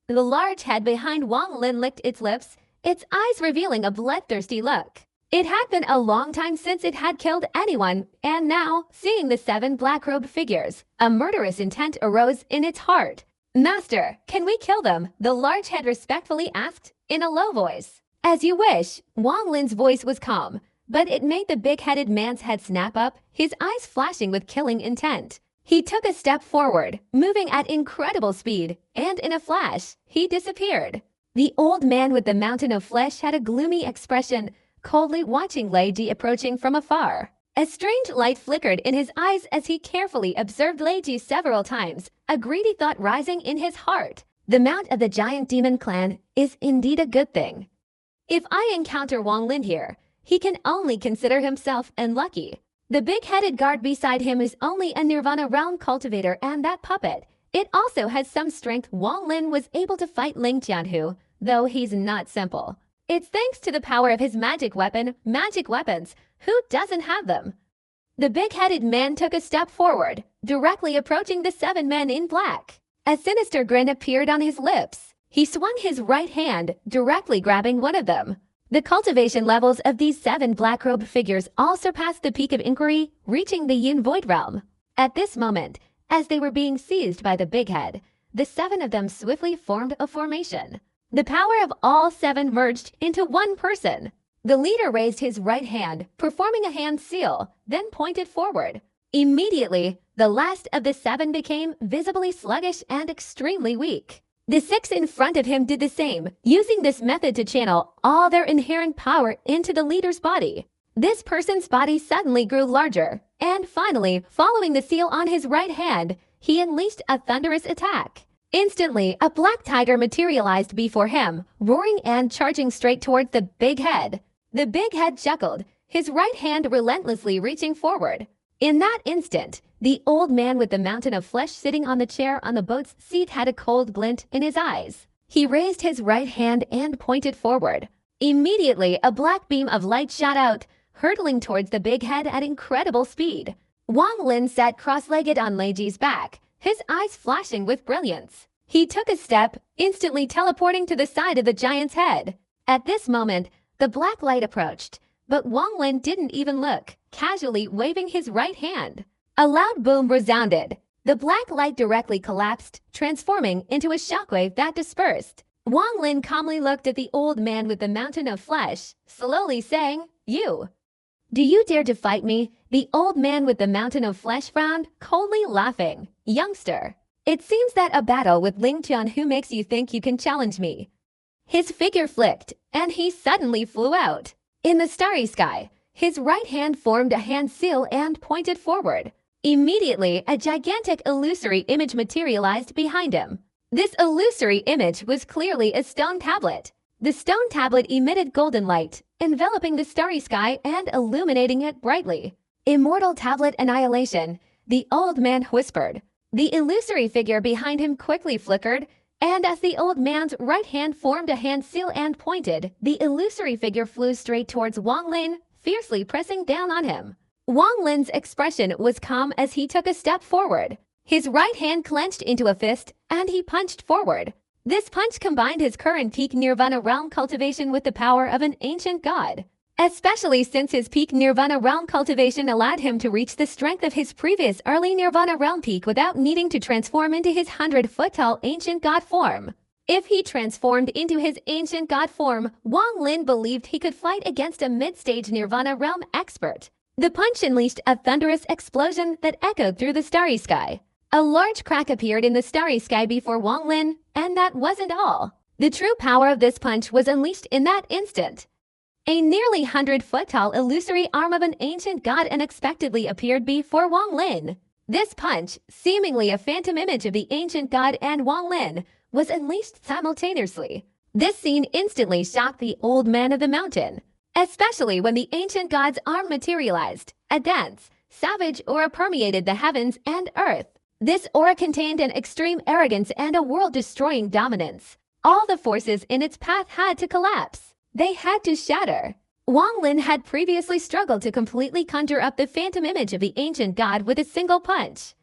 The large head behind Wang Lin licked its lips, its eyes revealing a bloodthirsty look. It had been a long time since it had killed anyone, and now, seeing the 7 black-robed figures, a murderous intent arose in its heart. Master, can we kill them? The large head respectfully asked, in a low voice. As you wish. Wang Lin's voice was calm, but it made the big-headed man's head snap up, his eyes flashing with killing intent. He took a step forward, moving at incredible speed, and in a flash, he disappeared. The old man with the mountain of flesh had a gloomy expression, coldly watching Lei Ji approaching from afar. A strange light flickered in his eyes as he carefully observed Lei Ji several times, a greedy thought rising in his heart. The mount of the giant demon clan is indeed a good thing. If I encounter Wang Lin here, he can only consider himself unlucky. The big-headed guard beside him is only a Nirvana realm cultivator, and that puppet, it also has some strength. Wang Lin was able to fight Ling Jianhu, though he's not simple. It's thanks to the power of his magic weapon, magic weapons. Who doesn't have them? The big-headed man took a step forward, directly approaching the 7 men in black. A sinister grin appeared on his lips. He swung his right hand, directly grabbing one of them. The cultivation levels of these 7 black-robed figures all surpassed the peak of inquiry, reaching the Yin Void realm. At this moment, as they were being seized by the big head, the 7 of them swiftly formed a formation. The power of all 7 merged into one person. The leader raised his right hand, performing a hand seal, then pointed forward. Immediately, the last of the 7 became visibly sluggish and extremely weak. The 6 in front of him did the same, using this method to channel all their inherent power into the leader's body. This person's body suddenly grew larger, and finally, following the seal on his right hand, he unleashed a thunderous attack. Instantly, a black tiger materialized before him, roaring and charging straight towards the big head. The big head chuckled, his right hand relentlessly reaching forward. In that instant, the old man with the mountain of flesh sitting on the chair on the boat's seat had a cold glint in his eyes. He raised his right hand and pointed forward. Immediately, a black beam of light shot out, hurtling towards the big head at incredible speed. Wang Lin sat cross-legged on Lei Ji's back, his eyes flashing with brilliance. He took a step, instantly teleporting to the side of the giant's head. At this moment, the black light approached, but Wang Lin didn't even look, casually waving his right hand. A loud boom resounded. The black light directly collapsed, transforming into a shockwave that dispersed. Wang Lin calmly looked at the old man with the mountain of flesh, slowly saying, "You. Do you dare to fight me?" The old man with the mountain of flesh frowned, coldly laughing. "Youngster, it seems that a battle with Ling Jianhu makes you think you can challenge me." His figure flicked, and he suddenly flew out. In the starry sky, his right hand formed a hand seal and pointed forward. Immediately, a gigantic illusory image materialized behind him. This illusory image was clearly a stone tablet. The stone tablet emitted golden light, enveloping the starry sky and illuminating it brightly. "Immortal tablet annihilation," the old man whispered. The illusory figure behind him quickly flickered, and as the old man's right hand formed a hand seal and pointed, the illusory figure flew straight towards Wang Lin, fiercely pressing down on him. Wang Lin's expression was calm as he took a step forward. His right hand clenched into a fist, and he punched forward. This punch combined his current peak Nirvana realm cultivation with the power of an ancient god. Especially since his peak Nirvana realm cultivation allowed him to reach the strength of his previous early Nirvana realm peak without needing to transform into his 100-foot-tall ancient god form. If he transformed into his ancient god form, Wang Lin believed he could fight against a mid-stage Nirvana realm expert. The punch unleashed a thunderous explosion that echoed through the starry sky. A large crack appeared in the starry sky before Wang Lin, and that wasn't all. The true power of this punch was unleashed in that instant. A nearly 100-foot-tall illusory arm of an ancient god unexpectedly appeared before Wang Lin. This punch, seemingly a phantom image of the ancient god and Wang Lin, was unleashed simultaneously. This scene instantly shocked the old man of the mountain, especially when the ancient god's arm materialized, a dense, savage aura permeated the heavens and earth. This aura contained an extreme arrogance and a world-destroying dominance. All the forces in its path had to collapse. They had to shatter. Wang Lin had previously struggled to completely conjure up the phantom image of the ancient god with a single punch.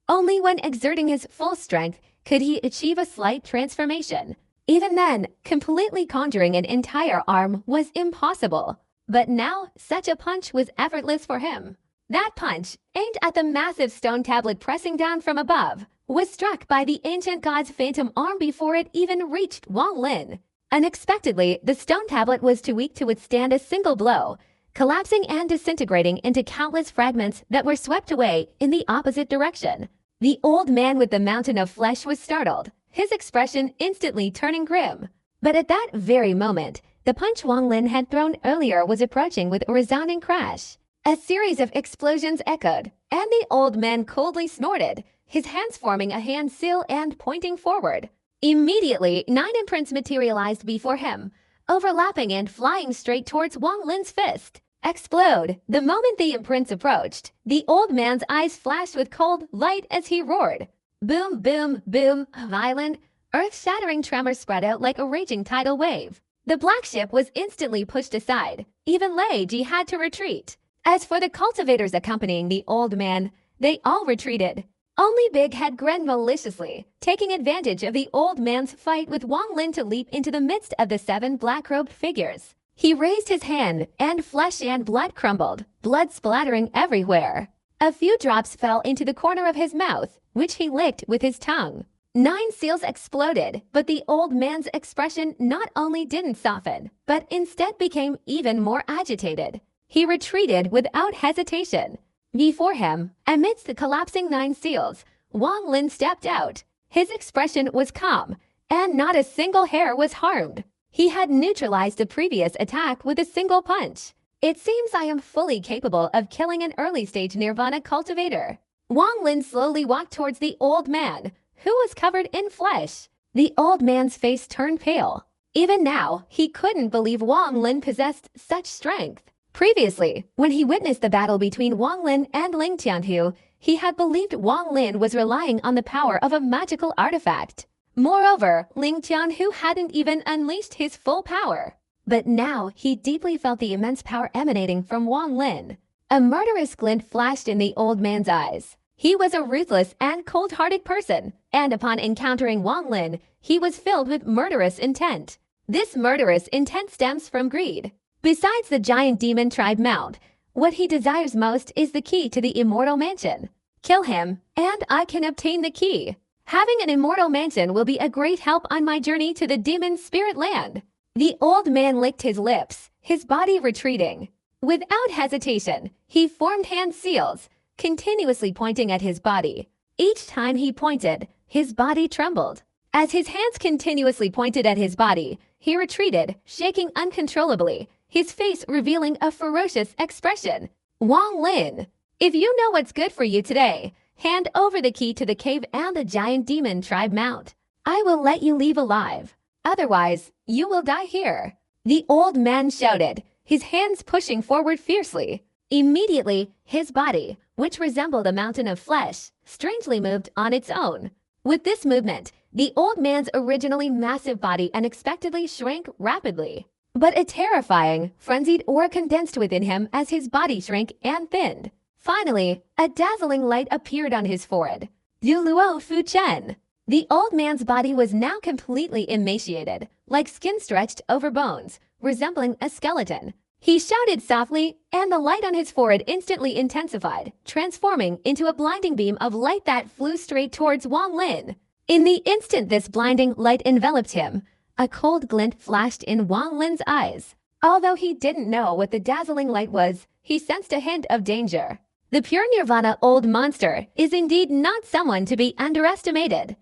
Only when exerting his full strength could he achieve a slight transformation. Even then, completely conjuring an entire arm was impossible. But now, such a punch was effortless for him. That punch, aimed at the massive stone tablet pressing down from above, was struck by the ancient god's phantom arm before it even reached Wang Lin. Unexpectedly, the stone tablet was too weak to withstand a single blow, collapsing and disintegrating into countless fragments that were swept away in the opposite direction. The old man with the mountain of flesh was startled, his expression instantly turning grim. But at that very moment, the punch Wang Lin had thrown earlier was approaching with a resounding crash. A series of explosions echoed, and the old man coldly snorted, his hands forming a hand seal and pointing forward. Immediately, 9 imprints materialized before him, overlapping and flying straight towards Wang Lin's fist. Explode! The moment the imprints approached, the old man's eyes flashed with cold light as he roared. Boom, boom, boom, violent, earth-shattering tremors spread out like a raging tidal wave. The black ship was instantly pushed aside. Even Lei Ji had to retreat. As for the cultivators accompanying the old man, they all retreated. Only Big Head grinned maliciously, taking advantage of the old man's fight with Wang Lin to leap into the midst of the 7 black-robed figures. He raised his hand, and flesh and blood crumbled, blood splattering everywhere. A few drops fell into the corner of his mouth, which he licked with his tongue. 9 seals exploded, but the old man's expression not only didn't soften, but instead became even more agitated. He retreated without hesitation. Before him, amidst the collapsing 9 seals, Wang Lin stepped out. His expression was calm, and not a single hair was harmed. He had neutralized the previous attack with a single punch. It seems I am fully capable of killing an early-stage Nirvana cultivator. Wang Lin slowly walked towards the old man, who was covered in flesh. The old man's face turned pale. Even now, he couldn't believe Wang Lin possessed such strength. Previously, when he witnessed the battle between Wang Lin and Ling Tianhu, he had believed Wang Lin was relying on the power of a magical artifact. Moreover, Ling Tianhu hadn't even unleashed his full power. But now, he deeply felt the immense power emanating from Wang Lin. A murderous glint flashed in the old man's eyes. He was a ruthless and cold-hearted person, and upon encountering Wang Lin, he was filled with murderous intent. This murderous intent stems from greed. Besides the giant demon tribe mount, what he desires most is the key to the immortal mansion. Kill him, and I can obtain the key. Having an immortal mansion will be a great help on my journey to the demon spirit land. The old man licked his lips, his body retreating. Without hesitation, he formed hand seals, continuously pointing at his body. Each time he pointed, his body trembled. As his hands continuously pointed at his body, he retreated, shaking uncontrollably, his face revealing a ferocious expression. Wang Lin, if you know what's good for you today, hand over the key to the cave and the giant demon tribe mount. I will let you leave alive. Otherwise, you will die here. The old man shouted, his hands pushing forward fiercely. Immediately, his body, which resembled a mountain of flesh, strangely moved on its own. With this movement, the old man's originally massive body unexpectedly shrank rapidly. But a terrifying, frenzied aura condensed within him as his body shrank and thinned. Finally, a dazzling light appeared on his forehead. Du Luo Fu Chen. The old man's body was now completely emaciated, like skin stretched over bones, resembling a skeleton. He shouted softly, and the light on his forehead instantly intensified, transforming into a blinding beam of light that flew straight towards Wang Lin. In the instant this blinding light enveloped him, a cold glint flashed in Wang Lin's eyes. Although he didn't know what the dazzling light was, he sensed a hint of danger. The pure Nirvana old monster is indeed not someone to be underestimated.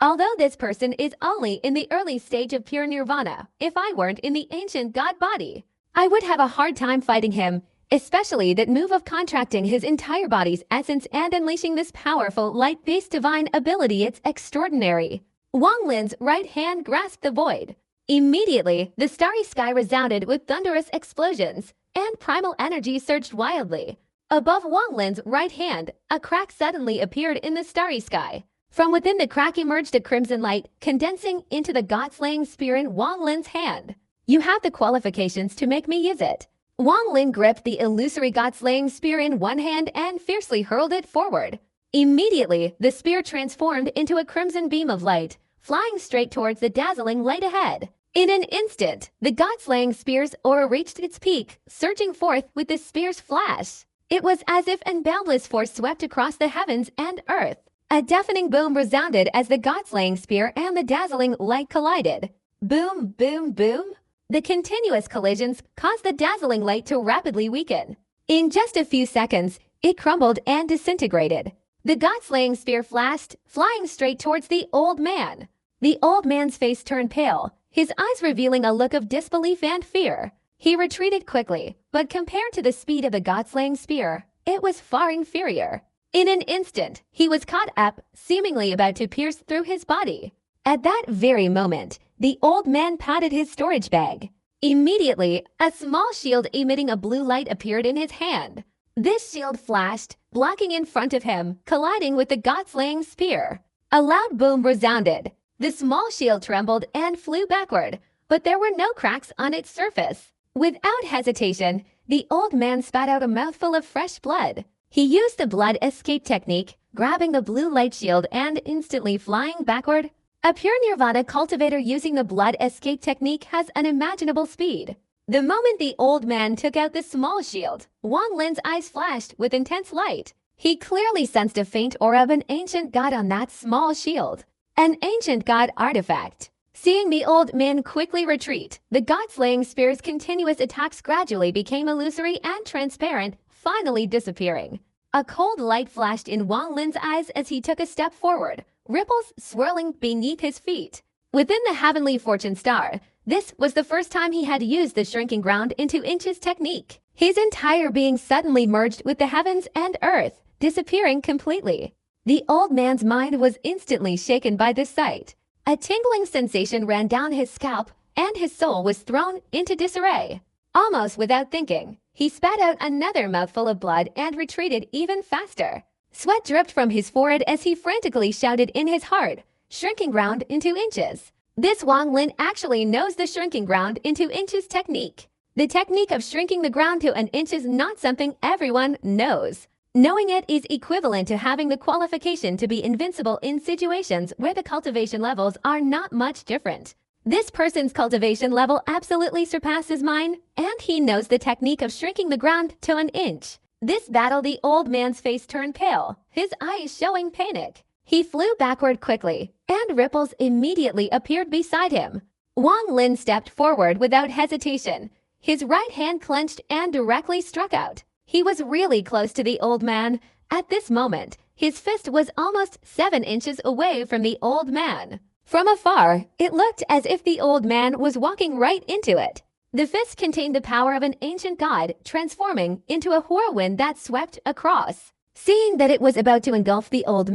Although this person is only in the early stage of pure Nirvana, if I weren't in the ancient god body, I would have a hard time fighting him, especially that move of contracting his entire body's essence and unleashing this powerful light-based divine ability. It's extraordinary. Wang Lin's right hand grasped the void. Immediately, the starry sky resounded with thunderous explosions, and primal energy surged wildly. Above Wang Lin's right hand, a crack suddenly appeared in the starry sky. From within the crack emerged a crimson light, condensing into the god-slaying spear in Wang Lin's hand. You have the qualifications to make me use it. Wang Lin gripped the illusory god-slaying spear in one hand and fiercely hurled it forward. Immediately, the spear transformed into a crimson beam of light, flying straight towards the dazzling light ahead. In an instant, the god-slaying spear's aura reached its peak, surging forth with the spear's flash. It was as if an boundless force swept across the heavens and earth. A deafening boom resounded as the god-slaying spear and the dazzling light collided. Boom, boom, boom. The continuous collisions caused the dazzling light to rapidly weaken. In just a few seconds, it crumbled and disintegrated. The god-slaying spear flashed, flying straight towards the old man. The old man's face turned pale, his eyes revealing a look of disbelief and fear. He retreated quickly, but compared to the speed of the god-slaying spear, it was far inferior. In an instant, he was caught up, seemingly about to pierce through his body. At that very moment, the old man patted his storage bag. Immediately, a small shield emitting a blue light appeared in his hand. This shield flashed, blocking in front of him, colliding with the god-slaying spear. A loud boom resounded. The small shield trembled and flew backward, but there were no cracks on its surface. Without hesitation, the old man spat out a mouthful of fresh blood. He used the blood escape technique, grabbing the blue light shield and instantly flying backward. A pure Nirvana cultivator using the blood escape technique has unimaginable speed. The moment the old man took out the small shield, Wang Lin's eyes flashed with intense light. He clearly sensed a faint aura of an ancient god on that small shield. An ancient god artifact. Seeing the old man quickly retreat, the god-slaying spear's continuous attacks gradually became illusory and transparent, finally disappearing. A cold light flashed in Wang Lin's eyes as he took a step forward, ripples swirling beneath his feet. Within the heavenly fortune star, this was the first time he had used the shrinking ground into inches technique. His entire being suddenly merged with the heavens and earth, disappearing completely. The old man's mind was instantly shaken by this sight. A tingling sensation ran down his scalp, and his soul was thrown into disarray. Almost without thinking, he spat out another mouthful of blood and retreated even faster. Sweat dripped from his forehead as he frantically shouted in his heart, "Shrinking ground into inches." This Wang Lin actually knows the shrinking ground into inches technique. The technique of shrinking the ground to an inch is not something everyone knows. Knowing it is equivalent to having the qualification to be invincible in situations where the cultivation levels are not much different. This person's cultivation level absolutely surpasses mine, and he knows the technique of shrinking the ground to an inch. This battle, the old man's face turned pale, his eyes showing panic. He flew backward quickly, and ripples immediately appeared beside him. Wang Lin stepped forward without hesitation. His right hand clenched and directly struck out. He was really close to the old man. At this moment, his fist was almost 7 inches away from the old man. From afar, it looked as if the old man was walking right into it. The fist contained the power of an ancient god, transforming into a whirlwind that swept across. Seeing that it was about to engulf the old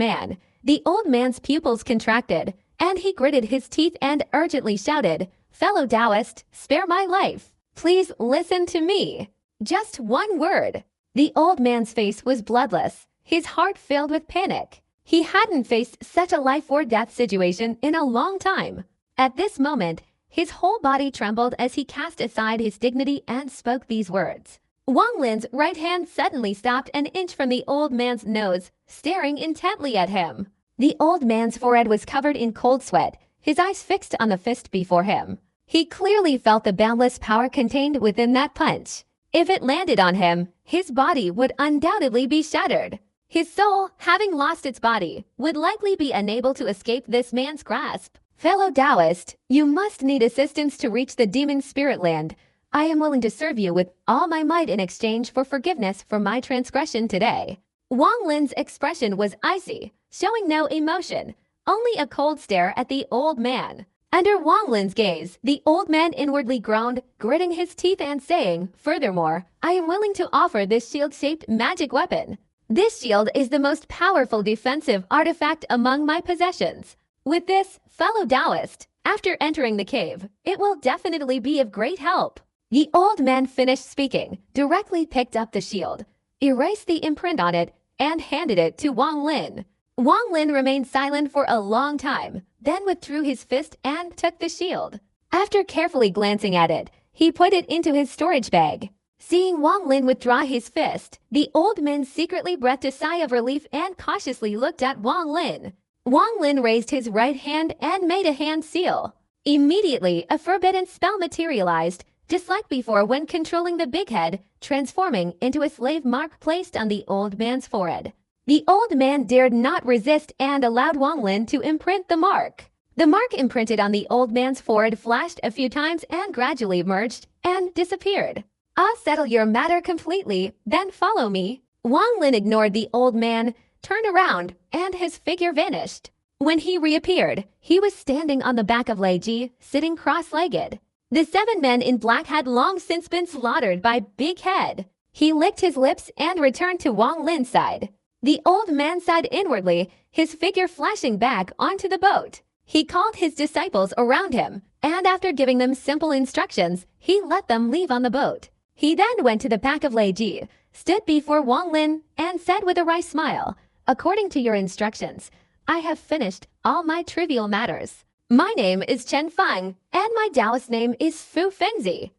man's pupils contracted, and he gritted his teeth and urgently shouted, "Fellow Taoist, spare my life. Please listen to me. Just one word." The old man's face was bloodless, his heart filled with panic. He hadn't faced such a life-or-death situation in a long time. At this moment, his whole body trembled as he cast aside his dignity and spoke these words. Wang Lin's right hand suddenly stopped an inch from the old man's nose, staring intently at him. The old man's forehead was covered in cold sweat, his eyes fixed on the fist before him. He clearly felt the boundless power contained within that punch. If it landed on him, his body would undoubtedly be shattered. His soul, having lost its body, would likely be unable to escape this man's grasp. "Fellow Taoist, you must need assistance to reach the demon spirit land. I am willing to serve you with all my might in exchange for forgiveness for my transgression today." Wang Lin's expression was icy, showing no emotion, only a cold stare at the old man. Under Wang Lin's gaze, the old man inwardly groaned, gritting his teeth and saying, "Furthermore, I am willing to offer this shield-shaped magic weapon. This shield is the most powerful defensive artifact among my possessions. With this, fellow Taoist, after entering the cave, it will definitely be of great help." The old man finished speaking, directly picked up the shield. erased the imprint on it, and handed it to Wang Lin. Wang Lin remained silent for a long time, then withdrew his fist and took the shield. After carefully glancing at it, he put it into his storage bag. Seeing Wang Lin withdraw his fist, the old man secretly breathed a sigh of relief and cautiously looked at Wang Lin. Wang Lin raised his right hand and made a hand seal. Immediately, a forbidden spell materialized, just like before when controlling the big head, transforming into a slave mark placed on the old man's forehead. The old man dared not resist and allowed Wang Lin to imprint the mark. The mark imprinted on the old man's forehead flashed a few times and gradually merged and disappeared. I'll settle your matter completely, then follow me. Wang Lin ignored the old man, turned around, and his figure vanished. When he reappeared, he was standing on the back of Lei Ji, sitting cross-legged. The 7 men in black had long since been slaughtered by Big Head. He licked his lips and returned to Wang Lin's side. The old man sighed inwardly, his figure flashing back onto the boat. He called his disciples around him, and after giving them simple instructions, he let them leave on the boat. He then went to the back of Lei Ji, stood before Wang Lin, and said with a wry smile, "According to your instructions, I have finished all my trivial matters. My name is Chen Feng, and my Taoist name is Fu Fengzi.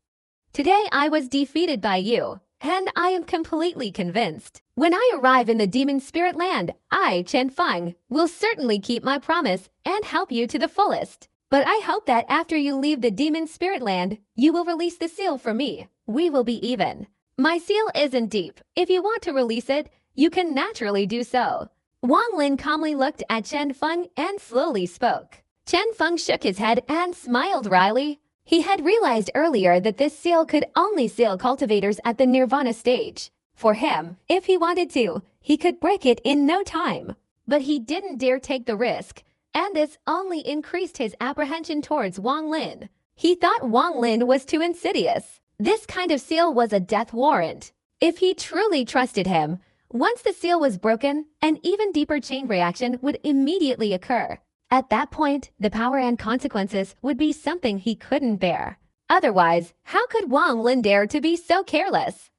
Today I was defeated by you, and I am completely convinced. When I arrive in the demon spirit land, I, Chen Feng, will certainly keep my promise and help you to the fullest. But I hope that after you leave the demon spirit land, you will release the seal for me. We will be even. My seal isn't deep. If you want to release it, you can naturally do so." Wang Lin calmly looked at Chen Feng and slowly spoke. Chen Feng shook his head and smiled wryly. He had realized earlier that this seal could only seal cultivators at the Nirvana stage. For him, if he wanted to, he could break it in no time. But he didn't dare take the risk, and this only increased his apprehension towards Wang Lin. He thought Wang Lin was too insidious. This kind of seal was a death warrant. If he truly trusted him, once the seal was broken, an even deeper chain reaction would immediately occur. At that point, the power and consequences would be something he couldn't bear. Otherwise, how could Wang Lin dare to be so careless?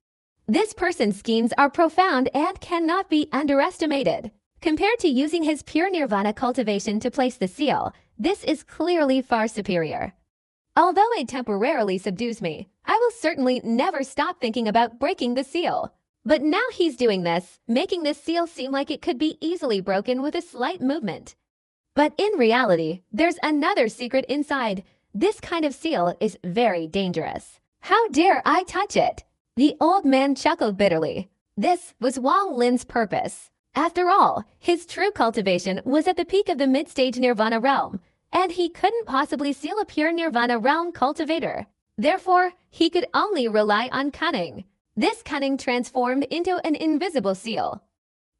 This person's schemes are profound and cannot be underestimated. Compared to using his pure nirvana cultivation to place the seal, this is clearly far superior. Although it temporarily subdues me, I will certainly never stop thinking about breaking the seal. But now he's doing this, making this seal seem like it could be easily broken with a slight movement. But in reality, there's another secret inside. This kind of seal is very dangerous. How dare I touch it? The old man chuckled bitterly. This was Wang Lin's purpose. After all, his true cultivation was at the peak of the mid-stage Nirvana realm, and he couldn't possibly seal a pure Nirvana realm cultivator. Therefore, he could only rely on cunning. This cunning transformed into an invisible seal.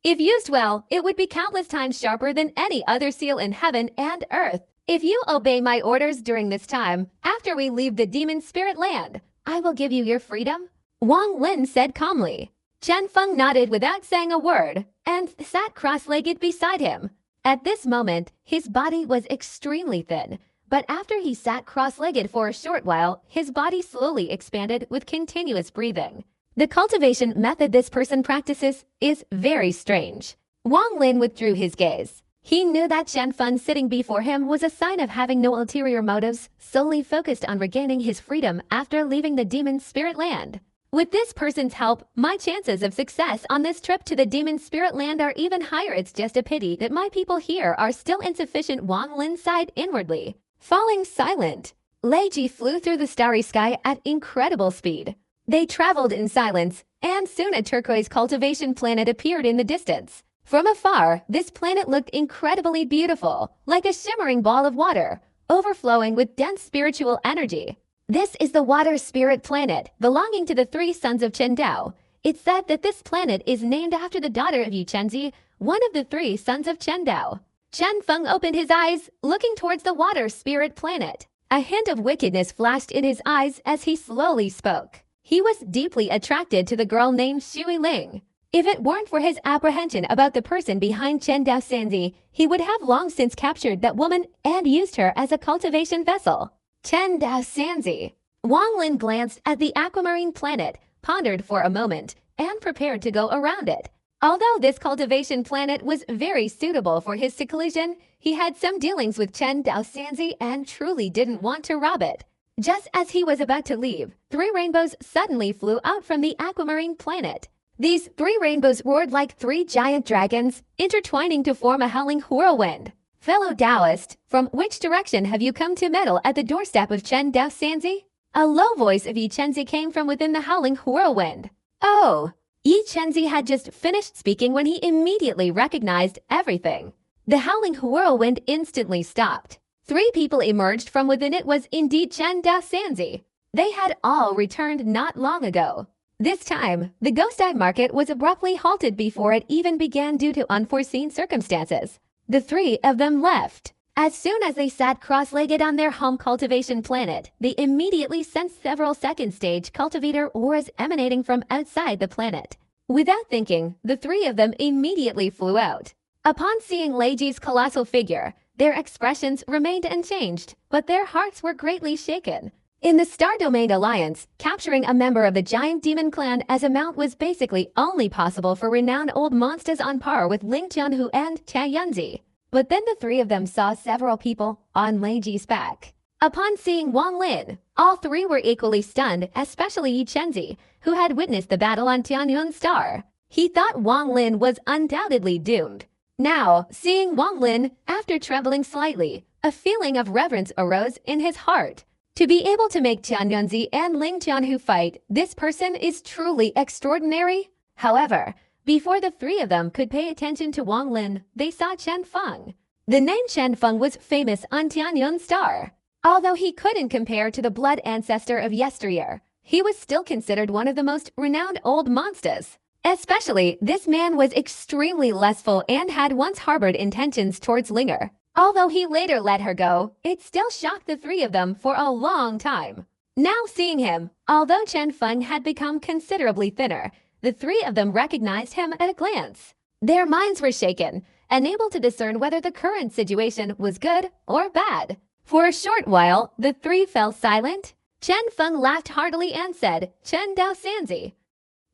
If used well, it would be countless times sharper than any other seal in heaven and earth. If you obey my orders during this time, after we leave the demon spirit land, I will give you your freedom, Wang Lin said calmly. Chen Feng nodded without saying a word and sat cross-legged beside him. At this moment, his body was extremely thin, but after he sat cross-legged for a short while, his body slowly expanded with continuous breathing. The cultivation method this person practices is very strange. Wang Lin withdrew his gaze. He knew that Chen Feng sitting before him was a sign of having no ulterior motives, solely focused on regaining his freedom after leaving the demon spirit land. With this person's help, my chances of success on this trip to the demon spirit land are even higher. It's just a pity that my people here are still insufficient. Wang Lin sighed inwardly. Falling silent, Lei Ji flew through the starry sky at incredible speed. They traveled in silence, and soon a turquoise cultivation planet appeared in the distance. From afar, this planet looked incredibly beautiful, like a shimmering ball of water, overflowing with dense spiritual energy. This is the water spirit planet, belonging to the 3 sons of Chen Dao. It's said that this planet is named after the daughter of Yu Chenzi, one of the 3 sons of Chen Dao. Chen Feng opened his eyes, looking towards the water spirit planet. A hint of wickedness flashed in his eyes as he slowly spoke. He was deeply attracted to the girl named Shui Ling. If it weren't for his apprehension about the person behind Chen Dao Sanzi, he would have long since captured that woman and used her as a cultivation vessel. Chen Dao Sanzi. Wang Lin glanced at the aquamarine planet, pondered for a moment, and prepared to go around it. Although this cultivation planet was very suitable for his seclusion, he had some dealings with Chen Daosanzi and truly didn't want to rob it. Just as he was about to leave, 3 rainbows suddenly flew out from the aquamarine planet. These 3 rainbows roared like 3 giant dragons, intertwining to form a howling whirlwind. Fellow Taoist, from which direction have you come to meddle at the doorstep of Chen Daosanzi? A low voice of Yi Chenzi came from within the howling whirlwind. Oh! Yi Chenzi had just finished speaking when he immediately recognized everything. The howling whirlwind instantly stopped. 3 people emerged from within it was indeed Chen Daosanzi. They had all returned not long ago. This time, the Ghost Eye Market was abruptly halted before it even began due to unforeseen circumstances. The 3 of them left. As soon as they sat cross-legged on their home cultivation planet, they immediately sensed several second-stage cultivator auras emanating from outside the planet. Without thinking, the 3 of them immediately flew out. Upon seeing Leiji's colossal figure, their expressions remained unchanged, but their hearts were greatly shaken. In the Star Domain Alliance, capturing a member of the giant demon clan as a mount was basically only possible for renowned old monsters on par with Ling Jianhu and Tia Yunzi. But then the 3 of them saw several people on Leiji's back. Upon seeing Wang Lin, all 3 were equally stunned, especially Yi Chenzi, who had witnessed the battle on Tianyun Star. He thought Wang Lin was undoubtedly doomed. Now, seeing Wang Lin, after trembling slightly, a feeling of reverence arose in his heart. To be able to make Tian Yunzi and Ling Jianhu fight, this person is truly extraordinary. However, before the 3 of them could pay attention to Wang Lin, they saw Chen Feng. The name Chen Feng was famous on Tianyun Star. Although he couldn't compare to the blood ancestor of yesteryear, he was still considered one of the most renowned old monsters. Especially, this man was extremely lustful and had once harbored intentions towards Linger. Although he later let her go, it still shocked the 3 of them for a long time. Now seeing him, although Chen Feng had become considerably thinner, the 3 of them recognized him at a glance. Their minds were shaken, unable to discern whether the current situation was good or bad. For a short while, the 3 fell silent. Chen Feng laughed heartily and said, Chen Daosanzi,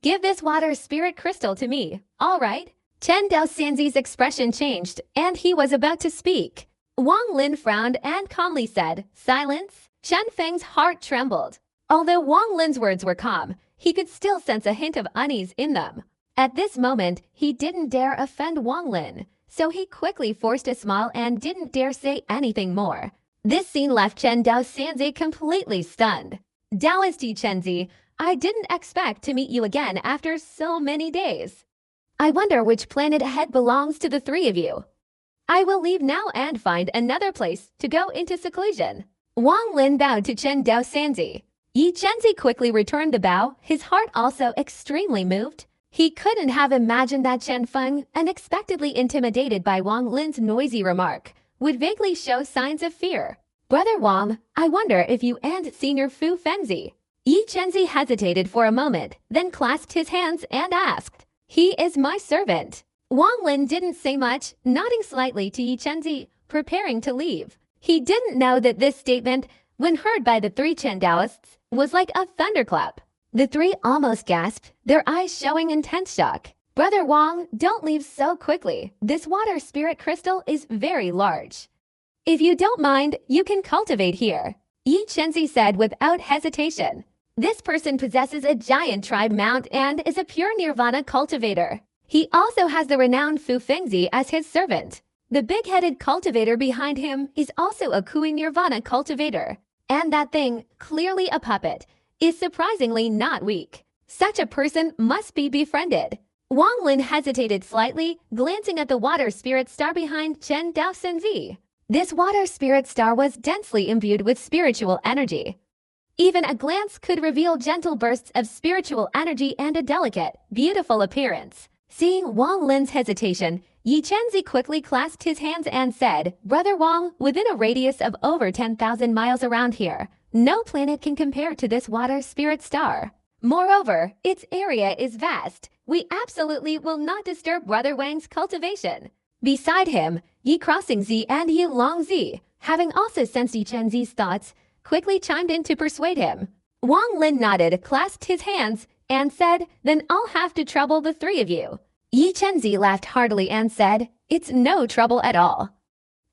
give this water spirit crystal to me, all right? Chen Daosanzi's expression changed, and he was about to speak. Wang Lin frowned and calmly said, silence. Chen Feng's heart trembled. Although Wang Lin's words were calm, he could still sense a hint of unease in them. At this moment, he didn't dare offend Wang Lin, so he quickly forced a smile and didn't dare say anything more. This scene left Chen Daosanzi completely stunned. Taoist Yi Chenzi, I didn't expect to meet you again after so many days. I wonder which planet ahead belongs to the 3 of you. I will leave now and find another place to go into seclusion. Wang Lin bowed to Chen Daosanzi. Yi Chenzi quickly returned the bow, his heart also extremely moved. He couldn't have imagined that Chen Feng, unexpectedly intimidated by Wang Lin's noisy remark, would vaguely show signs of fear. Brother Wang, I wonder if you and Senior Fu Fenzi. Yi Chenzi hesitated for a moment, then clasped his hands and asked, he is my servant. Wang Lin didn't say much, nodding slightly to Yi Chenzi, preparing to leave. He didn't know that this statement, when heard by the 3 Chen Taoists, was like a thunderclap. The 3 almost gasped, their eyes showing intense shock. Brother Wang, don't leave so quickly. This water spirit crystal is very large. If you don't mind, you can cultivate here. Yi Chenzi said without hesitation. This person possesses a giant tribe mount and is a pure nirvana cultivator. He also has the renowned Fu Fengzi as his servant. The big-headed cultivator behind him is also a Kui nirvana cultivator. And that thing, clearly a puppet, is surprisingly not weak. Such a person must be befriended. Wang Lin hesitated slightly, glancing at the water spirit star behind Chen Daosanzi. This water spirit star was densely imbued with spiritual energy. Even a glance could reveal gentle bursts of spiritual energy and a delicate, beautiful appearance. Seeing Wang Lin's hesitation, Yi Chenzi quickly clasped his hands and said, Brother Wang, within a radius of over 10,000 miles around here, no planet can compare to this water spirit star. Moreover, its area is vast. We absolutely will not disturb Brother Wang's cultivation. Beside him, Yi Crossing Zi and Yi Long Zi, having also sensed Yi Chenzi's thoughts, quickly chimed in to persuade him. Wang Lin nodded, clasped his hands, and said, "Then I'll have to trouble the three of you." Yi Chenzi laughed heartily and said, "It's no trouble at all.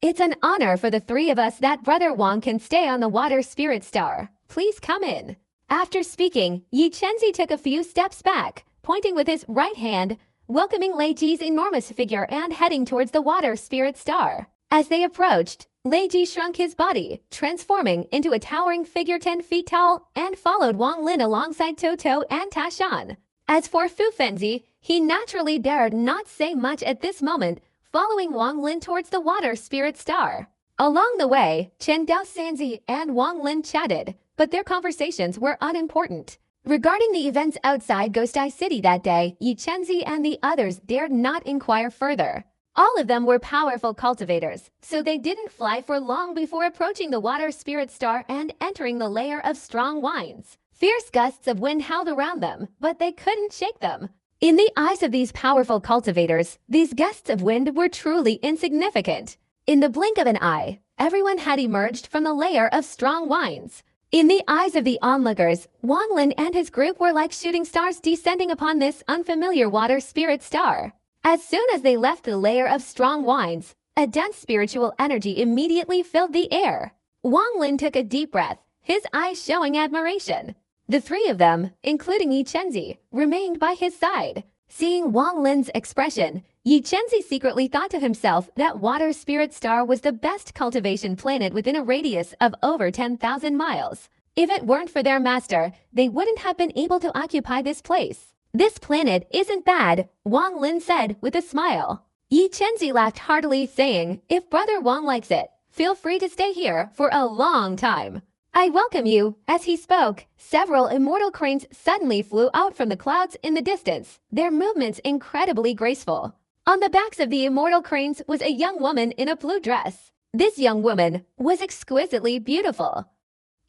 It's an honor for the three of us that Brother Wang can stay on the water spirit star. Please come in." After speaking, Yi Chenzi took a few steps back, pointing with his right hand, welcoming Lei Ji's enormous figure and heading towards the water spirit star. As they approached, Lei Ji shrunk his body, transforming into a towering figure 10 feet tall, and followed Wang Lin alongside Toto and Tashan. As for Fu Fenzi, he naturally dared not say much at this moment, following Wang Lin towards the water spirit star. Along the way, Chen Daosanzi and Wang Lin chatted, but their conversations were unimportant. Regarding the events outside Ghost Eye City that day, Yi Chenzi and the others dared not inquire further. All of them were powerful cultivators, so they didn't fly for long before approaching the water spirit star and entering the layer of strong winds. Fierce gusts of wind howled around them, but they couldn't shake them. In the eyes of these powerful cultivators, these gusts of wind were truly insignificant. In the blink of an eye, everyone had emerged from the layer of strong winds. In the eyes of the onlookers, Wang Lin and his group were like shooting stars descending upon this unfamiliar water spirit star. As soon as they left the layer of strong winds, a dense spiritual energy immediately filled the air. Wang Lin took a deep breath, his eyes showing admiration. The three of them, including Yi Chenzi, remained by his side. Seeing Wang Lin's expression, Yi Chenzi secretly thought to himself that Water Spirit Star was the best cultivation planet within a radius of over 10,000 miles. If it weren't for their master, they wouldn't have been able to occupy this place. "This planet isn't bad," Wang Lin said with a smile. Yi Chenzi laughed heartily, saying, "If Brother Wang likes it, feel free to stay here for a long time. I welcome you." As he spoke, several immortal cranes suddenly flew out from the clouds in the distance, their movements incredibly graceful. On the backs of the immortal cranes was a young woman in a blue dress. This young woman was exquisitely beautiful.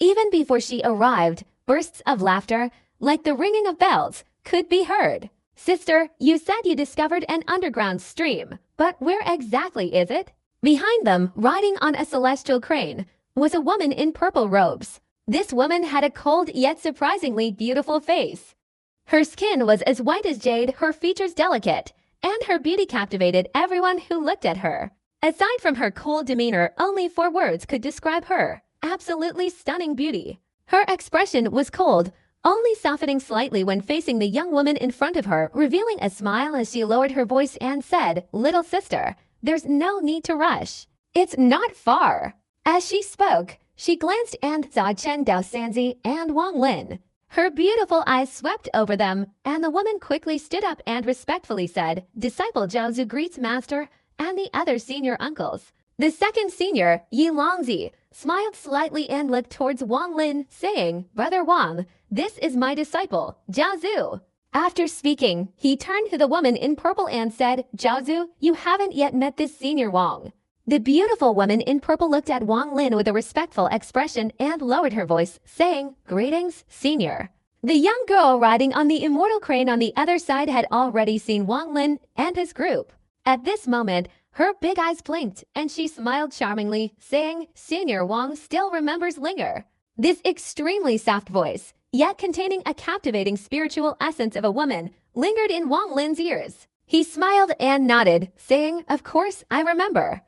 Even before she arrived, bursts of laughter, like the ringing of bells, could be heard. "Sister, you said you discovered an underground stream, but where exactly is it?" Behind them, riding on a celestial crane, was a woman in purple robes. This woman had a cold yet surprisingly beautiful face. Her skin was as white as jade, her features delicate, and her beauty captivated everyone who looked at her. Aside from her cold demeanor, only 4 words could describe her: absolutely stunning beauty. Her expression was cold, only softening slightly when facing the young woman in front of her, revealing a smile as she lowered her voice and said, "Little sister, there's no need to rush. It's not far." As she spoke, she glanced and saw Chen Daosanzi and Wang Lin. Her beautiful eyes swept over them, and the woman quickly stood up and respectfully said, "Disciple Zhao greets master and the other senior uncles." The second senior, Yi Longzi, smiled slightly and looked towards Wang Lin, saying, "Brother Wang, this is my disciple, Zhao." After speaking, he turned to the woman in purple and said, "Zhao, you haven't yet met this senior Wang." The beautiful woman in purple looked at Wang Lin with a respectful expression and lowered her voice, saying, "Greetings, senior." The young girl riding on the immortal crane on the other side had already seen Wang Lin and his group. At this moment, her big eyes blinked and she smiled charmingly, saying, "Senior Wang still remembers Linger." This extremely soft voice, yet containing a captivating spiritual essence of a woman, lingered in Wang Lin's ears. He smiled and nodded, saying, "Of course, I remember.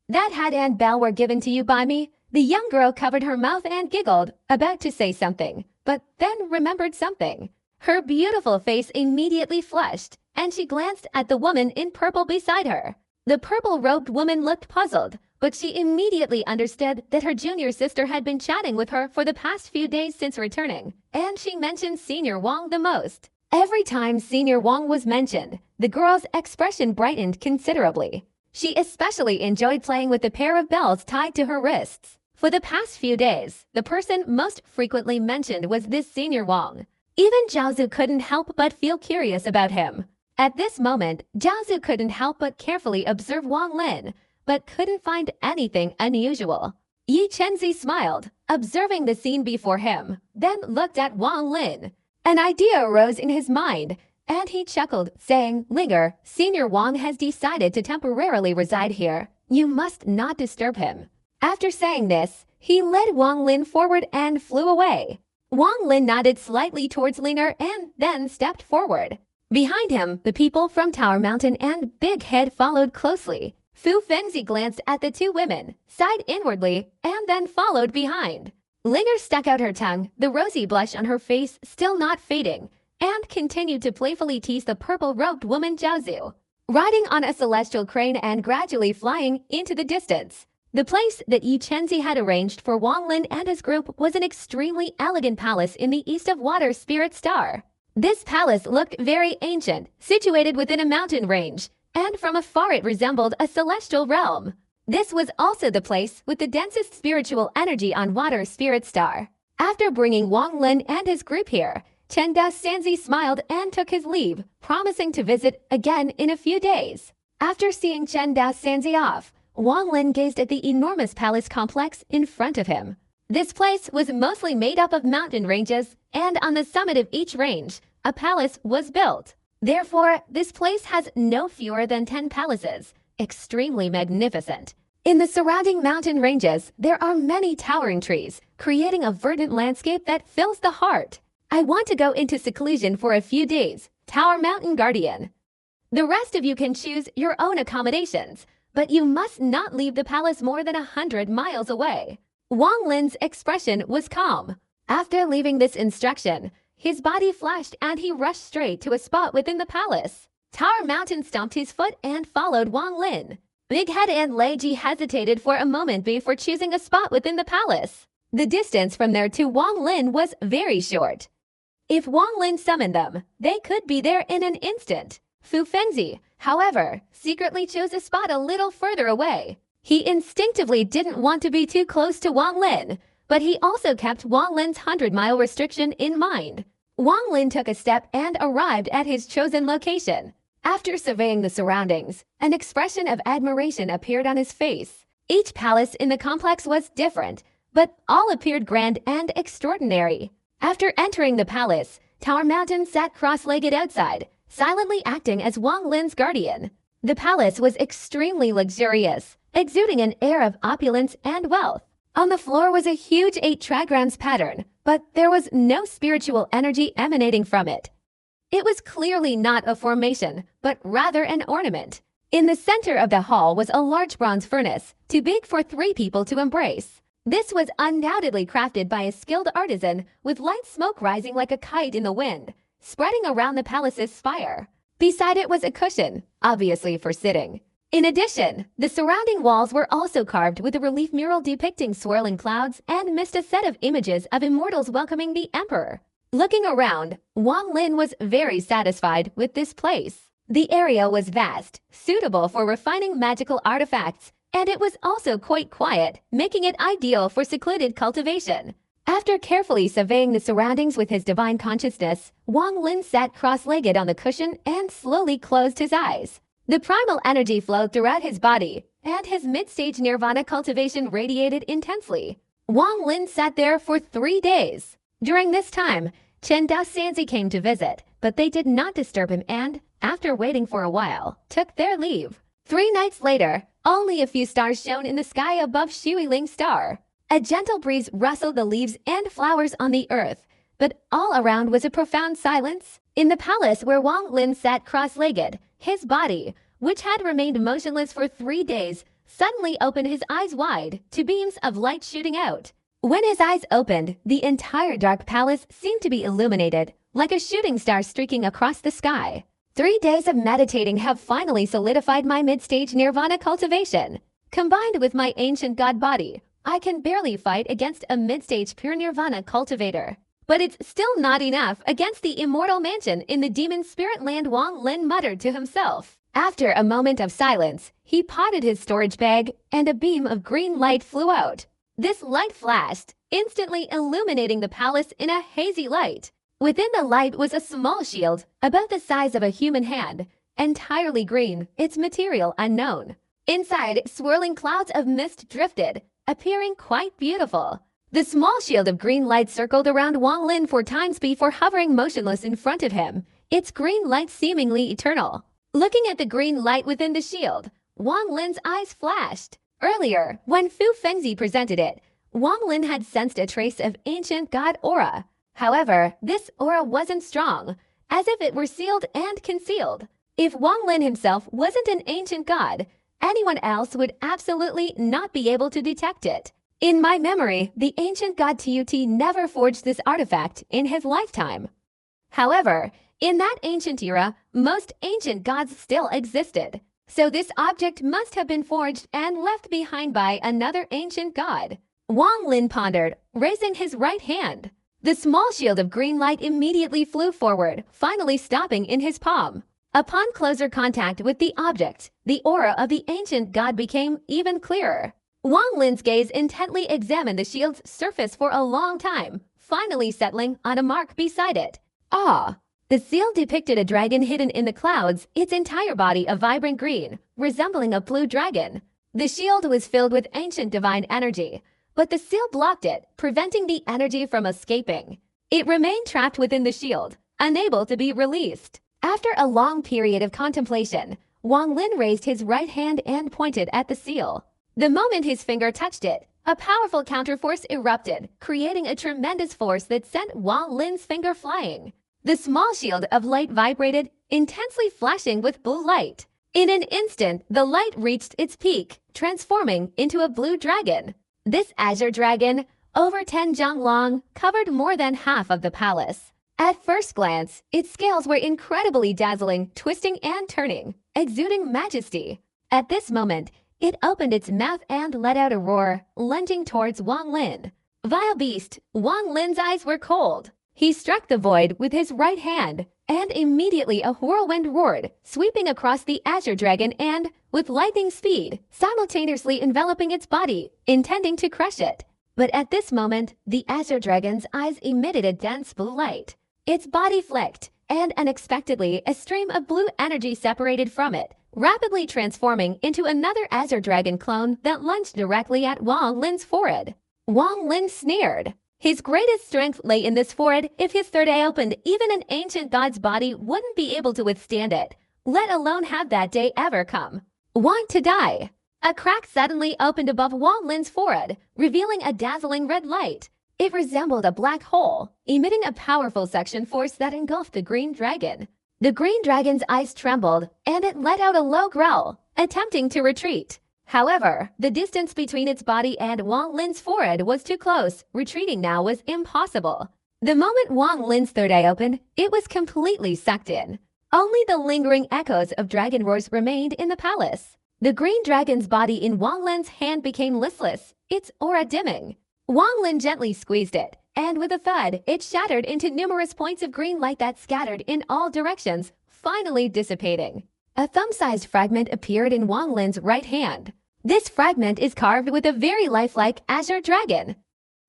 That hat and bell were given to you by me." The young girl covered her mouth and giggled, about to say something, but then remembered something. Her beautiful face immediately flushed, and she glanced at the woman in purple beside her. The purple-robed woman looked puzzled, but she immediately understood that her junior sister had been chatting with her for the past few days since returning, and she mentioned Senior Wang the most. Every time Senior Wang was mentioned, the girl's expression brightened considerably. She especially enjoyed playing with the pair of bells tied to her wrists. For the past few days, the person most frequently mentioned was this Senior Wang. Even Zhao couldn't help but feel curious about him. At this moment, Zhao couldn't help but carefully observe Wang Lin, but couldn't find anything unusual. Yi Chenzi smiled, observing the scene before him, then looked at Wang Lin. An idea arose in his mind, and he chuckled, saying, "Linger, Senior Wang has decided to temporarily reside here. You must not disturb him." After saying this, he led Wang Lin forward and flew away. Wang Lin nodded slightly towards Linger and then stepped forward. Behind him, the people from Tower Mountain and Big Head followed closely. Fu Fengzi glanced at the two women, sighed inwardly, and then followed behind. Linger stuck out her tongue, the rosy blush on her face still not fading, and continued to playfully tease the purple-robed woman Jiaozu. Riding on a celestial crane and gradually flying into the distance, the place that Yi Chenzi had arranged for Wang Lin and his group was an extremely elegant palace in the east of Water Spirit Star. This palace looked very ancient, situated within a mountain range, and from afar it resembled a celestial realm. This was also the place with the densest spiritual energy on Water Spirit Star. After bringing Wang Lin and his group here, Chen Daosanzi smiled and took his leave, promising to visit again in a few days. After seeing Chen Daosanzi off, Wang Lin gazed at the enormous palace complex in front of him. This place was mostly made up of mountain ranges, and on the summit of each range, a palace was built. Therefore, this place has no fewer than 10 palaces, extremely magnificent. In the surrounding mountain ranges, there are many towering trees, creating a verdant landscape that fills the heart. I want to go into seclusion for a few days, Tower Mountain Guardian. The rest of you can choose your own accommodations, but you must not leave the palace more than 100 miles away. Wang Lin's expression was calm. After leaving this instruction, his body flashed and he rushed straight to a spot within the palace. Tower Mountain stomped his foot and followed Wang Lin. Big Head and Lei Ji hesitated for a moment before choosing a spot within the palace. The distance from there to Wang Lin was very short. If Wang Lin summoned them, they could be there in an instant. Fu Fengzi, however, secretly chose a spot a little further away. He instinctively didn't want to be too close to Wang Lin, but he also kept Wang Lin's 100-mile restriction in mind. Wang Lin took a step and arrived at his chosen location. After surveying the surroundings, an expression of admiration appeared on his face. Each palace in the complex was different, but all appeared grand and extraordinary. After entering the palace, Tower Mountain sat cross-legged outside, silently acting as Wang Lin's guardian. The palace was extremely luxurious, exuding an air of opulence and wealth. On the floor was a huge 8 trigrams pattern, but there was no spiritual energy emanating from it. It was clearly not a formation, but rather an ornament. In the center of the hall was a large bronze furnace, too big for 3 people to embrace. This was undoubtedly crafted by a skilled artisan, with light smoke rising like a kite in the wind, spreading around the palace's spire. Beside it was a cushion, obviously for sitting. In addition, the surrounding walls were also carved with a relief mural depicting swirling clouds and missed a set of images of immortals welcoming the emperor. Looking around, Wang Lin was very satisfied with this place. The area was vast, suitable for refining magical artifacts, and it was also quite quiet, making it ideal for secluded cultivation. After carefully surveying the surroundings with his divine consciousness, Wang Lin sat cross-legged on the cushion and slowly closed his eyes. The primal energy flowed throughout his body, and his mid-stage nirvana cultivation radiated intensely. Wang Lin sat there for 3 days. During this time, Chen Daosanzi came to visit, but they did not disturb him and, after waiting for a while, took their leave. 3 nights later, only a few stars shone in the sky above Shuiling Star. A gentle breeze rustled the leaves and flowers on the earth, but all around was a profound silence. In the palace where Wang Lin sat cross-legged, his body, which had remained motionless for 3 days, suddenly opened his eyes wide, 2 beams of light shooting out. When his eyes opened, the entire dark palace seemed to be illuminated, like a shooting star streaking across the sky. 3 days of meditating have finally solidified my mid-stage nirvana cultivation. Combined with my ancient god body, I can barely fight against a mid-stage pure nirvana cultivator. But it's still not enough against the immortal mansion in the demon spirit land, Wang Lin muttered to himself. After a moment of silence, he potted his storage bag, and a beam of green light flew out. This light flashed, instantly illuminating the palace in a hazy light. Within the light was a small shield, about the size of a human hand, entirely green, its material unknown. Inside, swirling clouds of mist drifted, appearing quite beautiful. The small shield of green light circled around Wang Lin 4 times before hovering motionless in front of him, its green light seemingly eternal. Looking at the green light within the shield, Wang Lin's eyes flashed. Earlier, when Fu Fengzi presented it, Wang Lin had sensed a trace of ancient god aura. However, this aura wasn't strong, as if it were sealed and concealed. If Wang Lin himself wasn't an ancient god, anyone else would absolutely not be able to detect it. In my memory, the ancient god Tut never forged this artifact in his lifetime. However, in that ancient era, most ancient gods still existed, so this object must have been forged and left behind by another ancient god. Wang Lin pondered, raising his right hand. The small shield of green light immediately flew forward, finally stopping in his palm. Upon closer contact with the object, the aura of the ancient god became even clearer. Wang Lin's gaze intently examined the shield's surface for a long time, finally settling on a mark beside it. Ah! The seal depicted a dragon hidden in the clouds, its entire body a vibrant green, resembling a blue dragon. The shield was filled with ancient divine energy, but the seal blocked it, preventing the energy from escaping. It remained trapped within the shield, unable to be released. After a long period of contemplation, Wang Lin raised his right hand and pointed at the seal. The moment his finger touched it, a powerful counterforce erupted, creating a tremendous force that sent Wang Lin's finger flying. The small shield of light vibrated, intensely flashing with blue light. In an instant, the light reached its peak, transforming into a blue dragon. This azure dragon, over 10 jang long, covered more than half of the palace. At first glance, its scales were incredibly dazzling, twisting and turning, exuding majesty. At this moment, it opened its mouth and let out a roar, lunging towards Wang Lin. Vile beast, Wang Lin's eyes were cold. He struck the void with his right hand, and immediately a whirlwind roared, sweeping across the azure dragon and, with lightning speed, simultaneously enveloping its body, intending to crush it. But at this moment, the azure dragon's eyes emitted a dense blue light. Its body flicked, and unexpectedly a stream of blue energy separated from it, rapidly transforming into another azure dragon clone that lunged directly at Wang Lin's forehead. Wang Lin sneered. His greatest strength lay in this forehead. If his third eye opened, even an ancient god's body wouldn't be able to withstand it, let alone have that day ever come. Want to die? A crack suddenly opened above Wang Lin's forehead, revealing a dazzling red light. It resembled a black hole, emitting a powerful suction force that engulfed the green dragon. The green dragon's eyes trembled, and it let out a low growl, attempting to retreat. However, the distance between its body and Wang Lin's forehead was too close. Retreating now was impossible. The moment Wang Lin's third eye opened, it was completely sucked in. Only the lingering echoes of dragon roars remained in the palace. The green dragon's body in Wang Lin's hand became listless, its aura dimming. Wang Lin gently squeezed it, and with a thud, it shattered into numerous points of green light that scattered in all directions, finally dissipating. A thumb-sized fragment appeared in Wang Lin's right hand. This fragment is carved with a very lifelike azure dragon.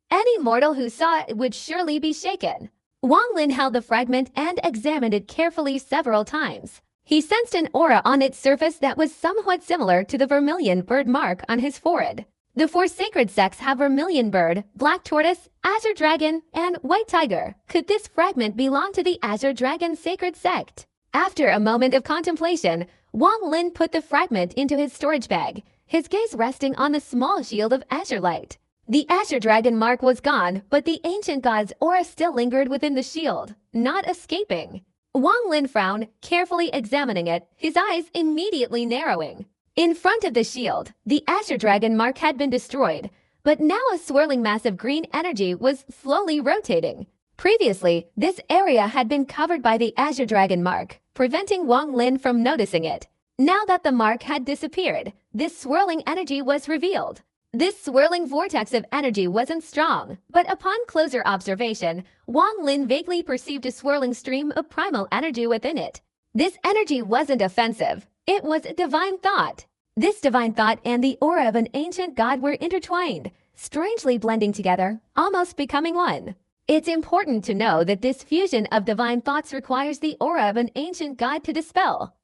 Any mortal who saw it would surely be shaken. Wang Lin held the fragment and examined it carefully several times. He sensed an aura on its surface that was somewhat similar to the vermilion bird mark on his forehead. The four sacred sects have vermilion bird, black tortoise, azure dragon, and white tiger. Could this fragment belong to the azure dragon sacred sect? After a moment of contemplation, Wang Lin put the fragment into his storage bag, his gaze resting on the small shield of azure light. The azure dragon mark was gone, but the ancient god's aura still lingered within the shield, not escaping. Wang Lin frowned, carefully examining it, his eyes immediately narrowing. In front of the shield, the azure dragon mark had been destroyed, but now a swirling mass of green energy was slowly rotating. Previously, this area had been covered by the azure dragon mark, preventing Wang Lin from noticing it. Now that the mark had disappeared, this swirling energy was revealed. This swirling vortex of energy wasn't strong, but upon closer observation, Wang Lin vaguely perceived a swirling stream of primal energy within it. This energy wasn't offensive. It was a divine thought. This divine thought and the aura of an ancient god were intertwined, strangely blending together, almost becoming one. It's important to know that this fusion of divine thoughts requires the aura of an ancient god to dispel.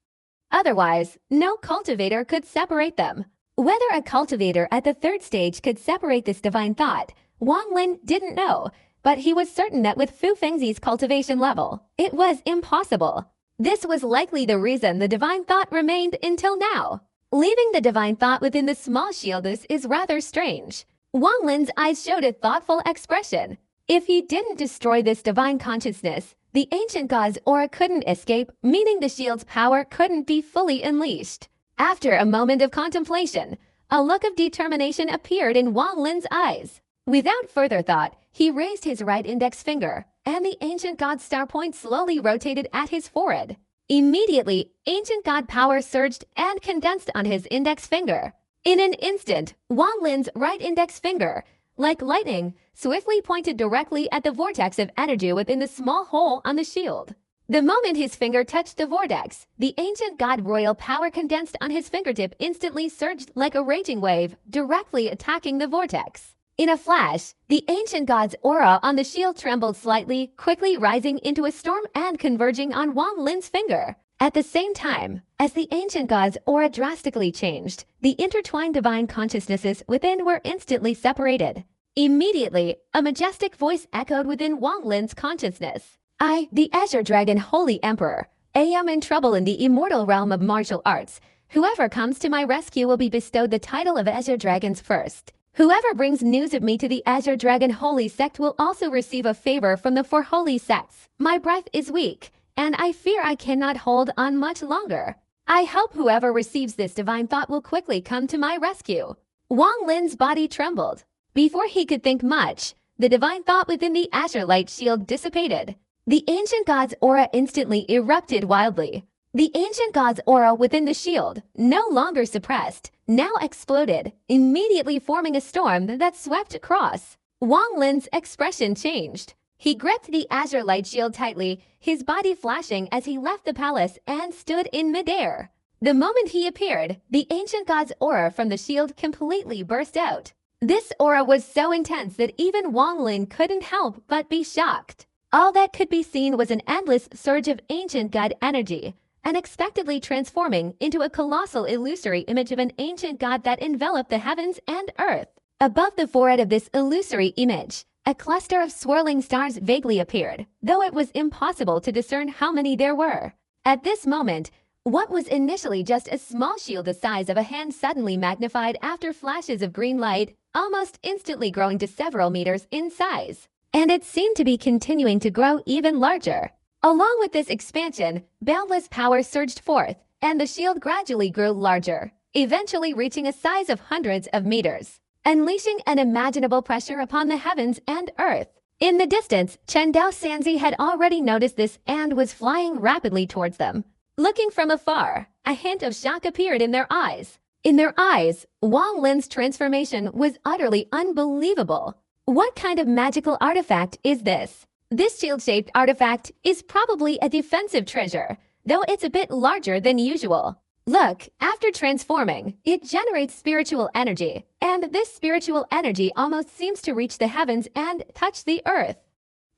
Otherwise, no cultivator could separate them. Whether a cultivator at the third stage could separate this divine thought, Wang Lin didn't know, but he was certain that with Fu Fengzi's cultivation level, it was impossible. This was likely the reason the divine thought remained until now. Leaving the divine thought within the small shield is rather strange. Wang Lin's eyes showed a thoughtful expression. If he didn't destroy this divine consciousness, the ancient god's aura couldn't escape, meaning the shield's power couldn't be fully unleashed. After a moment of contemplation, a look of determination appeared in Wang Lin's eyes. Without further thought, he raised his right index finger, and the ancient god's star point slowly rotated at his forehead. Immediately, ancient god power surged and condensed on his index finger. In an instant, Wang Lin's right index finger, like lightning, swiftly pointed directly at the vortex of energy within the small hole on the shield. The moment his finger touched the vortex, the ancient god royal power condensed on his fingertip instantly surged like a raging wave, directly attacking the vortex. In a flash, the ancient god's aura on the shield trembled slightly, quickly rising into a storm and converging on Wang Lin's finger. At the same time, as the ancient god's aura drastically changed, the intertwined divine consciousnesses within were instantly separated. Immediately, a majestic voice echoed within Wang Lin's consciousness. I, the Azure Dragon Holy Emperor, am in trouble in the immortal realm of martial arts. Whoever comes to my rescue will be bestowed the title of Azure Dragons first. Whoever brings news of me to the Azure Dragon Holy Sect will also receive a favor from the four holy sects. My breath is weak, and I fear I cannot hold on much longer. I hope whoever receives this divine thought will quickly come to my rescue. Wang Lin's body trembled. Before he could think much, the divine thought within the Azure Light Shield dissipated. The ancient god's aura instantly erupted wildly. The ancient god's aura within the shield, no longer suppressed, now exploded, immediately forming a storm that swept across. Wang Lin's expression changed. He gripped the Azure Light Shield tightly, his body flashing as he left the palace and stood in midair. The moment he appeared, the ancient god's aura from the shield completely burst out. This aura was so intense that even Wang Lin couldn't help but be shocked. All that could be seen was an endless surge of ancient god energy, unexpectedly transforming into a colossal illusory image of an ancient god that enveloped the heavens and earth. Above the forehead of this illusory image, a cluster of swirling stars vaguely appeared, though it was impossible to discern how many there were. At this moment, what was initially just a small shield the size of a hand suddenly magnified after flashes of green light, almost instantly growing to several meters in size. And it seemed to be continuing to grow even larger. Along with this expansion, boundless power surged forth, and the shield gradually grew larger, eventually reaching a size of hundreds of meters, unleashing unimaginable pressure upon the heavens and earth. In the distance, Chen Dao Sanzi had already noticed this and was flying rapidly towards them. Looking from afar, a hint of shock appeared in their eyes. In their eyes, Wang Lin's transformation was utterly unbelievable. What kind of magical artifact is this? This shield-shaped artifact is probably a defensive treasure, though it's a bit larger than usual. Look, after transforming, it generates spiritual energy, and this spiritual energy almost seems to reach the heavens and touch the earth.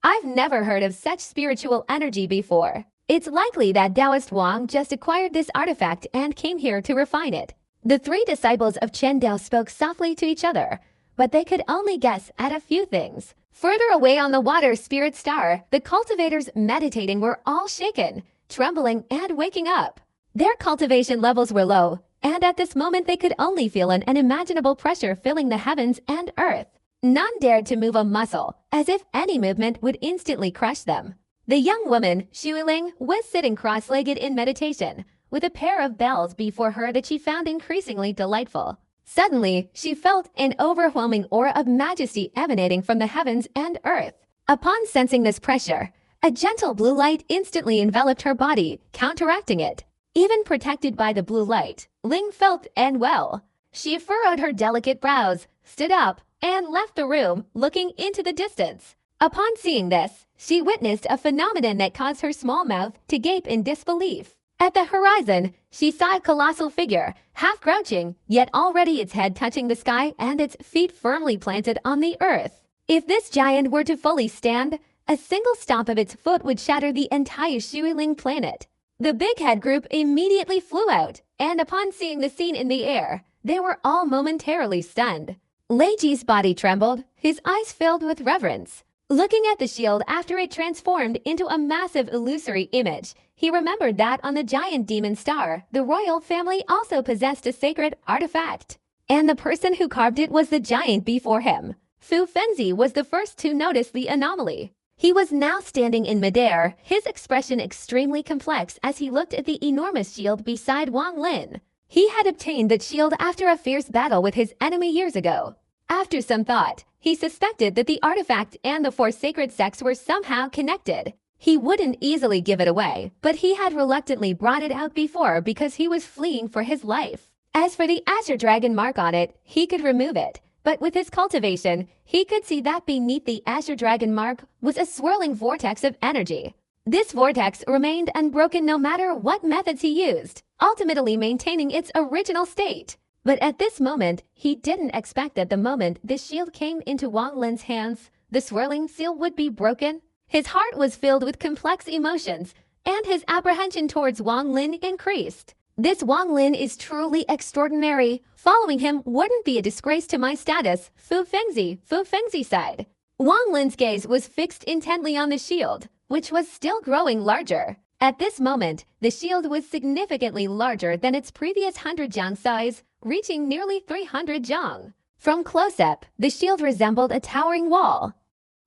I've never heard of such spiritual energy before. It's likely that Taoist Wang just acquired this artifact and came here to refine it. The three disciples of Chen Dao spoke softly to each other, but they could only guess at a few things. Further away on the water spirit star, the cultivators meditating were all shaken, trembling, and waking up. Their cultivation levels were low, and at this moment they could only feel an unimaginable pressure filling the heavens and earth. None dared to move a muscle, as if any movement would instantly crush them. The young woman, Xueling, was sitting cross-legged in meditation, with a pair of bells before her that she found increasingly delightful. Suddenly, she felt an overwhelming aura of majesty emanating from the heavens and earth. Upon sensing this pressure, a gentle blue light instantly enveloped her body, counteracting it. Even protected by the blue light, Ling felt and well. She furrowed her delicate brows, stood up, and left the room, looking into the distance. Upon seeing this, she witnessed a phenomenon that caused her small mouth to gape in disbelief. At the horizon, she saw a colossal figure, half crouching, yet already its head touching the sky and its feet firmly planted on the earth. If this giant were to fully stand, a single stomp of its foot would shatter the entire Xueling planet. The big head group immediately flew out, and upon seeing the scene in the air, they were all momentarily stunned. Lei Ji's body trembled, his eyes filled with reverence. Looking at the shield after it transformed into a massive illusory image, he remembered that on the giant demon star, the royal family also possessed a sacred artifact. And the person who carved it was the giant before him. Fu Fengzi was the first to notice the anomaly. He was now standing in midair, his expression extremely complex as he looked at the enormous shield beside Wang Lin. He had obtained that shield after a fierce battle with his enemy years ago. After some thought, he suspected that the artifact and the four sacred sects were somehow connected. He wouldn't easily give it away, but he had reluctantly brought it out before because he was fleeing for his life. As for the Azure Dragon mark on it, he could remove it. But with his cultivation, he could see that beneath the Azure Dragon mark was a swirling vortex of energy. This vortex remained unbroken no matter what methods he used, ultimately maintaining its original state. But at this moment, he didn't expect that the moment the shield came into Wang Lin's hands, the swirling seal would be broken. His heart was filled with complex emotions, and his apprehension towards Wang Lin increased. This Wang Lin is truly extraordinary. Following him wouldn't be a disgrace to my status, Fu Fengzi sighed. Wang Lin's gaze was fixed intently on the shield, which was still growing larger. At this moment, the shield was significantly larger than its previous 100 jiang size, reaching nearly 300 jiang. From close-up, the shield resembled a towering wall.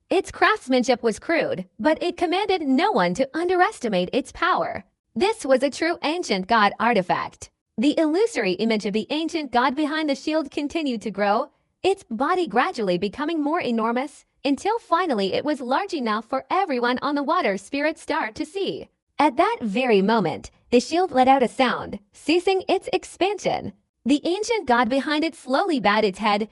Its craftsmanship was crude, but it commanded no one to underestimate its power. This was a true ancient god artifact. The illusory image of the ancient god behind the shield continued to grow, its body gradually becoming more enormous, until finally it was large enough for everyone on the water spirit star to see. At that very moment, the shield let out a sound, ceasing its expansion. The ancient god behind it slowly bowed its head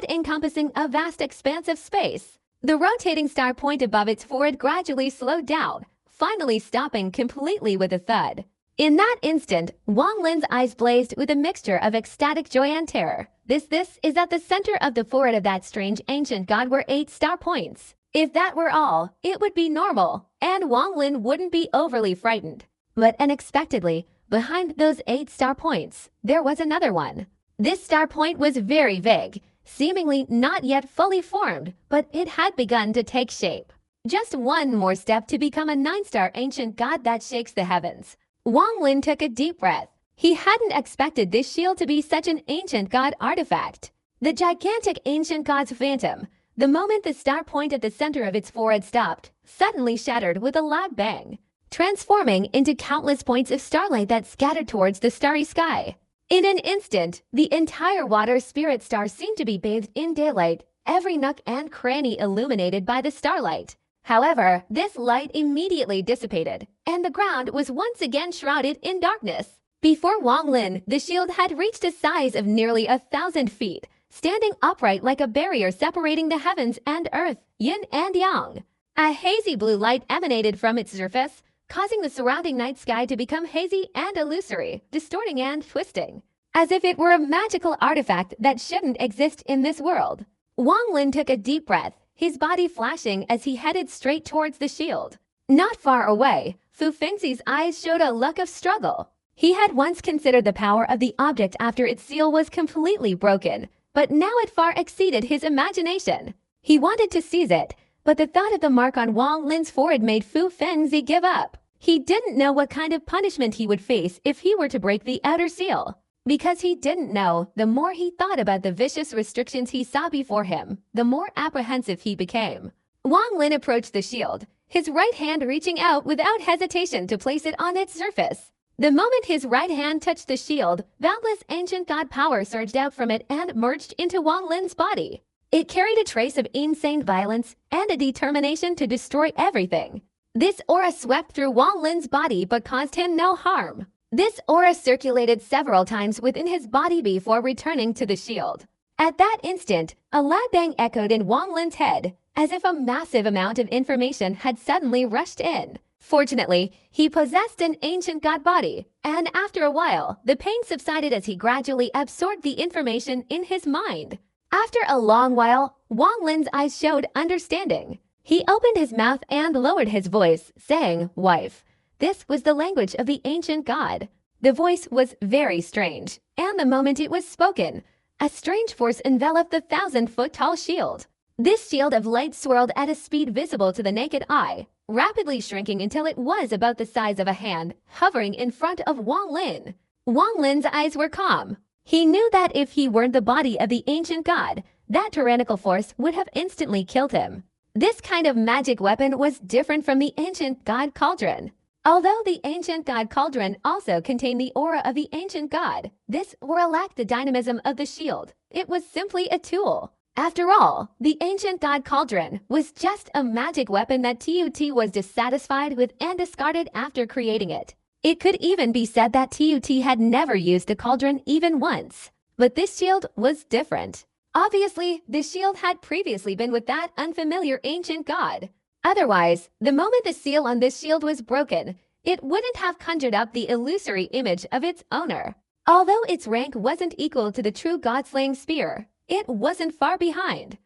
encompassing a vast expanse of space. The rotating star point above its forehead gradually slowed down, finally stopping completely with a thud. In that instant, Wang Lin's eyes blazed with a mixture of ecstatic joy and terror. This is at the center of the forehead of that strange ancient god were 8 star points. If that were all, it would be normal, and Wang Lin wouldn't be overly frightened. But unexpectedly, behind those 8 star points, there was another one. This star point was very vague, seemingly not yet fully formed, but it had begun to take shape. Just one more step to become a 9-star ancient god that shakes the heavens. Wang Lin took a deep breath. He hadn't expected this shield to be such an ancient god artifact. The gigantic ancient god's phantom, the moment the star point at the center of its forehead stopped, suddenly shattered with a loud bang, transforming into countless points of starlight that scattered towards the starry sky. In an instant, the entire water spirit star seemed to be bathed in daylight, every nook and cranny illuminated by the starlight. However, this light immediately dissipated, and the ground was once again shrouded in darkness. Before Wang Lin, the shield had reached a size of nearly 1,000 feet, standing upright like a barrier separating the heavens and earth, yin and yang. A hazy blue light emanated from its surface, causing the surrounding night sky to become hazy and illusory, distorting and twisting, as if it were a magical artifact that shouldn't exist in this world. Wang Lin took a deep breath, his body flashing as he headed straight towards the shield. Not far away, Fu Fengzi's eyes showed a look of struggle. He had once considered the power of the object after its seal was completely broken, but now it far exceeded his imagination. He wanted to seize it, but the thought of the mark on Wang Lin's forehead made Fu Fengzi give up. He didn't know what kind of punishment he would face if he were to break the outer seal. Because he didn't know, the more he thought about the vicious restrictions he saw before him, the more apprehensive he became. Wang Lin approached the shield, his right hand reaching out without hesitation to place it on its surface. The moment his right hand touched the shield, boundless ancient god power surged out from it and merged into Wang Lin's body. It carried a trace of insane violence and a determination to destroy everything. This aura swept through Wang Lin's body but caused him no harm. This aura circulated several times within his body before returning to the shield. At that instant, a loud bang echoed in Wang Lin's head, as if a massive amount of information had suddenly rushed in. Fortunately, he possessed an ancient god body, and after a while, the pain subsided as he gradually absorbed the information in his mind. After a long while, Wang Lin's eyes showed understanding. He opened his mouth and lowered his voice, saying, "Wife." This was the language of the ancient god. The voice was very strange, and the moment it was spoken, a strange force enveloped the 1,000-foot-tall shield. This shield of light swirled at a speed visible to the naked eye, rapidly shrinking until it was about the size of a hand, hovering in front of Wang Lin. Wang Lin's eyes were calm. He knew that if he weren't the body of the ancient god, that tyrannical force would have instantly killed him. This kind of magic weapon was different from the ancient god cauldron. Although the ancient god cauldron also contained the aura of the ancient god, this aura lacked the dynamism of the shield. It was simply a tool. After all, the ancient god cauldron was just a magic weapon that TUT was dissatisfied with and discarded after creating it. It could even be said that TUT had never used the cauldron even once. But this shield was different. Obviously, the shield had previously been with that unfamiliar ancient god. Otherwise, the moment the seal on this shield was broken, it wouldn't have conjured up the illusory image of its owner. Although its rank wasn't equal to the true god-slaying spear, it wasn't far behind.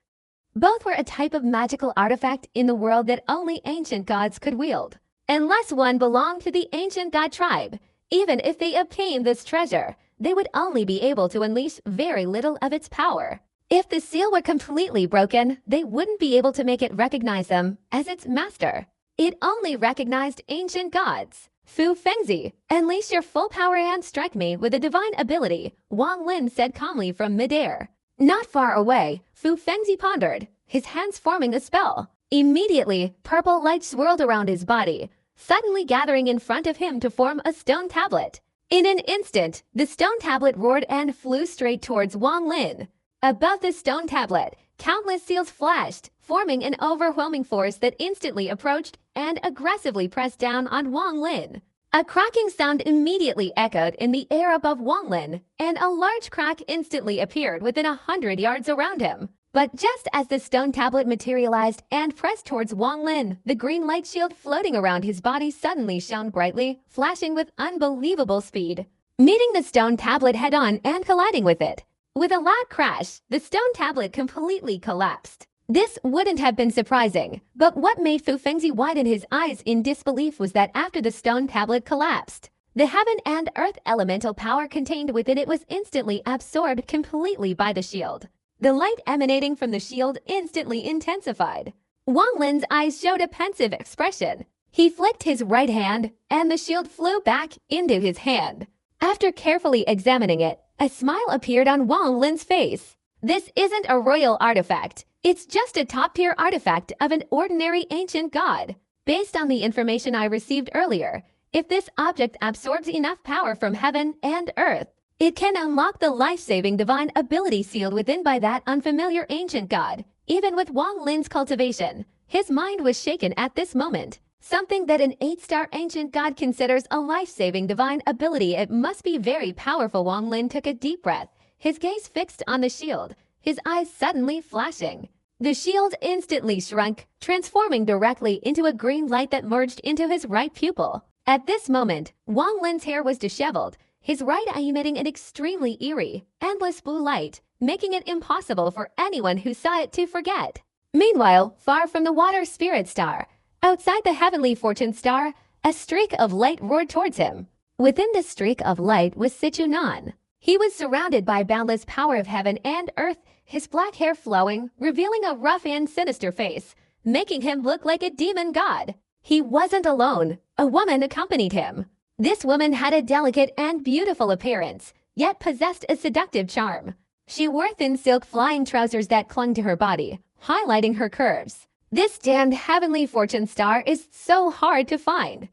Both were a type of magical artifact in the world that only ancient gods could wield. Unless one belonged to the ancient god tribe, even if they obtained this treasure, they would only be able to unleash very little of its power. If the seal were completely broken, they wouldn't be able to make it recognize them as its master. It only recognized ancient gods. Fu Fengzi, unleash your full power and strike me with a divine ability, Wang Lin said calmly from midair. Not far away, Fu Fengzi pondered, his hands forming a spell. Immediately, purple light swirled around his body, suddenly gathering in front of him to form a stone tablet. In an instant, the stone tablet roared and flew straight towards Wang Lin. Above the stone tablet, countless seals flashed, forming an overwhelming force that instantly approached and aggressively pressed down on Wang Lin. A cracking sound immediately echoed in the air above Wang Lin, and a large crack instantly appeared within 100 yards around him. But just as the stone tablet materialized and pressed towards Wang Lin, the green light shield floating around his body suddenly shone brightly, flashing with unbelievable speed, meeting the stone tablet head-on and colliding with it. With a loud crash, the stone tablet completely collapsed. This wouldn't have been surprising, but what made Fu Fengzi widen his eyes in disbelief was that after the stone tablet collapsed, the heaven and earth elemental power contained within it was instantly absorbed completely by the shield. The light emanating from the shield instantly intensified. Wang Lin's eyes showed a pensive expression. He flicked his right hand, and the shield flew back into his hand. After carefully examining it, a smile appeared on Wang Lin's face. This isn't a royal artifact. It's just a top-tier artifact of an ordinary ancient god. Based on the information I received earlier, if this object absorbs enough power from heaven and earth, it can unlock the life-saving divine ability sealed within by that unfamiliar ancient god. Even with Wang Lin's cultivation, his mind was shaken at this moment. Something that an 8-star ancient god considers a life-saving divine ability, it must be very powerful. Wang Lin took a deep breath, his gaze fixed on the shield, his eyes suddenly flashing. The shield instantly shrunk, transforming directly into a green light that merged into his right pupil. At this moment, Wang Lin's hair was disheveled, his right eye emitting an extremely eerie, endless blue light, making it impossible for anyone who saw it to forget. Meanwhile, far from the water spirit star, outside the heavenly fortune star, a streak of light roared towards him. Within this streak of light was Sichuan. He was surrounded by boundless power of heaven and earth, his black hair flowing, revealing a rough and sinister face, making him look like a demon god. He wasn't alone. A woman accompanied him. This woman had a delicate and beautiful appearance, yet possessed a seductive charm. She wore thin silk flying trousers that clung to her body, highlighting her curves. This damned heavenly fortune star is so hard to find.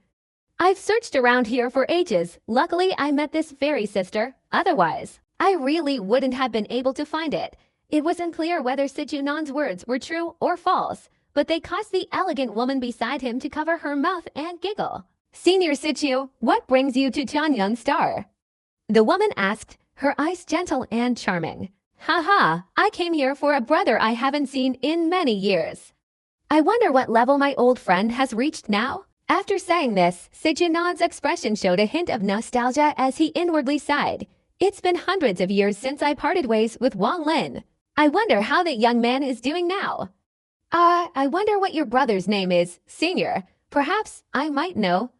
I've searched around here for ages. Luckily, I met this fairy sister. Otherwise, I really wouldn't have been able to find it. It wasn't clear whether Sichunan's words were true or false, but they caused the elegant woman beside him to cover her mouth and giggle. Senior Sichu, what brings you to Tianyang Star? The woman asked, her eyes gentle and charming. Haha, I came here for a brother I haven't seen in many years. I wonder what level my old friend has reached now? After saying this, Sichunan's expression showed a hint of nostalgia as he inwardly sighed. It's been hundreds of years since I parted ways with Wang Lin. I wonder how that young man is doing now. I wonder what your brother's name is, Senior. Perhaps I might know.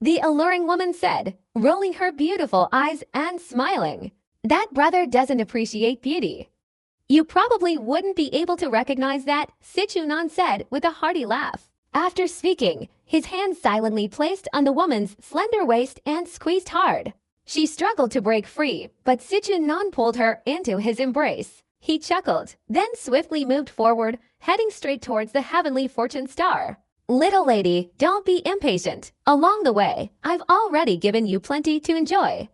The alluring woman said, rolling her beautiful eyes and smiling. That brother doesn't appreciate beauty. You probably wouldn't be able to recognize that, Sichuan said with a hearty laugh. After speaking, his hand silently placed on the woman's slender waist and squeezed hard. She struggled to break free, but Sichuan pulled her into his embrace. He chuckled, then swiftly moved forward, heading straight towards the heavenly fortune star. Little lady, don't be impatient. Along the way, I've already given you plenty to enjoy.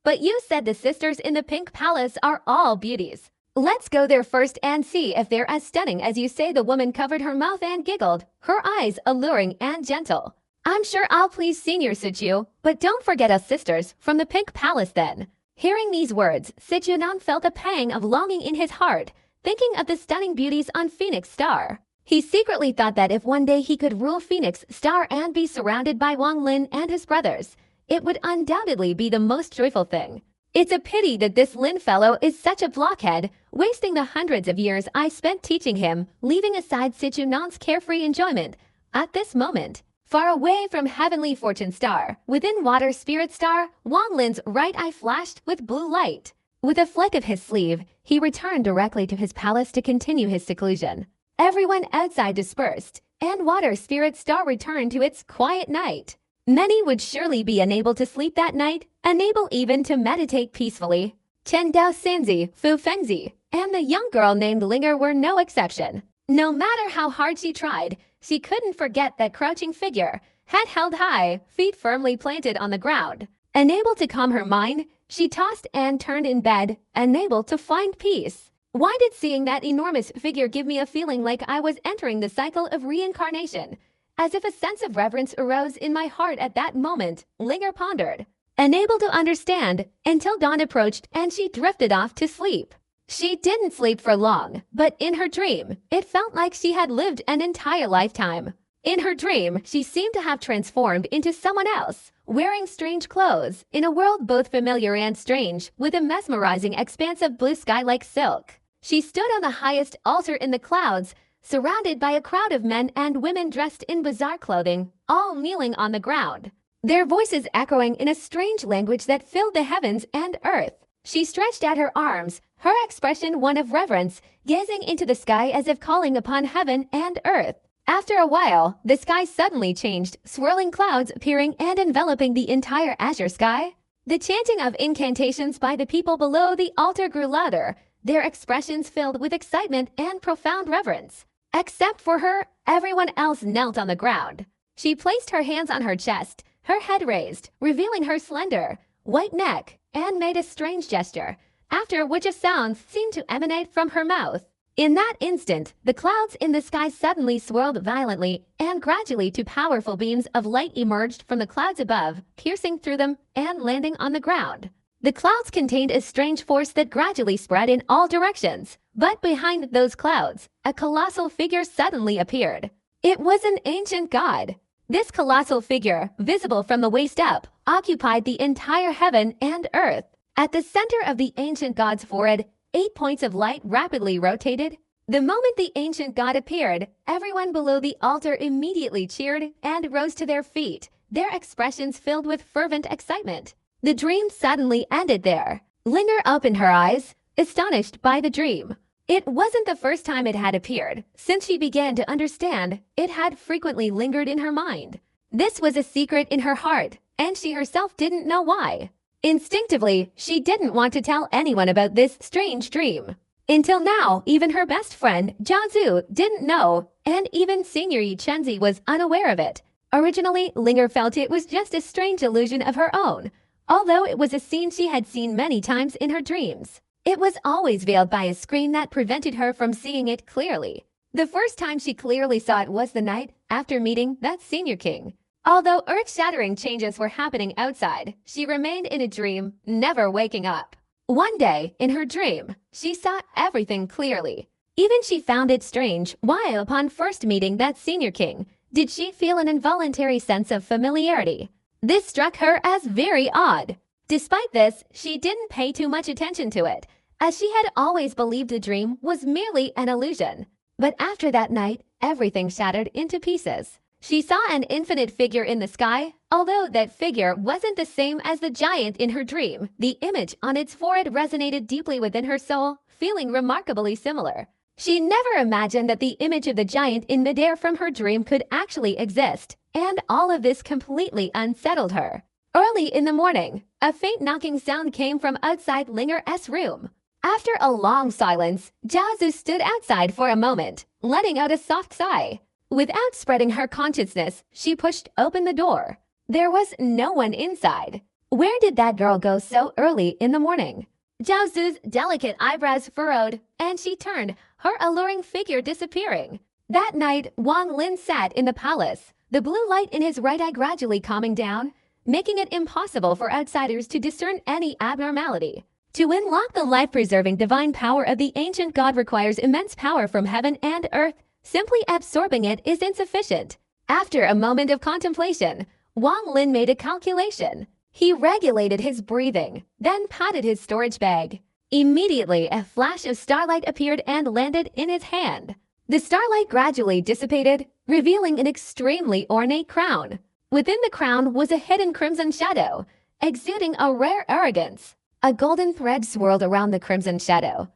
But you said the sisters in the Pink Palace are all beauties. Let's go there first and see if they're as stunning as you say. The woman covered her mouth and giggled, her eyes alluring and gentle. I'm sure I'll please Senior Sichu, but don't forget us sisters from the Pink Palace then. Hearing these words, Sichunan felt a pang of longing in his heart, thinking of the stunning beauties on Phoenix Star. He secretly thought that if one day he could rule Phoenix Star and be surrounded by Wang Lin and his brothers, it would undoubtedly be the most joyful thing. It's a pity that this Lin fellow is such a blockhead, wasting the hundreds of years I spent teaching him, leaving aside Sichunan's carefree enjoyment. At this moment, far away from Heavenly Fortune Star, within Water Spirit Star, Wang Lin's right eye flashed with blue light. With a flick of his sleeve, he returned directly to his palace to continue his seclusion. Everyone outside dispersed, and Water Spirit Star returned to its quiet night. Many would surely be unable to sleep that night, unable even to meditate peacefully. Chen Dao Sanzi, Fu Fengzi, and the young girl named Linger were no exception. No matter how hard she tried, she couldn't forget that crouching figure, head held high, feet firmly planted on the ground. Unable to calm her mind, she tossed and turned in bed, unable to find peace. Why did seeing that enormous figure give me a feeling like I was entering the cycle of reincarnation? As if a sense of reverence arose in my heart at that moment, Linger pondered, unable to understand, until dawn approached and she drifted off to sleep. She didn't sleep for long, but in her dream, it felt like she had lived an entire lifetime. In her dream, she seemed to have transformed into someone else, wearing strange clothes, in a world both familiar and strange, with a mesmerizing expanse of blue sky like silk. She stood on the highest altar in the clouds, surrounded by a crowd of men and women dressed in bizarre clothing, all kneeling on the ground, their voices echoing in a strange language that filled the heavens and earth. She stretched out her arms, her expression one of reverence, gazing into the sky as if calling upon heaven and earth. After a while, the sky suddenly changed, swirling clouds appearing and enveloping the entire azure sky. The chanting of incantations by the people below the altar grew louder, their expressions filled with excitement and profound reverence. Except for her, everyone else knelt on the ground. She placed her hands on her chest, her head raised, revealing her slender, white neck, and made a strange gesture, after which a sound seemed to emanate from her mouth. In that instant, the clouds in the sky suddenly swirled violently, and gradually two powerful beams of light emerged from the clouds above, piercing through them and landing on the ground. The clouds contained a strange force that gradually spread in all directions, but behind those clouds, a colossal figure suddenly appeared. It was an ancient god. This colossal figure, visible from the waist up, occupied the entire heaven and earth. At the center of the ancient god's forehead, 8 points of light rapidly rotated. The moment the ancient god appeared, everyone below the altar immediately cheered and rose to their feet, their expressions filled with fervent excitement. The dream suddenly ended there. Linger opened her eyes, astonished by the dream. It wasn't the first time it had appeared. Since she began to understand, it had frequently lingered in her mind. This was a secret in her heart, and she herself didn't know why. Instinctively, she didn't want to tell anyone about this strange dream. Until now, even her best friend, Jiaozu, didn't know, and even Senior Yi Chenzi was unaware of it. Originally, Linger felt it was just a strange illusion of her own, although it was a scene she had seen many times in her dreams. It was always veiled by a screen that prevented her from seeing it clearly. The first time she clearly saw it was the night after meeting that Senior King. Although earth-shattering changes were happening outside, she remained in a dream, never waking up. One day, in her dream, she saw everything clearly. Even she found it strange why, upon first meeting that Senior King, did she feel an involuntary sense of familiarity. This struck her as very odd. Despite this, she didn't pay too much attention to it, as she had always believed the dream was merely an illusion. But after that night, everything shattered into pieces. She saw an infinite figure in the sky. Although that figure wasn't the same as the giant in her dream, the image on its forehead resonated deeply within her soul, feeling remarkably similar. She never imagined that the image of the giant in midair from her dream could actually exist, and all of this completely unsettled her. Early in the morning, a faint knocking sound came from outside Linger's room. After a long silence, Jiaozu stood outside for a moment, letting out a soft sigh. Without spreading her consciousness, she pushed open the door. There was no one inside. Where did that girl go so early in the morning? Jiaozu's delicate eyebrows furrowed, and she turned, her alluring figure disappearing. That night, Wang Lin sat in the palace, the blue light in his right eye gradually calming down, making it impossible for outsiders to discern any abnormality. To unlock the life-preserving divine power of the ancient god requires immense power from heaven and earth. Simply absorbing it is insufficient. After a moment of contemplation, Wang Lin made a calculation. He regulated his breathing, then patted his storage bag. Immediately, a flash of starlight appeared and landed in his hand. The starlight gradually dissipated, revealing an extremely ornate crown. Within the crown was a hidden crimson shadow, exuding a rare arrogance. A golden thread swirled around the crimson shadow.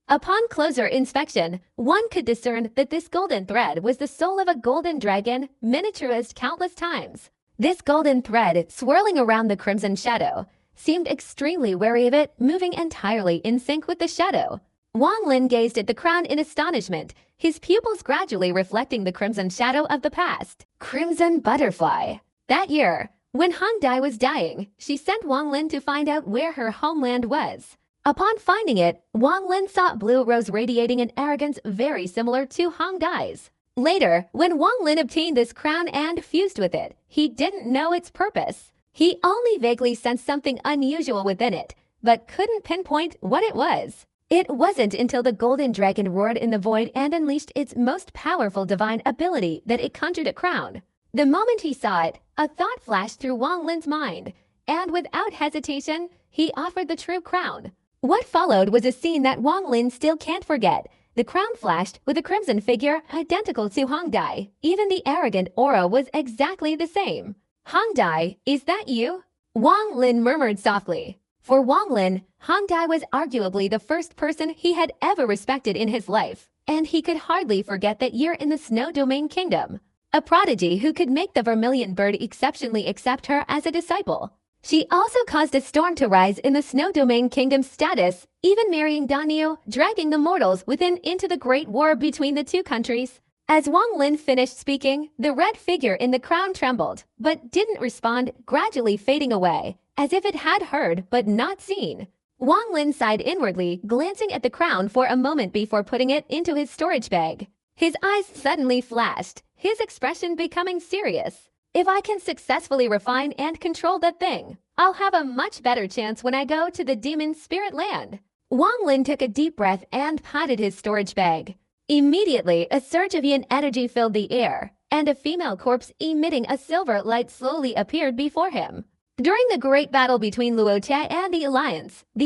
Upon closer inspection, one could discern that this golden thread was the soul of a golden dragon, miniaturized countless times. This golden thread, swirling around the crimson shadow, seemed extremely wary of it, moving entirely in sync with the shadow. Wang Lin gazed at the crown in astonishment, his pupils gradually reflecting the crimson shadow of the past. Crimson butterfly. That year, when Hong Dai was dying, she sent Wang Lin to find out where her homeland was. Upon finding it, Wang Lin saw blue rose radiating an arrogance very similar to Hong Dai's. Later, when Wang Lin obtained this crown and fused with it, he didn't know its purpose. He only vaguely sensed something unusual within it, but couldn't pinpoint what it was. It wasn't until the golden dragon roared in the void and unleashed its most powerful divine ability that it conjured a crown. The moment he saw it, a thought flashed through Wang Lin's mind, and without hesitation, he offered the true crown. What followed was a scene that Wang Lin still can't forget. The crown flashed with a crimson figure identical to Hong Dai. Even the arrogant aura was exactly the same. Hong Dai, is that you? Wang Lin murmured softly. For Wang Lin, Hong Dai was arguably the first person he had ever respected in his life, and he could hardly forget that year in the Snow Domain Kingdom. A prodigy who could make the Vermilion Bird exceptionally accept her as a disciple. She also caused a storm to rise in the Snow Domain Kingdom's status, even marrying Daniu, dragging the mortals within into the great war between the two countries. As Wang Lin finished speaking, the red figure in the crown trembled, but didn't respond, gradually fading away, as if it had heard but not seen. Wang Lin sighed inwardly, glancing at the crown for a moment before putting it into his storage bag. His eyes suddenly flashed, his expression becoming serious. If I can successfully refine and control that thing, I'll have a much better chance when I go to the demon spirit land. Wang Lin took a deep breath and patted his storage bag. Immediately, a surge of yin energy filled the air, and a female corpse emitting a silver light slowly appeared before him. During the great battle between Luo Tia and the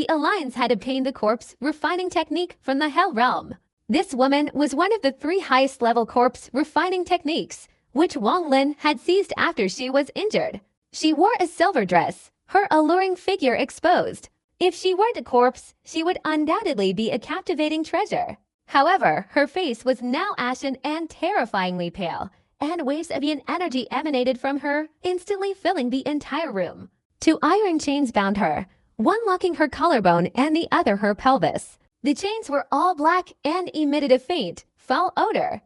Alliance had obtained the corpse refining technique from the Hell Realm. This woman was one of the 3 highest level corpse refining techniques, which Wang Lin had seized after she was injured. She wore a silver dress, her alluring figure exposed. If she weren't a corpse, she would undoubtedly be a captivating treasure. However, her face was now ashen and terrifyingly pale, and waves of yin energy emanated from her, instantly filling the entire room. 2 iron chains bound her, one locking her collarbone and the other her pelvis. The chains were all black and emitted a faint, foul odor.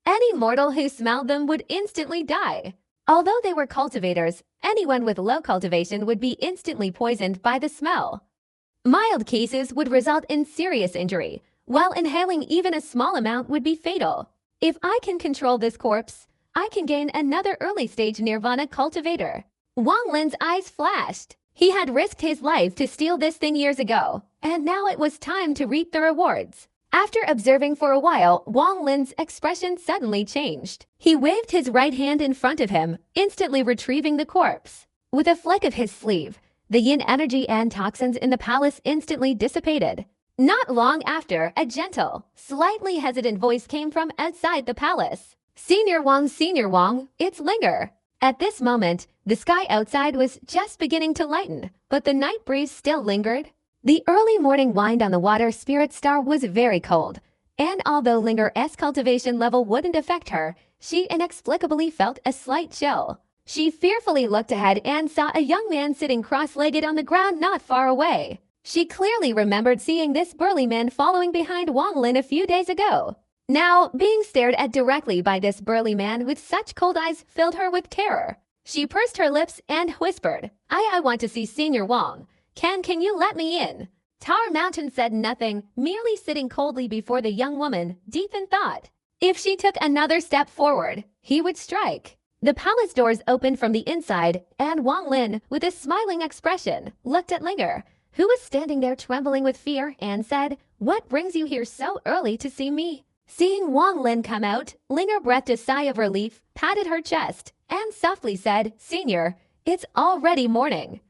Any mortal who smelled them would instantly die. Although they were cultivators, anyone with low cultivation would be instantly poisoned by the smell. Mild cases would result in serious injury, while inhaling even a small amount would be fatal. If I can control this corpse, I can gain another early-stage nirvana cultivator. Wang Lin's eyes flashed. He had risked his life to steal this thing years ago, and now it was time to reap the rewards. After observing for a while, Wang Lin's expression suddenly changed. He waved his right hand in front of him, instantly retrieving the corpse. With a flick of his sleeve, the yin energy and toxins in the palace instantly dissipated. Not long after, a gentle, slightly hesitant voice came from outside the palace. Senior Wang, it's Linger." At this moment, the sky outside was just beginning to lighten, but the night breeze still lingered. The early morning wind on the water spirit star was very cold, and although Linger's cultivation level wouldn't affect her, she inexplicably felt a slight chill. She fearfully looked ahead and saw a young man sitting cross-legged on the ground not far away. She clearly remembered seeing this burly man following behind Wang Lin a few days ago. Now, being stared at directly by this burly man with such cold eyes filled her with terror. She pursed her lips and whispered, I want to see Senior Wang. Can you let me in? Tower Mountain said nothing, merely sitting coldly before the young woman, deep in thought. If she took another step forward, he would strike. The palace doors opened from the inside, and Wang Lin, with a smiling expression, looked at Linger, who was standing there trembling with fear, and said, What brings you here so early to see me? Seeing Wang Lin come out, Linger breathed a sigh of relief, patted her chest, and softly said, Senior, it's already morning.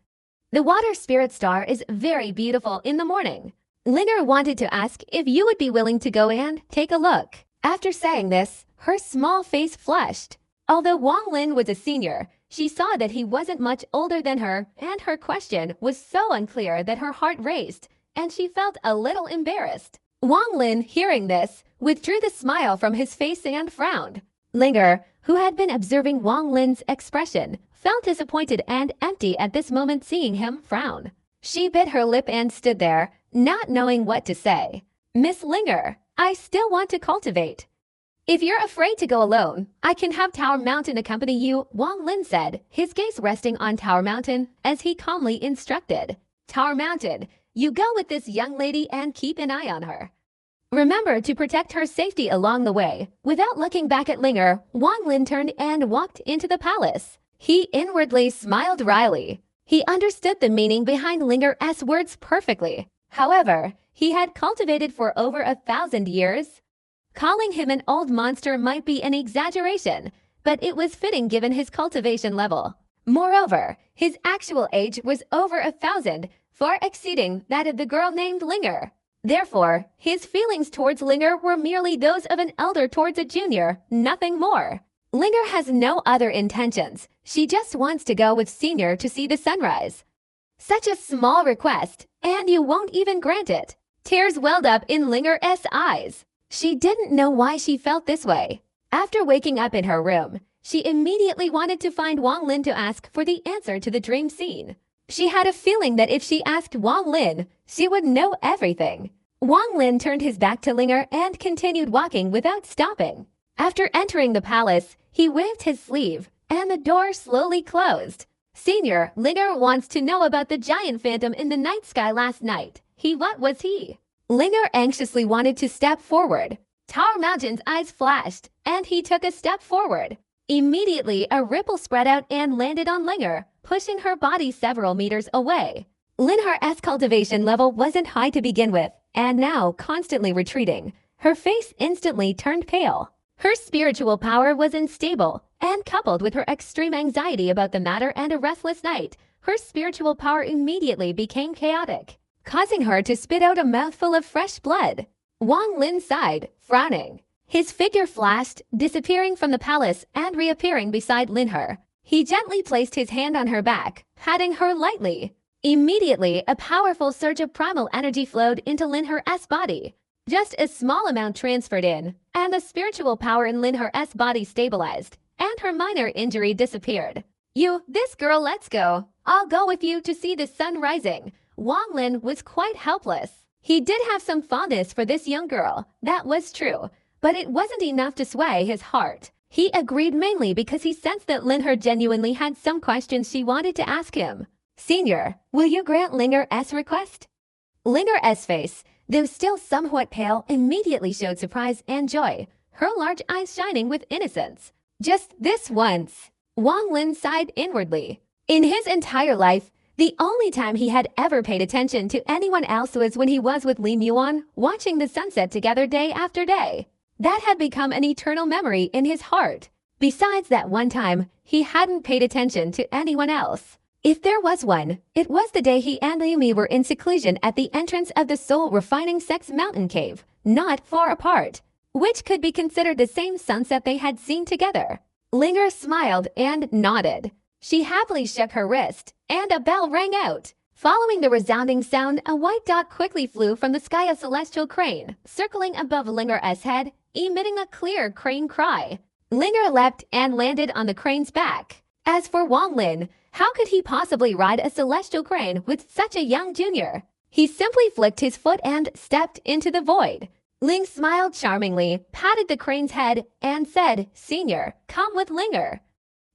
The water spirit star is very beautiful in the morning. Linger wanted to ask if you would be willing to go and take a look. After saying this, her small face flushed. Although Wang Lin was a senior, she saw that he wasn't much older than her, and her question was so unclear that her heart raced, and she felt a little embarrassed. Wang Lin, hearing this, withdrew the smile from his face and frowned. Linger, who had been observing Wang Lin's expression, felt disappointed and empty at this moment seeing him frown. She bit her lip and stood there, not knowing what to say. Miss Linger, I still want to cultivate. If you're afraid to go alone, I can have Tower Mountain accompany you, Wang Lin said, his gaze resting on Tower Mountain as he calmly instructed. Tower Mountain, you go with this young lady and keep an eye on her. Remember to protect her safety along the way. Without looking back at Linger, Wang Lin turned and walked into the palace. He inwardly smiled wryly. He understood the meaning behind Linger's words perfectly. However, he had cultivated for over 1,000 years. Calling him an old monster might be an exaggeration, but it was fitting given his cultivation level. Moreover, his actual age was over 1,000, far exceeding that of the girl named Linger. Therefore, his feelings towards Linger were merely those of an elder towards a junior, nothing more. Linger has no other intentions. She just wants to go with Senior to see the sunrise. Such a small request, and you won't even grant it. Tears welled up in Linger's eyes. She didn't know why she felt this way. After waking up in her room, she immediately wanted to find Wang Lin to ask for the answer to the dream scene. She had a feeling that if she asked Wang Lin, she would know everything. Wang Lin turned his back to Linger and continued walking without stopping. After entering the palace, he waved his sleeve, and the door slowly closed. Senior, Linger wants to know about the giant phantom in the night sky last night. What was he? Linger anxiously wanted to step forward. Tower Mountain's eyes flashed, and he took a step forward. Immediately, a ripple spread out and landed on Linger, pushing her body several meters away. Linger's cultivation level wasn't high to begin with, and now constantly retreating. Her face instantly turned pale. Her spiritual power was unstable, and coupled with her extreme anxiety about the matter and a restless night, her spiritual power immediately became chaotic, causing her to spit out a mouthful of fresh blood. Wang Lin sighed, frowning. His figure flashed, disappearing from the palace and reappearing beside Linger. He gently placed his hand on her back, patting her lightly. Immediately, a powerful surge of primal energy flowed into Linger's body. Just a small amount transferred in, and the spiritual power in Linger's body stabilized, and her minor injury disappeared. This girl, let's go. I'll go with you to see the sun rising. Wang Lin was quite helpless. He did have some fondness for this young girl, that was true, but it wasn't enough to sway his heart. He agreed mainly because he sensed that Linger genuinely had some questions she wanted to ask him. Senior, will you grant Linger's request? Linger's face, though still somewhat pale, immediately showed surprise and joy, her large eyes shining with innocence. Just this once. Wang Lin sighed inwardly. In his entire life, the only time he had ever paid attention to anyone else was when he was with Li Muan, watching the sunset together day after day. That had become an eternal memory in his heart. Besides that one time, he hadn't paid attention to anyone else. If there was one, it was the day he and Yumi were in seclusion at the entrance of the Soul Refining Sex Mountain Cave, not far apart, which could be considered the same sunset they had seen together. Linger smiled and nodded. She happily shook her wrist, and a bell rang out. Following the resounding sound, a white dot quickly flew from the sky, a celestial crane, circling above Linger's head, emitting a clear crane cry. Linger leapt and landed on the crane's back. As for Wang Lin, how could he possibly ride a celestial crane with such a young junior? He simply flicked his foot and stepped into the void. Ling smiled charmingly, patted the crane's head, and said, "Senior, come with Linger."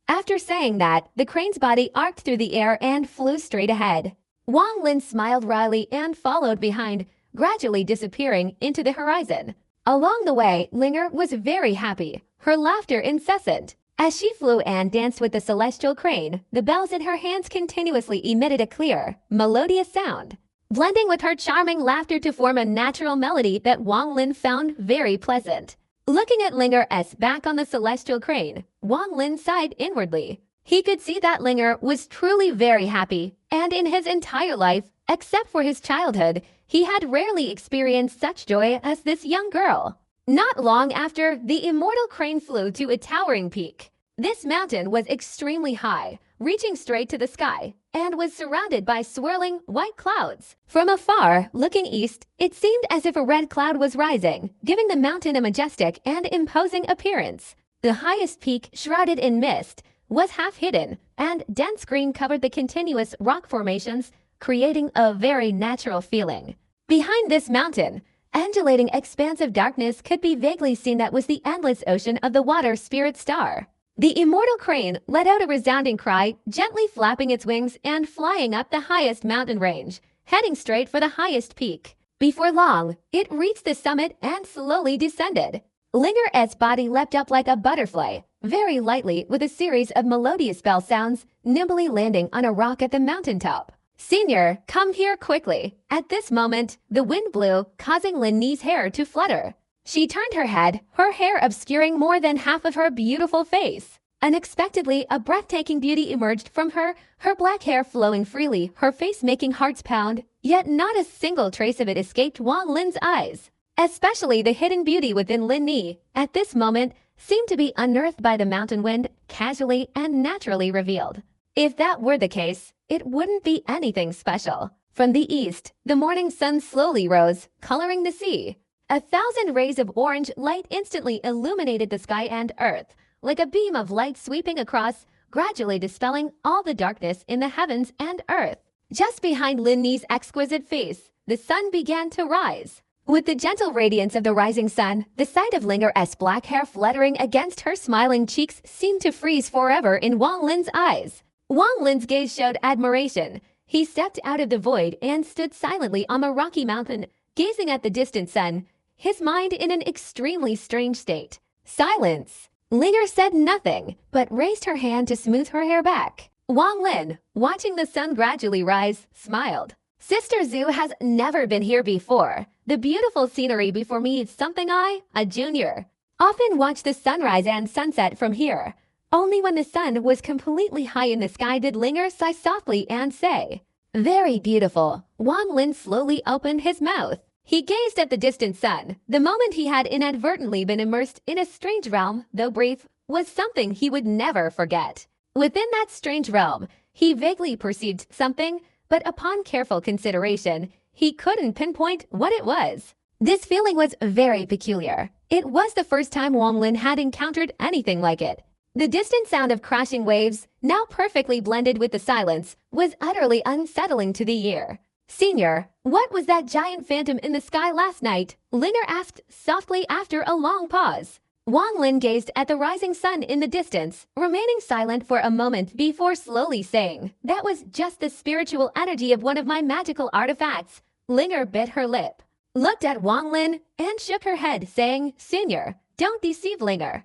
After saying that, the crane's body arced through the air and flew straight ahead. Wang Lin smiled wryly and followed behind, gradually disappearing into the horizon. Along the way, Linger was very happy, her laughter incessant. As she flew and danced with the celestial crane, the bells in her hands continuously emitted a clear, melodious sound, blending with her charming laughter to form a natural melody that Wang Lin found very pleasant. Looking at Linger's back on the celestial crane, Wang Lin sighed inwardly. He could see that Linger was truly very happy, and in his entire life, except for his childhood, he had rarely experienced such joy as this young girl. Not long after, the immortal crane flew to a towering peak. This mountain was extremely high, reaching straight to the sky, and was surrounded by swirling white clouds. From afar, looking east, it seemed as if a red cloud was rising, giving the mountain a majestic and imposing appearance. The highest peak, shrouded in mist, was half hidden, and dense green covered the continuous rock formations, creating a very natural feeling. Behind this mountain, undulating expanse of darkness could be vaguely seen that was the endless ocean of the water spirit star. The immortal crane let out a resounding cry, gently flapping its wings and flying up the highest mountain range, heading straight for the highest peak. Before long, it reached the summit and slowly descended. Linger's body leapt up like a butterfly, very lightly with a series of melodious bell sounds, nimbly landing on a rock at the mountaintop. "Senior, come here quickly." At this moment, the wind blew, causing Lin Ni's hair to flutter. She turned her head, her hair obscuring more than half of her beautiful face. Unexpectedly, a breathtaking beauty emerged from her black hair flowing freely, her face making hearts pound, yet not a single trace of it escaped Wang Lin's eyes. Especially the hidden beauty within Lin Ni, at this moment, seemed to be unearthed by the mountain wind, casually and naturally revealed. If that were the case, it wouldn't be anything special. From the east, the morning sun slowly rose, coloring the sea. 1,000 rays of orange light instantly illuminated the sky and earth, like a beam of light sweeping across, gradually dispelling all the darkness in the heavens and earth. Just behind Lin Ni's exquisite face, the sun began to rise. With the gentle radiance of the rising sun, the sight of Linger's black hair fluttering against her smiling cheeks seemed to freeze forever in Wang Lin's eyes. Wang Lin's gaze showed admiration. He stepped out of the void and stood silently on a rocky mountain, gazing at the distant sun, his mind in an extremely strange state. Silence. Linger said nothing, but raised her hand to smooth her hair back. Wang Lin, watching the sun gradually rise, smiled. "Sister Zhu has never been here before. The beautiful scenery before me is something I, a junior, often watch the sunrise and sunset from here." Only when the sun was completely high in the sky did Linger sigh softly and say, "Very beautiful." Wang Lin slowly opened his mouth. He gazed at the distant sun. The moment he had inadvertently been immersed in a strange realm, though brief, was something he would never forget. Within that strange realm, he vaguely perceived something, but upon careful consideration, he couldn't pinpoint what it was. This feeling was very peculiar. It was the first time Wang Lin had encountered anything like it. The distant sound of crashing waves, now perfectly blended with the silence, was utterly unsettling to the ear. "Senior, what was that giant phantom in the sky last night?" Linger asked softly after a long pause. Wang Lin gazed at the rising sun in the distance, remaining silent for a moment before slowly saying, "That was just the spiritual energy of one of my magical artifacts." Linger bit her lip, looked at Wang Lin, and shook her head, saying, "Senior, don't deceive Linger.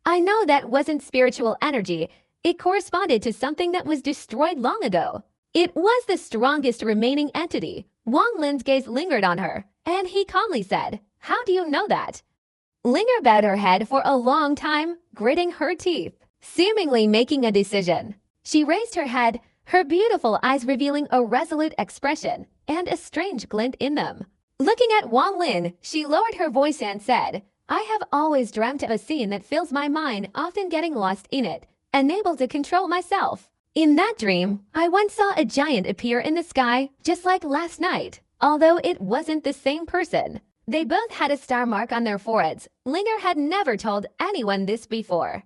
I know that wasn't spiritual energy. It corresponded to something that was destroyed long ago. It was the strongest remaining entity." Wang Lin's gaze lingered on her, and he calmly said, "How do you know that?" Linger bowed her head for a long time, gritting her teeth, seemingly making a decision. She raised her head, her beautiful eyes revealing a resolute expression and a strange glint in them. Looking at Wang Lin, she lowered her voice and said, "I have always dreamt of a scene that fills my mind, often getting lost in it, unable to control myself. In that dream, I once saw a giant appear in the sky, just like last night, although it wasn't the same person. They both had a star mark on their foreheads. Linger had never told anyone this before.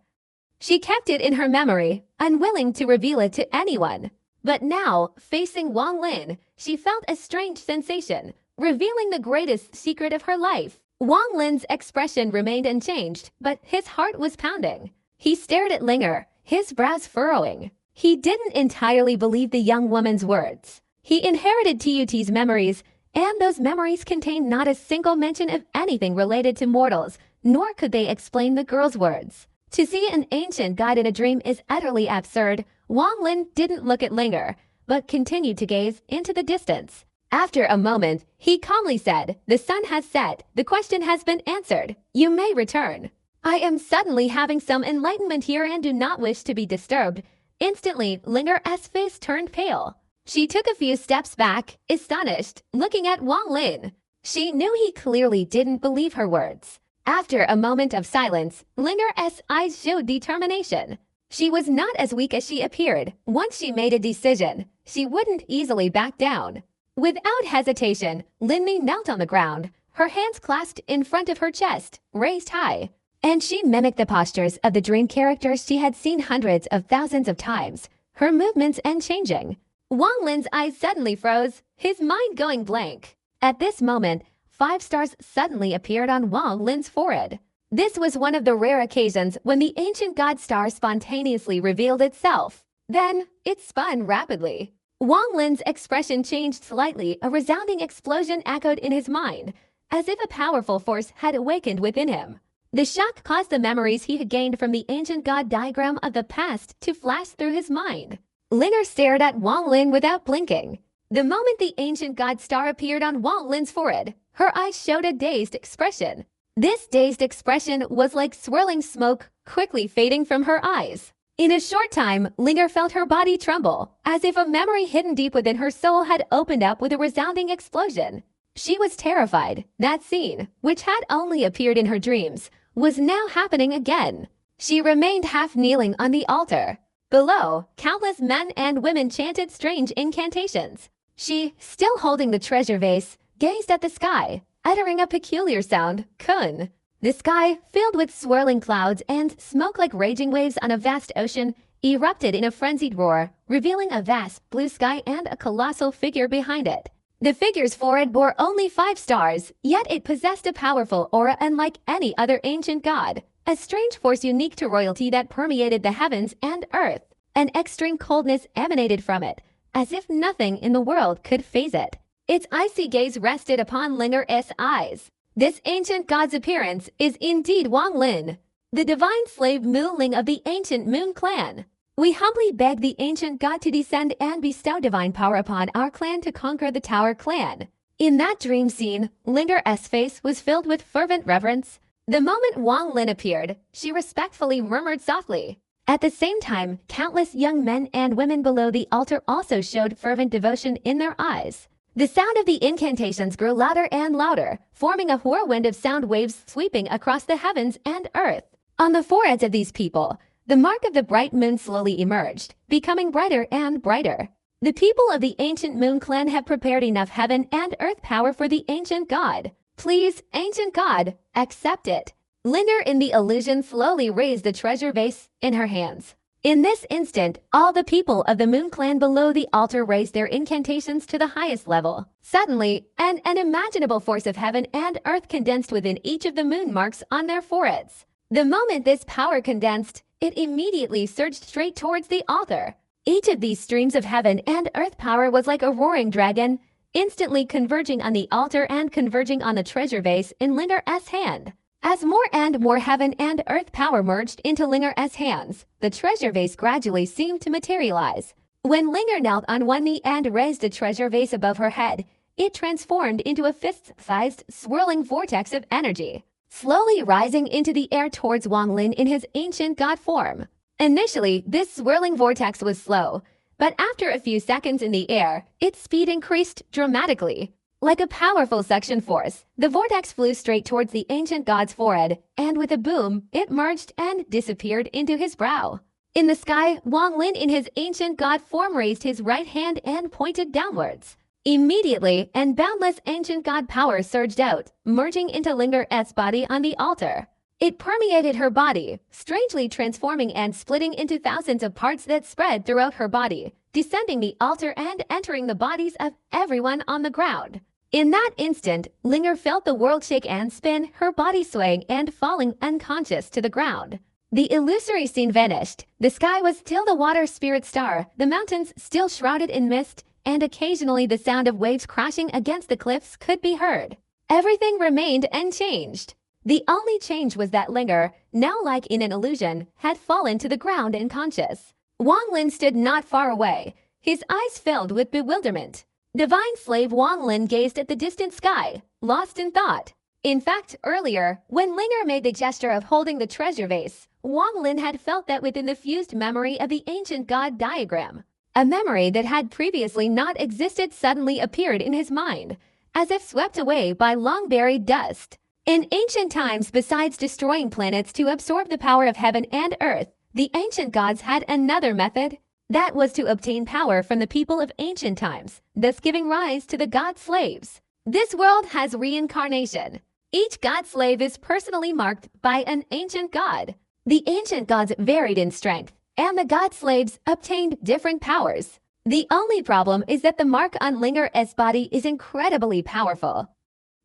She kept it in her memory, unwilling to reveal it to anyone. But now, facing Wang Lin, she felt a strange sensation, revealing the greatest secret of her life. Wang Lin's expression remained unchanged, but his heart was pounding. He stared at Linger, his brows furrowing. He didn't entirely believe the young woman's words. He inherited Tut's memories, and those memories contained not a single mention of anything related to mortals, nor could they explain the girl's words. To see an ancient god in a dream is utterly absurd. Wang Lin didn't look at Linger, but continued to gaze into the distance. After a moment, he calmly said, "The sun has set. The question has been answered. You may return. I am suddenly having some enlightenment here and do not wish to be disturbed." Instantly, Linger's face turned pale. She took a few steps back, astonished, looking at Wang Lin. She knew he clearly didn't believe her words. After a moment of silence, Linger's eyes showed determination. She was not as weak as she appeared. Once she made a decision, she wouldn't easily back down. Without hesitation, Linmi knelt on the ground, her hands clasped in front of her chest, raised high. And she mimicked the postures of the dream characters she had seen hundreds of thousands of times, her movements unchanging. Wang Lin's eyes suddenly froze, his mind going blank. At this moment, 5 stars suddenly appeared on Wang Lin's forehead. This was one of the rare occasions when the ancient god star spontaneously revealed itself. Then, it spun rapidly. Wang Lin's expression changed slightly, a resounding explosion echoed in his mind, as if a powerful force had awakened within him. The shock caused the memories he had gained from the ancient god diagram of the past to flash through his mind. Linger stared at Wang Lin without blinking. The moment the ancient god star appeared on Wang Lin's forehead, her eyes showed a dazed expression. This dazed expression was like swirling smoke, quickly fading from her eyes. In a short time, Linger felt her body tremble, as if a memory hidden deep within her soul had opened up with a resounding explosion. She was terrified. That scene, which had only appeared in her dreams, was now happening again. She remained half kneeling on the altar. Below, countless men and women chanted strange incantations. She, still holding the treasure vase, gazed at the sky, uttering a peculiar sound, kun. The sky, filled with swirling clouds and smoke like raging waves on a vast ocean, erupted in a frenzied roar, revealing a vast blue sky and a colossal figure behind it. The figure's forehead bore only 5 stars, yet it possessed a powerful aura unlike any other ancient god, a strange force unique to royalty that permeated the heavens and earth. An extreme coldness emanated from it, as if nothing in the world could faze it. Its icy gaze rested upon Linger's eyes. This ancient god's appearance is indeed Wang Lin, the divine slave Mu Ling of the ancient Moon clan. We humbly beg the ancient god to descend and bestow divine power upon our clan to conquer the Tower clan. In that dream scene, Linger's face was filled with fervent reverence. The moment Wang Lin appeared, she respectfully murmured softly. At the same time, countless young men and women below the altar also showed fervent devotion in their eyes. The sound of the incantations grew louder and louder, forming a whirlwind of sound waves sweeping across the heavens and earth. On the foreheads of these people, the mark of the bright moon slowly emerged, becoming brighter and brighter. The people of the ancient Moon clan have prepared enough heaven and earth power for the ancient god. Please, ancient god, accept it. Linger in the illusion slowly raised the treasure vase in her hands. In this instant, all the people of the Moon clan below the altar raised their incantations to the highest level. Suddenly, an unimaginable force of heaven and earth condensed within each of the moon marks on their foreheads. The moment this power condensed, it immediately surged straight towards the altar. Each of these streams of heaven and earth power was like a roaring dragon, instantly converging on the altar and converging on the treasure vase in Linger's hand. As more and more heaven and earth power merged into Linger's hands, the treasure vase gradually seemed to materialize. When Linger knelt on one knee and raised the treasure vase above her head, it transformed into a fist-sized, swirling vortex of energy, slowly rising into the air towards Wang Lin in his ancient god form. Initially, this swirling vortex was slow, but after a few seconds in the air, its speed increased dramatically. Like a powerful suction force, the vortex flew straight towards the ancient god's forehead, and with a boom, it merged and disappeared into his brow. In the sky, Wang Lin in his ancient god form raised his right hand and pointed downwards. Immediately, an boundless ancient god power surged out, merging into Linger's body on the altar. It permeated her body, strangely transforming and splitting into thousands of parts that spread throughout her body, descending the altar and entering the bodies of everyone on the ground. In that instant, Linger felt the world shake and spin, her body swaying and falling unconscious to the ground. The illusory scene vanished. The sky was still the water spirit star, the mountains still shrouded in mist, and occasionally the sound of waves crashing against the cliffs could be heard. Everything remained unchanged. The only change was that Linger, now like in an illusion, had fallen to the ground unconscious. Wang Lin stood not far away, his eyes filled with bewilderment. Divine slave Wang Lin gazed at the distant sky, lost in thought. In fact, earlier, when Linger made the gesture of holding the treasure vase, Wang Lin had felt that within the fused memory of the ancient god diagram. A memory that had previously not existed suddenly appeared in his mind, as if swept away by long-buried dust. In ancient times, besides destroying planets to absorb the power of heaven and earth, the ancient gods had another method. That was to obtain power from the people of ancient times, thus giving rise to the god slaves. This world has reincarnation. Each god slave is personally marked by an ancient god. The ancient gods varied in strength, and the god slaves obtained different powers. The only problem is that the mark on Linger's body is incredibly powerful.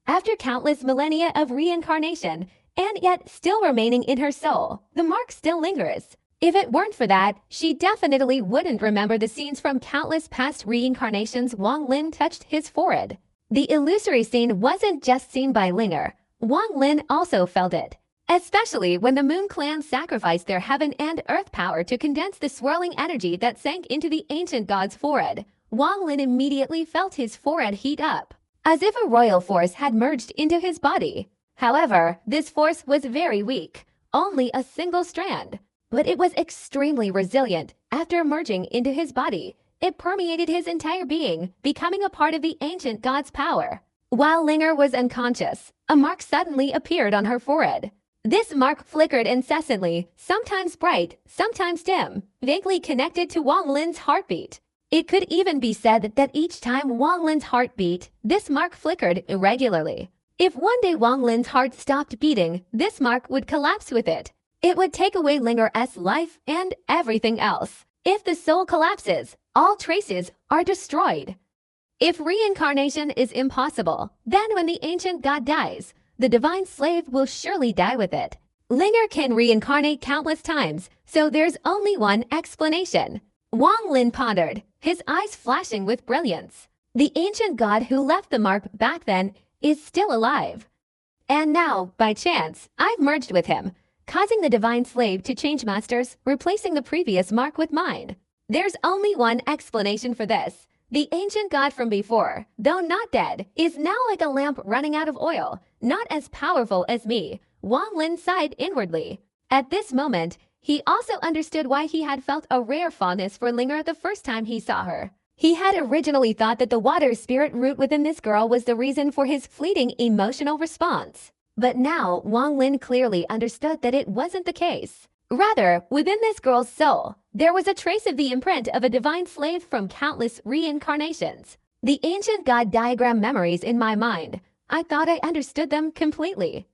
After countless millennia of reincarnation, and yet still remaining in her soul, the mark still lingers. If it weren't for that, she definitely wouldn't remember the scenes from countless past reincarnations. Wang Lin touched his forehead. The illusory scene wasn't just seen by Linger. Wang Lin also felt it. Especially when the Moon Clan sacrificed their heaven and earth power to condense the swirling energy that sank into the ancient god's forehead. Wang Lin immediately felt his forehead heat up, as if a royal force had merged into his body. However, this force was very weak, only a single strand. But it was extremely resilient. After merging into his body, it permeated his entire being, becoming a part of the ancient god's power. While Linger was unconscious, a mark suddenly appeared on her forehead. This mark flickered incessantly, sometimes bright, sometimes dim, vaguely connected to Wang Lin's heartbeat. It could even be said that each time Wang Lin's heart beat, this mark flickered irregularly. If one day Wang Lin's heart stopped beating, this mark would collapse with it. It would take away Linger's life and everything else. If the soul collapses, all traces are destroyed. If reincarnation is impossible, then when the ancient god dies, the divine slave will surely die with it. Linger can reincarnate countless times, so there's only one explanation. Wang Lin pondered, his eyes flashing with brilliance. The ancient god who left the mark back then is still alive. And now, by chance, I've merged with him, causing the divine slave to change masters, replacing the previous mark with mine. There's only one explanation for this. The ancient god from before, though not dead, is now like a lamp running out of oil, not as powerful as me. Wang Lin sighed inwardly. At this moment, he also understood why he had felt a rare fondness for Linger the first time he saw her. He had originally thought that the water spirit root within this girl was the reason for his fleeting emotional response. But now, Wang Lin clearly understood that it wasn't the case. Rather, within this girl's soul, there was a trace of the imprint of a divine slave from countless reincarnations. The ancient god diagram memories in my mind, I thought I understood them completely.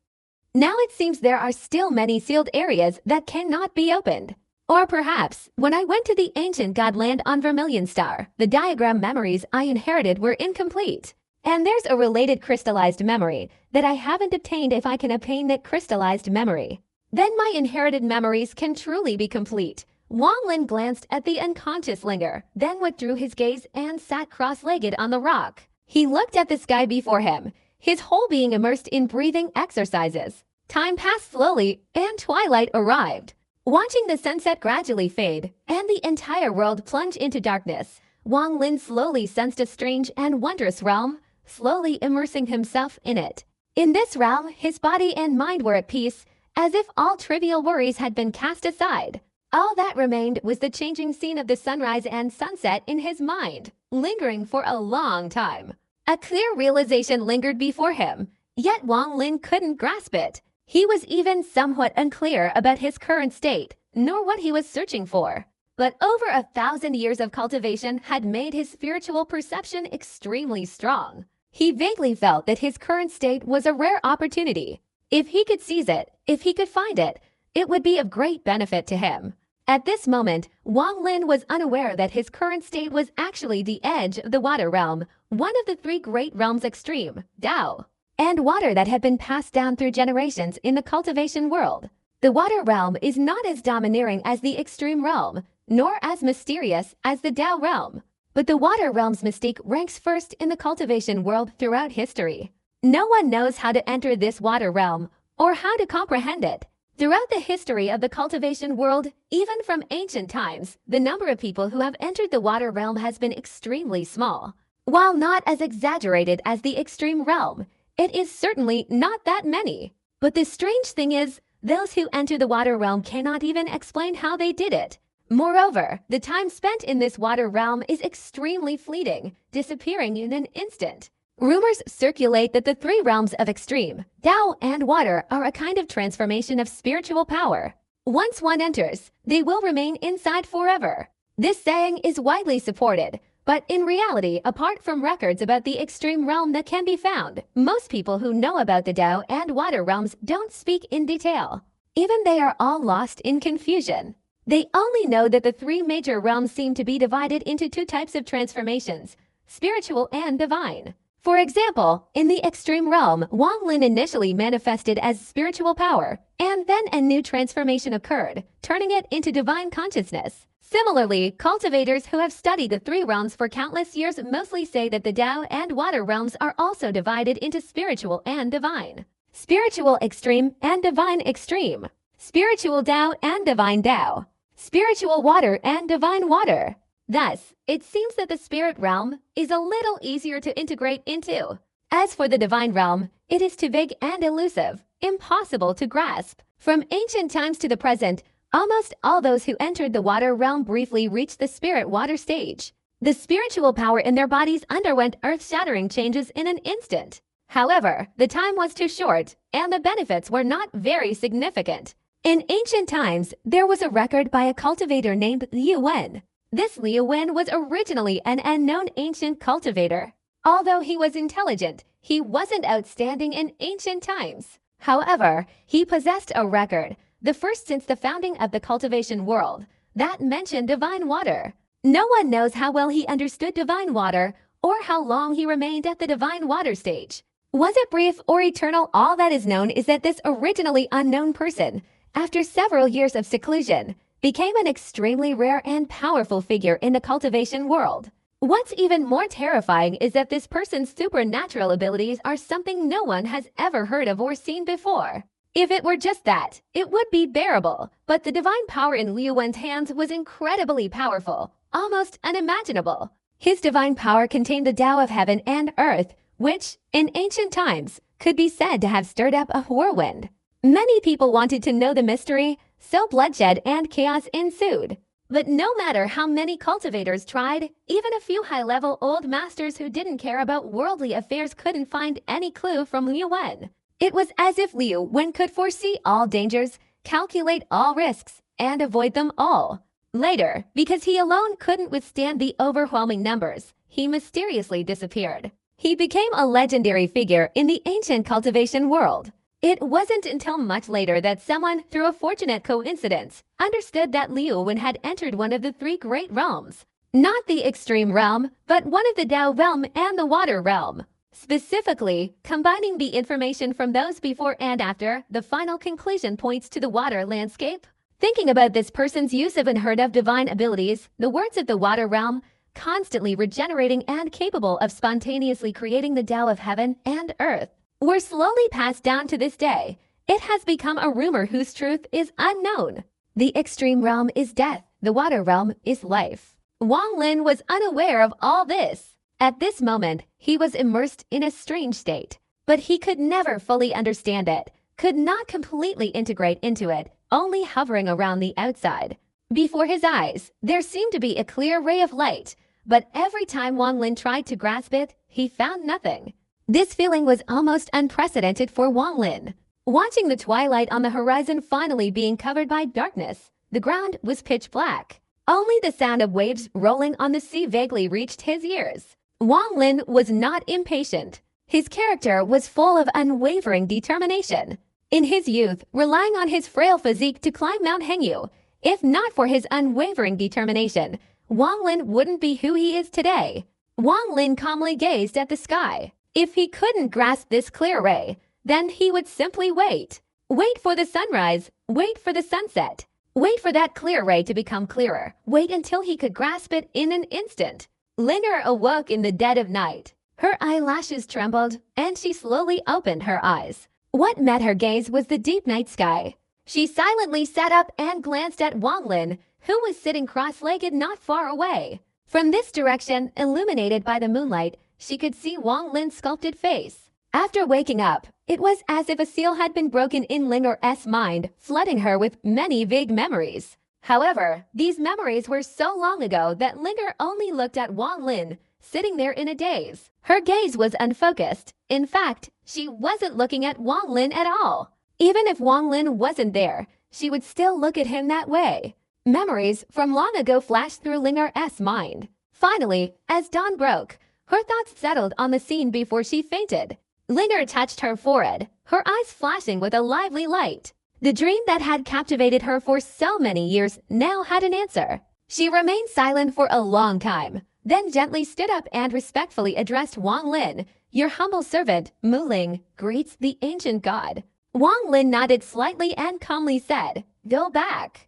Now it seems there are still many sealed areas that cannot be opened. Or perhaps, when I went to the ancient god land on Vermilion Star, the diagram memories I inherited were incomplete. And there's a related crystallized memory that I haven't obtained. If I can obtain that crystallized memory, then my inherited memories can truly be complete. Wang Lin glanced at the unconscious Linger, then withdrew his gaze and sat cross-legged on the rock. He looked at the sky before him, his whole being immersed in breathing exercises. Time passed slowly, and twilight arrived. Watching the sunset gradually fade, and the entire world plunge into darkness, Wang Lin slowly sensed a strange and wondrous realm, slowly immersing himself in it. In this realm, his body and mind were at peace, as if all trivial worries had been cast aside. All that remained was the changing scene of the sunrise and sunset in his mind, lingering for a long time. A clear realization lingered before him, yet Wang Lin couldn't grasp it. He was even somewhat unclear about his current state, nor what he was searching for. But over 1,000 years of cultivation had made his spiritual perception extremely strong. He vaguely felt that his current state was a rare opportunity. If he could seize it, if he could find it, it would be of great benefit to him. At this moment, Wang Lin was unaware that his current state was actually the edge of the water realm, one of the three great realms extreme, Tao, and water that had been passed down through generations in the cultivation world. The water realm is not as domineering as the extreme realm, nor as mysterious as the Tao realm. But the water realm's mystique ranks first in the cultivation world throughout history. No one knows how to enter this water realm or how to comprehend it. Throughout the history of the cultivation world, even from ancient times, the number of people who have entered the water realm has been extremely small. While not as exaggerated as the extreme realm, it is certainly not that many. But the strange thing is, those who enter the water realm cannot even explain how they did it. Moreover, the time spent in this water realm is extremely fleeting, disappearing in an instant. Rumors circulate that the three realms of extreme, Tao and water, are a kind of transformation of spiritual power. Once one enters, they will remain inside forever. This saying is widely supported, but in reality, apart from records about the extreme realm that can be found, most people who know about the Tao and water realms don't speak in detail. Even they are all lost in confusion. They only know that the three major realms seem to be divided into two types of transformations, spiritual and divine. For example, in the extreme realm, Wang Lin initially manifested as spiritual power, and then a new transformation occurred, turning it into divine consciousness. Similarly, cultivators who have studied the three realms for countless years mostly say that the Tao and water realms are also divided into spiritual and divine. Spiritual extreme and divine extreme. Spiritual Tao and divine Tao. Spiritual water and divine water. Thus, it seems that the spirit realm is a little easier to integrate into. As for the divine realm, it is too big and elusive, impossible to grasp. From ancient times to the present, almost all those who entered the water realm briefly reached the spirit water stage. The spiritual power in their bodies underwent earth-shattering changes in an instant. However, the time was too short, and the benefits were not very significant. In ancient times, there was a record by a cultivator named Liu Wen. This Liu Wen was originally an unknown ancient cultivator. Although he was intelligent, he wasn't outstanding in ancient times. However, he possessed a record, the first since the founding of the cultivation world, that mentioned divine water. No one knows how well he understood divine water or how long he remained at the divine water stage. Was it brief or eternal? All that is known is that this originally unknown person, after several years of seclusion, became an extremely rare and powerful figure in the cultivation world. What's even more terrifying is that this person's supernatural abilities are something no one has ever heard of or seen before. If it were just that, it would be bearable, but the divine power in Liu Wen's hands was incredibly powerful, almost unimaginable. His divine power contained the Tao of heaven and earth, which, in ancient times, could be said to have stirred up a whirlwind. Many people wanted to know the mystery, so bloodshed and chaos ensued. But no matter how many cultivators tried, even a few high-level old masters who didn't care about worldly affairs couldn't find any clue from Liu Wen. It was as if Liu Wen could foresee all dangers, calculate all risks, and avoid them all. Later, because he alone couldn't withstand the overwhelming numbers, he mysteriously disappeared. He became a legendary figure in the ancient cultivation world. It wasn't until much later that someone, through a fortunate coincidence, understood that Liu Wen had entered one of the three great realms. Not the extreme realm, but one of the Tao realm and the water realm. Specifically, combining the information from those before and after, the final conclusion points to the water landscape. Thinking about this person's use of unheard-of divine abilities, the words of the water realm, constantly regenerating and capable of spontaneously creating the Tao of heaven and earth, were slowly passed down to this day. It has become a rumor whose truth is unknown. The extreme realm is death, the water realm is life. Wang Lin was unaware of all this. At this moment, he was immersed in a strange state, but he could never fully understand it, could not completely integrate into it, only hovering around the outside. Before his eyes, there seemed to be a clear ray of light, but every time Wang Lin tried to grasp it, he found nothing. This feeling was almost unprecedented for Wang Lin. Watching the twilight on the horizon finally being covered by darkness, the ground was pitch black. Only the sound of waves rolling on the sea vaguely reached his ears. Wang Lin was not impatient. His character was full of unwavering determination. In his youth, relying on his frail physique to climb Mount Hengyu, If not for his unwavering determination, Wang Lin wouldn't be who he is today. Wang Lin calmly gazed at the sky. If he couldn't grasp this clear ray, then he would simply wait. Wait for the sunrise, wait for the sunset. Wait for that clear ray to become clearer. Wait until he could grasp it in an instant. Linger awoke in the dead of night. Her eyelashes trembled, and she slowly opened her eyes. What met her gaze was the deep night sky. She silently sat up and glanced at Wang Lin, who was sitting cross-legged not far away. From this direction, illuminated by the moonlight, she could see Wang Lin's sculpted face. After waking up, it was as if a seal had been broken in Linger's mind, flooding her with many vague memories. However, these memories were so long ago that Linger only looked at Wang Lin, sitting there in a daze. Her gaze was unfocused. In fact, she wasn't looking at Wang Lin at all. Even if Wang Lin wasn't there, she would still look at him that way. Memories from long ago flashed through Linger's mind. Finally, as dawn broke, her thoughts settled on the scene before she fainted. Linger touched her forehead, her eyes flashing with a lively light. The dream that had captivated her for so many years now had an answer. She remained silent for a long time, then gently stood up and respectfully addressed Wang Lin. Your humble servant, Mu Ling, greets the ancient god. Wang Lin nodded slightly and calmly said, Go back.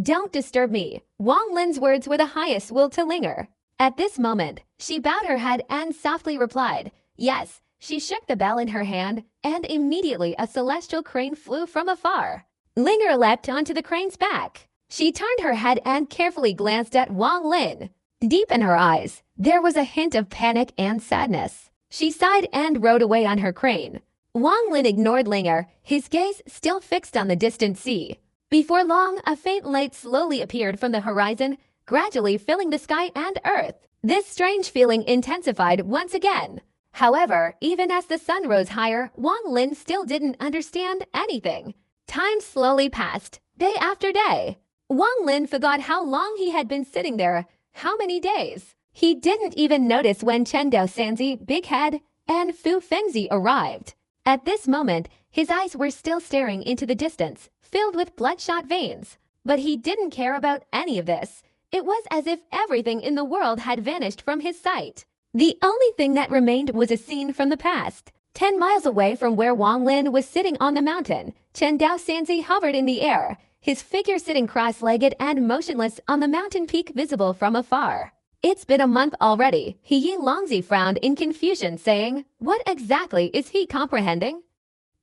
Don't disturb me. Wang Lin's words were the highest will to Linger. At this moment, she bowed her head and softly replied, Yes. She shook the bell in her hand, and immediately a celestial crane flew from afar. Linger leapt onto the crane's back. She turned her head and carefully glanced at Wang Lin. Deep in her eyes, there was a hint of panic and sadness. She sighed and rode away on her crane. Wang Lin ignored Linger, his gaze still fixed on the distant sea. Before long, a faint light slowly appeared from the horizon, gradually filling the sky and earth. This strange feeling intensified once again. However, even as the sun rose higher, Wang Lin still didn't understand anything. Time slowly passed, day after day. Wang Lin forgot how long he had been sitting there, how many days. He didn't even notice when Chen Daosanzi, Big Head, and Fu Fengzi arrived. At this moment, his eyes were still staring into the distance, filled with bloodshot veins. But he didn't care about any of this. It was as if everything in the world had vanished from his sight. The only thing that remained was a scene from the past. 10 miles away from where Wang Lin was sitting on the mountain, Chen Daosanzi hovered in the air, his figure sitting cross-legged and motionless on the mountain peak visible from afar. It's been a month already. Yi Longzi frowned in confusion, saying, What exactly is he comprehending?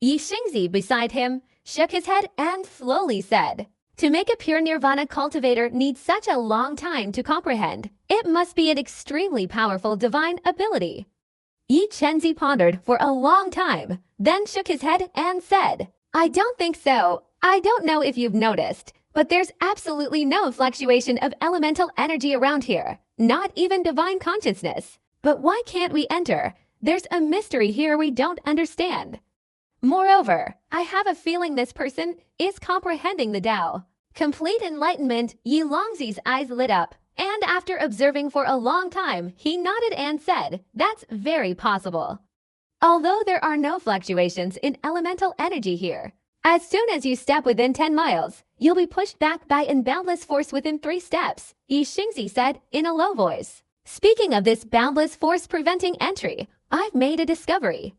Yi Xingzi beside him shook his head and slowly said, To make a pure nirvana cultivator needs such a long time to comprehend. It must be an extremely powerful divine ability. Yi Chenzi pondered for a long time, then shook his head and said, I don't think so. I don't know if you've noticed, but there's absolutely no fluctuation of elemental energy around here, not even divine consciousness. But why can't we enter? There's a mystery here we don't understand. Moreover, I have a feeling this person is comprehending the Tao. Complete enlightenment. Yi Longzi's eyes lit up, and after observing for a long time, he nodded and said, That's very possible. Although there are no fluctuations in elemental energy here, as soon as you step within 10 miles, you'll be pushed back by an boundless force within 3 steps, Yi Xingzi said in a low voice. Speaking of this boundless force preventing entry, I've made a discovery.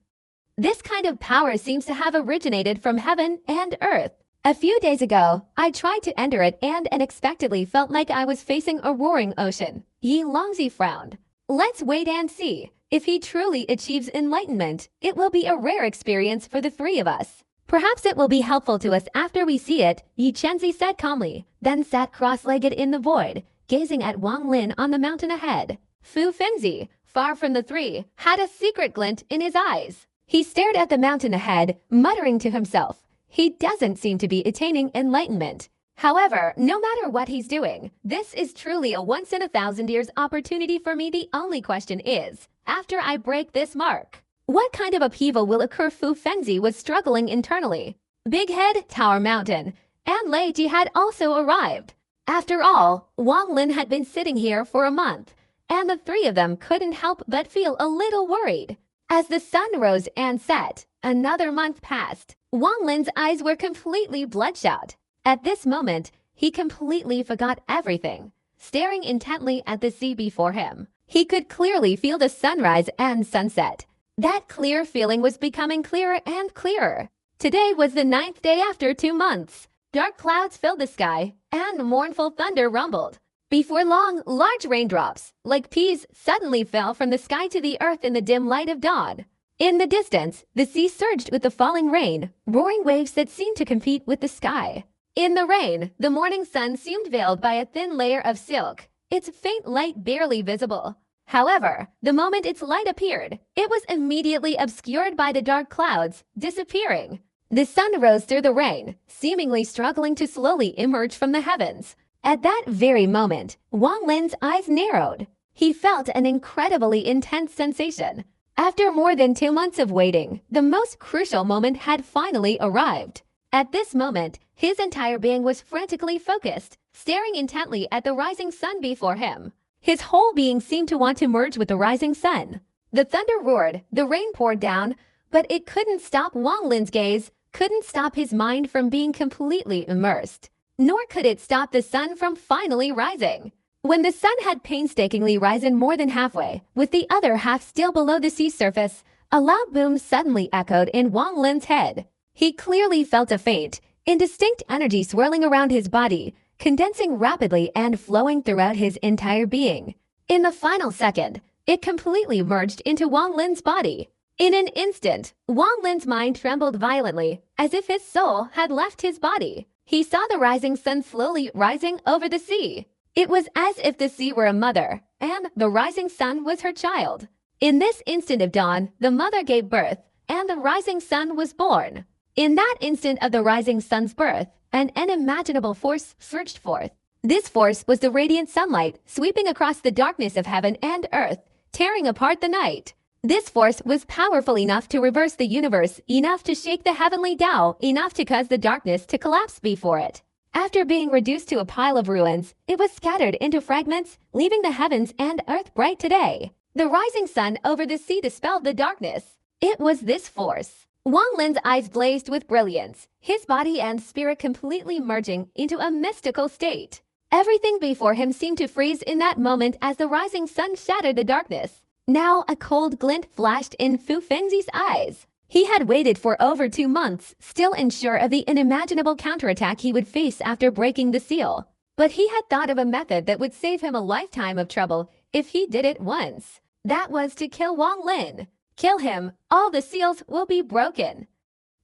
This kind of power seems to have originated from heaven and earth. A few days ago, I tried to enter it and unexpectedly felt like I was facing a roaring ocean. Yi Longzi frowned. Let's wait and see. If he truly achieves enlightenment, it will be a rare experience for the 3 of us. Perhaps it will be helpful to us after we see it, Yi Chenzi said calmly, then sat cross-legged in the void, gazing at Wang Lin on the mountain ahead. Fu Fengzi, far from the 3, had a secret glint in his eyes. He stared at the mountain ahead, muttering to himself, He doesn't seem to be attaining enlightenment. However, no matter what he's doing, this is truly a once-in-a-thousand-years opportunity for me. The only question is, after I break this mark, what kind of upheaval will occur? Fu Fengzi was struggling internally. Big Head, Tower Mountain, and Lei Ji had also arrived. After all, Wang Lin had been sitting here for a month, and the 3 of them couldn't help but feel a little worried. As the sun rose and set, another month passed. Wang Lin's eyes were completely bloodshot. At this moment, he completely forgot everything. Staring intently at the sea before him, he could clearly feel the sunrise and sunset. That clear feeling was becoming clearer and clearer. Today was the 9th day after 2 months. Dark clouds filled the sky, and mournful thunder rumbled. Before long, large raindrops, like peas, suddenly fell from the sky to the earth in the dim light of dawn. In the distance, the sea surged with the falling rain, roaring waves that seemed to compete with the sky. In the rain, the morning sun seemed veiled by a thin layer of silk, its faint light barely visible. However, the moment its light appeared, it was immediately obscured by the dark clouds, disappearing. The sun rose through the rain, seemingly struggling to slowly emerge from the heavens. At that very moment, Wang Lin's eyes narrowed. He felt an incredibly intense sensation. After more than 2 months of waiting, the most crucial moment had finally arrived. At this moment, his entire being was frantically focused, staring intently at the rising sun before him. His whole being seemed to want to merge with the rising sun. The thunder roared, the rain poured down, but it couldn't stop Wang Lin's gaze, couldn't stop his mind from being completely immersed. Nor could it stop the sun from finally rising. When the sun had painstakingly risen more than halfway, with the other half still below the sea surface, a loud boom suddenly echoed in Wang Lin's head. He clearly felt a faint, indistinct energy swirling around his body, condensing rapidly and flowing throughout his entire being. In the final second, it completely merged into Wang Lin's body. In an instant, Wang Lin's mind trembled violently, as if his soul had left his body. He saw the rising sun slowly rising over the sea. It was as if the sea were a mother, and the rising sun was her child. In this instant of dawn, the mother gave birth, and the rising sun was born. In that instant of the rising sun's birth, an unimaginable force surged forth. This force was the radiant sunlight sweeping across the darkness of heaven and earth, tearing apart the night. This force was powerful enough to reverse the universe, enough to shake the heavenly Tao, enough to cause the darkness to collapse before it. After being reduced to a pile of ruins, it was scattered into fragments, leaving the heavens and earth bright today. The rising sun over the sea dispelled the darkness. It was this force. Wang Lin's eyes blazed with brilliance, his body and spirit completely merging into a mystical state. Everything before him seemed to freeze in that moment as the rising sun shattered the darkness. Now a cold glint flashed in Fu Fengzi's eyes. He had waited for over 2 months, still unsure of the unimaginable counterattack he would face after breaking the seal. But he had thought of a method that would save him a lifetime of trouble if he did it once. That was to kill Wang Lin. Kill him, all the seals will be broken.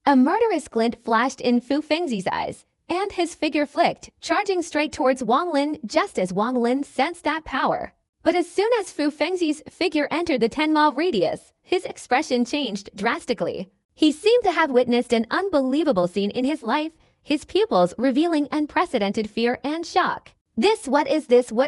A murderous glint flashed in Fu Fengzi's eyes, and his figure flicked, charging straight towards Wang Lin just as Wang Lin sensed that power. But as soon as Fu Fengzi's figure entered the 10-mile radius, his expression changed drastically. He seemed to have witnessed an unbelievable scene in his life, his pupils revealing unprecedented fear and shock. What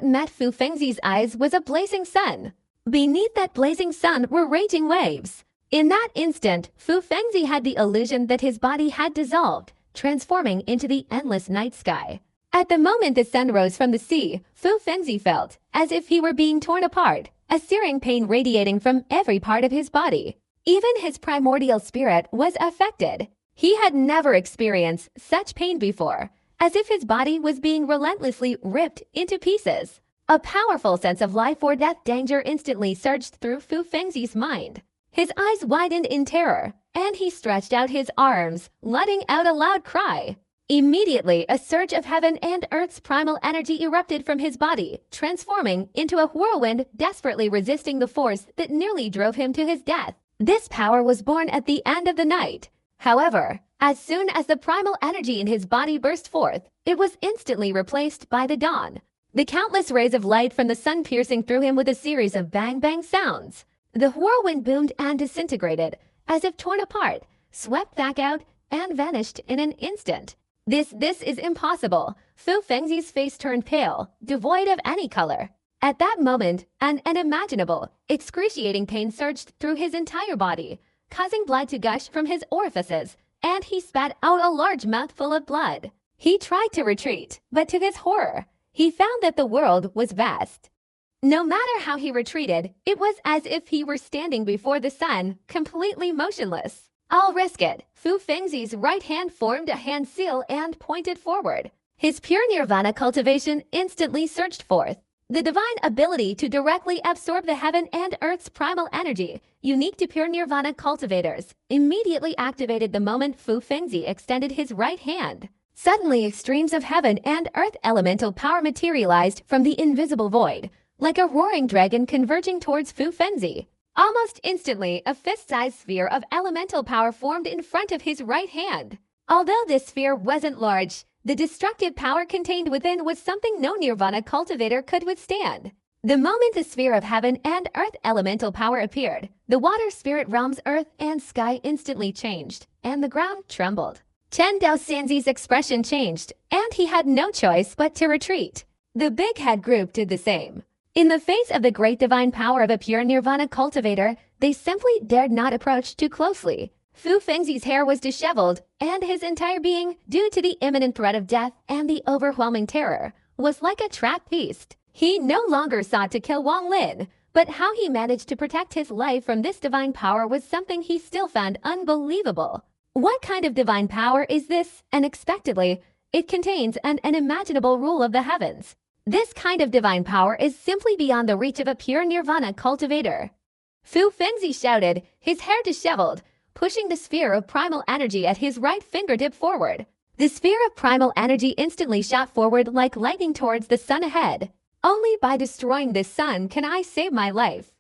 met Fu Fengzi's eyes was a blazing sun. Beneath that blazing sun were raging waves. In that instant, Fu Fengzi had the illusion that his body had dissolved, transforming into the endless night sky. At the moment the sun rose from the sea, Fu Fengzi felt as if he were being torn apart, a searing pain radiating from every part of his body. Even his primordial spirit was affected. He had never experienced such pain before, as if his body was being relentlessly ripped into pieces. A powerful sense of life or death danger instantly surged through Fu Fengzi's mind. His eyes widened in terror, and he stretched out his arms, letting out a loud cry. Immediately, a surge of heaven and earth's primal energy erupted from his body, transforming into a whirlwind, desperately resisting the force that nearly drove him to his death. This power was born at the end of the night. However, as soon as the primal energy in his body burst forth, it was instantly replaced by the dawn. The countless rays of light from the sun piercing through him with a series of bang-bang sounds. The whirlwind boomed and disintegrated, as if torn apart, swept back out, and vanished in an instant. This is impossible. Fu Fengzi's face turned pale, devoid of any color. At that moment, an unimaginable, excruciating pain surged through his entire body, causing blood to gush from his orifices, and he spat out a large mouthful of blood. He tried to retreat, but to his horror, he found that the world was vast. No matter how he retreated, it was as if he were standing before the sun, completely motionless. "I'll risk it." Fu Fengzi's right hand formed a hand seal and pointed forward. His pure nirvana cultivation instantly surged forth. The divine ability to directly absorb the heaven and earth's primal energy, unique to pure nirvana cultivators, immediately activated the moment Fu Fengzi extended his right hand. Suddenly, streams of heaven and earth elemental power materialized from the invisible void, like a roaring dragon converging towards Fu Fengzi. Almost instantly, a fist-sized sphere of elemental power formed in front of his right hand. Although this sphere wasn't large, the destructive power contained within was something no nirvana cultivator could withstand. The moment the sphere of heaven and earth elemental power appeared, the water spirit realm's earth and sky instantly changed, and the ground trembled. Chen Daoxianzi's expression changed, and he had no choice but to retreat. The big head group did the same. In the face of the great divine power of a pure nirvana cultivator, they simply dared not approach too closely. Fu Fengzi's hair was disheveled, and his entire being, due to the imminent threat of death and the overwhelming terror, was like a trapped beast. He no longer sought to kill Wang Lin, but how he managed to protect his life from this divine power was something he still found unbelievable. What kind of divine power is this? Unexpectedly, it contains an unimaginable rule of the heavens. This kind of divine power is simply beyond the reach of a pure nirvana cultivator. Fu Fengzi shouted, his hair disheveled, pushing the sphere of primal energy at his right fingertip forward. The sphere of primal energy instantly shot forward like lightning towards the sun ahead. Only by destroying this sun can I save my life.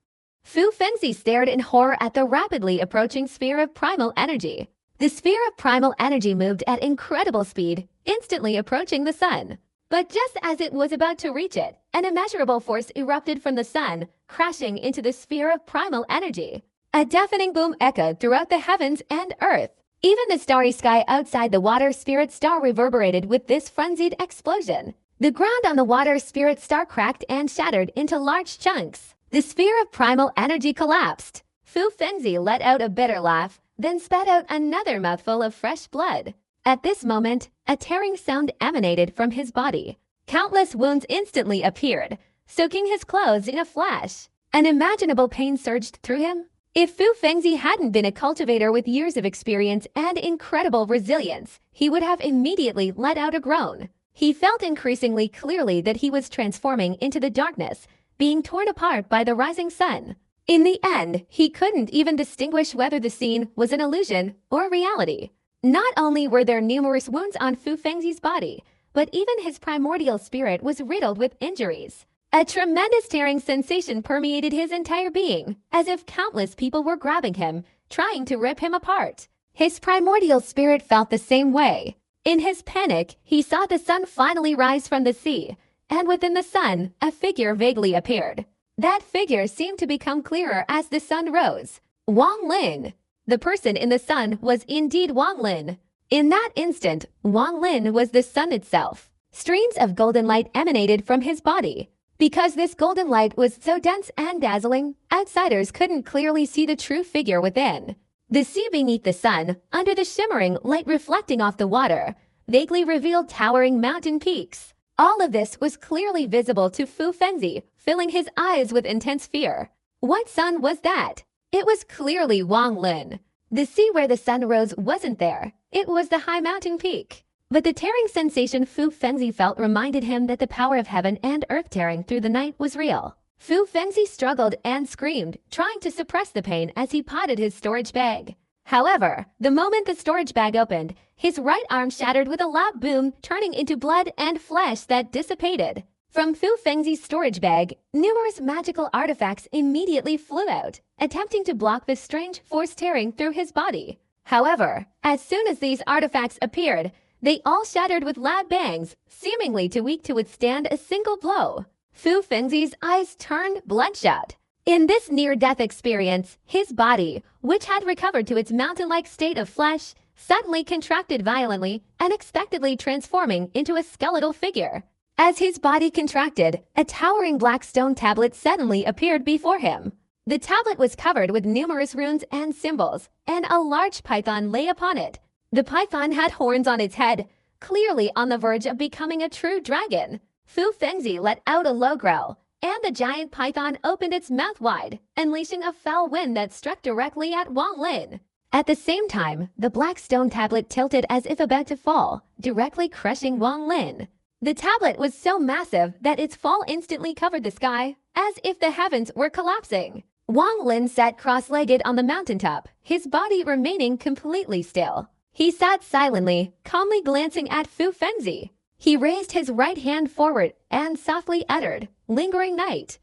Fu Fengzi stared in horror at the rapidly approaching sphere of primal energy. The sphere of primal energy moved at incredible speed, instantly approaching the sun. But just as it was about to reach it, an immeasurable force erupted from the sun, crashing into the sphere of primal energy. A deafening boom echoed throughout the heavens and earth. Even the starry sky outside the water spirit star reverberated with this frenzied explosion. The ground on the water spirit star cracked and shattered into large chunks. The sphere of primal energy collapsed. Fu Fengzi let out a bitter laugh, then spat out another mouthful of fresh blood. At this moment, a tearing sound emanated from his body. Countless wounds instantly appeared, soaking his clothes in a flash. Unimaginable pain surged through him. If Fu Fengzi hadn't been a cultivator with years of experience and incredible resilience, he would have immediately let out a groan. He felt increasingly clearly that he was transforming into the darkness, being torn apart by the rising sun. In the end, he couldn't even distinguish whether the scene was an illusion or reality. Not only were there numerous wounds on Fu Fengzi's body, but even his primordial spirit was riddled with injuries. A tremendous tearing sensation permeated his entire being, as if countless people were grabbing him, trying to rip him apart. His primordial spirit felt the same way. In his panic, he saw the sun finally rise from the sea, and within the sun, a figure vaguely appeared. That figure seemed to become clearer as the sun rose. Wang Lin. The person in the sun was indeed Wang Lin. In that instant, Wang Lin was the sun itself. Streams of golden light emanated from his body. Because this golden light was so dense and dazzling, outsiders couldn't clearly see the true figure within. The sea beneath the sun, under the shimmering light reflecting off the water, vaguely revealed towering mountain peaks. All of this was clearly visible to Fu Fengzi, filling his eyes with intense fear. What sun was that? It was clearly Wang Lin. The sea where the sun rose wasn't there. It was the high mountain peak. But the tearing sensation Fu Fengzi felt reminded him that the power of heaven and earth tearing through the night was real. Fu Fengzi struggled and screamed, trying to suppress the pain as he potted his storage bag. However, the moment the storage bag opened, his right arm shattered with a loud boom, turning into blood and flesh that dissipated. From Fu Fengzi's storage bag, numerous magical artifacts immediately flew out, attempting to block the strange force tearing through his body. However, as soon as these artifacts appeared, they all shattered with loud bangs, seemingly too weak to withstand a single blow. Fu Fengzi's eyes turned bloodshot. In this near-death experience, his body, which had recovered to its mountain-like state of flesh, suddenly contracted violently, unexpectedly transforming into a skeletal figure. As his body contracted, a towering black stone tablet suddenly appeared before him. The tablet was covered with numerous runes and symbols, and a large python lay upon it. The python had horns on its head, clearly on the verge of becoming a true dragon. Fu Fengzi let out a low growl, and the giant python opened its mouth wide, unleashing a foul wind that struck directly at Wang Lin. At the same time, the black stone tablet tilted as if about to fall, directly crushing Wang Lin. The tablet was so massive that its fall instantly covered the sky, as if the heavens were collapsing. Wang Lin sat cross-legged on the mountaintop, his body remaining completely still. He sat silently, calmly glancing at Fu Fengzi. He raised his right hand forward and softly uttered, "Lingering night."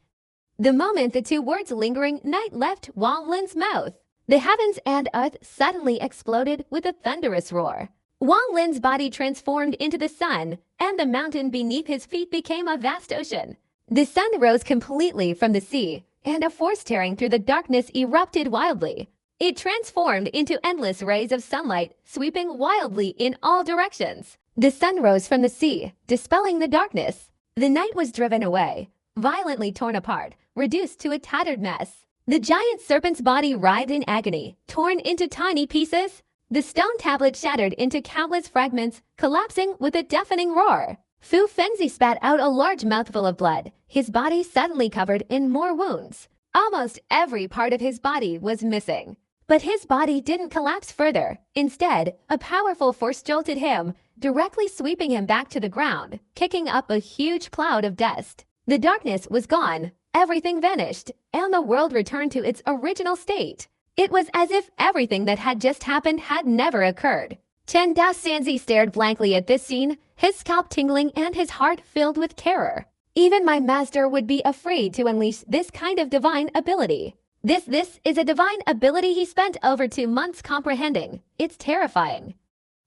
The moment the two words "lingering night" left Wang Lin's mouth, the heavens and earth suddenly exploded with a thunderous roar. Wang Lin's body transformed into the sun, and the mountain beneath his feet became a vast ocean. The sun rose completely from the sea, and a force tearing through the darkness erupted wildly. It transformed into endless rays of sunlight, sweeping wildly in all directions. The sun rose from the sea, dispelling the darkness. The night was driven away, violently torn apart, reduced to a tattered mess. The giant serpent's body writhed in agony, torn into tiny pieces. The stone tablet shattered into countless fragments, collapsing with a deafening roar. Fu Fengzi spat out a large mouthful of blood, his body suddenly covered in more wounds. Almost every part of his body was missing. But his body didn't collapse further. Instead, a powerful force jolted him, directly sweeping him back to the ground, kicking up a huge cloud of dust. The darkness was gone, everything vanished, and the world returned to its original state. It was as if everything that had just happened had never occurred. Chen Daosanzi stared blankly at this scene, his scalp tingling and his heart filled with terror. Even my master would be afraid to unleash this kind of divine ability. This is a divine ability he spent over 2 months comprehending. It's terrifying.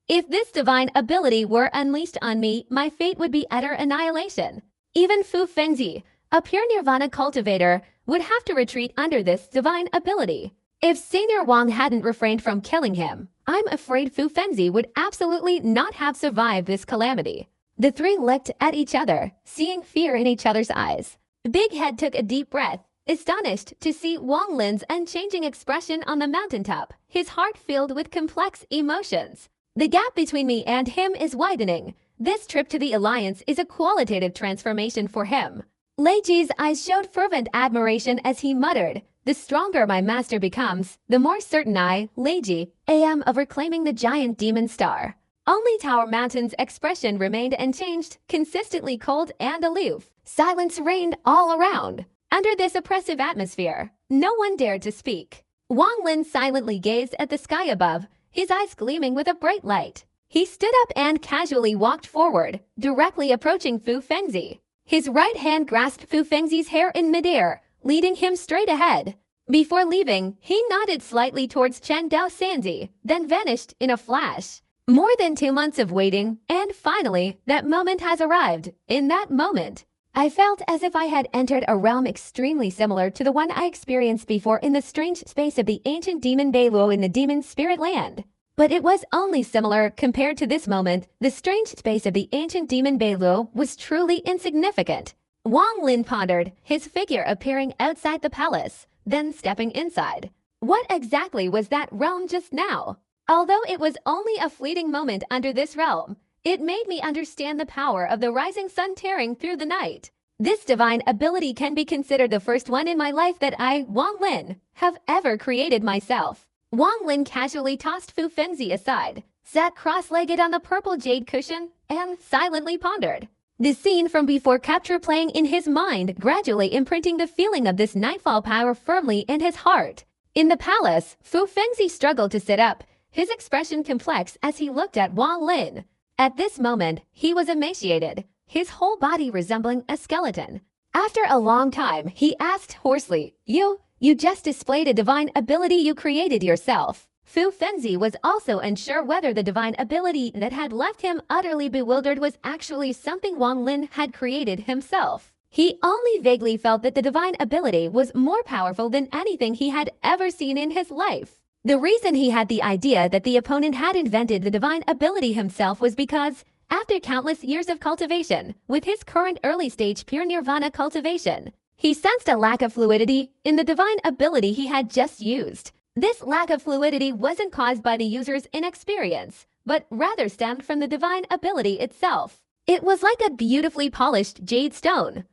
If this divine ability were unleashed on me, my fate would be utter annihilation. Even Fu Fengzi, a pure nirvana cultivator, would have to retreat under this divine ability. If Senior Wang hadn't refrained from killing him, I'm afraid Fu Fengzi would absolutely not have survived this calamity. The three looked at each other, seeing fear in each other's eyes. Big Head took a deep breath, astonished to see Wang Lin's unchanging expression on the mountaintop, his heart filled with complex emotions. The gap between me and him is widening. This trip to the Alliance is a qualitative transformation for him. Lei Ji's eyes showed fervent admiration as he muttered, "The stronger my master becomes, the more certain I, Lei Ji, am of reclaiming the giant demon star." Only Tower Mountain's expression remained unchanged, consistently cold and aloof. Silence reigned all around. Under this oppressive atmosphere, no one dared to speak. Wang Lin silently gazed at the sky above, his eyes gleaming with a bright light. He stood up and casually walked forward, directly approaching Fu Fengzi. His right hand grasped Fu Fengzi's hair in midair, leading him straight ahead. Before leaving, he nodded slightly towards Chen Daosanzi, then vanished in a flash. More than 2 months of waiting, and finally, that moment has arrived. In that moment, I felt as if I had entered a realm extremely similar to the one I experienced before in the strange space of the ancient demon Beiluo in the demon spirit land. But it was only similar compared to this moment. The strange space of the ancient demon Beiluo was truly insignificant. Wang Lin pondered, his figure appearing outside the palace, then stepping inside. What exactly was that realm just now? Although it was only a fleeting moment under this realm, it made me understand the power of the rising sun tearing through the night. This divine ability can be considered the first one in my life that I, Wang Lin, have ever created myself. Wang Lin casually tossed Fu Fengzi aside, sat cross-legged on the purple jade cushion, and silently pondered. The scene from before kept replaying in his mind, gradually imprinting the feeling of this nightfall power firmly in his heart. In the palace, Fu Fengzi struggled to sit up, his expression complex as he looked at Wang Lin. At this moment, he was emaciated, his whole body resembling a skeleton. After a long time, he asked hoarsely, You just displayed a divine ability you created yourself." Fu Fengzi was also unsure whether the divine ability that had left him utterly bewildered was actually something Wang Lin had created himself. He only vaguely felt that the divine ability was more powerful than anything he had ever seen in his life. The reason he had the idea that the opponent had invented the divine ability himself was because, after countless years of cultivation, with his current early-stage pure nirvana cultivation, he sensed a lack of fluidity in the divine ability he had just used. This lack of fluidity wasn't caused by the user's inexperience, but rather stemmed from the divine ability itself. It was like a beautifully polished jade stone.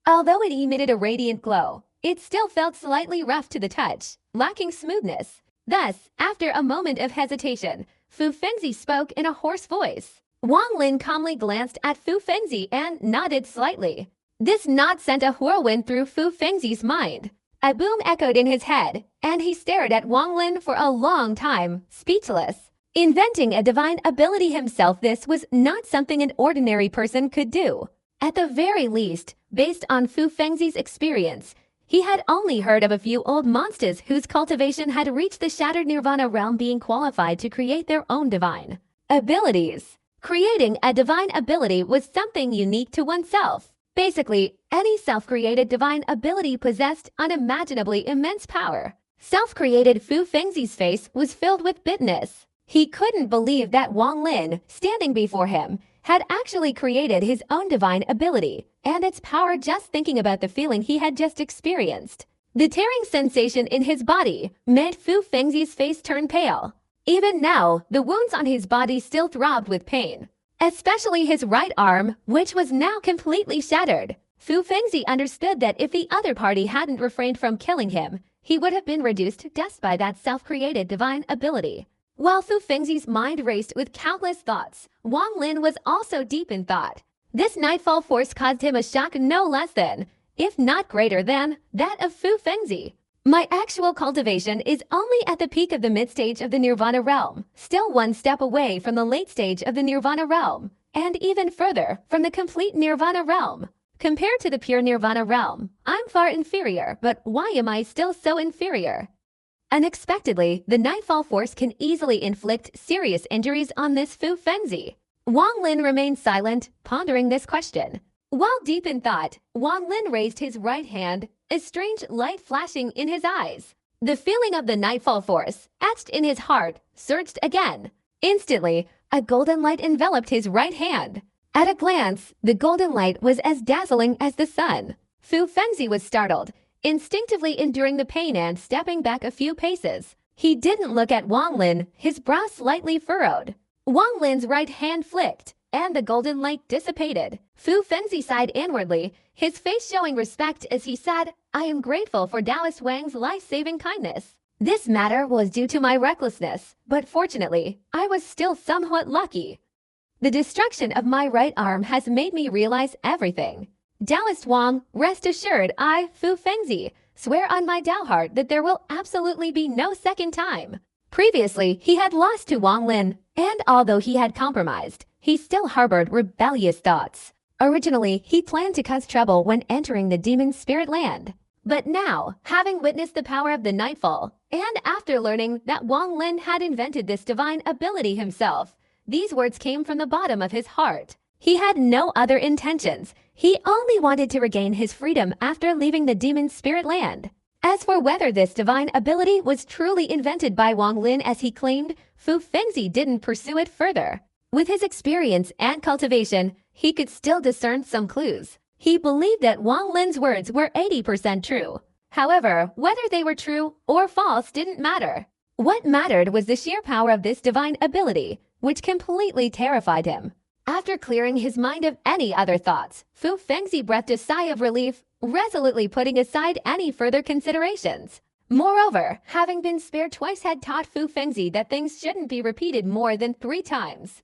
Although it emitted a radiant glow, it still felt slightly rough to the touch, lacking smoothness. Thus, after a moment of hesitation, Fu Fengzi spoke in a hoarse voice. Wang Lin calmly glanced at Fu Fengzi and nodded slightly. This nod sent a whirlwind through Fu Fengzi's mind. A boom echoed in his head, and he stared at Wang Lin for a long time, speechless. Inventing a divine ability himself, this was not something an ordinary person could do. At the very least, based on Fu Fengzi's experience, he had only heard of a few old monsters whose cultivation had reached the shattered nirvana realm being qualified to create their own divine abilities. Creating a divine ability was something unique to oneself. Basically, any self-created divine ability possessed unimaginably immense power. Self-created Fu Fengzi's face was filled with bitterness. He couldn't believe that Wang Lin, standing before him, had actually created his own divine ability, and its power just thinking about the feeling he had just experienced. The tearing sensation in his body made Fu Fengzi's face turn pale. Even now, the wounds on his body still throbbed with pain. Especially his right arm, which was now completely shattered. Fu Fengzi understood that if the other party hadn't refrained from killing him, he would have been reduced to dust by that self-created divine ability. While Fu Fengzi's mind raced with countless thoughts, Wang Lin was also deep in thought. This nightfall force caused him a shock no less than, if not greater than, that of Fu Fengzi. My actual cultivation is only at the peak of the mid-stage of the Nirvana realm, still one step away from the late stage of the Nirvana realm, and even further from the complete Nirvana realm. Compared to the pure Nirvana realm, I'm far inferior, but why am I still so inferior? Unexpectedly, the Nightfall Force can easily inflict serious injuries on this Fu Fengzi. Wang Lin remained silent, pondering this question. While deep in thought, Wang Lin raised his right hand, a strange light flashing in his eyes. The feeling of the Nightfall Force, etched in his heart, surged again. Instantly, a golden light enveloped his right hand. At a glance, the golden light was as dazzling as the sun. Fu Fengzi was startled, instinctively enduring the pain and stepping back a few paces. He didn't look at Wang Lin, his brow slightly furrowed. Wang Lin's right hand flicked, and the golden light dissipated. Fu Fengzi sighed inwardly, his face showing respect as he said, I am grateful for Taoist Wang's life-saving kindness. This matter was due to my recklessness, but fortunately, I was still somewhat lucky. The destruction of my right arm has made me realize everything. Taoist Wang, rest assured I, Fu Fengzi, swear on my Tao heart that there will absolutely be no second time. Previously, he had lost to Wang Lin, and although he had compromised, he still harbored rebellious thoughts. Originally, he planned to cause trouble when entering the demon spirit land. But now, having witnessed the power of the Nightfall, and after learning that Wang Lin had invented this divine ability himself, these words came from the bottom of his heart. He had no other intentions. He only wanted to regain his freedom after leaving the demon spirit land. As for whether this divine ability was truly invented by Wang Lin as he claimed, Fu Fengzi didn't pursue it further. With his experience and cultivation, he could still discern some clues. He believed that Wang Lin's words were 80% true. However, whether they were true or false didn't matter. What mattered was the sheer power of this divine ability, which completely terrified him. After clearing his mind of any other thoughts, Fu Fengzi breathed a sigh of relief, resolutely putting aside any further considerations. Moreover, having been spared twice had taught Fu Fengzi that things shouldn't be repeated more than 3 times.